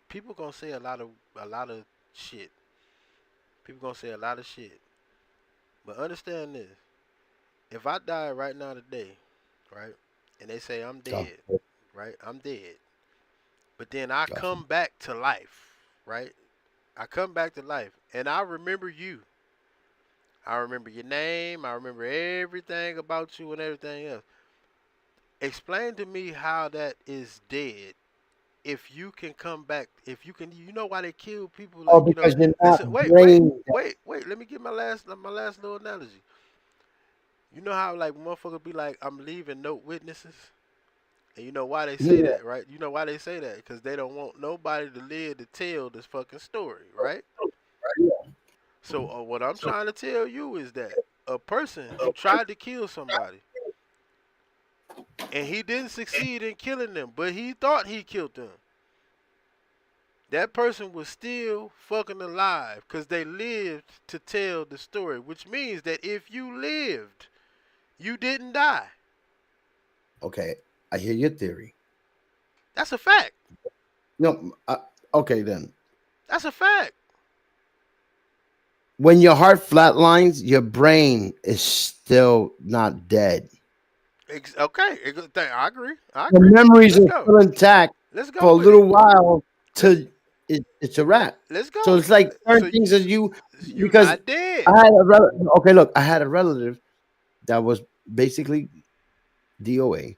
S1: people gonna say a lot of shit. People gonna say a lot of shit. But understand this: if I die right now today, right, and they say I'm
S3: God
S1: dead,
S3: forbid,
S1: right, I'm dead. But then I
S3: God
S1: come
S3: forbid.
S1: back to life, right? I come back to life, and I remember you. I remember your name. I remember everything about you and everything else. Explain to me how that is dead. If you can come back, if you can, why they kill people?
S3: Oh,
S1: Like
S3: because you're not
S1: listen, wait, wait,
S3: brain.
S1: wait. Let me get my last little analogy. You know how like motherfuckers be like, I'm leaving no witnesses, and you know why they say
S3: Yeah,
S1: that, right? You know why they say that? Because they don't want nobody to live to tell this fucking story, right?
S3: yeah.
S1: So what I'm trying to tell you is that a person who tried to kill somebody and he didn't succeed in killing them, but he thought he killed them. That person was still fucking alive because they lived to tell the story, which means that if you lived, you didn't die.
S3: Okay, I hear your theory.
S1: That's a fact.
S3: No, okay then.
S1: That's a fact.
S3: When your heart flatlines, your brain is still not dead.
S1: Okay, I agree. I
S3: The
S1: agree.
S3: memories
S1: Let's
S3: are
S1: go.
S3: still intact
S1: Let's
S3: for
S1: go
S3: a
S1: with it.
S3: little while
S1: Let's
S3: till it's a wrap.
S1: let's
S3: So
S1: go.
S3: it's like
S1: So
S3: certain things that you
S1: you
S3: because
S1: not dead,
S3: I had a okay, look, I had a relative that was basically DOA,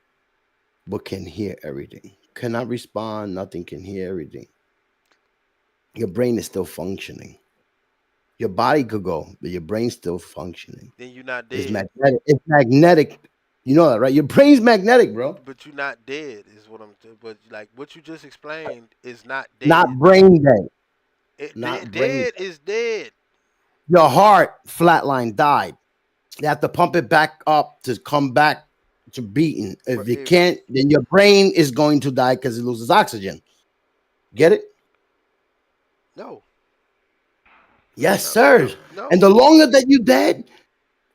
S3: but can hear everything, cannot respond, nothing, can hear everything. Your brain is still functioning. Your body could go, but your brain's still functioning.
S1: then you not
S3: It's
S1: dead.
S3: magnetic. It's magnetic. You know that, right? Your brain's magnetic, bro.
S1: But you not dead is what I'm. But like what you just explained is not
S3: Not
S1: dead.
S3: brain dead. Not brain.
S1: Dead is dead.
S3: Your heart flatline died. They have to pump it back up to come back to beating.
S1: Bro,
S3: If you can't, then your brain is going to die because it loses oxygen. Get it?
S1: no,
S3: Yes,
S1: no,
S3: sir.
S1: no,
S3: And
S1: no,
S3: the longer that you dead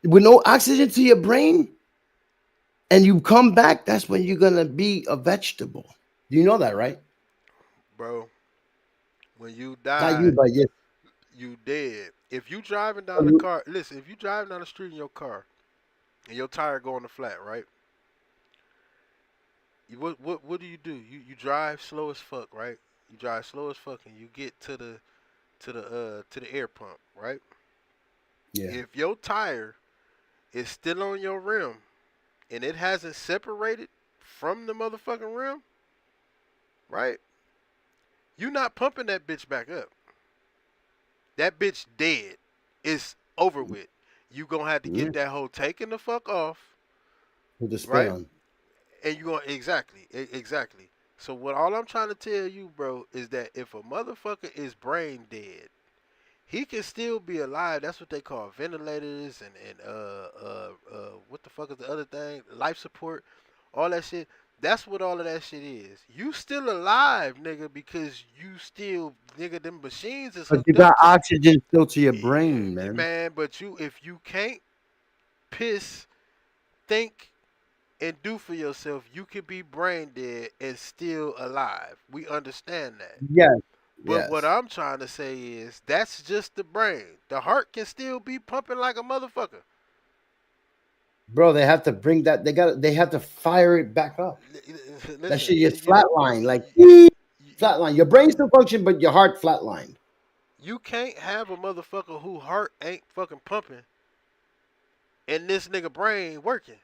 S3: with no oxygen to your brain and you come back, that's when you're gonna be a vegetable. You know that, right?
S1: bro. When you
S3: Not you,
S1: die,
S3: but yes.
S1: you dead. If you driving down the car, listen. If you driving down the street in your car and your tire going to flat, right? What do? You drive slow as fuck, right? You drive slow as fuck, and you get to the air pump, right?
S3: Yeah.
S1: If your tire is still on your rim and it hasn't separated from the motherfucking rim, right? You not pumping that bitch back up. That bitch dead. It's over with. You gonna have to
S3: Yeah.
S1: get that hoe taken the fuck off,
S3: Put the spray
S1: right?
S3: on.
S1: And you going exactly. So what all I'm trying to tell you, bro, is that if a motherfucker is brain dead, he can still be alive. That's what they call ventilators and what the fuck is the other thing? Life support, all that shit. That's what all of that shit is. You still alive, nigga, because you still nigga them machines is
S3: But you
S1: hooked
S3: got
S1: up to you.
S3: oxygen still to your brain, man.
S1: Man, but you if you can't piss, think and do for yourself, you can be brain dead and still alive. We understand that.
S3: Yes.
S1: But what
S3: Yes.
S1: I'm trying to say is that's just the brain. The heart can still be pumping like a motherfucker.
S3: Bro, they have to bring that. They have to fire it back up. That
S1: Listen,
S3: shit just
S1: you know,
S3: flatline, like
S1: you,
S3: flatline. Your brain still function, but your heart flatlined.
S1: you can't have a motherfucker who heart ain't fucking pumping and this nigga brain working.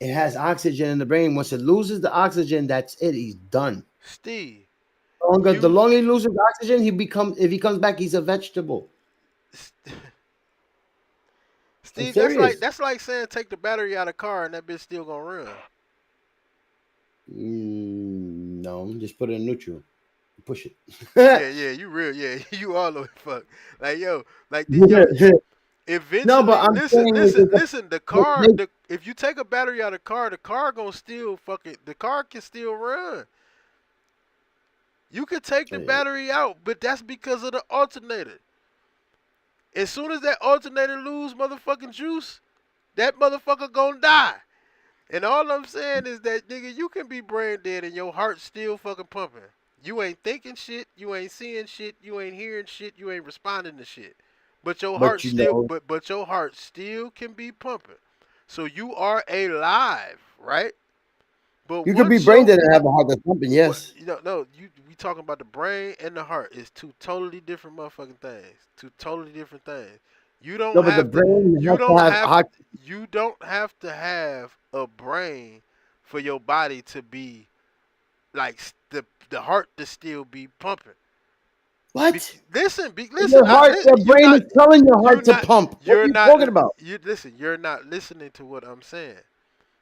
S3: It has oxygen in the brain. Once it loses the oxygen, that's it. He's done.
S1: Steve,
S3: The
S1: you
S3: longer he loses oxygen, he becomes. If he comes back, he's a vegetable. I'm
S1: Steve,
S3: serious.
S1: that's like saying take the battery out of the car and that bitch still gonna run.
S3: No, just put it in neutral. Push it.
S1: Yeah, yeah, you real, yeah, you all the way fuck. Like yo, yo,
S3: No, but
S1: eventually,
S3: I'm saying is that
S1: listen. If you take a battery out of the car gonna still fucking, the car can still run. You could take the battery out, but that's because of the alternator. As soon as that alternator lose motherfucking juice, that motherfucker gonna die. And all I'm saying is that nigga, you can be brain dead and your heart still fucking pumping. You ain't thinking shit, you ain't seeing shit, you ain't hearing shit, you ain't responding to shit. But your heart
S3: but you
S1: still
S3: know,
S1: but your heart still can be pumping. So you are alive, right? But
S3: you could be
S1: once
S3: brain
S1: your
S3: dead and have a heart that's pumping.
S1: what
S3: Yes,
S1: you know no, you we talking about the brain and the heart. It's two totally different motherfucking things. Two totally different things. You
S3: no,
S1: don't
S3: but the
S1: have to
S3: brain
S1: you
S3: has to
S1: don't
S3: have
S1: have
S3: oxygen.
S1: you don't have to have a brain for your body to be like the heart to still be pumping.
S3: What?
S1: Listen.
S3: Your brain is telling your
S1: You
S3: heart to
S1: not
S3: pump. What are
S1: you're
S3: you
S1: not
S3: talking about?
S1: you listen. You're not listening to what I'm saying.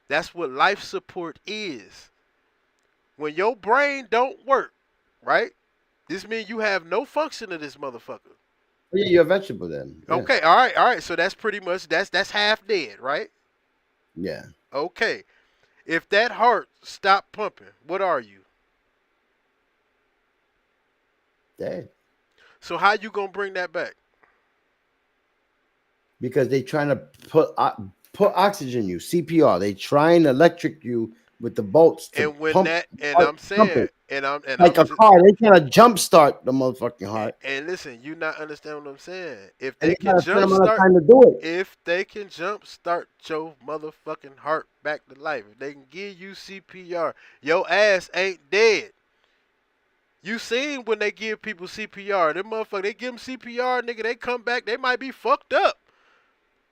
S1: That's what life support is. When your brain don't work, right? This means you have no function of this motherfucker.
S3: Oh, yeah, you're a vegetable then. Yeah,
S1: Okay, all right. So that's pretty much that's half dead, right?
S3: yeah.
S1: Okay. If that heart stopped pumping, what are you?
S3: Dead.
S1: So how you gonna bring that back?
S3: Because they trying to put oxygen in you, CPR. They trying to electric you with the bolts to
S1: And when
S3: pump
S1: that, and
S3: heart,
S1: I'm
S3: pump
S1: saying,
S3: it
S1: and
S3: like
S1: I'm
S3: a
S1: just,
S3: car. They trying to jump start the motherfucking heart,
S1: and listen, you not understand what I'm saying. If
S3: and
S1: they
S3: they
S1: can
S3: got a certain
S1: jump
S3: amount of
S1: start,
S3: time to do it.
S1: if they can jump start your motherfucking heart back to life, if they can give you CPR, your ass ain't dead. You seen when they give people CPR, them motherfuckers, they give them CPR, nigga, they come back, they might be fucked up.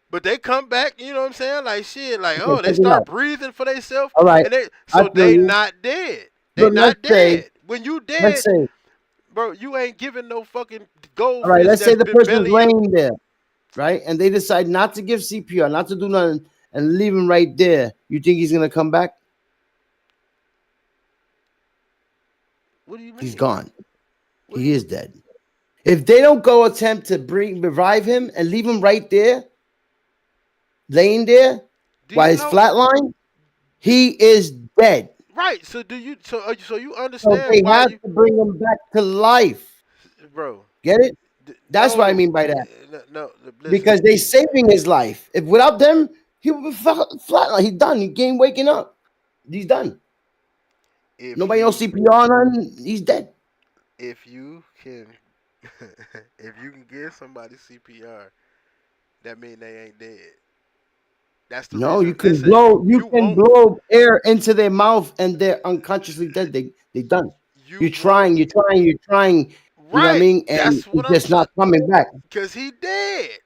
S1: But they come back, you know what I'm saying? Like shit, like
S3: Okay,
S1: oh, they
S3: check it
S1: start
S3: out.
S1: breathing for themselves,
S3: All right,
S1: and they
S3: I
S1: so
S3: feel
S1: they
S3: you.
S1: not dead. They
S3: But
S1: not dead. When you
S3: let's
S1: dead,
S3: say,
S1: bro, you ain't giving no fucking
S3: all right,
S1: goldfish
S3: let's say
S1: that's
S3: the
S1: been
S3: person's
S1: bellying.
S3: laying there, right, and they decide not to give CPR, not to do nothing, and leave him right there. You think he's gonna come back?
S1: What do you
S3: He's
S1: mean?
S3: gone.
S1: What do
S3: He
S1: you?
S3: is dead. If they don't go attempt to revive him and leave him right there, laying there,
S1: Do
S3: while
S1: you
S3: he's
S1: know?
S3: flatline, he is dead.
S1: Right. So do you? So you
S3: So
S1: understand
S3: they
S1: why
S3: have
S1: you,
S3: to bring him back to life.
S1: bro?
S3: Get it? That's what I
S1: No,
S3: mean by that.
S1: no. Listen,
S3: Because they saving his life. If without them, he would be flatline. He's done. He ain't waking up. He's done.
S1: if
S3: Nobody knows
S1: you
S3: CPR on. He's dead.
S1: if you can if you can give somebody CPR, that mean they ain't dead. That's the
S3: No,
S1: reason.
S3: you can
S1: Listen,
S3: blow. You
S1: you
S3: can
S1: won't.
S3: blow air into their mouth, and they're unconsciously dead. They done.
S1: You
S3: You're
S1: won't.
S3: trying. You're trying. You're trying. You know what I
S1: Right.
S3: mean? And
S1: That's what
S3: it's
S1: I'm
S3: just
S1: trying.
S3: not coming back.
S1: Cause he dead.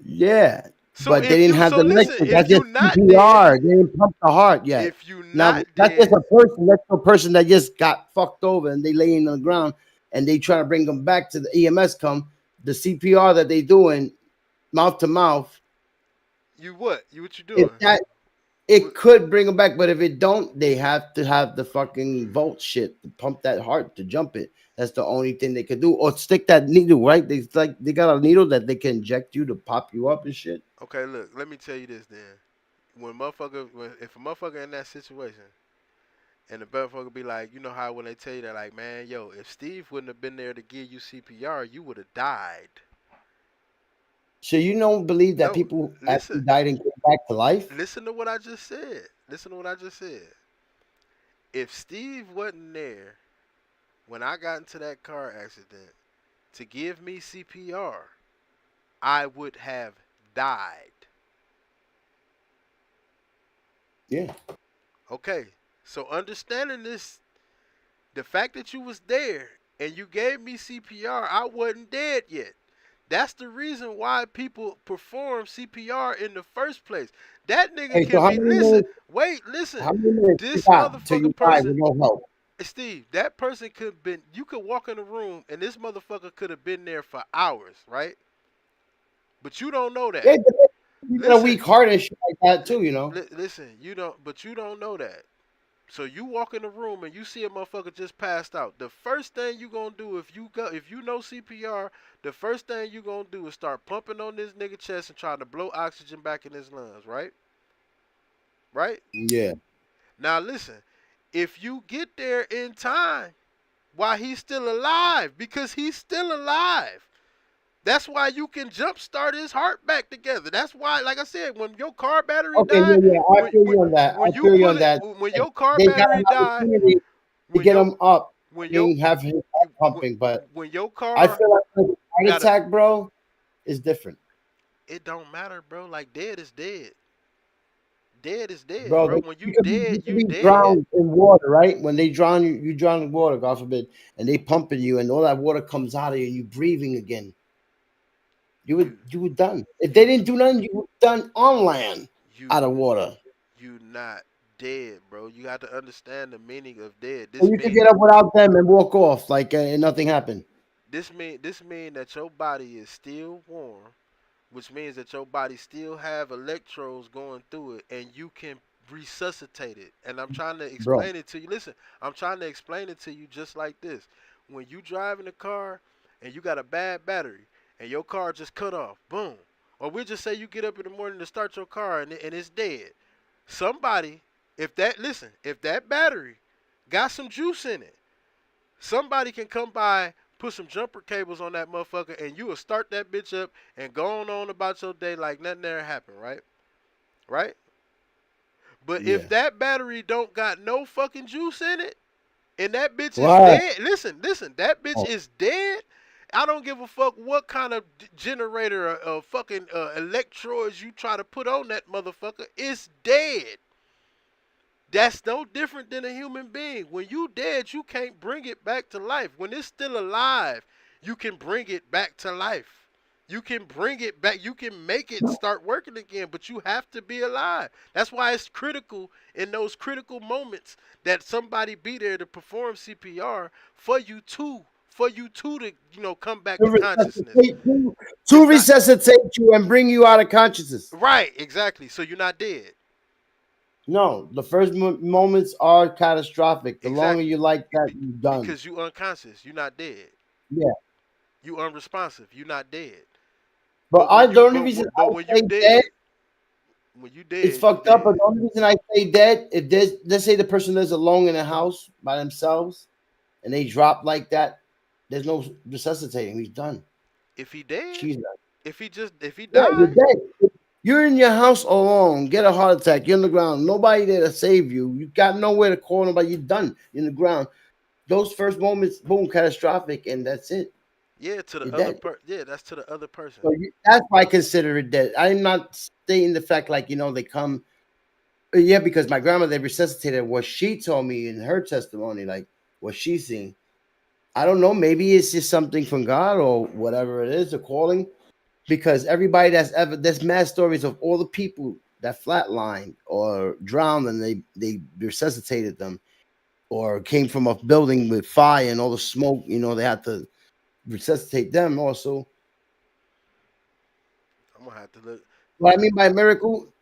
S3: Yeah,
S1: So
S3: but they
S1: if
S3: didn't
S1: you
S3: have
S1: so
S3: the
S1: listen,
S3: electric. That's
S1: if you
S3: just
S1: not dead,
S3: CPR. They didn't pump the heart yet.
S1: if you
S3: Now
S1: not
S3: that's just
S1: dead,
S3: a person. That's a person that just got fucked over and they laying on the ground and they try to bring them back to the EMS. Come the CPR that they doing mouth to mouth.
S1: you what? You what you
S3: If
S1: doing?
S3: that it could bring them back, but if it don't, they have to have the fucking volt shit to pump that heart to jump it. That's the only thing they could do, or stick that needle. Right? They got a needle that they can inject you to pop you up and shit.
S1: Okay, look, let me tell you this then. If a motherfucker in that situation, and the motherfucker be like, you know how when they tell you that, like, man, yo, if Steve wouldn't have been there to give you CPR, you would have died.
S3: So you don't believe that
S1: No,
S3: people actually
S1: listen,
S3: died and came back to life?
S1: listen to what I just said. Listen to what I just said. If Steve wasn't there when I got into that car accident to give me CPR, I would have died.
S3: Yeah.
S1: Okay, so understanding this, the fact that you was there and you gave me CPR, I wasn't dead yet. That's the reason why people perform CPR in the first place. That nigga
S3: Hey, so
S1: can be, listen, wait, listen.
S3: how many minutes you
S1: This
S3: got till you
S1: motherfucker
S3: die with
S1: person,
S3: no help?
S1: Steve, that person could been, you could walk in the room and this motherfucker could have been there for hours, right? But you don't know
S3: Yeah,
S1: that.
S3: you got a
S1: Listen,
S3: weak heart and shit like that too, you know.
S1: listen, you don't, but you don't know that. So you walk in the room and you see a motherfucker just passed out. The first thing you gonna do if you know CPR, the first thing you gonna do is start pumping on this nigga chest and trying to blow oxygen back in his lungs, right? Right?
S3: Yeah.
S1: Now listen, if you get there in time while he's still alive, because he's still alive. That's why you can jumpstart his heart back together. That's why, like I said, when your car battery
S3: Okay, yeah,
S1: died,
S3: yeah. I
S1: when
S3: feel
S1: when,
S3: you on that. I
S1: when you
S3: feel you
S1: put
S3: on
S1: it,
S3: that.
S1: when your car
S3: They got
S1: battery
S3: an
S1: died,
S3: opportunity to
S1: when
S3: get
S1: your
S3: him up.
S1: when
S3: I
S1: your
S3: mean, have his heart pumping, but
S1: when your
S3: I
S1: car
S3: feel like a heart
S1: got a,
S3: attack, bro, is different,
S1: it don't matter, bro. Like dead is dead. Dead is dead,
S3: bro.
S1: bro. When you
S3: You
S1: dead,
S3: could
S1: you
S3: be
S1: dead.
S3: drowned in water, right? When they drown you, you drown in water, God forbid, and they pumping you, and all that water comes out of you, and you breathing again.
S1: You
S3: You were done. If they
S1: you
S3: didn't do nothing, you were done on land
S1: you
S3: out of water.
S1: you not dead, bro. You got to understand the meaning of dead.
S3: And you could get up without them and walk off like and nothing happened.
S1: This mean that your body is still warm, which means that your body still have electrodes going through it and you can resuscitate it. And I'm trying to
S3: Bro.
S1: explain it to you. Listen, I'm trying to explain it to you just like this. When you drive in a car and you got a bad battery and your car just cut off, boom. Or we just say you get up in the morning to start your car and it's dead. Somebody, if that battery got some juice in it, somebody can come by, put some jumper cables on that motherfucker, and you will start that bitch up and go on about your day like nothing ever happened, right? Right? But if
S3: Yeah.
S1: that battery don't got no fucking juice in it, and that bitch is
S3: Why?
S1: dead. Listen, that bitch
S3: Oh,
S1: is dead. I don't give a fuck what kind of generator or fucking electrodes you try to put on that motherfucker. It's dead. That's no different than a human being. When you dead, you can't bring it back to life. When it's still alive, you can bring it back to life. You can bring it back. You can make it start working again, but you have to be alive. That's why it's critical in those critical moments that somebody be there to perform CPR for you to come back
S3: to
S1: to consciousness.
S3: to
S1: It's not
S3: resuscitate you and bring you out of consciousness.
S1: right, exactly. So you're not dead.
S3: No, the first moments are catastrophic. The longer
S1: Exactly.
S3: you like that,
S1: Be-
S3: you're done.
S1: because you unconscious. You're not dead.
S3: Yeah.
S1: You unresponsive. You're not dead.
S3: But
S1: But when
S3: the
S1: you
S3: only
S1: but
S3: reason
S1: but
S3: I
S1: when you
S3: say dead,
S1: dead, when you
S3: it's
S1: dead, you
S3: fucked up. But
S1: dead.
S3: the only reason I say dead, if there's, let's say the person lives alone in a house by themselves and they drop like that, there's no resuscitating. He's done.
S1: If he dead,
S3: She's done.
S1: if he
S3: Yeah, you're
S1: died,
S3: dead. You're in your house alone, get a heart attack, you're on the ground, nobody there to save you. You got nowhere to call nobody, you're done. You're in the ground. Those first moments, boom, catastrophic, and that's it.
S1: yeah, to the
S3: You're
S1: other
S3: dead.
S1: per yeah, that's to the other person.
S3: So that's why I consider it dead. I'm not stating the fact like they come. Yeah, because my grandmother resuscitated what she told me in her testimony, like what she's seen. I don't know. Maybe it's just something from God or whatever it is, a calling. Because everybody there's mad stories of all the people that flatlined or drowned and they resuscitated them or came from a building with fire and all the smoke. They had to resuscitate them also.
S1: I'm gonna have to look.
S3: What I mean by miracle,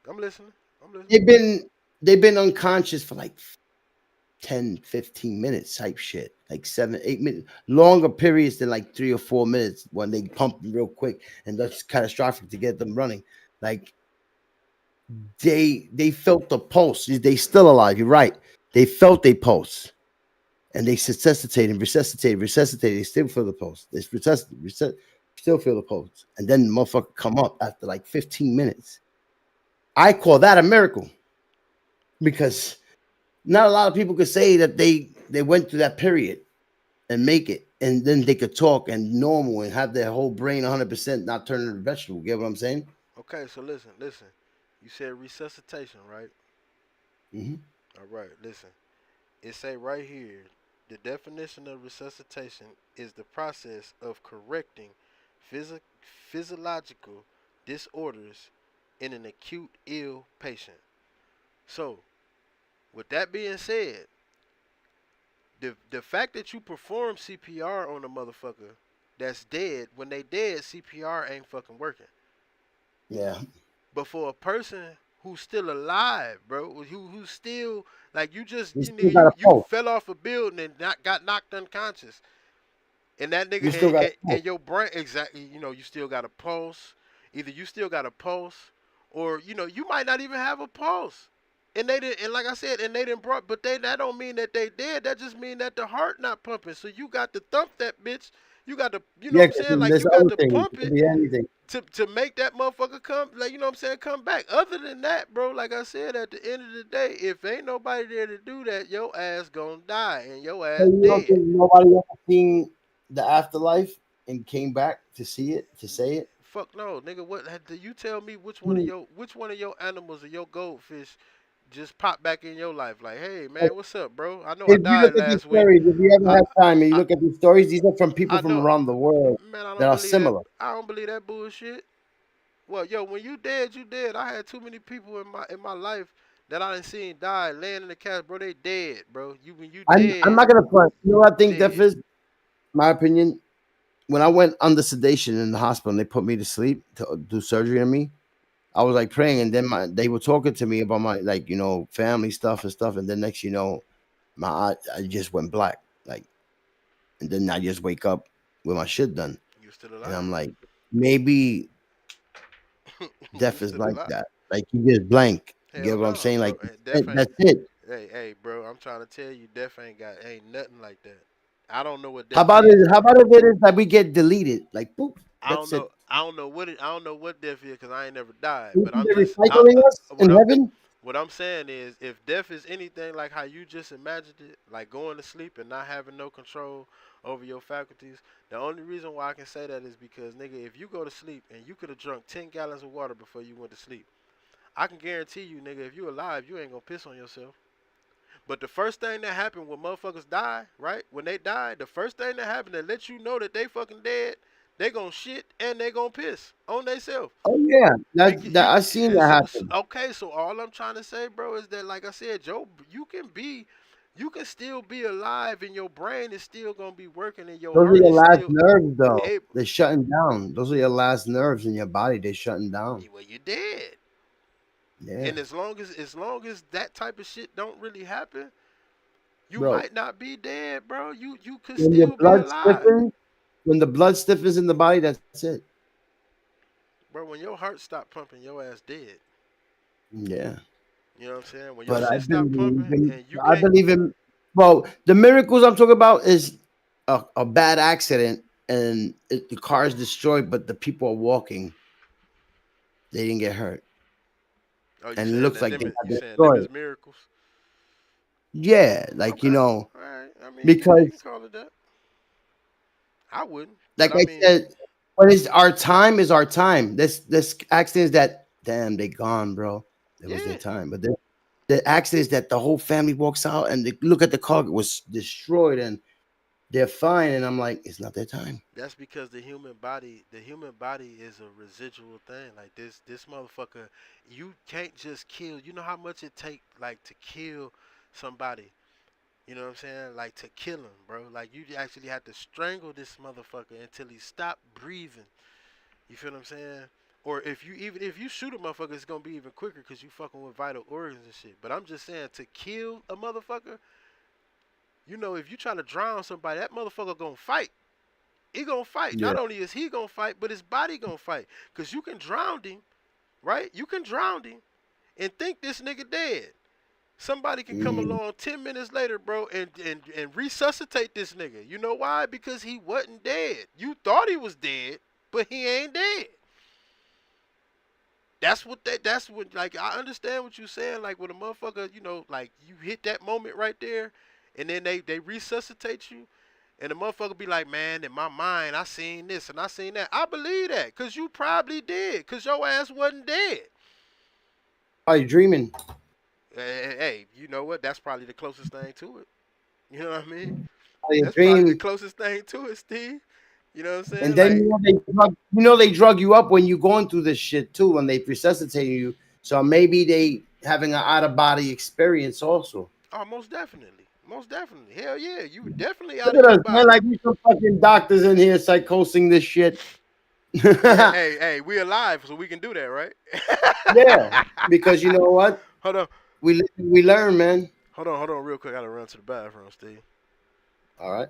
S1: I'm listening. I'm listening.
S3: they've been they've been unconscious for like 10, 15 minutes type shit. Like 7, 8 minutes. Longer periods than like 3 or 4 minutes when they pump them real quick and that's catastrophic to get them running. Like they felt the pulse. They still alive. You're right. They felt a pulse. And they resuscitated. They still feel the pulse. They still feel the pulse. And then the motherfucker come up after like 15 minutes. I call that a miracle because not a lot of people could say that they went through that period and make it, and then they could talk and normal and have their whole brain 100% not turn into a vegetable. Get what I'm saying?
S1: Okay, so listen. You said resuscitation, right?
S3: Hmm.
S1: All right, listen. It say right here, the definition of resuscitation is the process of correcting physi- physiological disorders in an acute ill patient. So, with that being said, the fact that you perform CPR on a motherfucker that's dead, when they dead, CPR ain't fucking working.
S3: Yeah,
S1: But for a person who's still alive, bro, who's still like you just
S3: you
S1: you know,
S3: still got
S1: you
S3: a
S1: you
S3: pulse.
S1: fell off a building and got knocked unconscious, and that nigga
S3: You still got a
S1: and
S3: pulse.
S1: your brain exactly, you still got a pulse. Either you still got a pulse, or you might not even have a pulse. And they did, and like I said, and they didn't brought, but that don't mean that they dead. That just mean that the heart not pumping. So you got to thump that bitch. You got to, you know what
S3: Yeah,
S1: I'm
S3: 'cause
S1: saying? Like
S3: there's
S1: you got
S3: other
S1: to
S3: things.
S1: pump
S3: It could
S1: it
S3: be anything.
S1: to make that motherfucker come, like you know what I'm saying, come back. Other than that, bro, like I said, at the end of the day, if ain't nobody there to do that, your ass gonna die and your
S3: So
S1: ass
S3: you don't
S1: dead.
S3: think nobody ever seen the afterlife and came back to see it, to say it?
S1: Fuck no, nigga. Do you tell me
S3: Hmm.
S1: which one of your animals or your goldfish just pop back in your life? Like, hey man, what's up, bro? I know I
S3: If you look
S1: died
S3: at these
S1: last week.
S3: stories, if you ever
S1: I
S3: have time and you
S1: I
S3: look at these stories, these are from people
S1: I
S3: from
S1: know,
S3: around the world
S1: man. I
S3: that
S1: don't
S3: are
S1: believe that.
S3: similar.
S1: I don't believe that bullshit. Well, yo, when you dead, you dead. I had too many people in my life that I done seen die laying in the cast, bro. They dead, bro. When you
S3: I'm
S1: dead,
S3: not gonna front. You know what I
S1: you
S3: think that
S1: dead.
S3: is? My opinion. When I went under sedation in the hospital and they put me to sleep to do surgery on me, I was like praying, and then they were talking to me about my like family stuff and stuff, and then next my I just went black, like, and then I just wake up with my shit done,
S1: You still
S3: and
S1: alive?
S3: I'm like, maybe
S1: You
S3: death is
S1: still
S3: like
S1: alive?
S3: that, like you just blank. You
S1: Hell
S3: get what I'm
S1: no,
S3: saying?
S1: bro.
S3: Like
S1: Death ain't.
S3: that's it.
S1: Hey, bro. I'm trying to tell you, death ain't nothing like that. I don't know what
S3: How
S1: death
S3: about it?
S1: is.
S3: How about if it is that we get deleted? Like boop,
S1: I don't
S3: that's
S1: know.
S3: it.
S1: I don't know what death is because I ain't never died.
S3: You
S1: But
S3: think
S1: I'm
S3: they're
S1: just.
S3: recycling us in
S1: what I'm
S3: heaven?
S1: What I'm saying is, if death is anything like how you just imagined it, like going to sleep and not having no control over your faculties, the only reason why I can say that is because, nigga, if you go to sleep and you could have drunk 10 gallons of water before you went to sleep, I can guarantee you, nigga, if you alive, you ain't gonna piss on yourself. But the first thing that happened when motherfuckers die, right? When they die, the first thing that happened that let you know that they fucking dead, they gonna shit and they gonna piss on themselves.
S3: Oh yeah,
S1: Because
S3: that
S1: you
S3: I seen that happen.
S1: okay, so all I'm trying to say, bro, is that like I said, Joe, you can still be alive and your brain is still gonna be working and your
S3: Those are
S1: heart
S3: your
S1: is
S3: last
S1: still
S3: nerves, though.
S1: able.
S3: They're shutting down. Those are your last nerves in your body. They're shutting down.
S1: Well, you dead.
S3: Yeah,
S1: And as long as that type of shit don't really happen, you
S3: bro.
S1: might not be dead, bro. You could
S3: When your
S1: still be
S3: blood
S1: alive.
S3: stiffens, when the blood stiffens in the body, that's it.
S1: Bro, when your heart stop pumping, your ass dead.
S3: Yeah.
S1: You know what I'm saying? When your
S3: But
S1: shit stop pumping and you
S3: I
S1: can't.
S3: believe in. Well, the miracles I'm talking about is a bad accident and the car is destroyed, but the people are walking. They didn't get hurt,
S1: Oh, you
S3: and it
S1: saying
S3: looks
S1: that
S3: like
S1: them?
S3: they got
S1: You saying them is
S3: destroyed.
S1: miracles?
S3: Yeah, like
S1: Okay, all right. I mean, you can
S3: because
S1: call it that. I wouldn't, but
S3: like
S1: I
S3: I
S1: mean,
S3: said, when it's our time is our time. This accident is that damn they gone, bro. It was their
S1: yeah,
S3: time, but the accident is that the whole family walks out and they look at the car, it was destroyed, and they're fine, and I'm like, it's not their time.
S1: that's because the human body is a residual thing. Like this motherfucker, you can't just kill. You know how much it take like to kill somebody. You know what I'm saying? Like to kill him, bro. Like you actually have to strangle this motherfucker until he stop breathing. You feel what I'm saying? Or if you shoot a motherfucker, it's gonna be even quicker because you fucking with vital organs and shit. But I'm just saying to kill a motherfucker, if you try to drown somebody, that motherfucker gonna fight. He gonna fight.
S3: Yeah.
S1: Not only is he gonna fight, but his body gonna fight. Cause you can drown him, right? You can drown him and think this nigga dead. Somebody can come
S3: Mm.
S1: along 10 minutes later, bro, and resuscitate this nigga. You know why? Because he wasn't dead. You thought he was dead, but he ain't dead. That's what like I understand what you're saying. Like when a motherfucker, like you hit that moment right there, and then they resuscitate you, and the motherfucker be like, man, in my mind, I seen this and I seen that. I believe that, cause you probably did, cause your ass wasn't dead.
S3: Are you dreaming?
S1: Hey, you know what? That's probably the closest thing to it. You know what I mean?
S3: Are you
S1: That's probably the
S3: dreaming?
S1: closest thing to it, Steve. You know what I'm
S3: And
S1: saying?
S3: then
S1: Like,
S3: they drug you up when you're going through this shit too, when they resuscitate you. So maybe they having an out of body experience also.
S1: oh, most definitely, most definitely. Hell yeah, you were definitely out
S3: Look
S1: of
S3: at
S1: your
S3: us, man.
S1: body.
S3: Like we some fucking doctors in here psychosing this shit.
S1: Yeah,
S3: Yeah,
S1: hey, we alive, so we can do that, right?
S3: because you know what?
S1: hold on,
S3: We learn, man.
S1: hold on, real quick. I gotta run to the bathroom, Steve.
S3: All right.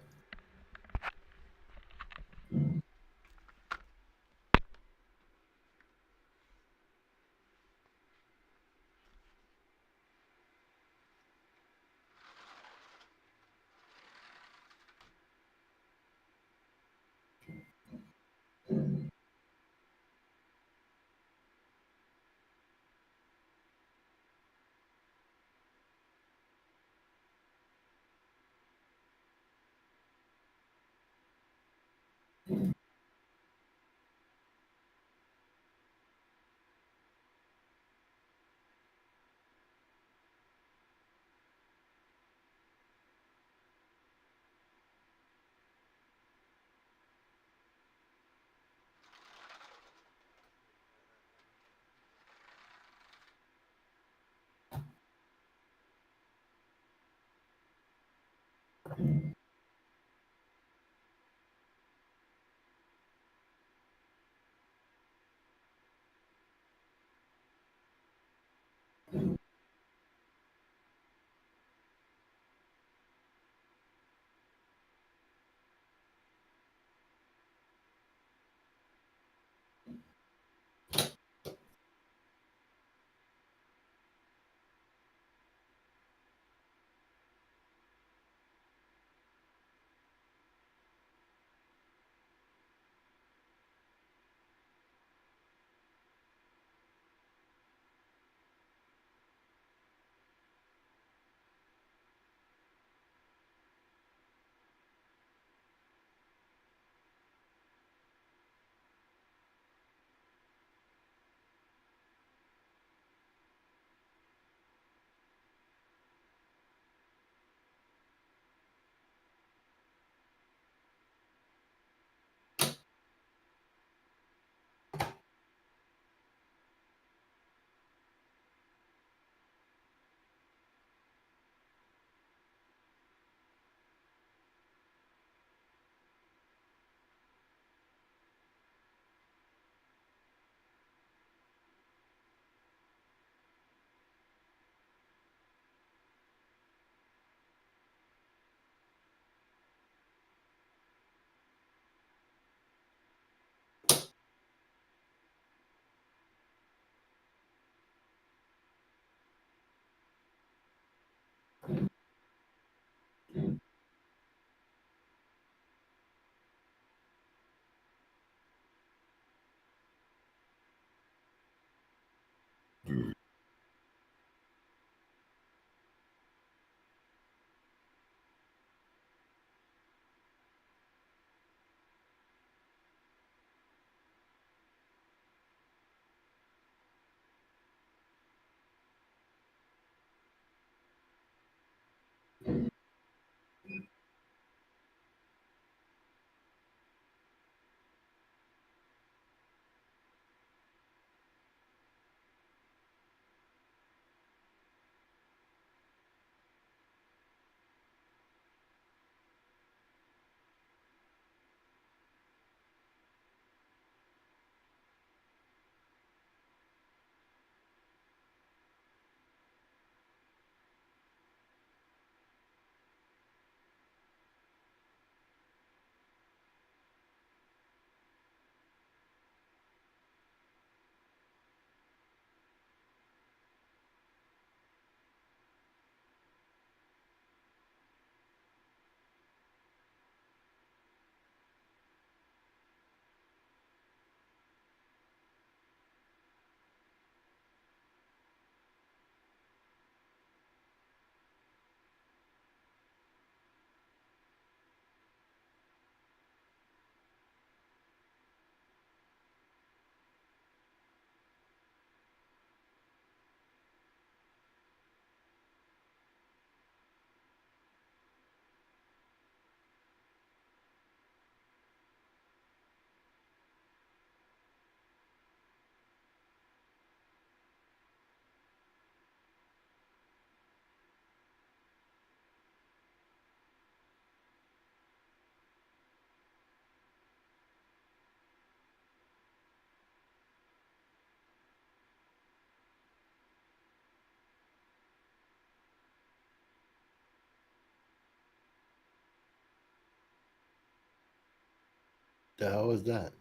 S3: The hell is that?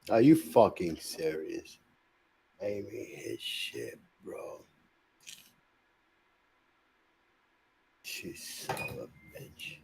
S3: Are you fucking serious? Amy, his shit, bro. She's son of a bitch.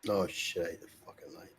S3: Oh shit, I hate the fucking light.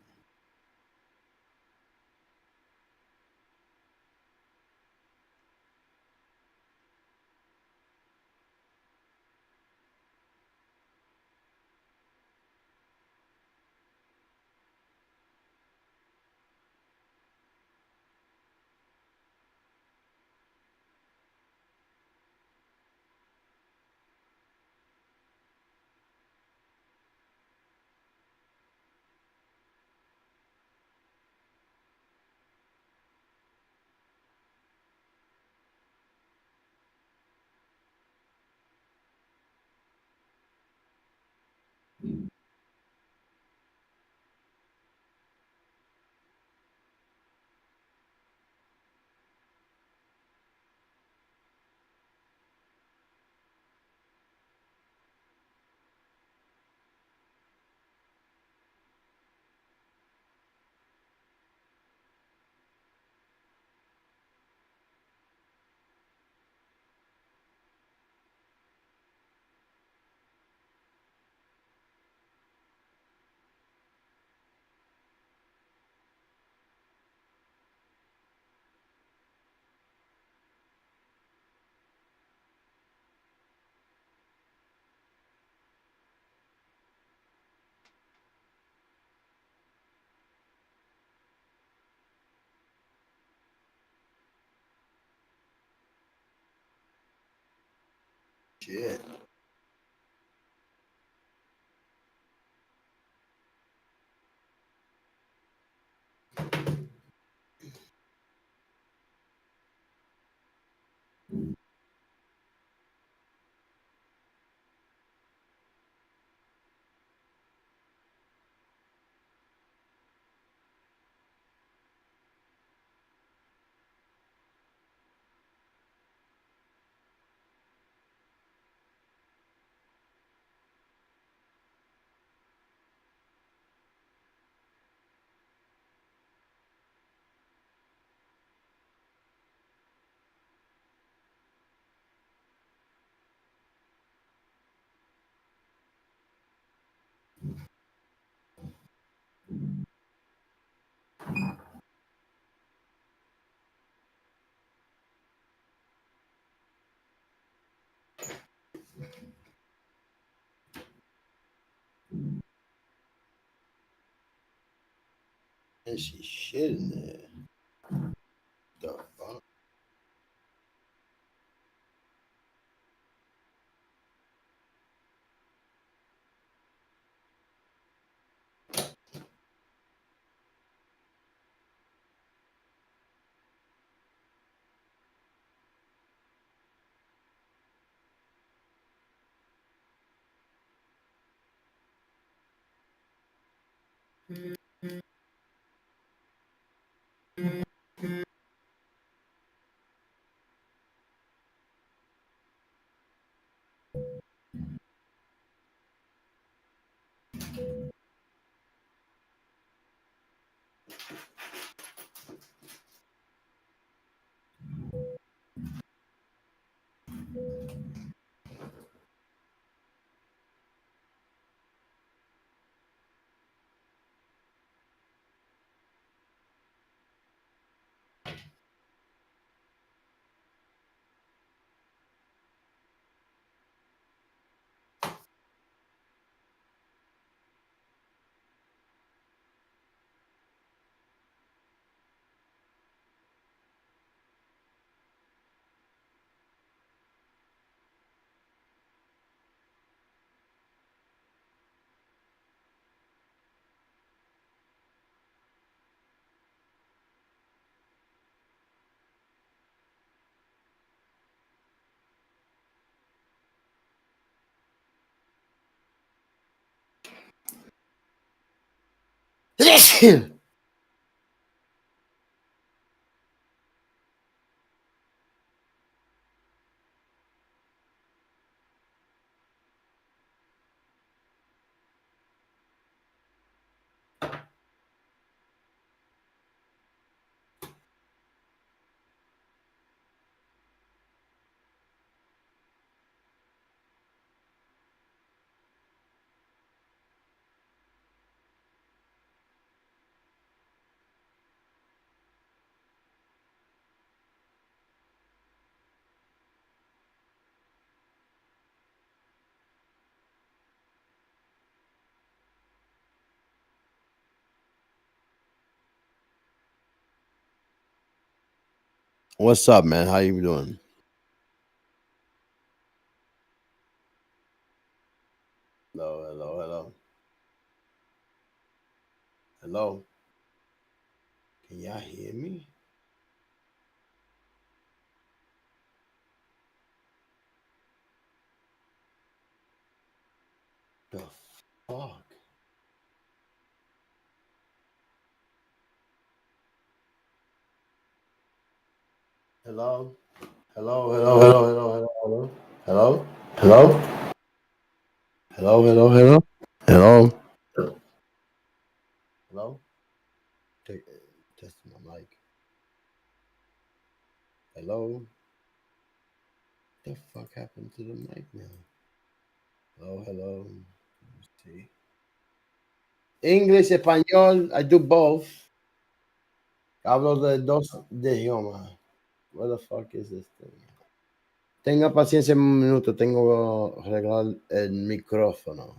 S3: Shit. And she's shit in there. The fuck? What's up, man? How you doing? Hello, hello, hello, hello. Can y'all hear me? The fuck? Hello, hello, hello, hello, hello, hello, hello, hello, hello, hello, hello, hello, hello. Take, testing my mic. Hello. The fuck happened to the mic now? Hello, hello. Let's see. English, español. I do both. Hablo de dos idiomas. What the fuck is this thing? Tenga paciencia un minuto. Tengo que arreglar el micrófono.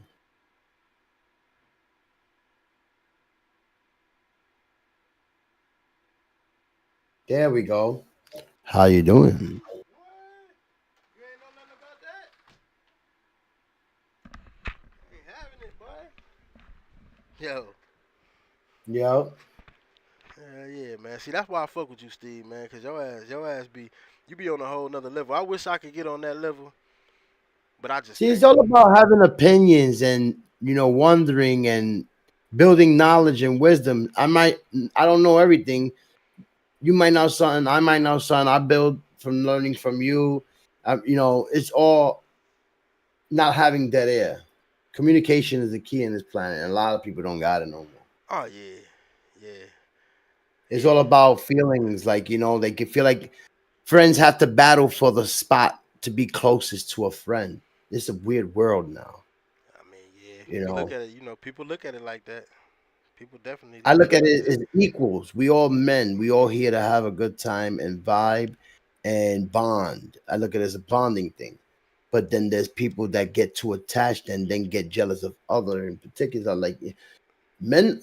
S3: There we go. How you doing?
S1: What? You ain't know nothing about that? Ain't having it, boy. Yo.
S3: Yeah.
S1: Yeah, man. See, that's why I fuck with you, Steve, man. Cause your ass be, you be on a whole nother level. I wish I could get on that level, but I just
S3: See, it's
S1: can't.
S3: all about having opinions and wondering and building knowledge and wisdom. I don't know everything. You might know something. I might know something. I build from learning from you. It's all not having dead air. Communication is the key in this planet, and a lot of people don't got it no more.
S1: Oh yeah, yeah,
S3: It's all
S1: yeah.
S3: about feelings. Like they can feel like friends have to battle for the spot to be closest to a friend. It's a weird world now.
S1: I mean, yeah.
S3: You
S1: You look
S3: know,
S1: at it. People look at it like that. People definitely
S3: I
S1: look at
S3: look
S1: it
S3: at
S1: like
S3: it
S1: that.
S3: as equals. We all men. We all here to have a good time and vibe and bond. I look at it as a bonding thing. But then there's people that get too attached and then get jealous of other in particular. Like men,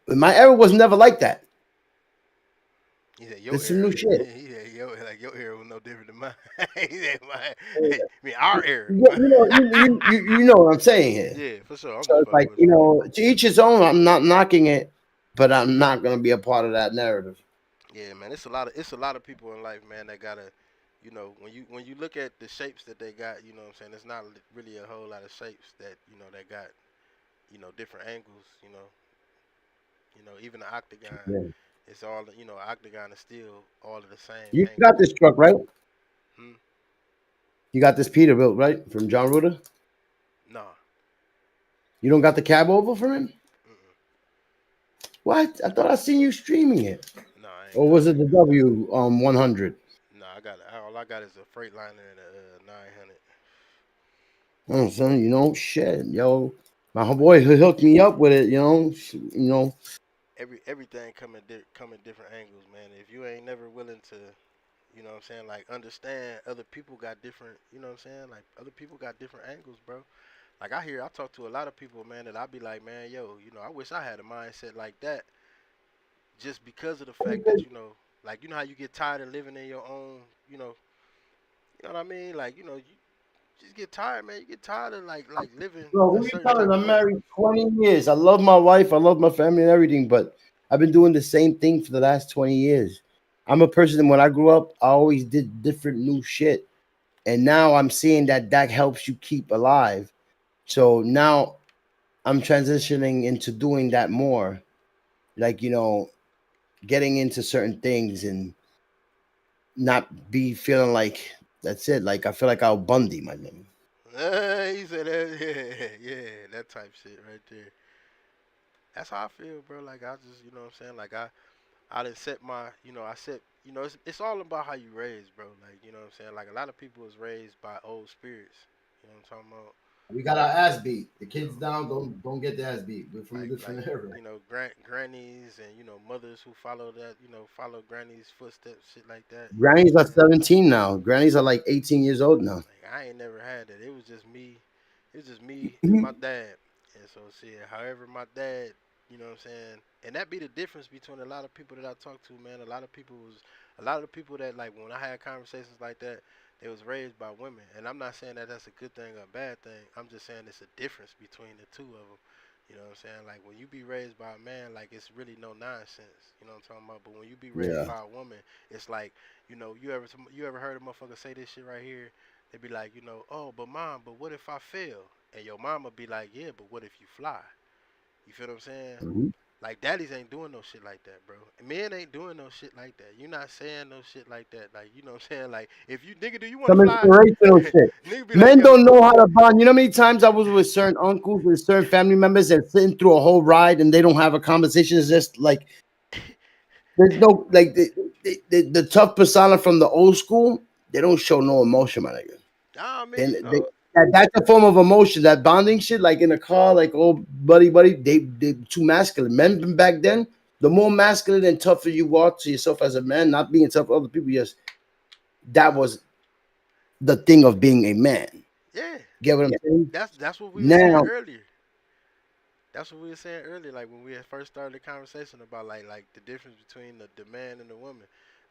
S3: my era was never like that.
S1: He said your
S3: This is
S1: era.
S3: new shit.
S1: He said your era was no different than mine. He said my, I mean our era.
S3: You know what I'm saying here.
S1: Yeah, for sure. I'm
S3: So
S1: just
S3: it's
S1: fucking
S3: like
S1: with you.
S3: to each his own. I'm not knocking it, but I'm not gonna be a part of that narrative.
S1: Yeah, man. It's a lot of people in life, man, that gotta, when you look at the shapes that they got, you know what I'm saying. It's not really a whole lot of shapes that that got different angles. Even the octagon.
S3: Yeah.
S1: It's all octagon is still all of the same
S3: You got
S1: angles.
S3: this truck right?
S1: Hmm.
S3: You got this Peterbilt right from John Ruder.
S1: Nah.
S3: You don't got the cab over from him?
S1: Mm-mm.
S3: What? I thought I seen you streaming it.
S1: Nah, I ain't
S3: Or
S1: got
S3: was
S1: it.
S3: it the W 100?
S1: Nah, all I got is a Freightliner and a 900.
S3: Oh, son, shit, yo. My
S1: Like
S3: boy he hooked me up with it,
S1: everything come in different angles, man. If you ain't never willing to, you know what I'm saying, like understand other people got different, you know what I'm saying, like other people got different angles, bro. Like I talk to a lot of people, man, that I be like, man, yo, I wish I had a mindset like that, just because of the fact that like how you get tired of living in your own, you know, you know what I mean, like you just get tired, man. You get tired of like living
S3: Bro,
S1: a
S3: who you
S1: certain
S3: telling?
S1: type of
S3: I'm
S1: way.
S3: married 20 years. I love my wife. I love my family and everything, but I've been doing the same thing for the last 20 years. I'm a person, when I grew up, I always did different new shit. And now I'm seeing that that helps you keep alive. So now I'm transitioning into doing that more. Like, getting into certain things and not be feeling like that's it. Like, I feel like Al Bundy, my name.
S1: He said that, yeah, yeah, that type shit right there. That's how I feel, bro. Like I just, you know what I'm saying. Like I done set my, I set, it's all about how you raised, bro. Like you know what I'm saying. Like a lot of people was raised by old spirits. You know what I'm talking about?
S3: We got our ass beat. The
S1: You
S3: kids
S1: know,
S3: down, don't get the ass beat. We're from a
S1: like
S3: different era.
S1: grannies and mothers who follow that, follow grannies' footsteps, shit like that. You know what
S3: Grannies
S1: I'm
S3: are
S1: saying?
S3: 17 now. Grannies are like 18 years old now.
S1: Like I ain't never had that. It was just me. It was just me and my dad. And so shit, however my dad, you know what I'm saying? And that be the difference between a lot of people that I talk to, man. A lot of the people that like when I had conversations like that, they was raised by women. And I'm not saying that that's a good thing or a bad thing. I'm just saying it's a difference between the two of them. You know what I'm saying? Like when you be raised by a man, like it's really no nonsense. You know what I'm talking about? But when you be raised
S3: Yeah.
S1: by a woman, it's like, you ever heard a motherfucker say this shit right here? They be like, oh, but mom, but what if I fail? And your mama be like, yeah, but what if you fly? You feel what I'm saying?
S3: Mhm.
S1: Like daddies ain't doing no shit like that, bro. And men ain't doing no shit like that. You not saying no shit like that. Like, you know what I'm saying? Like, if you nigga, do you want to
S3: Some
S1: fly?
S3: inspirational shit.
S1: Nigga be like,
S3: Men
S1: yo,
S3: don't know how to bond. You know how many times I was with certain uncles and certain family members and sitting through a whole ride and they don't have a conversation. It's just like there's no like the tough persona from the old school. They don't show no emotion, my nigga.
S1: nah, I mean,
S3: And that's a form of emotion. That bonding shit, like in a car, like oh buddy, they too masculine. Men back then, the more masculine and tougher you are to yourself as a man, not being tough to other people, yes, that was the thing of being a man.
S1: yeah,
S3: Get what I'm saying?
S1: that's what we were saying
S3: Now,
S1: earlier. That's what we were saying earlier, like when we had first started the conversation about like the difference between the man and the woman.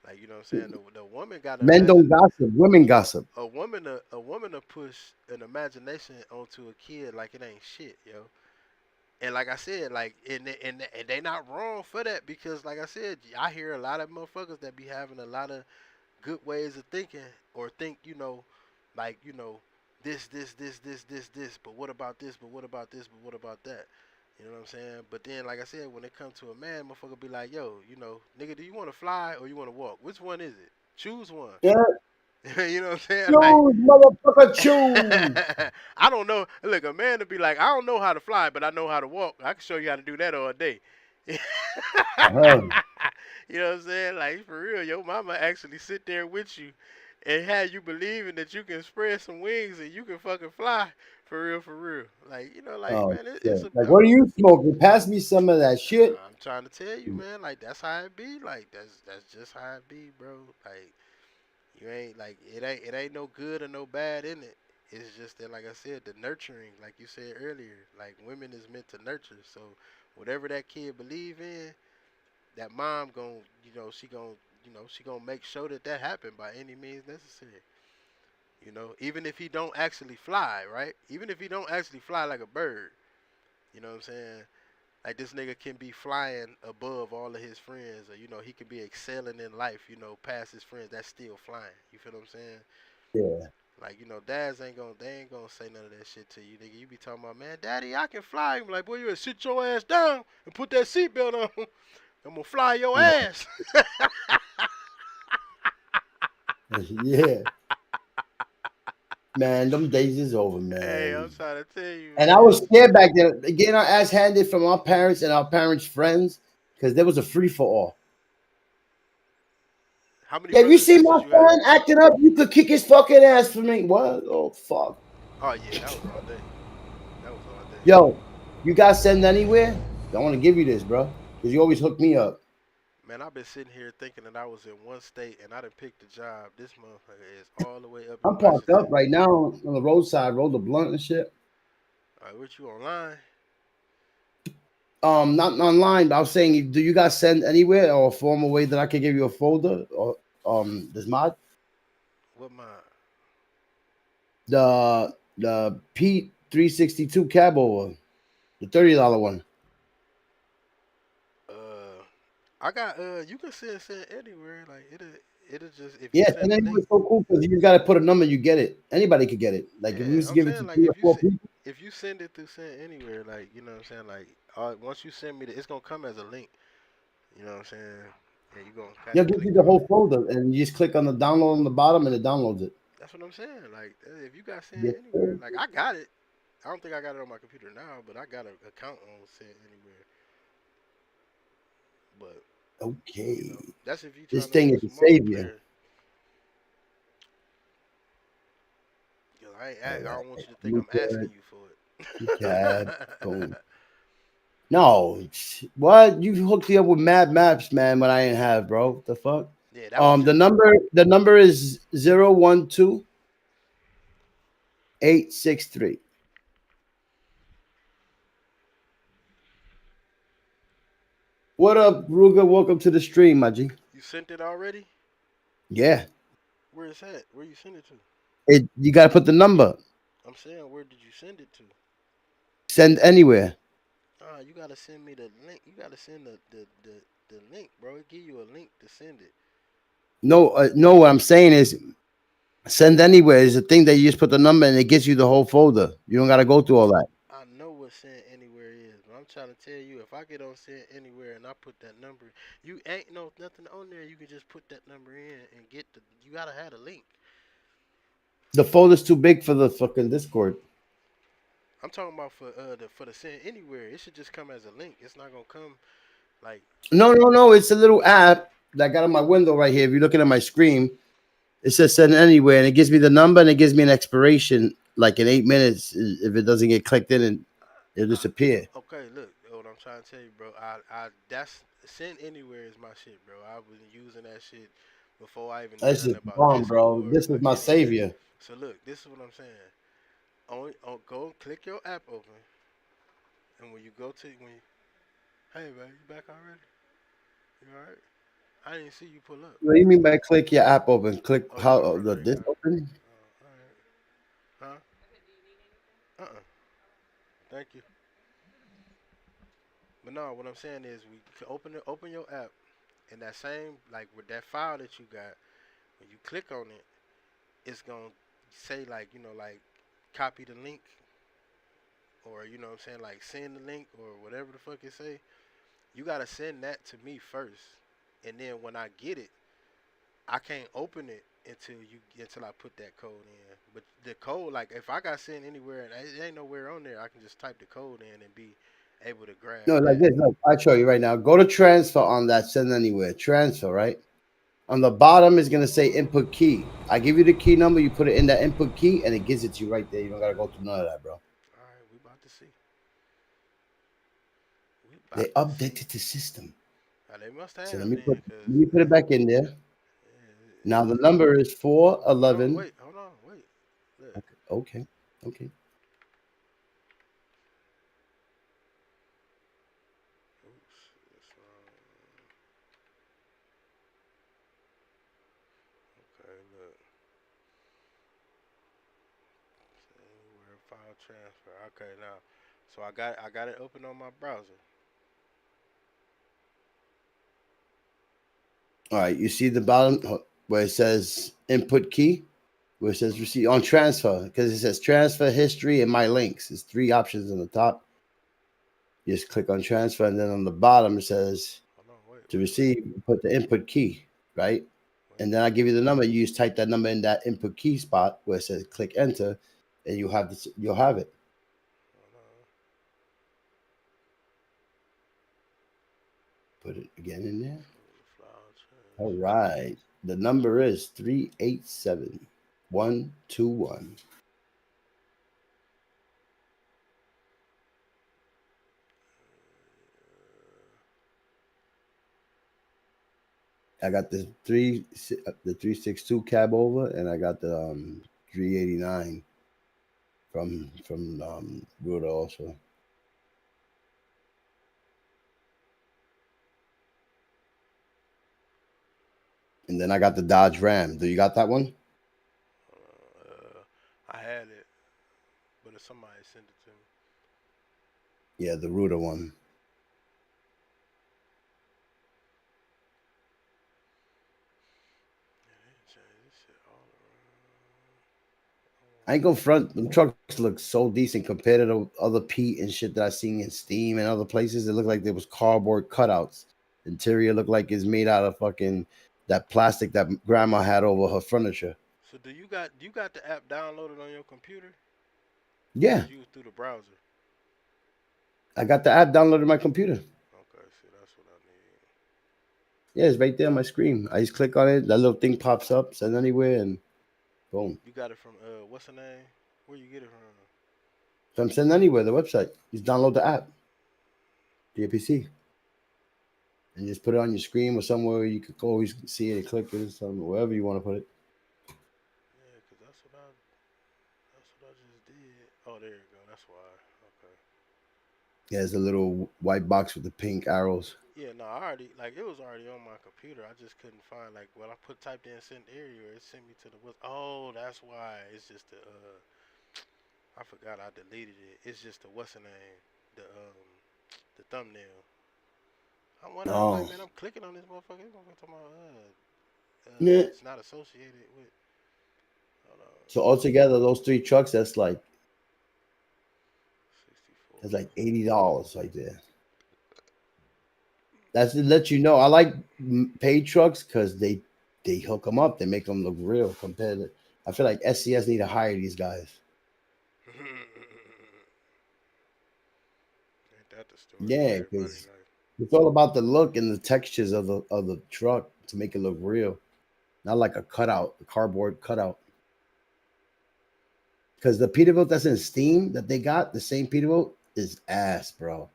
S1: Like you know what I'm saying? The woman got to
S3: men
S1: imagine
S3: don't gossip, women gossip.
S1: a woman to push an imagination onto a kid like it ain't shit, yo. And like I said, like and they not wrong for that because like I said, I hear a lot of motherfuckers that be having a lot of good ways of thinking or think, like, this, but what about this, but what about this, but what about that? You know what I'm saying? But then, like I said, when it comes to a man, motherfucker be like, yo, nigga, do you want to fly or you want to walk? Which one is it? Choose one.
S3: Yeah,
S1: You know what I'm saying? Like,
S3: choose, motherfucker, choose.
S1: I don't know. Look, a man to be like, I don't know how to fly, but I know how to walk. I can show you how to do that all day. You
S3: Uh-huh.
S1: know what I'm saying? Like for real, your mama actually sit there with you and have you believing that you can spread some wings and you can fucking fly for real, for real. Like like
S3: Oh
S1: man, it's
S3: shit!
S1: a.
S3: Like, what are you smoking? Pass me some of that shit.
S1: I'm trying to tell you, man. Like that's how it be. Like that's just how it be, bro. Like you ain't like it ain't no good or no bad in it. It's just that, like I said, the nurturing, like you said earlier, like women is meant to nurture. So whatever that kid believe in, that mom gon' she gonna make sure that that happen by any means necessary. Even if he don't actually fly, right? Even if he don't actually fly like a bird, you know what I'm saying? Like this nigga can be flying above all of his friends, or he can be excelling in life, past his friends. That's still flying. You feel what I'm saying?
S3: Yeah.
S1: Like dads they ain't gonna say none of that shit to you, nigga. You be talking about, man, daddy, I can fly. You be like, boy, you better sit your ass down and put that seatbelt on. I'm gonna fly your ass.
S3: Yeah, man, them days is over,
S1: Hey, I'm
S3: man.
S1: trying to tell you,
S3: And I
S1: man.
S3: was scared back then, getting our ass handed from our parents and our parents' friends, because there was a free for all.
S1: How many
S3: Yeah, if you
S1: brothers and
S3: see my
S1: sisters you have?
S3: son acting up, you could kick his fucking ass for me. What? Oh fuck.
S1: Oh yeah, that was all day. That was all day.
S3: Yo, you guys send anywhere? I want to give you this, bro, because you always hook me up.
S1: Man, I've been sitting here thinking that I was in one state and I done picked a job. This motherfucker is all the way up in
S3: I'm parked up
S1: Washington.
S3: right now on the roadside, roll the blunt and shit.
S1: All right, what you online?
S3: Not online, but I was saying, do you guys send anywhere or a formal way that I could give you a folder or this mod?
S1: What mine?
S3: The Pete 362 cab over, the $30 one.
S1: Uh, I got you can send anywhere. Like it'll just if you
S3: Yeah,
S1: send
S3: and
S1: a
S3: anyway,
S1: link.
S3: it's so cool because you gotta put a number, you get it. Anybody could get it. Like if we
S1: Yeah,
S3: used to
S1: I'm
S3: give it
S1: saying
S3: to
S1: like
S3: 3 or 4 people.
S1: if you send it through send anywhere, like you know what I'm saying, like once you send me the, it's gonna come as a link. You know what I'm saying? Yeah, you gonna kind
S3: They'll
S1: of
S3: give
S1: click
S3: you the
S1: on
S3: whole
S1: it.
S3: folder, and you just click on the download on the bottom, and it downloads it.
S1: That's what I'm saying. Like if you got send
S3: Yes,
S1: anywhere,
S3: sir.
S1: like I got it. I don't think I got it on my computer now, but I got an account on send anywhere. But you
S3: Okay.
S1: know, that's if you
S3: This
S1: trying to
S3: thing
S1: do
S3: is a
S1: some
S3: savior.
S1: multiplayer. 'Cause
S3: All
S1: I
S3: right.
S1: don't want you to think
S3: Blue
S1: I'm asking
S3: card,
S1: you for
S3: cab,
S1: it.
S3: boom. No, what you hooked me up with Mad Maps, man? When I didn't have, bro. The fuck.
S1: Yeah, that was
S3: The
S1: just
S3: number is 012-863. What up, Ruga? Welcome to the stream, my G.
S1: you sent it already.
S3: Yeah,
S1: Where is that? Where you send it to?
S3: it. You gotta put the number.
S1: I'm saying, where did you send it to?
S3: Send anywhere.
S1: Ah, you gotta send me the link. You gotta send the link, bro. It give you a link to send it.
S3: No, no. What I'm saying is, send anywhere is a thing that you just put the number and it gets you the whole folder. You don't gotta go through all that.
S1: I know what send anywhere is, but I'm trying to tell you, if I get on send anywhere and I put that number, you ain't no nothing on there. You can just put that number in and get the. You gotta have a link.
S3: The folder's too big for the fucking Discord.
S1: I'm talking about for the send anywhere. It should just come as a link. It's not gonna come like
S3: No, no, no. It's a little app that I got on my window right here. If you're looking at my screen, it says send anywhere, and it gives me the number and it gives me an expiration like in 8 minutes. If it doesn't get clicked in, and it'll disappear.
S1: okay, look, what I'm trying to tell you, bro. I that's send anywhere is my shit, bro. I was using that shit before I even knew
S3: This
S1: nothing
S3: is
S1: about
S3: bomb, bro.
S1: Discord
S3: This is
S1: or
S3: my
S1: any of that.
S3: savior.
S1: So look, this is what I'm saying. Go click your app open, and when you go to when you, hey man, you back already? You alright? I didn't see you pull up.
S3: What do you mean by click your app open? Click
S1: Oh, you
S3: how
S1: open
S3: the
S1: already?
S3: this open?
S1: Alright. Huh? Thank you. But no, what I'm saying is we can open your app, and that same like with that file that you got, when you click on it, it's gonna say like like copy the link or what I'm saying, like send the link or whatever the fuck it say. You gotta send that to me first, and then when I get it, I can't open it until I put that code in. But the code, like if I got sent anywhere and it ain't nowhere on there, I can just type the code in and be able to grab
S3: No, like
S1: that.
S3: this. Look, I'll show you right now. Go to transfer on that. Send anywhere. Transfer, right? On the bottom is gonna say input key. I give you the key number. You put it in that input key, and it gives it to you right there. You don't gotta go through none of that, bro.
S1: All right, we about to see. We
S3: They
S1: about to see.
S3: updated the system.
S1: They must
S3: So
S1: have then, cause
S3: let me put it back in there. Now the number is
S1: hold on,
S3: 411.
S1: wait, hold on, wait. Look,
S3: Okay, okay, okay.
S1: oops, it's okay. Look, anywhere file transfer. Okay, now, so I got it open on my browser.
S3: All right, you see the bottom where it says input key, where it says receipt on transfer, because it says transfer history and my links. There's three options on the top. You just click on transfer, and then on the bottom it says
S1: Hold on, wait,
S3: to
S1: wait, wait,
S3: receive, you put the input key, right?
S1: wait.
S3: And then I give you the number. You just type that number in that input key spot where it says click enter, and you'll have it.
S1: Hold on.
S3: Put it again in there.
S1: File
S3: All
S1: transfer.
S3: right. The number is 387-121. I got the 362 cab over, and I got the 389 from Ruta also. And then I got the Dodge Ram. Do you got that one?
S1: I had it, but if somebody sent it to me,
S3: Yeah, the Ruta one.
S1: yeah, they changed this shit all
S3: I ain't gonna front. Them trucks look so decent compared to the other Pete and shit that I seen in Steam and other places. It looked like there was cardboard cutouts. Interior looked like it's made out of fucking that plastic that grandma had over her furniture.
S1: So do you got the app downloaded on your computer, or
S3: Yeah,
S1: is you through the browser?
S3: I got the app downloaded on my computer.
S1: Okay, see that's what I need.
S3: Yeah, it's right there on my screen. I just click on it. That little thing pops up. Send anywhere, and boom.
S1: You got it from what's the name? Where you get it from?
S3: So I'm sending anywhere. The website. Just download the app to your PC and just put it on your screen or somewhere you could always see it, click it, or something, wherever you want to put it.
S1: Yeah, 'cause that's what I just did. Oh, there you go. That's why. Okay.
S3: Yeah, there's a little white box with the pink arrows.
S1: Yeah, no, I already like it was already on my computer. I just couldn't find like when I put typed in send area, it sent me to the what's. Oh, that's why. It's just the I forgot I deleted it. It's just the what's the name? The thumbnail. I wonder. I'm like,
S3: Oh,
S1: man, I'm clicking on this motherfucker. This motherfucker talking about
S3: yeah.
S1: it's not associated with. Hold on.
S3: So altogether, those three trucks, that's
S1: 64.
S3: like $80 right there. That's to let you know. I like paid trucks because they hook them up. They make them look real. Compared to, I feel like SCS need to hire these guys.
S1: Ain't that the story of
S3: Yeah,
S1: everybody's
S3: because
S1: life?
S3: it's all about the look and the textures of the truck to make it look real, not like a cutout, a cardboard cutout. Because the Peterbilt that's in Steam that they got, the same Peterbilt is ass, bro.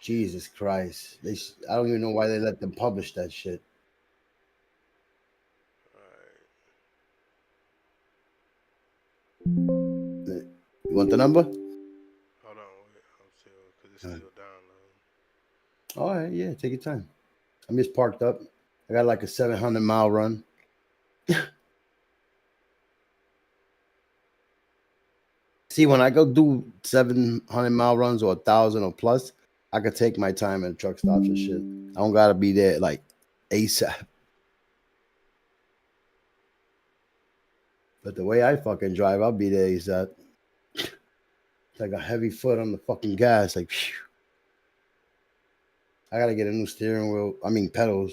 S3: Jesus Christ, I don't even know why they let them publish that shit.
S1: Alright.
S3: You want the number?
S1: Hold on, wait. I'm still, because it's
S3: Uh,
S1: still downloading.
S3: All right, yeah, take your time. I'm just parked up. I got like a 700-mile run. See, when I go do 700-mile runs or 1,000 or plus, I could take my time at truck stops and shit. I don't gotta be there like ASAP. But the way I fucking drive, I'll be there ASAP. It's like a heavy foot on the fucking gas. Like, phew. I gotta get a new steering wheel. I mean, pedals.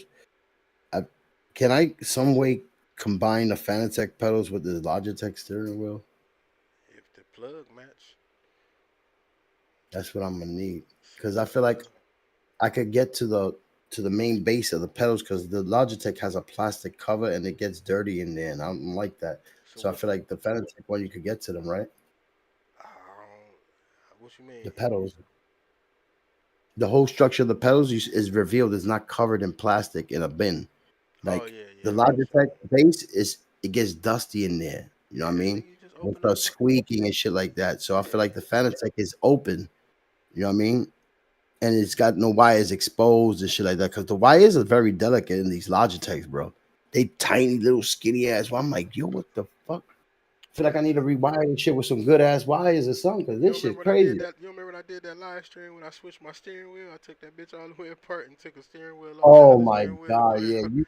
S3: I, can I some way combine the Fanatec pedals with the Logitech steering wheel?
S1: If the plug match,
S3: That's what I'm gonna need
S1: see
S3: because I
S1: what
S3: feel like I could get to the main base of the pedals because the Logitech has a plastic cover and it gets dirty in there, and I don't like that.
S1: so
S3: So I
S1: what
S3: feel like the Fanatec one you could get to them, right?
S1: what you mean?
S3: The pedals, the whole structure of the pedals is revealed. It's not covered in plastic in a bin.
S1: Oh
S3: Like
S1: yeah,
S3: the
S1: yeah, I know what you're
S3: Logitech
S1: saying.
S3: base is it gets dusty in there. You know what I
S1: Yeah,
S3: mean?
S1: nigga, you just
S3: And it
S1: open up.
S3: starts squeaking and shit like that. So I feel like
S1: Yeah,
S3: the Fanatec is open. You know what I mean? And it's got no wires exposed and shit like that. Because the wires are very delicate in these Logitechs, bro. They tiny little skinny ass. Well, I'm like, yo, what the fuck? I feel like I need to
S1: yeah.
S3: rewire this shit with some good ass wires or something. Because
S1: You
S3: this
S1: don't remember
S3: shit
S1: when I did
S3: crazy.
S1: that? You don't remember when I did that live stream when I switched my steering wheel? I took that bitch all the way apart and took a steering wheel off the
S3: Oh
S1: other
S3: my
S1: steering wheel and
S3: god,
S1: put it
S3: yeah,
S1: on.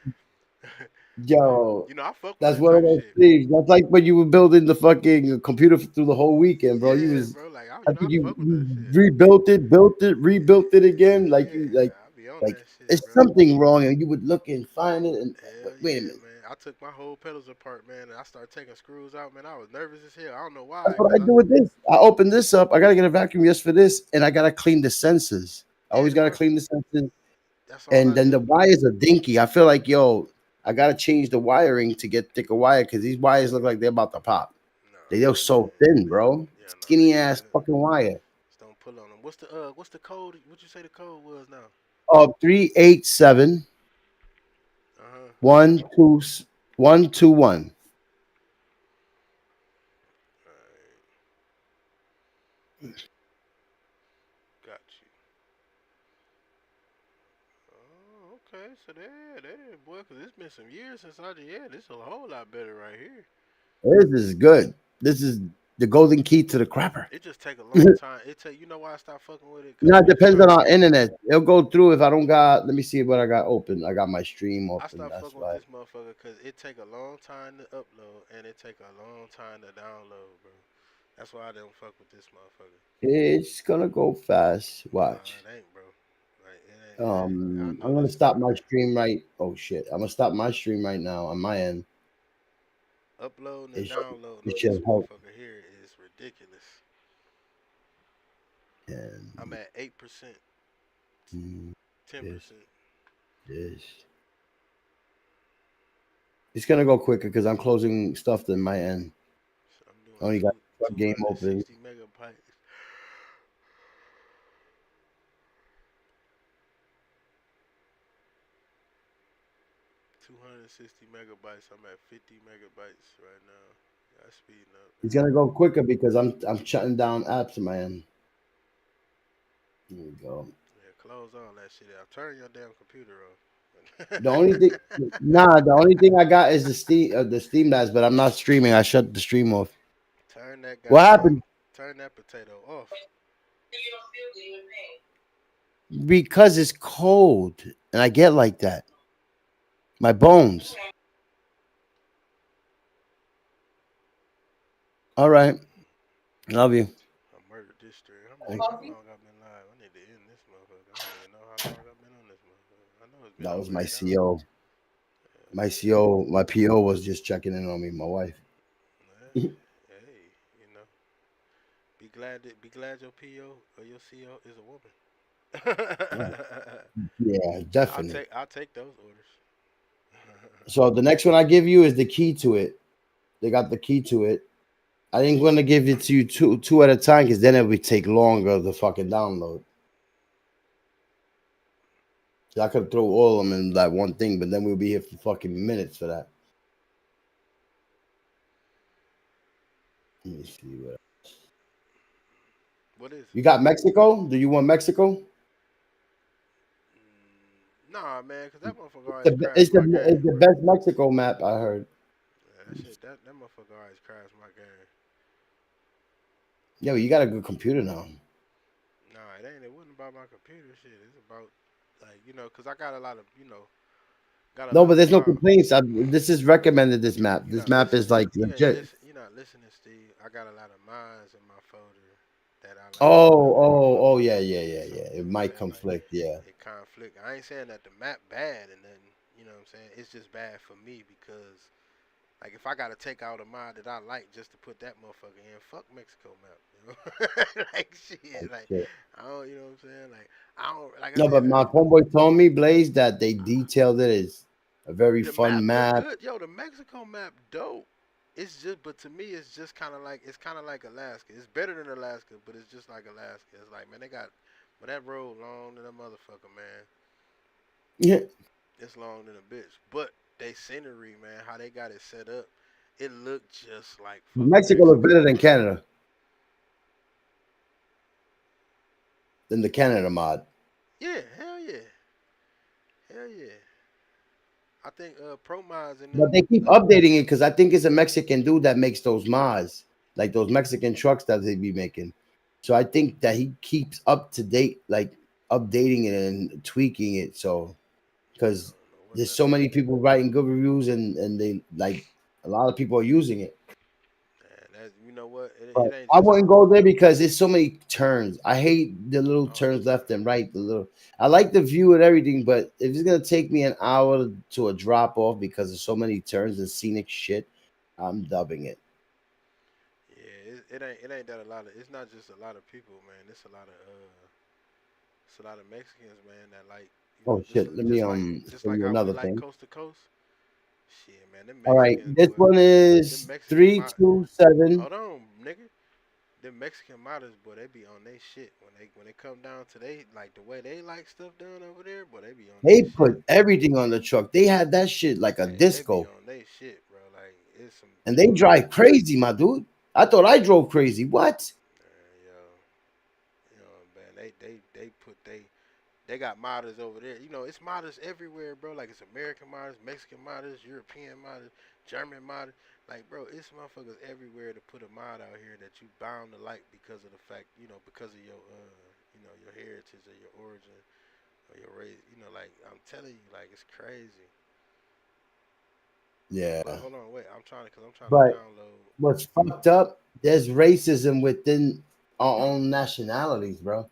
S3: yo,
S1: I fuck with
S3: that's
S1: that
S3: one of
S1: type
S3: those
S1: shit.
S3: things. That's like when you were building the fucking computer through the whole weekend, bro. You
S1: Yeah,
S3: was,
S1: bro. Like
S3: I
S1: I
S3: think
S1: fuck with
S3: you
S1: that shit.
S3: rebuilt it, built it, rebuilt it again.
S1: Yeah, I be on
S3: Like
S1: that shit,
S3: it's
S1: bro.
S3: something wrong, and you would look and find it. And
S1: Hell
S3: wait a
S1: yeah,
S3: minute,
S1: man. I took my whole pedals apart, man, and I started taking screws out, man. I was nervous as hell. I don't know
S3: that's
S1: why,
S3: what I do with this. I open this up. I gotta get a vacuum just for this, and I gotta clean the sensors. I
S1: yeah,
S3: always
S1: that's
S3: gotta
S1: what
S3: clean the sensors,
S1: that's all
S3: and
S1: I
S3: then the
S1: did.
S3: wires are dinky. I feel like, yo, I gotta change the wiring to get thicker wire because these wires look like they're about to pop.
S1: Nah,
S3: They are
S1: man.
S3: so thin, bro.
S1: Yeah, no, they
S3: Skinny ass
S1: good.
S3: fucking wire.
S1: Just don't pull on them. What's the code? What you say the code was now?
S3: 387
S1: Uh huh.
S3: 121.
S1: All right, got you. Oh, okay. So there, boy. Cause it's been some years since I did. Yeah, this a whole lot better right here.
S3: This is good. This is the golden key to the crapper.
S1: It just take a long time. It take you know why I stopped fucking with it? Cause
S3: Now
S1: it
S3: it
S1: be
S3: depends on
S1: charging.
S3: our internet. It'll go through if I don't got. Let me see what I got open. I got my stream
S1: I
S3: open.
S1: stopped
S3: That's
S1: fucking with
S3: why
S1: this motherfucker because it take a long time to upload and it take a long time to download, bro. That's why I don't fuck with this motherfucker.
S3: it's gonna go fast.
S1: Nah,
S3: Watch.
S1: it ain't, bro. Like it ain't. I know
S3: I'm gonna
S1: this
S3: stop my
S1: fucker.
S3: stream right. Oh shit! I'm gonna stop my stream right now on my end.
S1: Uploading and
S3: It should,
S1: downloading
S3: it
S1: on
S3: should
S1: this
S3: help.
S1: motherfucker here is ridiculous. I'm
S3: And
S1: at 8%,
S3: mm, this,
S1: 10%.
S3: this. It's gonna go quicker because I'm closing stuff in my end.
S1: So I'm
S3: I
S1: doing
S3: only got one
S1: two
S3: game
S1: hundred and
S3: open.
S1: sixty megabytes. 260 megabytes. I'm at 50 megabytes right now. Yeah, speeding up.
S3: It's gonna go quicker because I'm shutting down apps in my end. Here we go.
S1: Yeah, close all that shit out. Turn your damn computer off.
S3: The only thing, nah, the only thing I got is the Steam Labs, but I'm not streaming. I shut the stream off.
S1: Turn that
S3: What
S1: goddamn,
S3: happened?
S1: turn that potato off.
S3: Because it's cold, and I get like that. My bones. All right, love you.
S1: I murdered this stream.
S3: Thanks.
S1: How long I've been live? I need to end this motherfucker. I don't even know how long I've been on this motherfucker. I know it's been
S3: That was
S1: over
S3: my
S1: 8 hours.
S3: CO.
S1: Yeah,
S3: My CO, my PO was just checking in on me. My wife.
S1: yeah. Hey, you know, be glad your PO or your CO is a woman.
S3: Yeah, definitely.
S1: I'll take those orders.
S3: So the next one I give you is the key to it. They got the key to it. I ain't gonna give it to you two at a time because then it would take longer to fucking download. So I could throw all of them in that one thing, but then we'll be here for fucking minutes for that. Let me see what
S1: What is it?
S3: you got. Mexico? Do you want Mexico?
S1: Nah, man, cause that motherfucker always
S3: The,
S1: crashed my
S3: it's
S1: game,
S3: the
S1: bro.
S3: best Mexico map I heard.
S1: Yeah, that shit, that motherfucker always crashed my game.
S3: Yeah, but you got a good computer now.
S1: Nah, it ain't. It wasn't about my computer shit. It's about like cause I got a lot of got a
S3: No,
S1: lot
S3: but
S1: of
S3: there's no
S1: problems.
S3: complaints. This is recommended. This map.
S1: You're
S3: This
S1: not
S3: map is
S1: listening.
S3: like
S1: You ain't
S3: legit.
S1: listen. You're not listening, Steve. I got a lot of mines in my folder that I like.
S3: Oh, yeah, yeah, yeah,
S1: So
S3: yeah.
S1: you
S3: It
S1: know what I'm
S3: might
S1: saying? Like
S3: conflict. Yeah.
S1: it conflict. I ain't saying that the map bad and then you know what I'm saying. It's just bad for me because like if I gotta take out a mod that I like just to put that motherfucker in, fuck Mexico map. You know? Like shit.
S3: Oh,
S1: Like
S3: shit.
S1: I don't. You know what I'm saying? Like I don't. Like I
S3: No,
S1: said,
S3: but my homeboy told me, Blaze, that they detailed it as a very
S1: the
S3: fun
S1: map look
S3: map.
S1: good. Yo, the Mexico map dope. It's just, but to me, it's just kind of like Alaska. It's better than Alaska, but it's just like Alaska. It's like man, they got, but that road long than a motherfucker, man.
S3: Yeah.
S1: It's long than a bitch. But they scenery, man, how they got it set up, it looked just like fucking
S3: Mexico look
S1: Mexico.
S3: better than Canada, than the Canada mod.
S1: Yeah, hell yeah, hell yeah. I think Pro Mods and
S3: But
S1: them.
S3: they keep updating it because I think it's a Mexican dude that makes those mods, like those Mexican trucks that they be making. So I think that he keeps up to date, like updating it and tweaking it. So
S1: I
S3: because
S1: don't know what
S3: there's
S1: that
S3: so many
S1: is.
S3: people writing good reviews and they like a lot of people are using it.
S1: And that's you know what?
S3: But
S1: It ain't
S3: I
S1: just a.
S3: wouldn't go there because there's so many turns. I hate the little
S1: Oh
S3: turns
S1: shit.
S3: left and right. The little I like the view and everything, but if it's gonna take me an hour to a drop off because there's so many turns and scenic shit, I'm dubbing it.
S1: Yeah, it ain't that a lot of. It's not just a lot of people, man. It's a lot of Mexicans, man. That like
S3: Oh
S1: just
S3: shit! Let me
S1: just like
S3: send you
S1: how we
S3: another
S1: like
S3: thing.
S1: coast to coast. Shit, man, them
S3: All right,
S1: Mexicans,
S3: this
S1: boy.
S3: one
S1: Them
S3: is
S1: Mexican
S3: three
S1: mod.
S3: two seven.
S1: Hold on, nigga. Them Mexican modders, boy, they be on they shit when they come down to they like the way they like stuff done over there, boy, they be on they
S3: They
S1: shit.
S3: put everything on the truck. They had that shit like a
S1: They be
S3: disco,
S1: on they shit, bro. Like it's some
S3: and they drive crazy, my dude. I thought I drove crazy. What?
S1: yo, man, they put they got modders over there. You know, it's modders everywhere, bro. Like it's American modders, Mexican modders, European modders, German modders. Like, bro, it's motherfuckers everywhere to put a mod out here that you bound to like because of the fact, because of your your heritage or your origin or your race. Like I'm telling you, like it's crazy. But
S3: Yeah.
S1: hold on, wait, cause I'm trying to
S3: But
S1: download.
S3: what's fucked up? There's racism within our own nationalities, bro.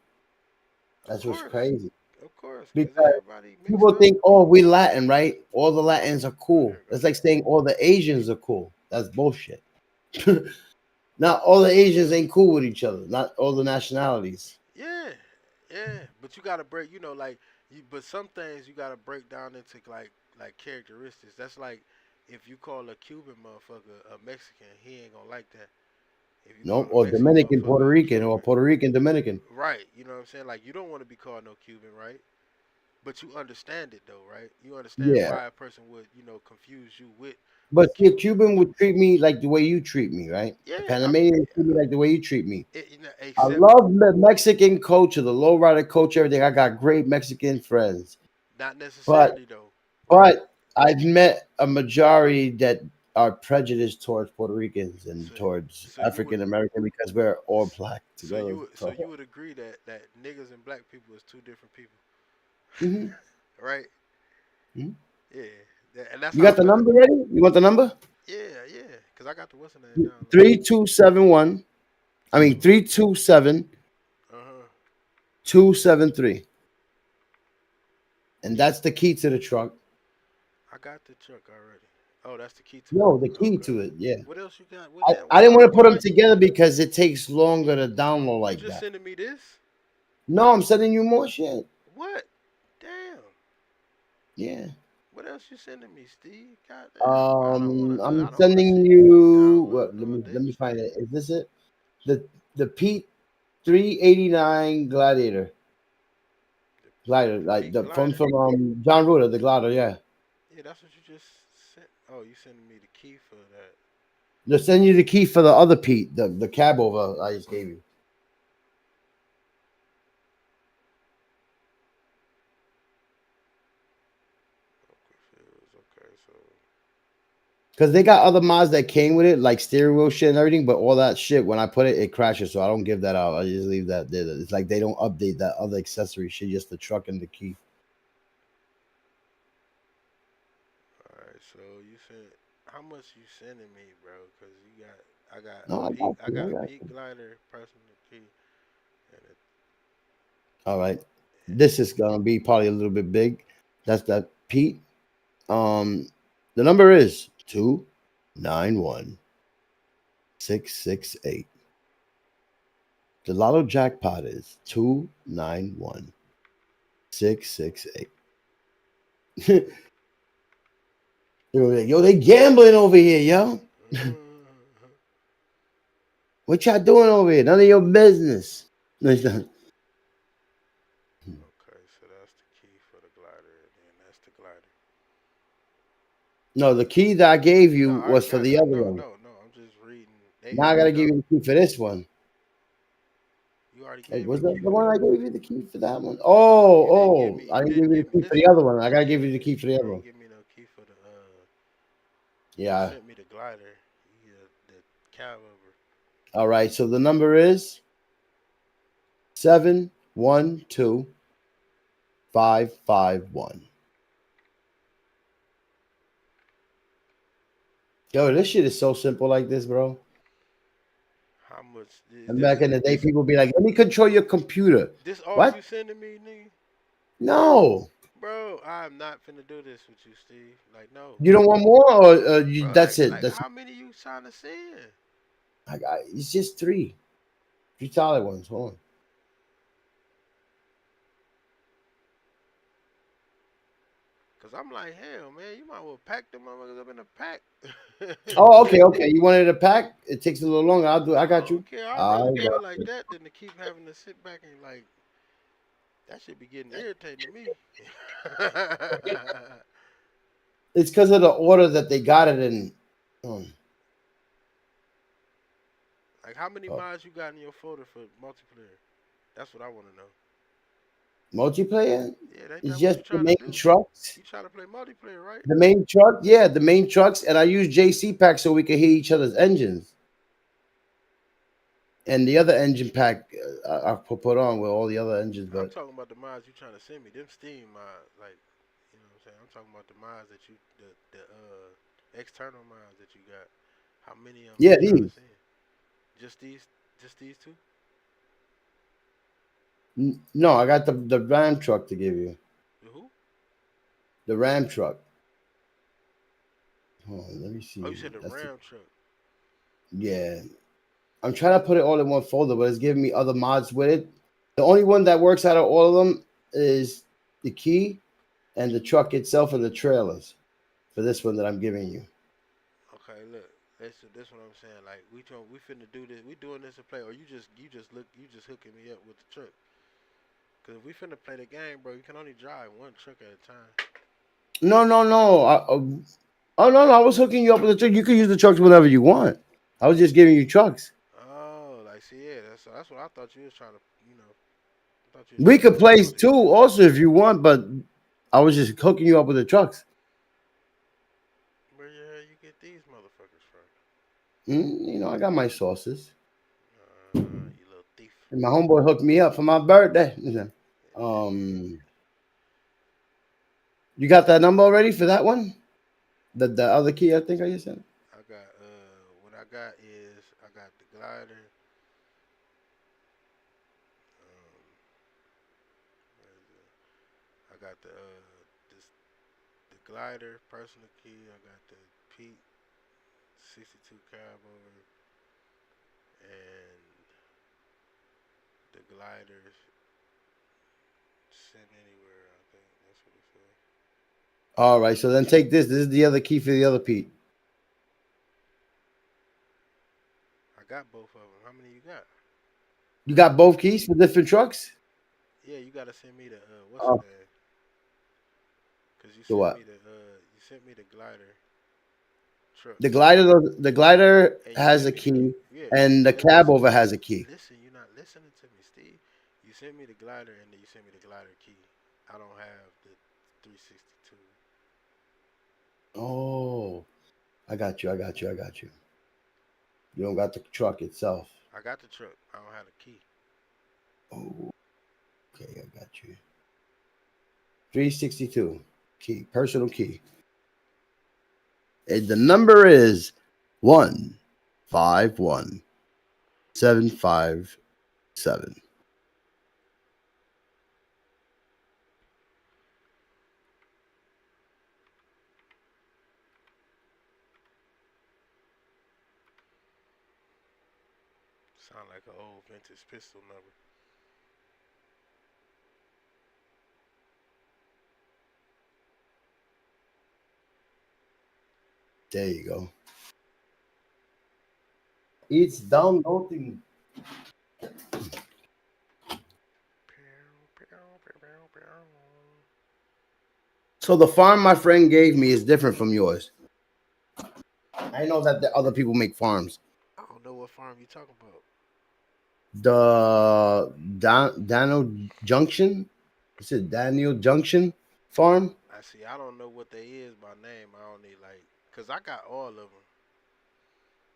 S1: Of
S3: That's what's
S1: course,
S3: crazy.
S1: cause
S3: Because
S1: everybody mixed
S3: people
S1: up.
S3: think, oh, we Latin, right? All the Latins are
S1: Oh,
S3: cool.
S1: here it
S3: It's
S1: goes.
S3: like saying all the Asians are cool. That's bullshit. Not all the Asians ain't cool with each other. Not all the nationalities.
S1: Yeah, yeah, but you gotta break. Like but some things you gotta break down into like characteristics. That's like if you call a Cuban motherfucker a Mexican, he ain't gonna like that. If you call
S3: Nope.
S1: a
S3: Or
S1: Mexican
S3: Dominican, Puerto
S1: motherfucker a
S3: Rican, or
S1: Cuban,
S3: Puerto Rican, Dominican.
S1: right? You know what I'm saying? Like you don't want to be called no Cuban, right? But you understand it though, right? You understand
S3: Yeah.
S1: why a person would confuse you with a
S3: But see, a
S1: Cuban.
S3: Cuban would treat me like the way you treat me, right? A
S1: Yeah, I mean,
S3: Panamanian would treat me like the way you treat me. I
S1: except
S3: love the Mexican culture, the lowrider culture, everything. I got great Mexican friends.
S1: not
S3: But
S1: necessarily though.
S3: but I've met a majority that are prejudiced towards Puerto Ricans and
S1: So
S3: towards
S1: so you would
S3: African American because we're all black together.
S1: so
S3: So
S1: you would agree that niggas and black people is two different people,
S3: mhm,
S1: right?
S3: mhm.
S1: Yeah, and that's
S3: You
S1: how I
S3: got the
S1: feel.
S3: number ready? You want the number?
S1: Yeah, yeah, cause I got the what's the name download.
S3: 3271. I mean 327
S1: Uh huh.
S3: 273. And that's the key to the truck.
S1: I got the truck already. Oh, that's the key to it.
S3: No, the key
S1: Okay.
S3: to it. Yeah.
S1: What else you got?
S3: I
S1: Why
S3: didn't want to put
S1: why
S3: them together because it takes longer to download
S1: you
S3: like
S1: just
S3: that.
S1: sending me this?
S3: No, I'm sending you more shit.
S1: What? Damn.
S3: Yeah.
S1: What else you sending me, Steve? God damn. I don't want to look.
S3: I'm
S1: I don't want to
S3: sending
S1: see you
S3: you. What?
S1: downloading all
S3: Let
S1: that
S3: me find
S1: shit.
S3: it. Is this it? The Pete 389 Gladiator. Glider,
S1: The
S3: like
S1: Pete
S3: the phone
S1: glider.
S3: from John Rutter, the glider. Yeah.
S1: Yeah, that's what you just sent. Oh, you sending me the key for that.
S3: They'll send you the key for the other Pete, the cab over I just gave you.
S1: Okay, feels okay. So
S3: Because they got other mods that came with it, like steering wheel shit and everything, but all that shit, when I put it, it crashes, so I don't give that out. I just leave that there. It's like they don't update that other accessory shit, just the truck and the key.
S1: all right. So you sent how much you sending me, bro? Cause you got I got
S3: No,
S1: a
S3: I
S1: Pete
S3: got
S1: I
S3: you. I
S1: got a
S3: got
S1: Pete
S3: you.
S1: glider personal key and
S3: All right. This is gonna be probably a little bit big. That's that Pete. Um the number is 291 668. The lotto jackpot is 291 668. Yo, they gambling over here, yo. What y'all doing over here? None of your business.
S1: okay. So that's the key for the glider, and then that's the glider.
S3: No, the key that I gave
S1: No,
S3: you
S1: I already
S3: was for
S1: got
S3: the
S1: that.
S3: other
S1: No,
S3: one.
S1: no, no. I'm just reading.
S3: Now I
S1: They
S3: gotta give
S1: go.
S3: you the key for this one.
S1: You already
S3: Like,
S1: gave me
S3: was
S1: the
S3: that
S1: key
S3: the
S1: for
S3: one
S1: that.
S3: I gave you the key for that one?
S1: You didn't give me.
S3: I
S1: You
S3: didn't give
S1: didn't
S3: you the
S1: give me.
S3: key for the
S1: Listen.
S3: other one. I gotta give you the key for the
S1: You
S3: other one.
S1: ain't give me no key for the. You
S3: Yeah.
S1: sent me the glider. The cab over.
S3: All right. So the number is 712551. Yo, this shit is so simple like this, bro.
S1: How much?
S3: And back in the day,
S1: This
S3: people be like, "Let me control your computer."
S1: this all
S3: What?
S1: you sending me, nigga?
S3: No.
S1: Bro, I'm not finna do this with you, Steve. Like, no,
S3: You don't want more, or
S1: bro.
S3: that's it.
S1: Like,
S3: That's
S1: how many you trying to send?
S3: I got. It's just three solid ones. Hold on.
S1: Cause I'm like, hell, man, you might well pack them motherfuckers up in a pack.
S3: Oh, okay, okay. You wanted a pack? It takes a little longer. I'll do. I
S1: I
S3: got you.
S1: don't care. I'd
S3: I
S1: rather do it
S3: got
S1: like
S3: you.
S1: that than to keep having to sit back and like that should be getting irritating to me.
S3: It's because of the order that they got it in. Um,
S1: Like how many
S3: uh,
S1: mods you got in your folder for multiplayer? That's what I want to know.
S3: multiplayer
S1: Yeah, ain't
S3: is
S1: that what
S3: just
S1: you
S3: the
S1: trying to
S3: main
S1: do?
S3: trucks.
S1: You trying to play multiplayer, right?
S3: The main truck, yeah, the main trucks, and I use JC pack so we can hear each other's engines. And the other engine pack I put on with all the other engines,
S1: I'm
S3: but
S1: talking about the mods you trying to send me. Them Steam mods, like you know what I'm saying. I'm talking about the mods that you, the external mods that you got. How many of them
S3: yeah,
S1: you trying to
S3: these.
S1: send? Just these, just these two?
S3: No, I got the Ram truck to give you.
S1: The who?
S3: The Ram truck. Hold on, let me
S1: Oh, you
S3: see.
S1: said the
S3: That's the,
S1: Ram truck.
S3: yeah. I'm trying to put it all in one folder, but it's giving me other mods with it. The only one that works out of all of them is the key and the truck itself and the trailers for this one that I'm giving you.
S1: Okay, look, that's what I'm saying. Like we finna do this. We doing this to play, or you just hooking me up with the truck. Cause if we finna play the game, bro, you can only drive one truck at a time.
S3: No, no, no. Oh no, no. I was hooking you up with the truck. You can use the trucks whenever you want. I was just giving you trucks.
S1: Oh, like see, yeah, that's what I thought you was trying to, you know, I thought you was
S3: We
S1: trying to
S3: could
S1: play
S3: play
S1: multi.
S3: too, also if you want, but I was just hooking you up with the trucks.
S1: Where the hell you get these motherfuckers from?
S3: I got my sources.
S1: You little thief.
S3: And my homeboy hooked me up for my birthday. Um, you got that number already for that one? The other key, I think I just said.
S1: I got what I got is I got the glider. Um, where is it? I got this the glider personal key. I got the Pete 62 cab over and the gliders sent anywhere. I think that's what it said.
S3: All right, so then take this. This is the other key for the other Pete.
S1: I got both of them. How many you got?
S3: You got both keys for different trucks?
S1: Yeah, you gotta send me the what's the
S3: Oh,
S1: name? Cause
S3: the what?
S1: you sent me the glider truck,
S3: The glider
S1: and you
S3: has
S1: sent
S3: a
S1: me the key.
S3: key,
S1: Yeah,
S3: and the cab
S1: listen,
S3: over has a key.
S1: listen. You're not listening to me, Steve. You sent me the glider, and then you sent me the glider key. I don't have the 362.
S3: Oh, I got you. I got you. I got you. You don't got the truck itself.
S1: I got the truck. I don't have the key.
S3: Oh, okay, I got you. 362 key, personal key. And the number is 151757.
S1: Sound like an old vintage pistol number.
S3: There you go. It's downloading.
S1: Pew, pew, pew, pew, pew.
S3: So the farm my friend gave me is different from yours. I know that the other people make farms.
S1: I don't know what farm you talking about.
S3: The Daniel Junction, is it Daniel Junction farm?
S1: I see. I don't know what they is by name. I don't need like, cause I got all of them,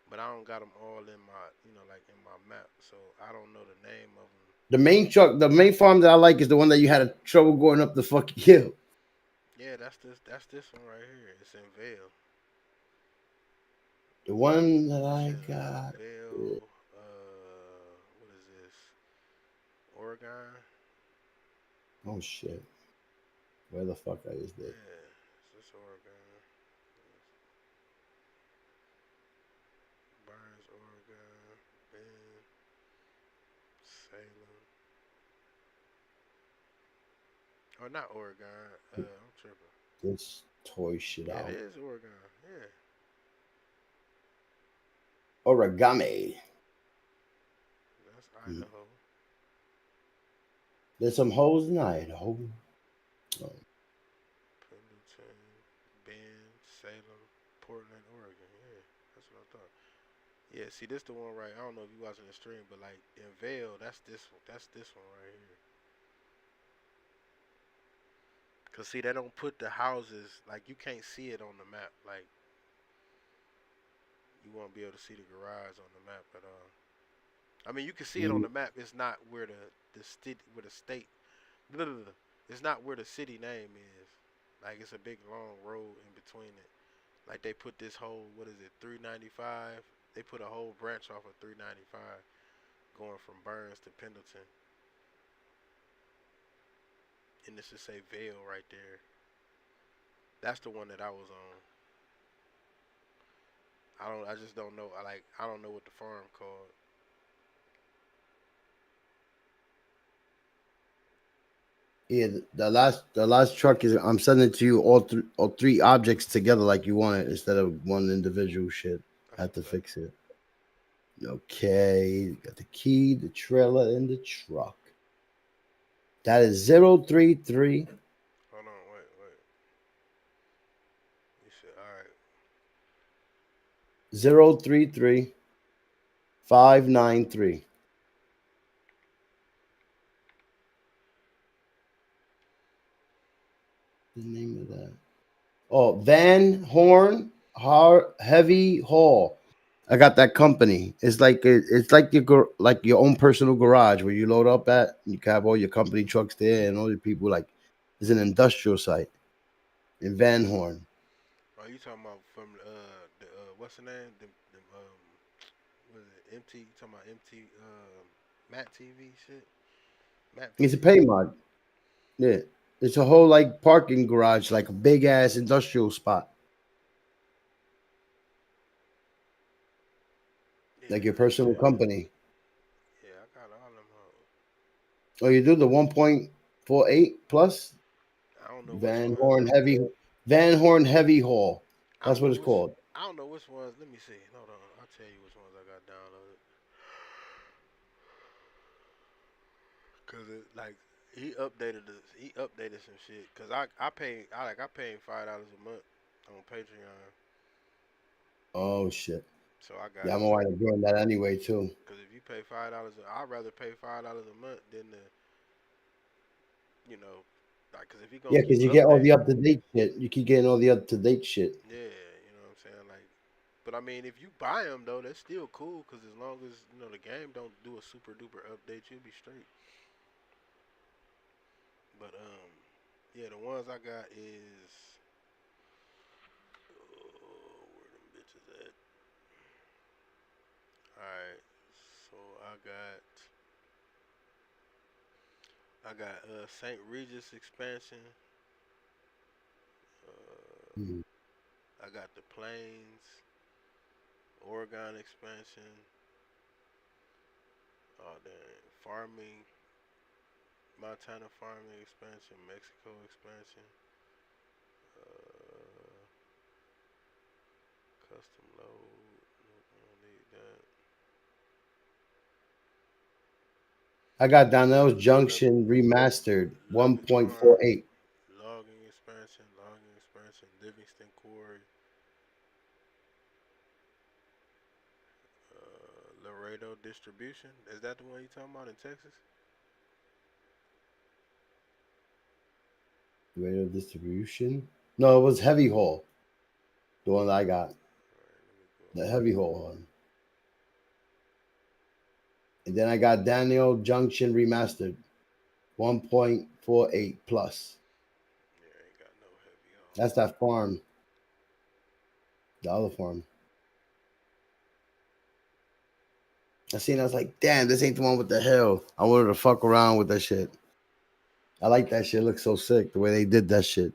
S1: but I don't got them all in my, like in my map. So I don't know the name of them.
S3: The main farm that I like is the one that you had a trouble going up the fucking hill.
S1: Yeah, that's this one right here. It's in Vale.
S3: The one that
S1: It
S3: I
S1: says
S3: got.
S1: Vale. What is this? Oregon.
S3: Oh shit! Where the fuck I is this?
S1: Yeah, it's this Oregon. Burns, Oregon. Bend, Salem. Or not Oregon. I'm tripping.
S3: this toy shit
S1: Yeah, it
S3: out.
S1: is Oregon. Yeah,
S3: Origami.
S1: that's
S3: Hmm.
S1: Idaho.
S3: There's some hoes in Idaho. Oh,
S1: Pendleton, Bend, Salem, Portland, Oregon. Yeah, that's what I thought. Yeah, see, this the one right. I don't know if you watching the stream, but like in Vale, that's this one. That's this one right here. Cause see, they don't put the houses like you can't see it on the map. Like you won't be able to see the garage on the map at all. I mean, you can see it on
S3: mm,
S1: the map. It's not where the state where the state. Blah, blah, blah. It's not where the city name is. Like it's a big long road in between it. Like they put this whole what is it 395? They put a whole branch off of 395 going from Burns to Pendleton, and this should say Vale right there. That's the one that I was on. I don't. I just don't know. I don't know what the farm called.
S3: yeah, the last truck is. I'm sending it to you all three objects together like you want it instead of one individual shit. I
S1: That's
S3: had
S1: a
S3: to
S1: fact.
S3: fix it. Okay, got the key, the trailer, and the truck. That is 033
S1: Hold on. Wait. You said all right.
S3: 033 593. The name of that. Oh, Van Horn Heavy Haul. I got that company. It's like like your own personal garage where you load up at. You can have all your company trucks there and all your people. Like it's an industrial site in Van Horn.
S1: Are you talking about from the what's the name? The what is it? MT. You talking about MT? Matt TV shit. Matt
S3: It's a
S1: TV.
S3: pay mod. Yeah, it's a whole like parking garage, like a big ass industrial spot,
S1: Yeah,
S3: like your
S1: let me
S3: personal
S1: see.
S3: company.
S1: Yeah, I got all them hoes.
S3: Oh, you do the 1.48 plus
S1: I don't know which
S3: Van
S1: ones.
S3: Horn Heavy Van Horn Heavy Haul.
S1: I
S3: That's
S1: don't
S3: what
S1: know
S3: it's
S1: which.
S3: called.
S1: I don't know which ones. Let me see. Hold on. I'll tell you which ones I got downloaded. Cause it like he updated some shit. Cause I paid $5 a month on Patreon.
S3: Oh shit.
S1: So I got
S3: Yeah, I'm
S1: it
S3: gonna
S1: to.
S3: wind up doing that anyway too.
S1: Cause if you pay $5, I'd rather pay $5 a month than the you know, like. Cause if he gonna
S3: Yeah,
S1: keep
S3: because you get all the
S1: updating,
S3: up to date shit. You keep getting all the up to date shit.
S1: yeah, you know what I'm saying. Like, but I mean, if you buy them though, that's still cool. Cause as long as you know the game don't do a super duper update, you'll be straight. But yeah, the ones I got is where them bitches at? All right, so I got St. Regis expansion. Uh,
S3: Mm.
S1: I got the Plains, Oregon expansion. Oh dang, farming, Montana farming expansion, Mexico expansion. Uh, custom load. Nope, I don't need that.
S3: I got Donnell's
S1: Love,
S3: Junction remastered
S1: Lovage Farm,
S3: 1.48.
S1: logging expansion, Livingston Quarry, Laredo distribution. Is that the one you talking about in Texas?
S3: Radio distribution. No, it was Heavy Haul. The one that I got.
S1: All right, let me go.
S3: The Heavy Haul one. And then I got Daniel Junction remastered 1.48 plus.
S1: Yeah, I ain't got no heavy haul.
S3: That's that farm. The other farm. I seen. I was like, damn, this ain't the one with the hill. I wanted to fuck around with that shit. I like that shit. It looks so sick the way they did that shit.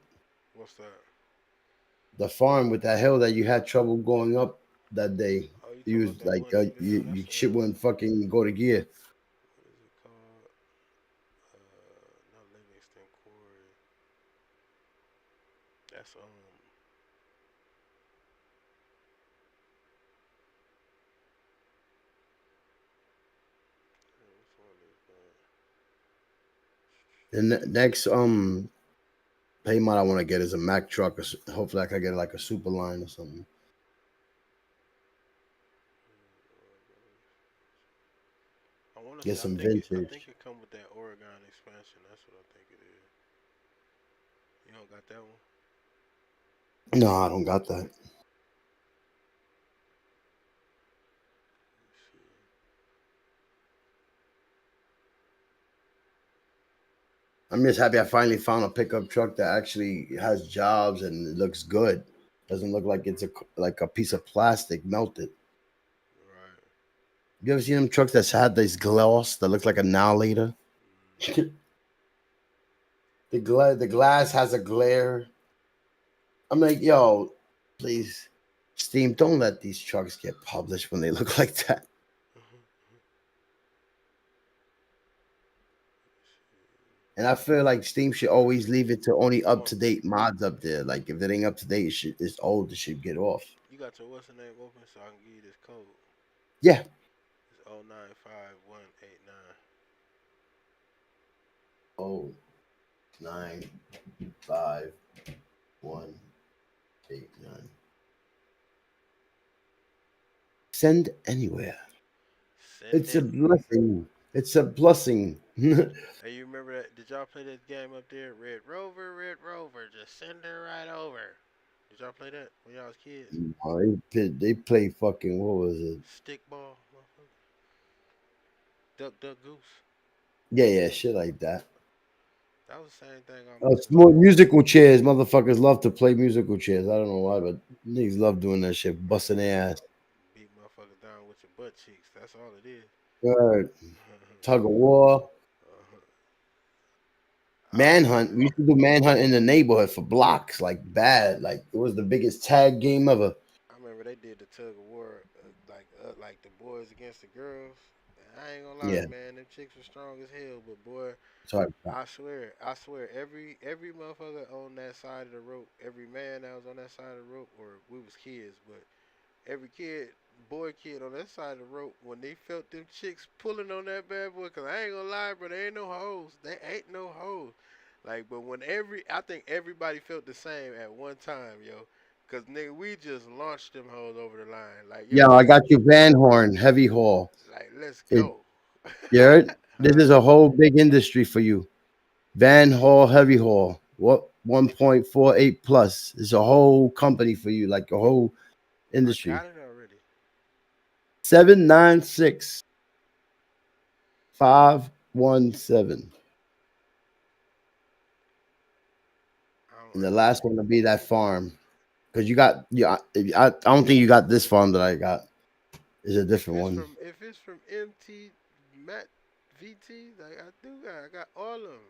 S1: What's that?
S3: The farm with that hill that you had trouble going up that day.
S1: Oh, you
S3: You
S1: talking about
S3: was
S1: that
S3: like,
S1: one over there?
S3: you shit wouldn't fucking go to gear.
S1: What is it called? Not Livingston Quarry.
S3: The next payment I want to get is a Mack truck. Hopefully, I can get like a super line or something.
S1: I want to
S3: Get
S1: say.
S3: some
S1: I think
S3: vintage.
S1: it come with that Oregon expansion. That's what I think it is. You don't got that one?
S3: No, I don't got that.
S1: Let's see.
S3: I'm just happy I finally found a pickup truck that actually has jobs and it looks good. Doesn't look like it's like a piece of plastic melted.
S1: Right.
S3: You ever seen them trucks that's had this gloss that looks like a annihilator?
S1: Mm-hmm.
S3: The glass has a glare. I'm like, yo, please, Steam, don't let these trucks get published when they look like that. And I feel like Steam should always leave it to only
S1: Come
S3: up
S1: on.
S3: to date mods up there. Like if it ain't up to date, it's old. It should get off.
S1: You got your what's the name open so I can give you this code.
S3: Yeah.
S1: It's 095189.
S3: Oh, 95189. Send anywhere.
S1: Send
S3: It's a
S1: it.
S3: blessing. It's a blessing.
S1: Hey, you remember that? Did y'all play this game up there? Red Rover, Red Rover, just send her right over. Did y'all play that when y'all was kids?
S3: They play fucking, what was it?
S1: Stickball, motherfucker. Duck, duck, goose.
S3: Yeah, yeah, shit like that.
S1: That was the same thing almost.
S3: It's more musical chairs. Motherfuckers love to play musical chairs. I don't know why, but niggas love doing that shit, busting their ass.
S1: Beat motherfuckers down with your butt cheeks. That's all it is.
S3: Right. Tug of war.
S1: I
S3: Manhunt.
S1: remember.
S3: We used to do manhunt in the neighborhood for blocks, like bad. Like it was the biggest tag game ever.
S1: I remember they did the tug of war, like the boys against the girls. And I ain't gonna lie,
S3: Yeah.
S1: man. Them chicks were strong as hell, but boy,
S3: Sorry.
S1: I swear, every motherfucker on that side of the rope, every man that was on that side of the rope, or we was kids, but every kid, boy, kid on that side of the rope, when they felt them chicks pulling on that bad boy, cause I ain't gonna lie, bro, there ain't no hoes, there ain't no hoes. Like, but when I think everybody felt the same at one time, yo. Cause nigga, we just launched them hoes over the line. Like, yo,
S3: Yeah, I got you Van Horn, heavy haul.
S1: let's
S3: It,
S1: go.
S3: you heard? This
S1: Huh?
S3: is a whole big industry for you. Van Haul, heavy haul. What 1.48 plus is a whole company for you, like a whole
S1: I
S3: industry.
S1: got it already.
S3: 796-517.
S1: I don't,
S3: And
S1: I
S3: the
S1: don't,
S3: last one to be that farm. Because you got, yeah, I don't think you got this farm that I got. It's a different one.
S1: if it's from MT Matt VT, like I got all of them.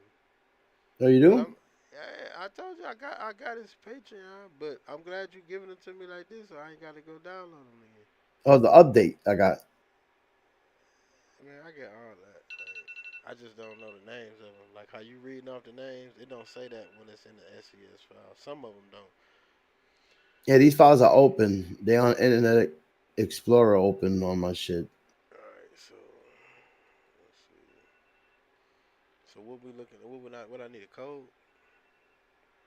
S3: Oh, you
S1: But
S3: do?
S1: I told you I got his Patreon, but I'm glad you giving it to me like this, so I ain't got to go download them again.
S3: Oh, the update I got.
S1: I mean, I get all that. Like, I just don't know the names of them. Like how you reading off the names, it don't say that when it's in the SES file. Some of them don't.
S3: Yeah, these files are open. They on Internet Explorer open on my shit.
S1: All right, so let's see. So what we looking? What would I? What I need a code?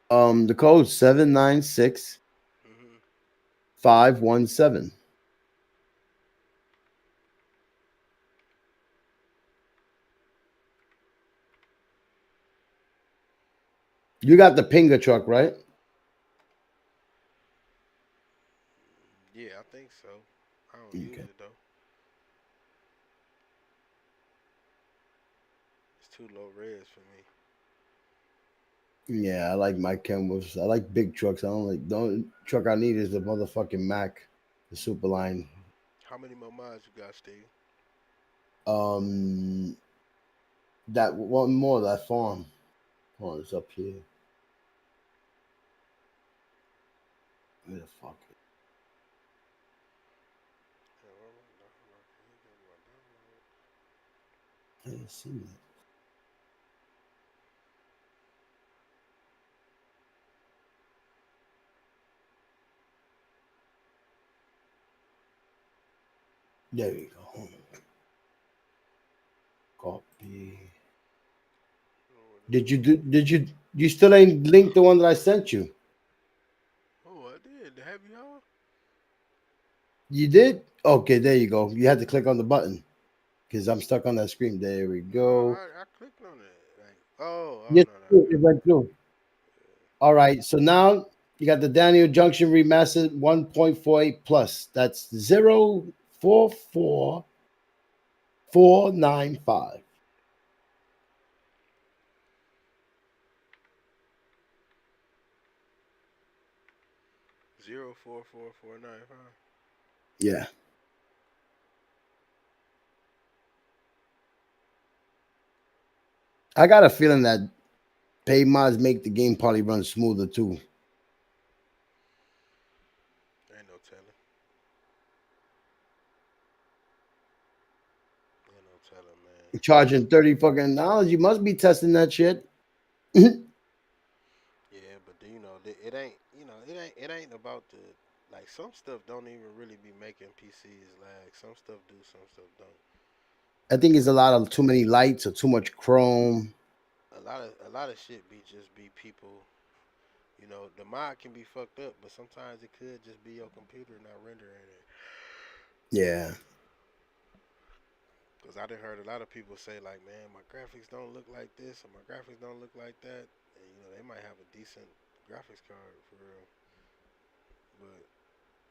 S3: The code 796
S1: Mm-hmm.
S3: 517. You got the Pinga truck, right?
S1: Yeah, I think so. I don't use
S3: Okay.
S1: it though. It's too low res for me.
S3: Yeah, I like my Kenworths. I like big trucks. I don't like the only truck I need is the motherfucking Mac, the super line.
S1: How many more miles you got, Steve?
S3: Um that one more, that farm. Oh, it's up here. Where the fuck? I didn't see that. There we go. Copy. You still ain't linked the one that I sent you?
S1: Oh, I did. The happy hour?
S3: You did? Okay, there you go. You had to click on the button because I'm stuck on that screen. There we
S1: No,
S3: go.
S1: I clicked on it. Like, oh,
S3: Yes,
S1: no, no,
S3: it
S1: no.
S3: went through. All right, so now you got the Daniel Junction Remastered 1.48 plus. That's 044495.
S1: 044495.
S3: Yeah. I got a feeling that pay mods make the game probably run smoother too.
S1: Ain't no telling. Ain't no telling, man.
S3: Charging 30 fucking dollars, you must be testing that shit. Yeah,
S1: Yeah, but do you know it ain't it ain't about the like some stuff don't even really be making PCs lag. Some stuff do, some stuff don't.
S3: I think it's a lot of too many lights or too much chrome.
S1: A lot of shit be people. You know, the mod can be fucked up, but sometimes it could just be your computer not rendering it.
S3: Yeah.
S1: Cause I done heard a lot of people say like, man, my graphics don't look like this or my graphics don't look like that. And, you know, they might have a decent graphics card for real, but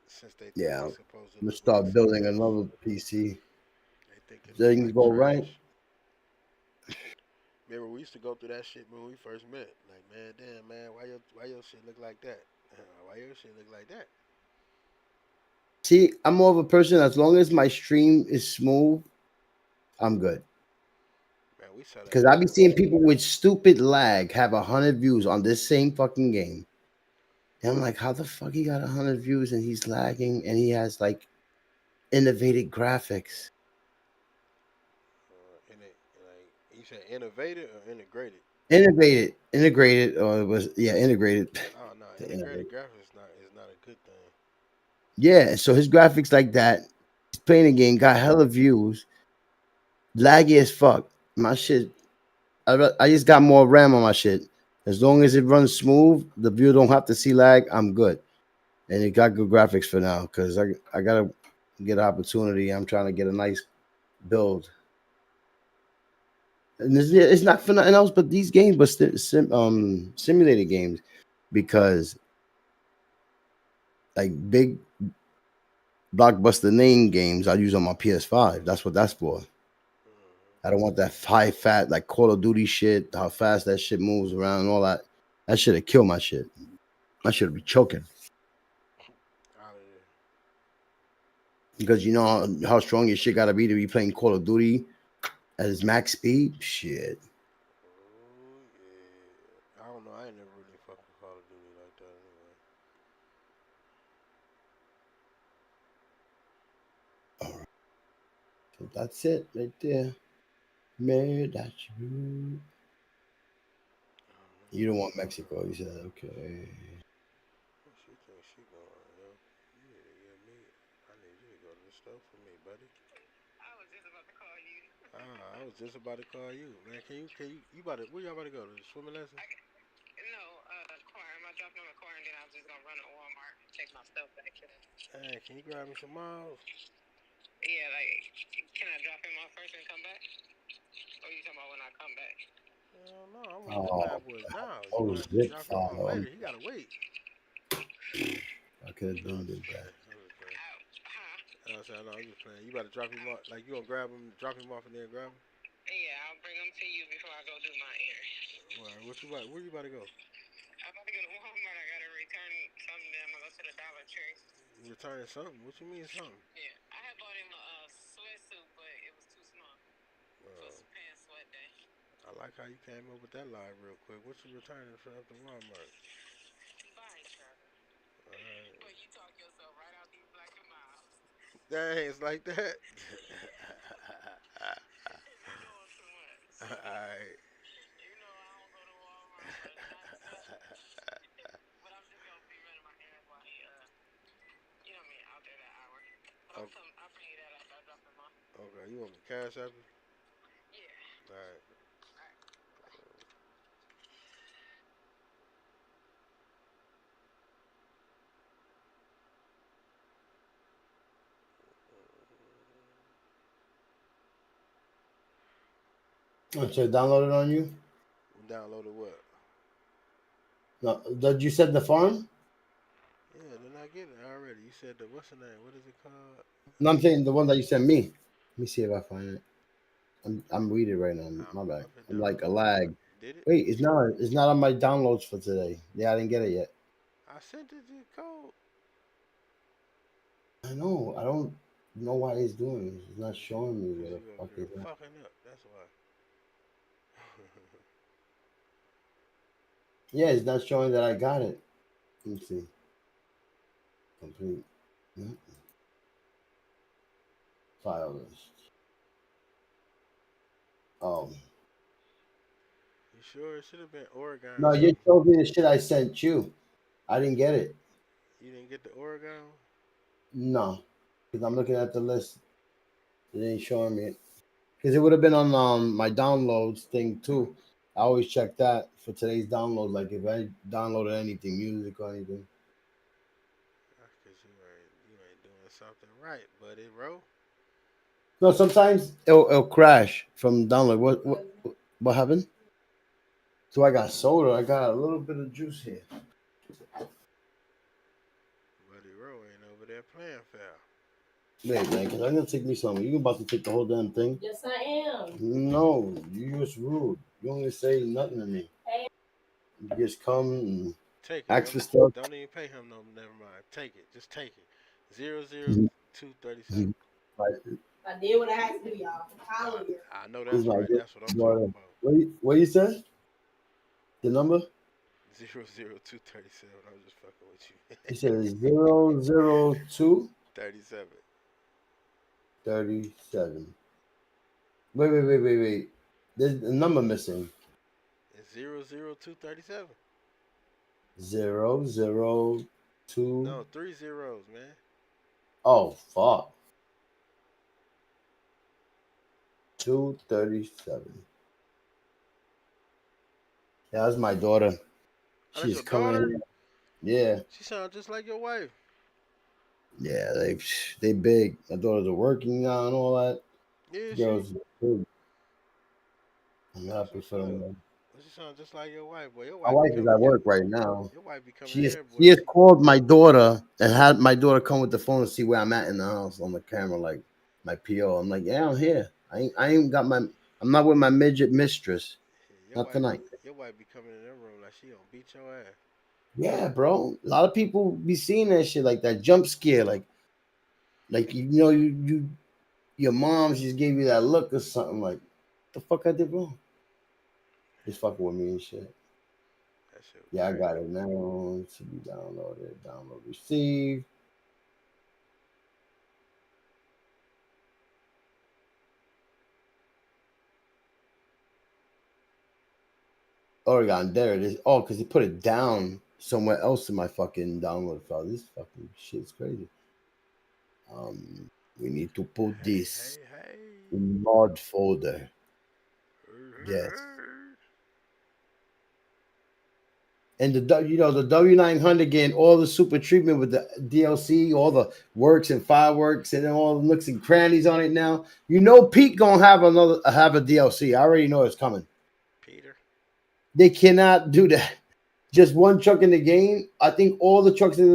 S1: since they think
S3: Yeah. I'm
S1: it's supposed to
S3: gonna
S1: look like
S3: start
S1: something
S3: building
S1: else,
S3: another PC.
S1: they think it look
S3: Things
S1: like
S3: go right.
S1: trash. Remember, we used to go through that shit when we first met. Like, man, damn, man, why your shit look like that? Why your shit look like that?
S3: See, I'm more of a person as long as my stream is smooth, I'm good.
S1: Man, we saw that
S3: Because I
S1: bitch.
S3: be seeing people with stupid lag have 100 views on this same fucking game. And I'm like, how the fuck he got 100 views and he's lagging and he has like innovative graphics.
S1: In it, like you said, innovated or integrated?
S3: Integrated, or it was integrated.
S1: Oh no,
S3: The
S1: integrated
S3: integrated.
S1: graphics is not a good thing.
S3: Yeah, so his graphics like that. He's playing a game, got hella views, laggy as fuck. My shit, I just got more RAM on my shit. As long as it runs smooth, the view don't have to see lag. I'm good, and it got good graphics for now because I gotta get an opportunity. I'm trying to get a nice build, and it's not for nothing else but these games, but simulated games, because like big blockbuster name games I use on my PS5. That's what that's for.
S1: Hmm.
S3: I don't want that high fat like Call of Duty shit. How fast that shit moves around and all that. That should have killed my shit. I should be choking
S1: Out of there.
S3: because you know how strong your shit gotta be to be playing Call of Duty at its max speed. Shit.
S1: Oh yeah. I don't know. I ain't never really fucked with Call of Duty like that anyway.
S3: All right. So that's it right there. Man, that's you.
S1: I don't know.
S3: You don't want Mexico. You said okay.
S1: What she thinks she going, yo? You need to get me. I need you to go to the store for me, buddy. I was just about to call you, man. You about to, where y'all about to go? To the swimming lesson? Hey, can you grab me some miles? Hell no, I want them
S3: Oh,
S1: bad boys now. You
S3: oh
S1: gonna have to
S3: zip
S1: drop him off
S3: file.
S1: later. He gotta wait.
S3: I could have
S1: No,
S3: been
S1: I'm
S3: did
S1: just
S3: that.
S1: playing. I'm just playing. I was saying, no, I'm just playing. You about to drop him off? Like you gonna grab him, drop him off, and then grab him? Well, what you about? Where you about to go? Returning something? What you mean something? Uh, I like how you came up with that lie real quick. What you returning from after Walmart? Alright. Dang, it's like that. Alright. Okay. Okay, you want me to cash app you? Alright.
S3: Oh, so download it on you?
S1: Downloaded what?
S3: No, that you said the farm?
S1: Yeah, then I get it already. You said the what's the name? What is it called?
S3: No, I'm saying the one that you sent me. Let me see if I find it. I'm reading right now.
S1: I
S3: My
S1: don't know
S3: bad.
S1: if it
S3: I'm like a
S1: downloaded.
S3: lag.
S1: Did it?
S3: Wait, it's not on my downloads for today. Yeah, I didn't get it yet.
S1: I sent it to the code.
S3: I know. I don't know why it's doing this. It's not showing me
S1: Cause
S3: what the
S1: you over
S3: fuck
S1: there
S3: is that.
S1: fucking up. That's why.
S3: Yeah, it's not showing that I got it. Let me see. Complete. Hmm, file list. Oh.
S1: You sure it should have been Oregon
S3: No, you
S1: something?
S3: told me the shit I sent you. I didn't get it.
S1: You didn't get the Oregon?
S3: No. Because I'm looking at the list. It ain't showing me it. Because it would have been on my downloads thing too. I always check that for today's downloads. Like if I downloaded anything, music or anything.
S1: That's cause you ain't doing something right, buddy, bro.
S3: No, sometimes it'll crash from download. What happened? So I got soda. I got a little bit of juice here.
S1: Buddy Rowe ain't over there playing fair.
S3: Wait, man, because I'm gonna take me something. You about to take the whole damn thing? Yes, I am. No, you just rude. You don't even say nothing to me. You just come and
S1: Take it.
S3: ask for stuff.
S1: Don't even pay him no. Never mind. Take it. Just take it. Zero zero
S3: Mhm,
S1: two thirty seven.
S3: mhm. Like,
S4: I did what I had to do, y'all. I'm
S1: I
S4: calling you.
S1: I know
S3: he's
S1: that's
S3: like,
S1: right.
S3: this
S1: That's what I'm talking
S3: daughter.
S1: about.
S3: What you said? The number?
S1: 00237. I'm just fucking with
S3: He
S1: you.
S3: said 002
S1: 37.
S3: 37. Wait. There's a number missing.
S1: It's 00237.
S3: 002.
S1: No, three zeros, man.
S3: Oh, fuck. 237. Yeah, that's my daughter.
S1: Oh, that's
S3: She's
S1: your
S3: coming
S1: daughter?
S3: here. Yeah.
S1: She sounds just like your wife.
S3: Yeah, they big. My daughters are working now and all that.
S1: Yeah, she.
S3: Girls are big. I'm
S1: That's
S3: happy
S1: what's
S3: for
S1: up.
S3: them.
S1: She sounds just like your wife, boy. Your
S3: My
S1: wife be
S3: wife is
S1: coming.
S3: at work right now.
S1: Your wife be coming
S3: She is
S1: here,
S3: she
S1: boy.
S3: has called my daughter and had my daughter come with the phone to see where I'm at in the house on the camera, like my PO. I'm like, yeah, I'm here. I ain't got my I'm not with my midget mistress.
S1: Yeah, your
S3: Not
S1: wife.
S3: tonight.
S1: Your wife be coming in that room like she gonna beat your ass.
S3: Yeah, bro. A lot of people be seeing that shit like that jump scare, like your mom just gave you that look or something like the fuck I did wrong. Just fucking with me and shit.
S1: That shit was
S3: Yeah, I
S1: crazy.
S3: got it now. To be downloaded. Download receive. Oregon, there it is. Oh, because he put it down somewhere else in my fucking download file. This fucking shit's crazy. We need to put
S1: Hey,
S3: this
S1: hey, hey.
S3: in mod folder.
S1: Hey, hey,
S3: Yes.
S1: hey.
S3: And the W900 getting all the super treatment with the DLC, all the works and fireworks, and all the nooks and crannies on it now. You know, Pete gonna have a DLC. I already know it's coming.
S1: Peter.
S3: They cannot do that. Just one truck in the game. I think all the trucks in